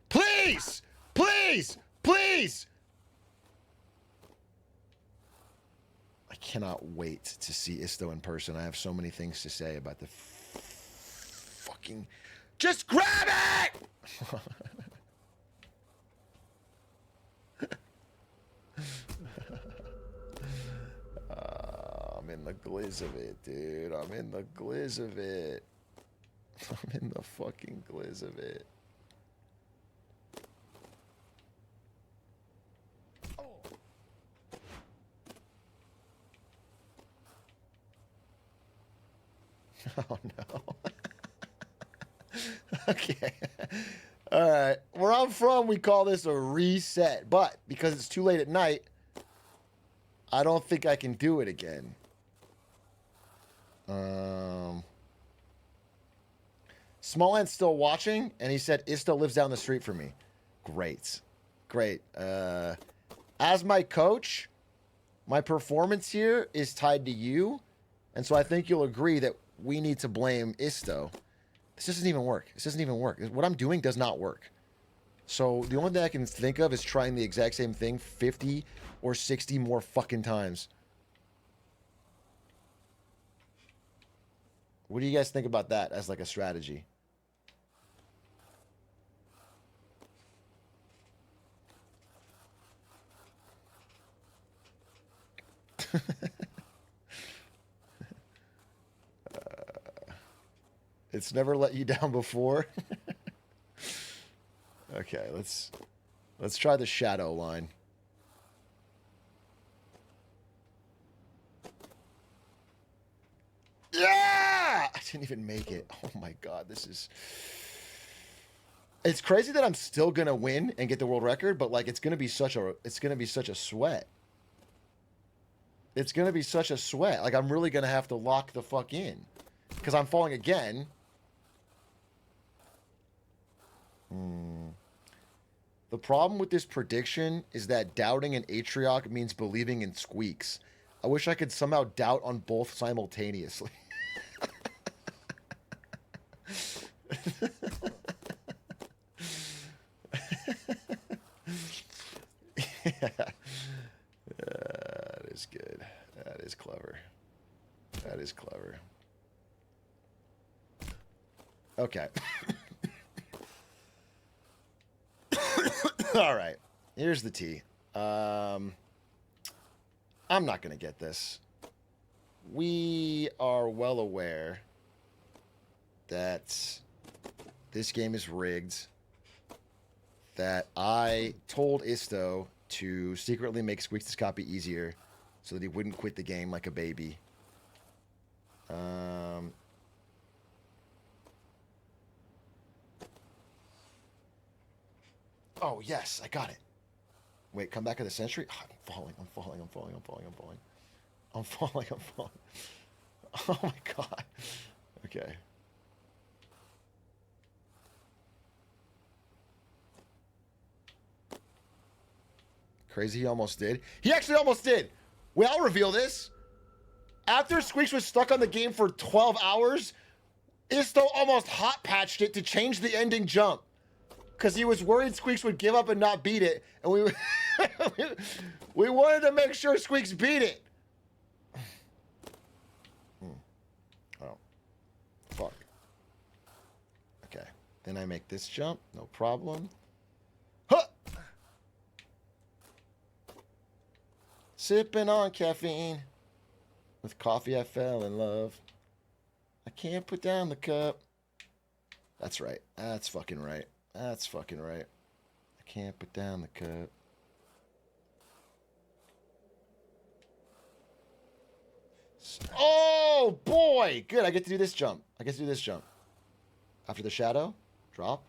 Please! Please! Please! I cannot wait to see Isto in person. I have so many things to say about the fucking... Just grab it! I'm in the glizz of it, dude. I'm in the glizz of it. I'm in the fucking glizz of it. Oh no. Okay. All right. Where I'm from, we call this a reset. But because it's too late at night, I don't think I can do it again. Smallant's still watching, and he said Isto lives down the street from me. Great. Great. As my coach, my performance here is tied to you, and so I think you'll agree that we need to blame Isto. This doesn't even work. This doesn't even work. What I'm doing does not work. So the only thing I can think of is trying the exact same thing 50 or 60 more fucking times. What do you guys think about that as like a strategy? It's never let you down before. Okay, let's try the shadow line. Yeah! I didn't even make it. Oh my god, this is... It's crazy that I'm still gonna win and get the world record, but like it's gonna be such a sweat. It's gonna be such a sweat. Like I'm really gonna have to lock the fuck in. Because I'm falling again. The problem with this prediction is that doubting an Atrioc means believing in Squeexs. I wish I could somehow doubt on both simultaneously. Yeah. That is good. That is clever. That is clever. Okay. All right. Here's the tea. I'm not going to get this. We are well aware that this game is rigged. That I told Isto to secretly make Squeexs' copy easier so that he wouldn't quit the game like a baby. Oh, yes, I got it. Wait, come back of the century? Oh, I'm falling. Oh, my God. Okay. Crazy, he almost did. He actually almost did. Well, I'll reveal this. After Squeexs was stuck on the game for 12 hours, Isto almost hot patched it to change the ending jump. Because he was worried Squeexs would give up and not beat it. And we wanted to make sure Squeexs beat it. Oh. Fuck. Okay. Then I make this jump. No problem. Huh! Sipping on caffeine. With coffee I fell in love. I can't put down the cup. That's right. That's fucking right. That's fucking right. I can't put down the cup. Oh, boy. Good. I get to do this jump. After the shadow. Drop.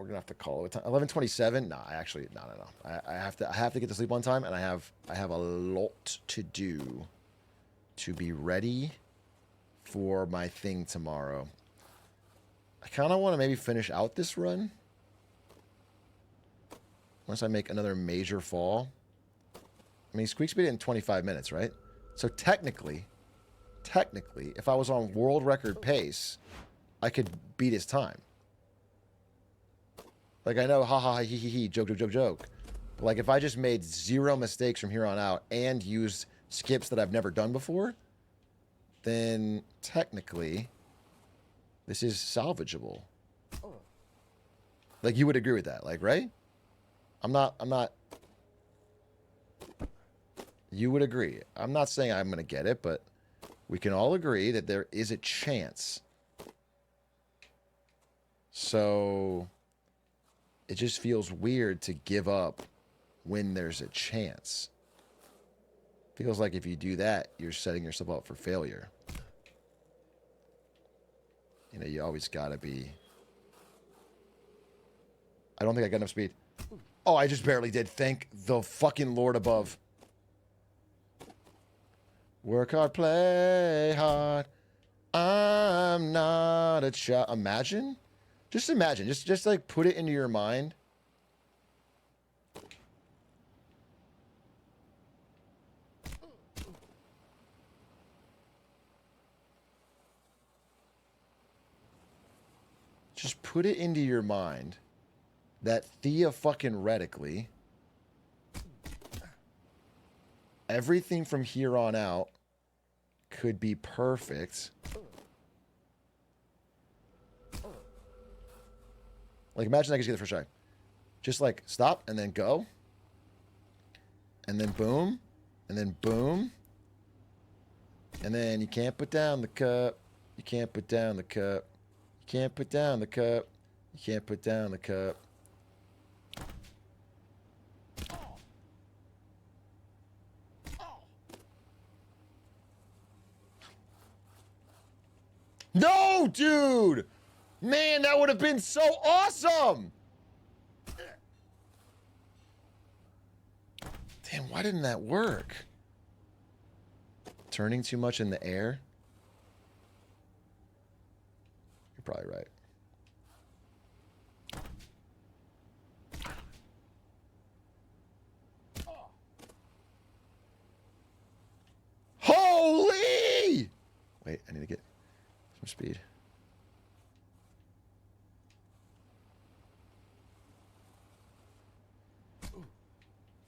we're gonna have to call it 11:27. No, no. I have to get to sleep on time, and I have a lot to do to be ready for my thing tomorrow. I kind of want to maybe finish out this run once I make another major fall. I mean, Squeexs beat it in 25 minutes, right? So technically, if I was on world record pace, I could beat his time. Like, I know, ha ha ha, he he, joke. But like, if I just made 0 mistakes from here on out and used skips that I've never done before, then technically, this is salvageable. Like, you would agree with that, like, right? I'm not. You would agree. I'm not saying I'm going to get it, but we can all agree that there is a chance. So it just feels weird to give up when there's a chance. Feels like if you do that, you're setting yourself up for failure. You know, you always got to be... I don't think I got enough speed. Oh, I just barely did. Thank the fucking Lord above. Work hard, play hard. I'm not a child. Imagine? Just imagine. Just like put it into your mind. Just put it into your mind that theoretically everything from here on out could be perfect. Like, imagine I could get the first try. Just like stop and then go. And then boom. And then boom. And then you can't put down the cup. You can't put down the cup. You can't put down the cup. You can't put down the cup. No, dude! Man, that would have been so awesome! Damn, why didn't that work? Turning too much in the air? You're probably right. Holy! Wait, I need to get some speed.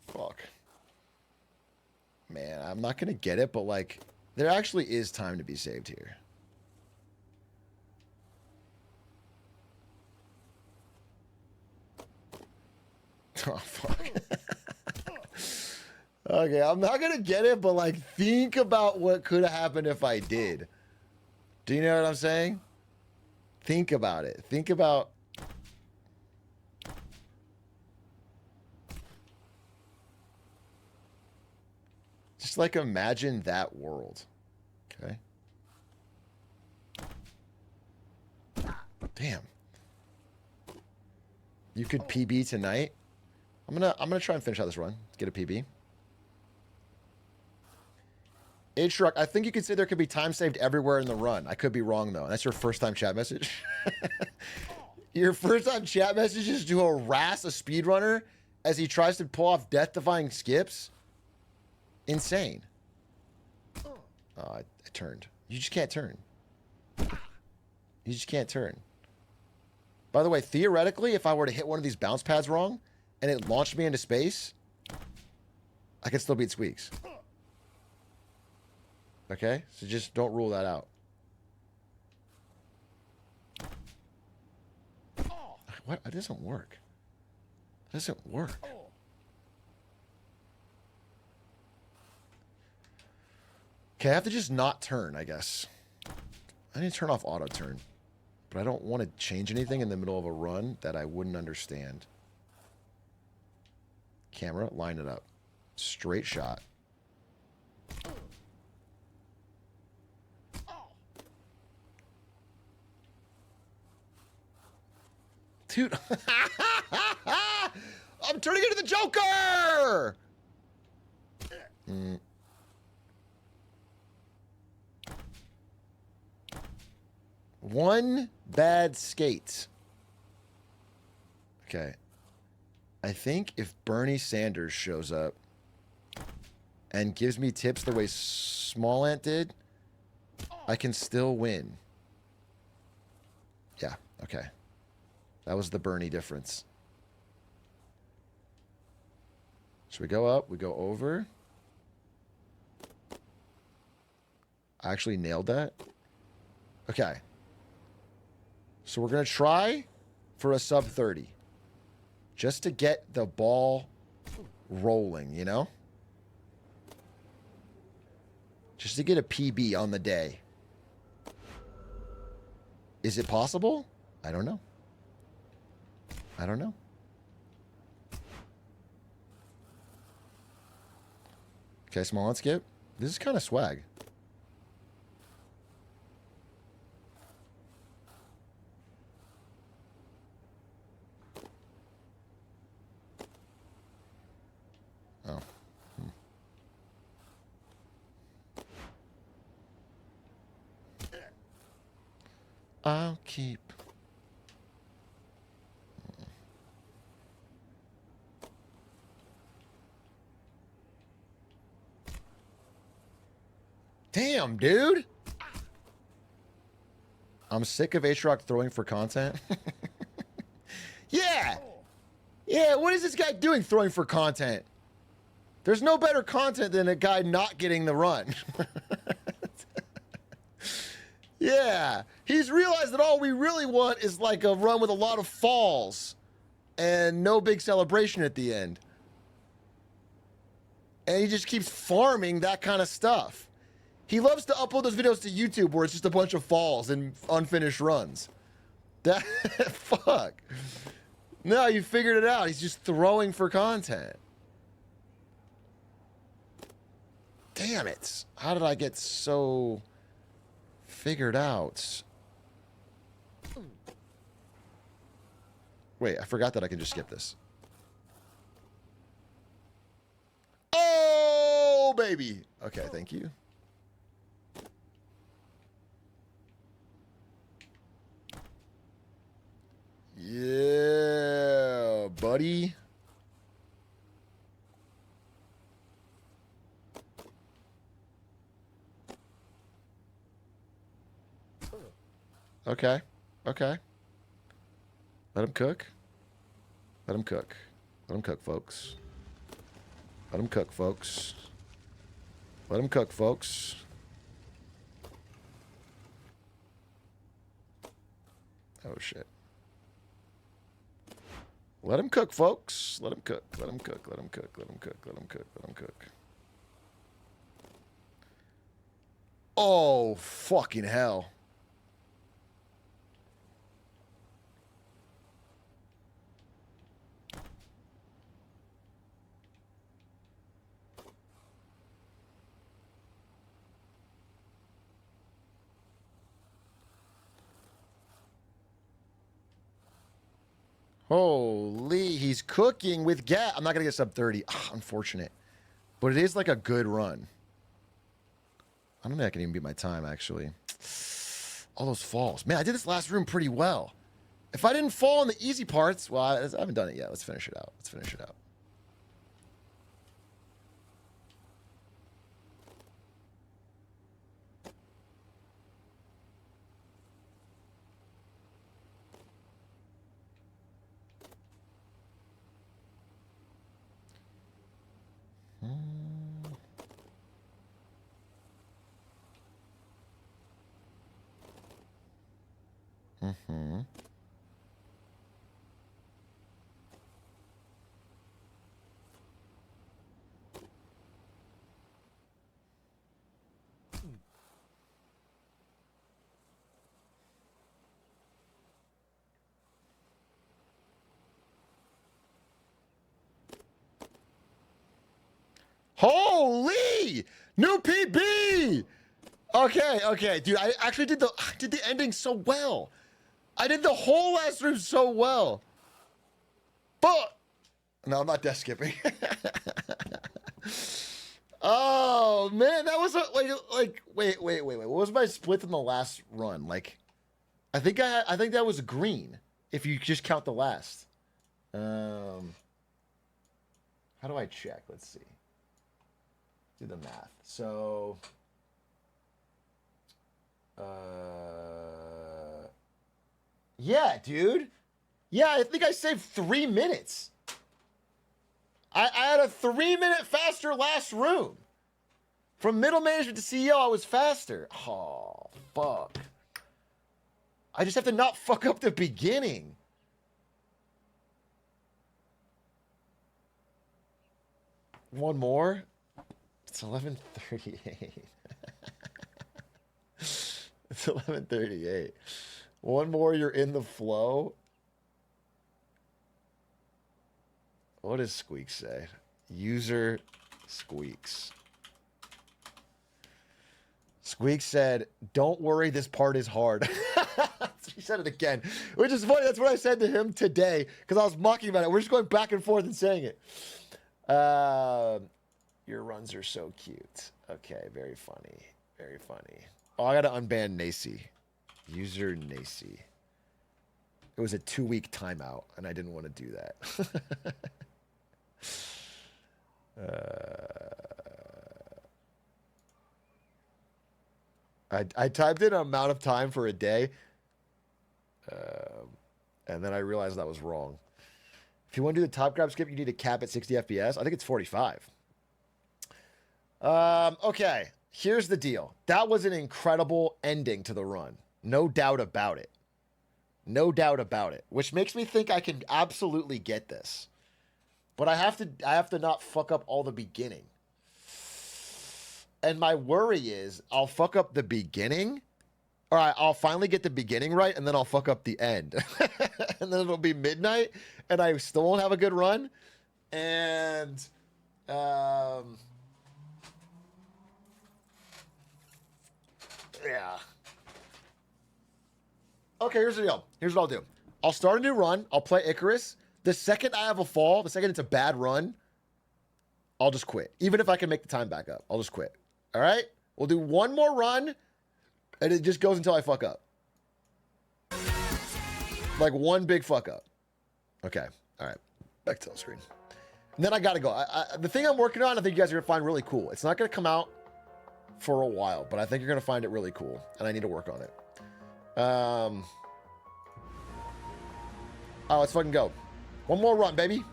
Fuck. Man, I'm not going to get it, but like, there actually is time to be saved here. Oh, fuck. Okay, I'm not going to get it, but like, think about what could have happened if I did. Do you know what I'm saying? Think about it. Think about... Just like imagine that world. Okay. Damn. You could PB tonight. I'm gonna try and finish out this run. Get a PB. Atrioc, I think you could say there could be time saved everywhere in the run. I could be wrong though. That's your first time chat message. Your first time chat message is to harass a speedrunner as he tries to pull off death-defying skips. Insane. Oh, I turned. You just can't turn. You just can't turn. By the way, theoretically, if I were to hit one of these bounce pads wrong and it launched me into space, I could still beat Squeexs. Okay? So just don't rule that out. What? It doesn't work. It doesn't work. Okay, I have to just not turn, I guess. I need to turn off auto turn. But I don't want to change anything in the middle of a run that I wouldn't understand. Camera, line it up. Straight shot. Dude. I'm turning into the Joker! One bad skate. Okay. I think if Bernie Sanders shows up and gives me tips the way Smallant did, I can still win. Yeah, okay. That was the Bernie difference. So we go up, we go over. I actually nailed that. Okay. So we're going to try for a sub 30. Just to get the ball rolling, you know? Just to get a PB on the day. Is it possible? I don't know. I don't know. Okay, Smallant skip. This is kind of swag. Oh. I'll keep. Damn, dude. I'm sick of Atrioc throwing for content. Yeah. Yeah, what is this guy doing throwing for content? There's no better content than a guy not getting the run. Yeah. He's realized that all we really want is like a run with a lot of falls and no big celebration at the end. And he just keeps farming that kind of stuff. He loves to upload those videos to YouTube where it's just a bunch of falls and unfinished runs. That fuck. No, you figured it out. He's just throwing for content. Damn it. How did I get so figured out? Wait, I forgot that I can just skip this. Oh, baby. Okay, thank you. Yeah, buddy. Okay. Okay. Let him cook. Let him cook. Let him cook, folks. Let him cook, folks. Let him cook, folks. Oh, shit. Let him cook, folks. Let him cook. Let him cook. Let him cook. Let him cook. Let him cook. Let him cook. Oh, fucking hell. Holy, he's cooking with gas. I'm not going to get sub 30. Oh, unfortunate. But it is like a good run. I don't think I can even beat my time, actually. All those falls. Man, I did this last room pretty well. If I didn't fall in the easy parts, well, I haven't done it yet. Let's finish it out. Let's finish it out. Mm-hmm. Holy! New PB! Okay, okay. Dude, I actually did the ending so well. I did the whole last room so well. fuck. No, I'm not death skipping. Oh man, that was wait. What was my split in the last run? Like, I think that was green. If you just count the last. How do I check? Let's see. Do the math. So, yeah, dude. Yeah, I think I saved 3 minutes. I had a 3-minute faster last room. From middle management to CEO, I was faster. Oh, fuck. I just have to not fuck up the beginning. One more. It's 11:38. It's 11:38. One more, you're in the flow. What does Squeexs say? User Squeexs. Squeexs said, "Don't worry, this part is hard." He said it again, which is funny. That's what I said to him today because I was mocking about it. We're just going back and forth and saying it. Your runs are so cute. Okay, very funny. Very funny. Oh, I got to unban Nacy. User Nacy. It was a 2-week timeout, and I didn't want to do that. I typed in an amount of time for a day, and then I realized that was wrong. If you want to do the top grab skip, you need to cap at 60 FPS. I think it's 45. Okay, here's the deal. That was an incredible ending to the run. No doubt about it. No doubt about it. Which makes me think I can absolutely get this. But I have to not fuck up all the beginning. And my worry is I'll fuck up the beginning. All right, I'll finally get the beginning right, and then I'll fuck up the end. And then it'll be midnight, and I still won't have a good run. And yeah. Okay, here's the deal. Here's what I'll do. I'll start a new run. I'll play Icarus. The second I have a fall, the second it's a bad run, I'll just quit. Even if I can make the time back up, I'll just quit. All right? We'll do one more run, and it just goes until I fuck up. Like one big fuck up. Okay. All right. Back to the screen. And then I got to go. The thing I'm working on, I think you guys are going to find really cool. It's not going to come out for a while, but I think you're going to find it really cool, and I need to work on it. Oh, let's fucking go. One more run, baby.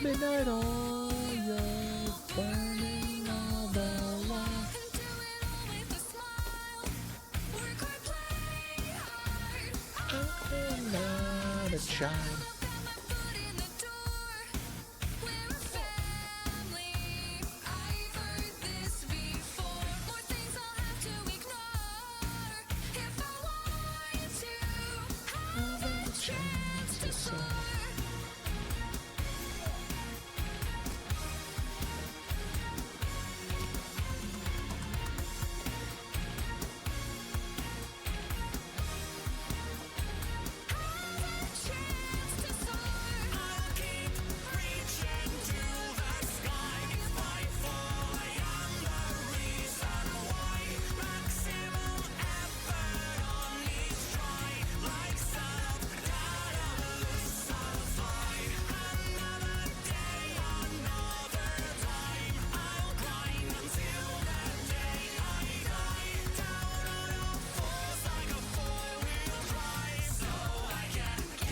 Midnight oil, burning all the light. A child.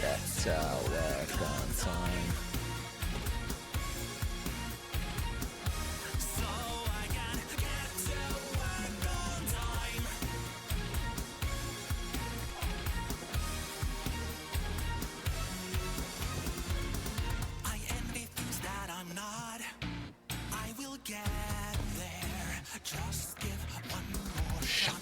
Get to work on time. I envy things that I'm not. I will get there. Just give one more shot.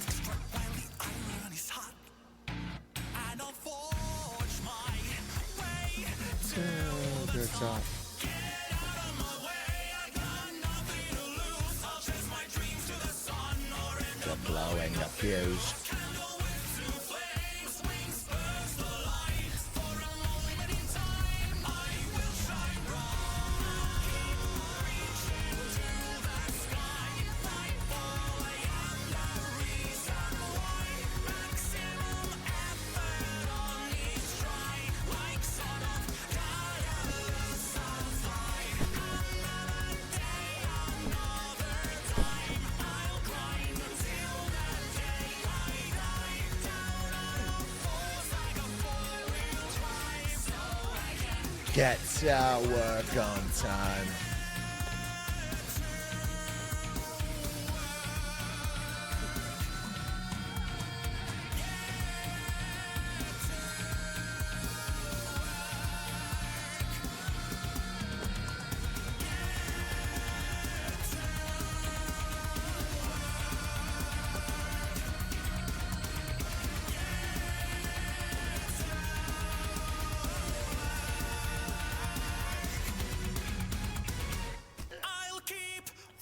top. You're blowing the fuse. Get to work on time.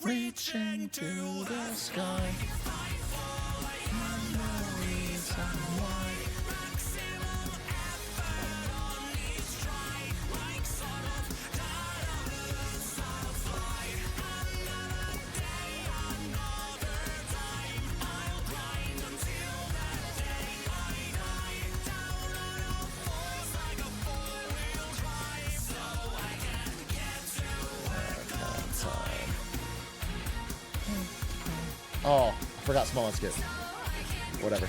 Reaching to the sky. Oh, I forgot Smallant's skit. Whatever.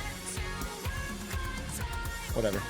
Whatever.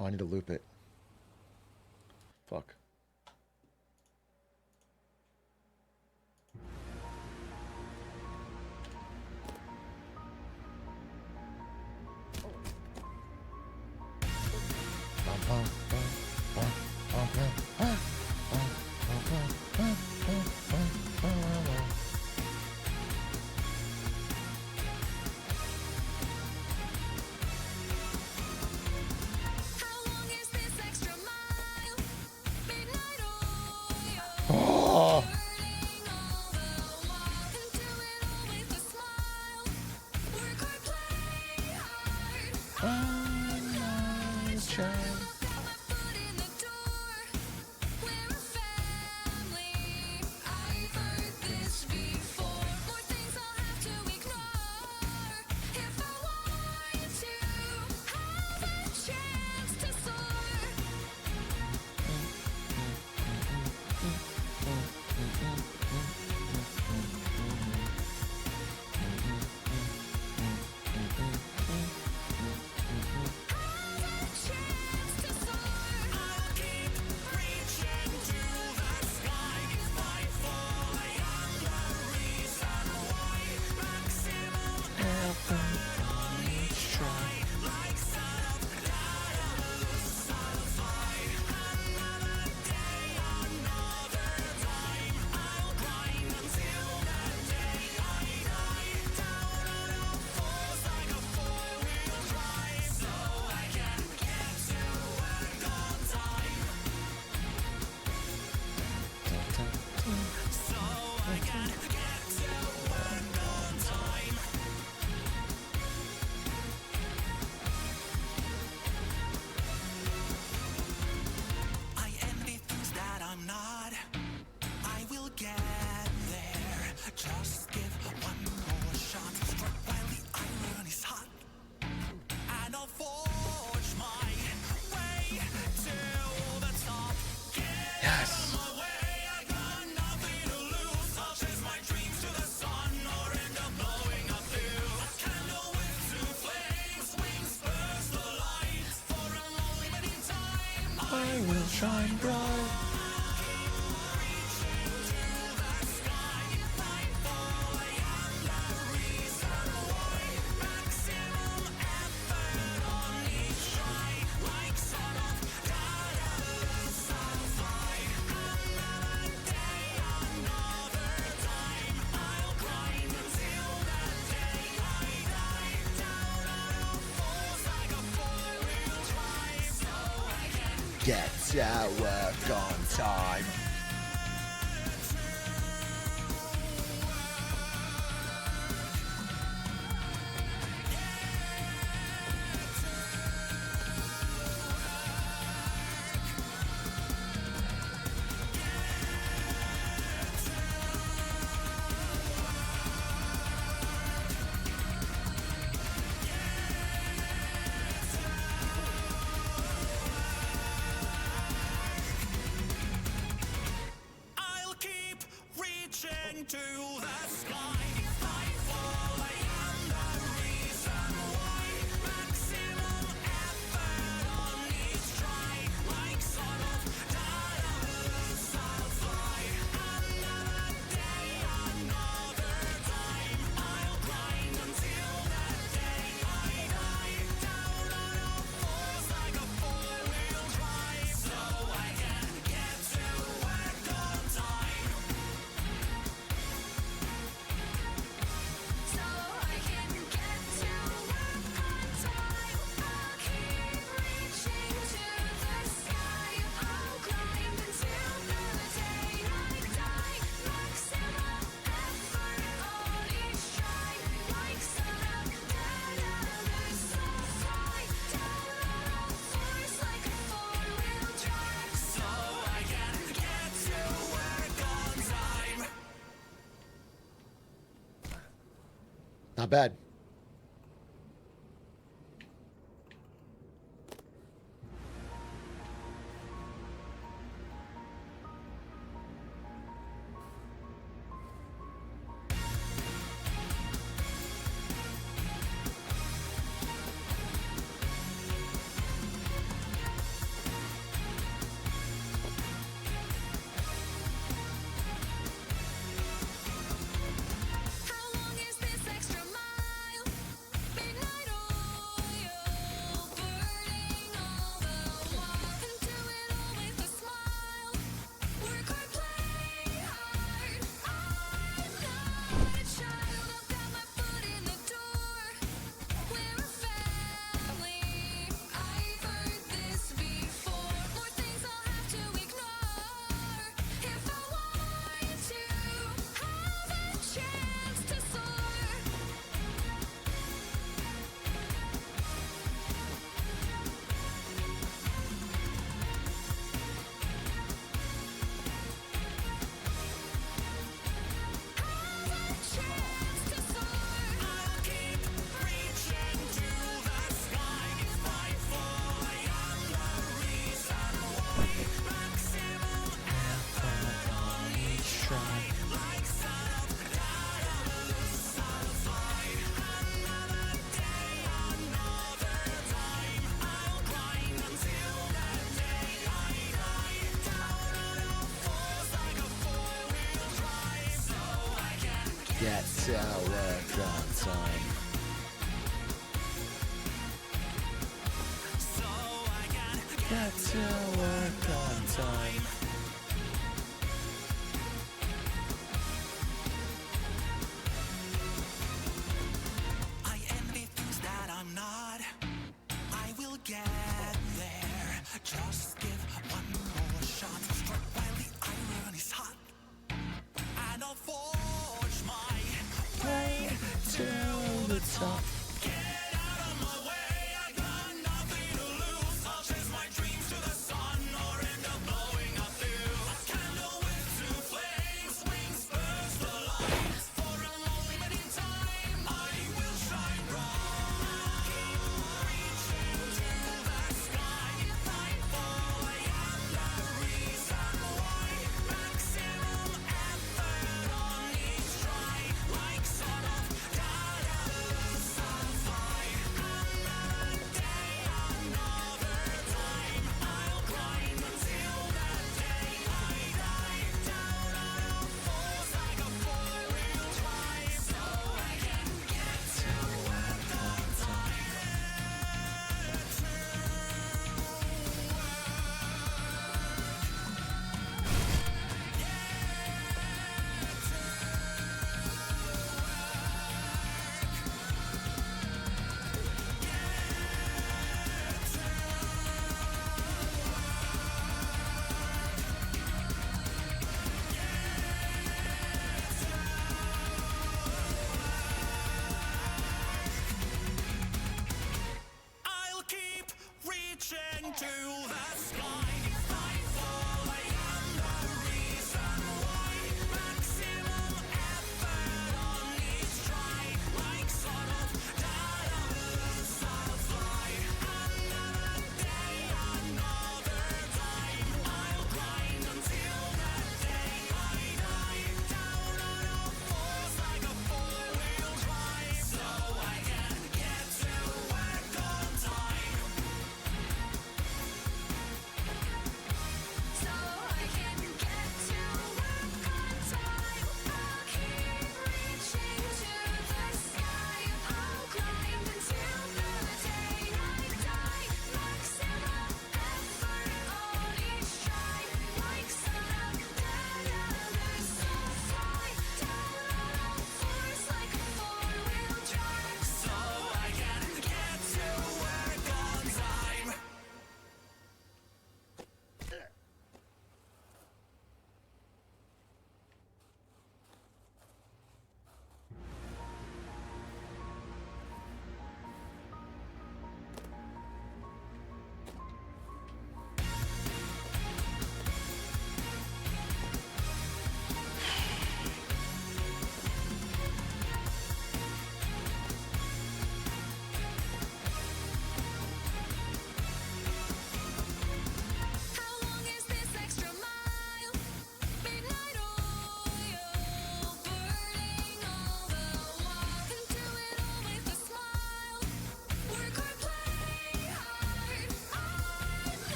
Oh, I need to loop it. Fuck. Oh. I will shine bright. Get to work on time. I'll keep reaching to the sky. If I fall, I am the reason why. Maximum effort on each try. Like sort of Daedalus, I'll fly. Another day, another time. I'll grind until the day I die. Down on all fours like a four-wheel drive. So I can get to work on time. So I can get to work on time. I'll keep reaching to the sky. I'll climb until the day I die. Maximum effort on each try. Like sun up, Daedalus, I'll fly. Down on all fours like a four-wheel drive. So I can get to work on time. Not bad. How long is this extra mile? Midnight oil, burning all the while. And do it all with a smile. Work hard, play hard. I'm not a child. I've got my foot in the door. We're a family. I've heard this before. More things I'll have to ignore if I want to have a chance to soar. I'll keep reaching to the sky. If I fall, I am the reason why. Maximum effort on each try. Like sun up, Daedalus, I'll fly. Another day, another time. I'll grind until the day I die. Down on all fours like a four-wheel drive. So I can Get to work on time. So I can Get to work on time. I envy things that I'm not. I will get there. Just give one more shot. Strike while the iron is hot. And I'll forge my way To the top. Get out of my way. I got nothing to lose. I'll chase my dreams to the sun or end up blowing up too. A candle with two flames, wings burst the light. For a moment in time, I will shine bright. Keep reaching to the sky. If I fall, I am the reason why. Maximum effort on each try. Like sort of Daedalus, I'll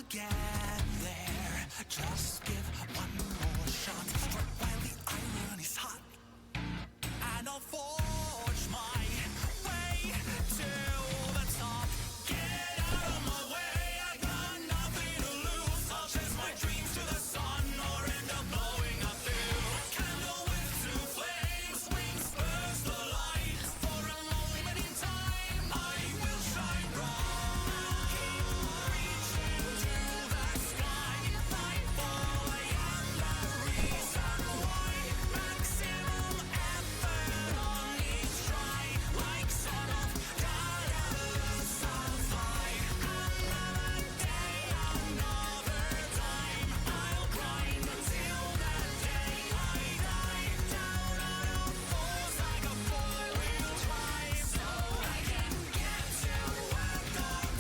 get there. Just give one more shot. Strike while the iron is hot. And I'll forge my way to the top. Get out of my way, I got nothing to lose. I'll chase my dreams to the sun or end up blowing up too. Candle with two flames, wings burst the light. For a moment in time, I will shine bright. Keep reaching to the sky. Fight for I am the reason why. Maximum effort on each try. Like sort of gotta sulfide. Another day, another time. I'll grind until that day I die. Down on all fours like a four-wheel drive. So I can get to work on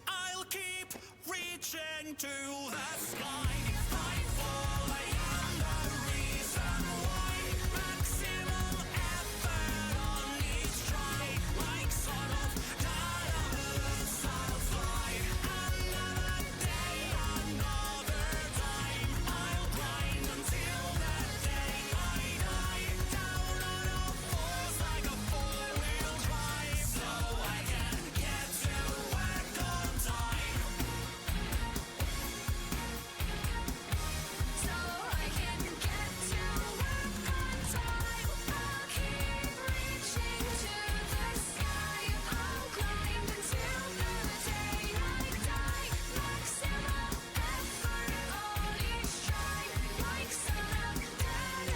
I'll keep reaching to the sky. Fight for I am the reason why. Maximum effort on each try. Like sort of dollars I'll fly. Another day, another time. I'll grind until that day I die. Down on all fours like a four-wheel drive. So I can get to work on time. So I can get to work on time. I'll keep reaching to the sky. I'll climb until the day I die. Maximum effort on each try. Like sun up, down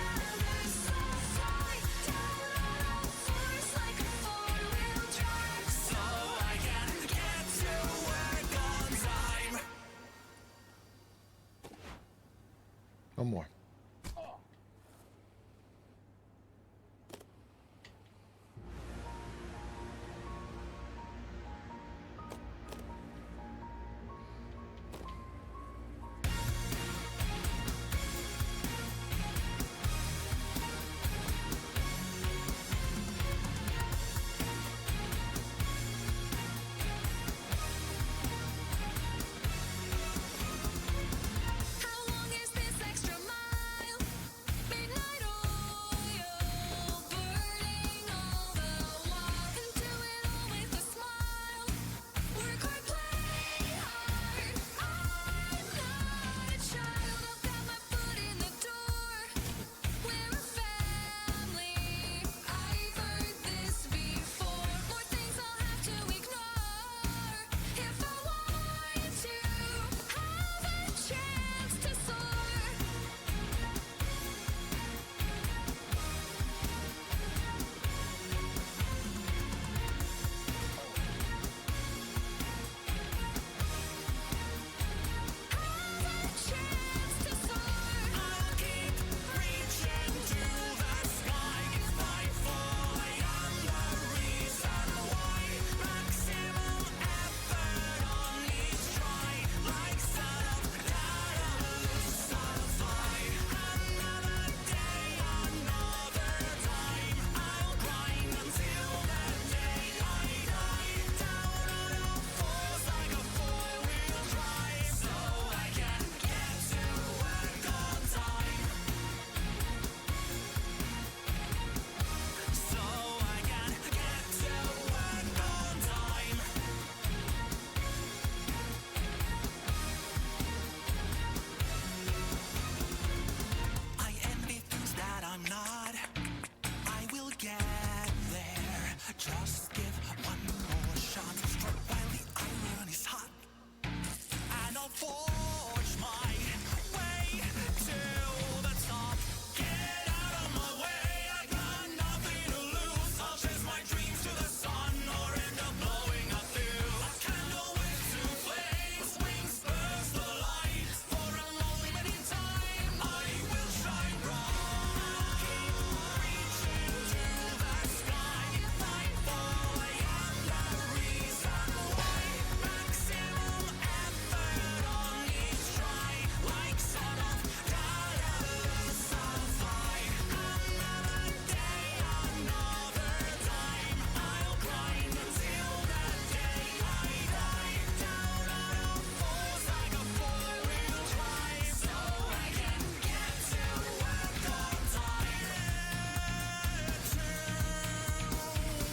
so fly. Down on all fours like a four-wheel drive. So I can get to work on time. One more. How long is this extra mile?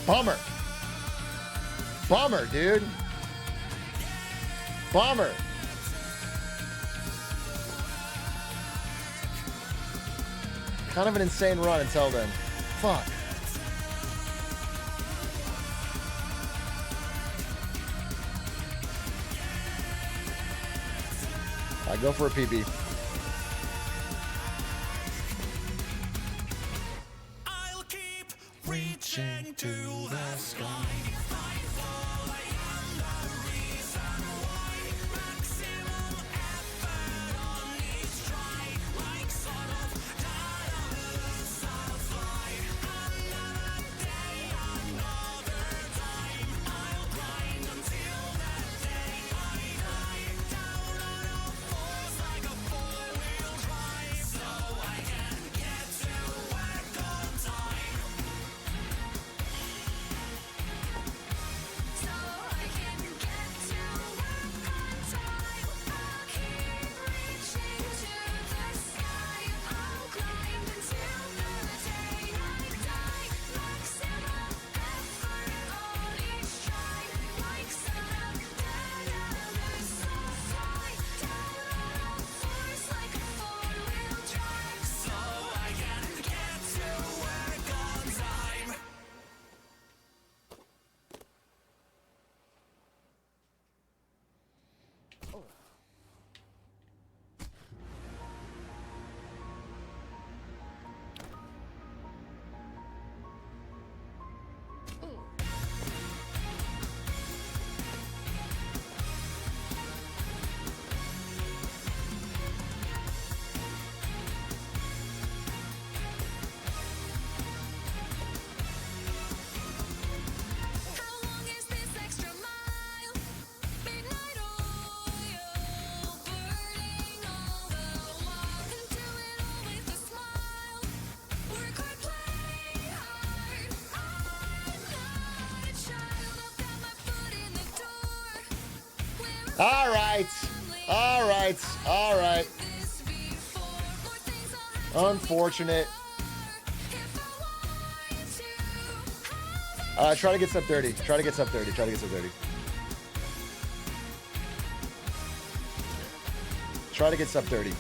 Bummer. Bummer, dude. Bummer. Kind of an insane run until then. Fuck. I go for a PB. I'll keep reaching to the sky. All right. All right. All right. Unfortunate. Try to get sub 30. Try to get sub 30. Try to get sub 30. Try to get sub 30.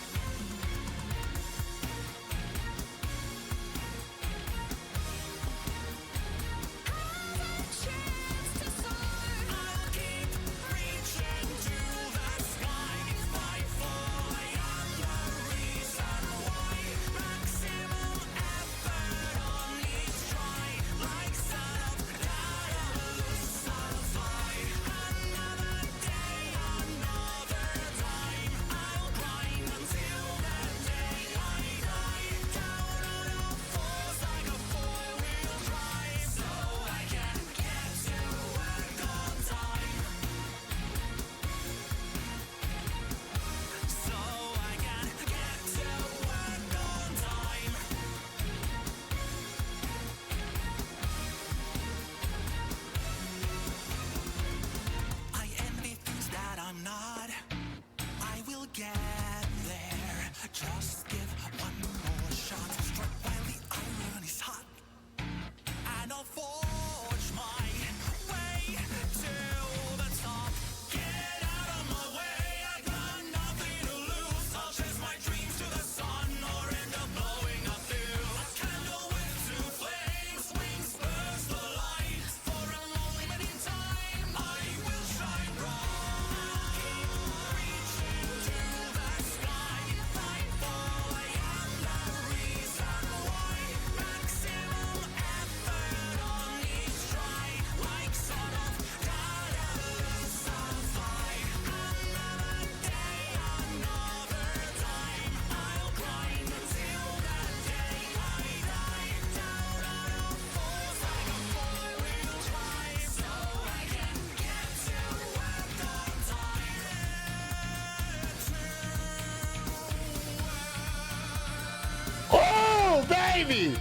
Baby!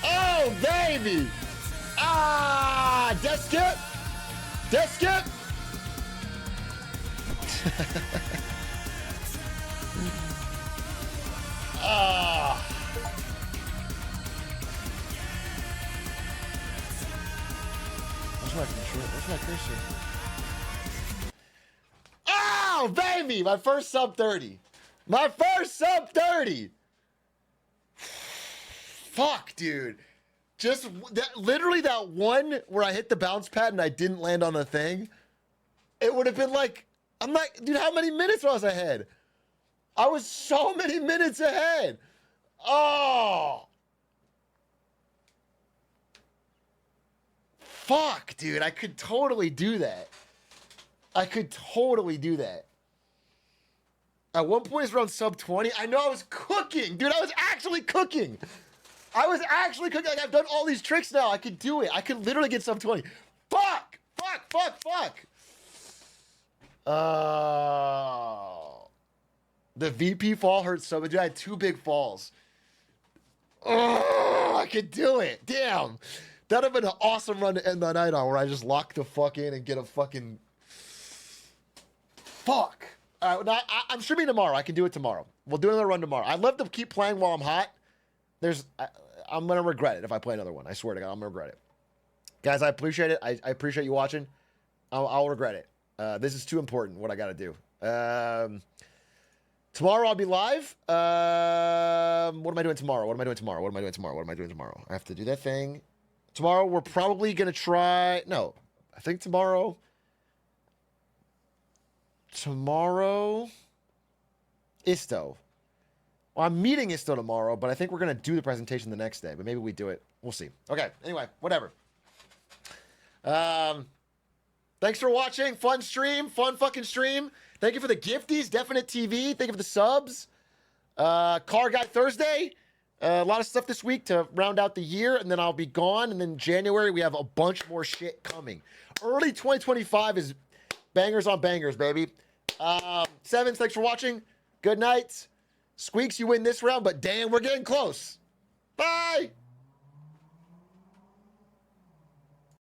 Oh, baby! Ah! Death skip! Death skip! Ah! Where's my control? Where's my cursor? Oh, baby! My first sub 30. My first sub 30. Fuck, dude. Just that, literally that one where I hit the bounce pad and I didn't land on the thing. It would have been like, I'm not, dude, how many minutes was I ahead? I was so many minutes ahead. Oh. Fuck, dude. I could totally do that. I could totally do that. At one point, it's around sub 20. I know I was cooking. Dude, I was actually cooking. I was actually cooking. Like, I've done all these tricks now. I could do it. I could literally get sub 20. Fuck! Fuck, fuck, fuck! The VP fall hurts so much. Dude, I had 2 big falls. Oh, I could do it. Damn. That'd have been an awesome run to end the night on where I just lock the fuck in and get a fucking... Fuck. All right, now, I'm streaming tomorrow. I can do it tomorrow. We'll do another run tomorrow. I'd love to keep playing while I'm hot. I'm going to regret it if I play another one. I swear to God, I'm going to regret it. Guys, I appreciate it. I appreciate you watching. I'll regret it. This is too important, what I got to do. Tomorrow I'll be live. What am I doing tomorrow? What am I doing tomorrow? What am I doing tomorrow? What am I doing tomorrow? I have to do that thing. Tomorrow we're probably going to try... No, I think tomorrow... Isto. Well, I'm meeting Isto tomorrow, but I think we're going to do the presentation the next day. But maybe we do it. We'll see. Okay. Anyway, whatever. Thanks for watching. Fun stream. Fun fucking stream. Thank you for the gifties. Definite TV. Thank you for the subs. Car Guy Thursday. A lot of stuff this week to round out the year, and then I'll be gone. And then January, we have a bunch more shit coming. Early 2025 is bangers on bangers, baby. Sevens, thanks for watching. Good night. Squeexs, you win this round, but damn, we're getting close. Bye.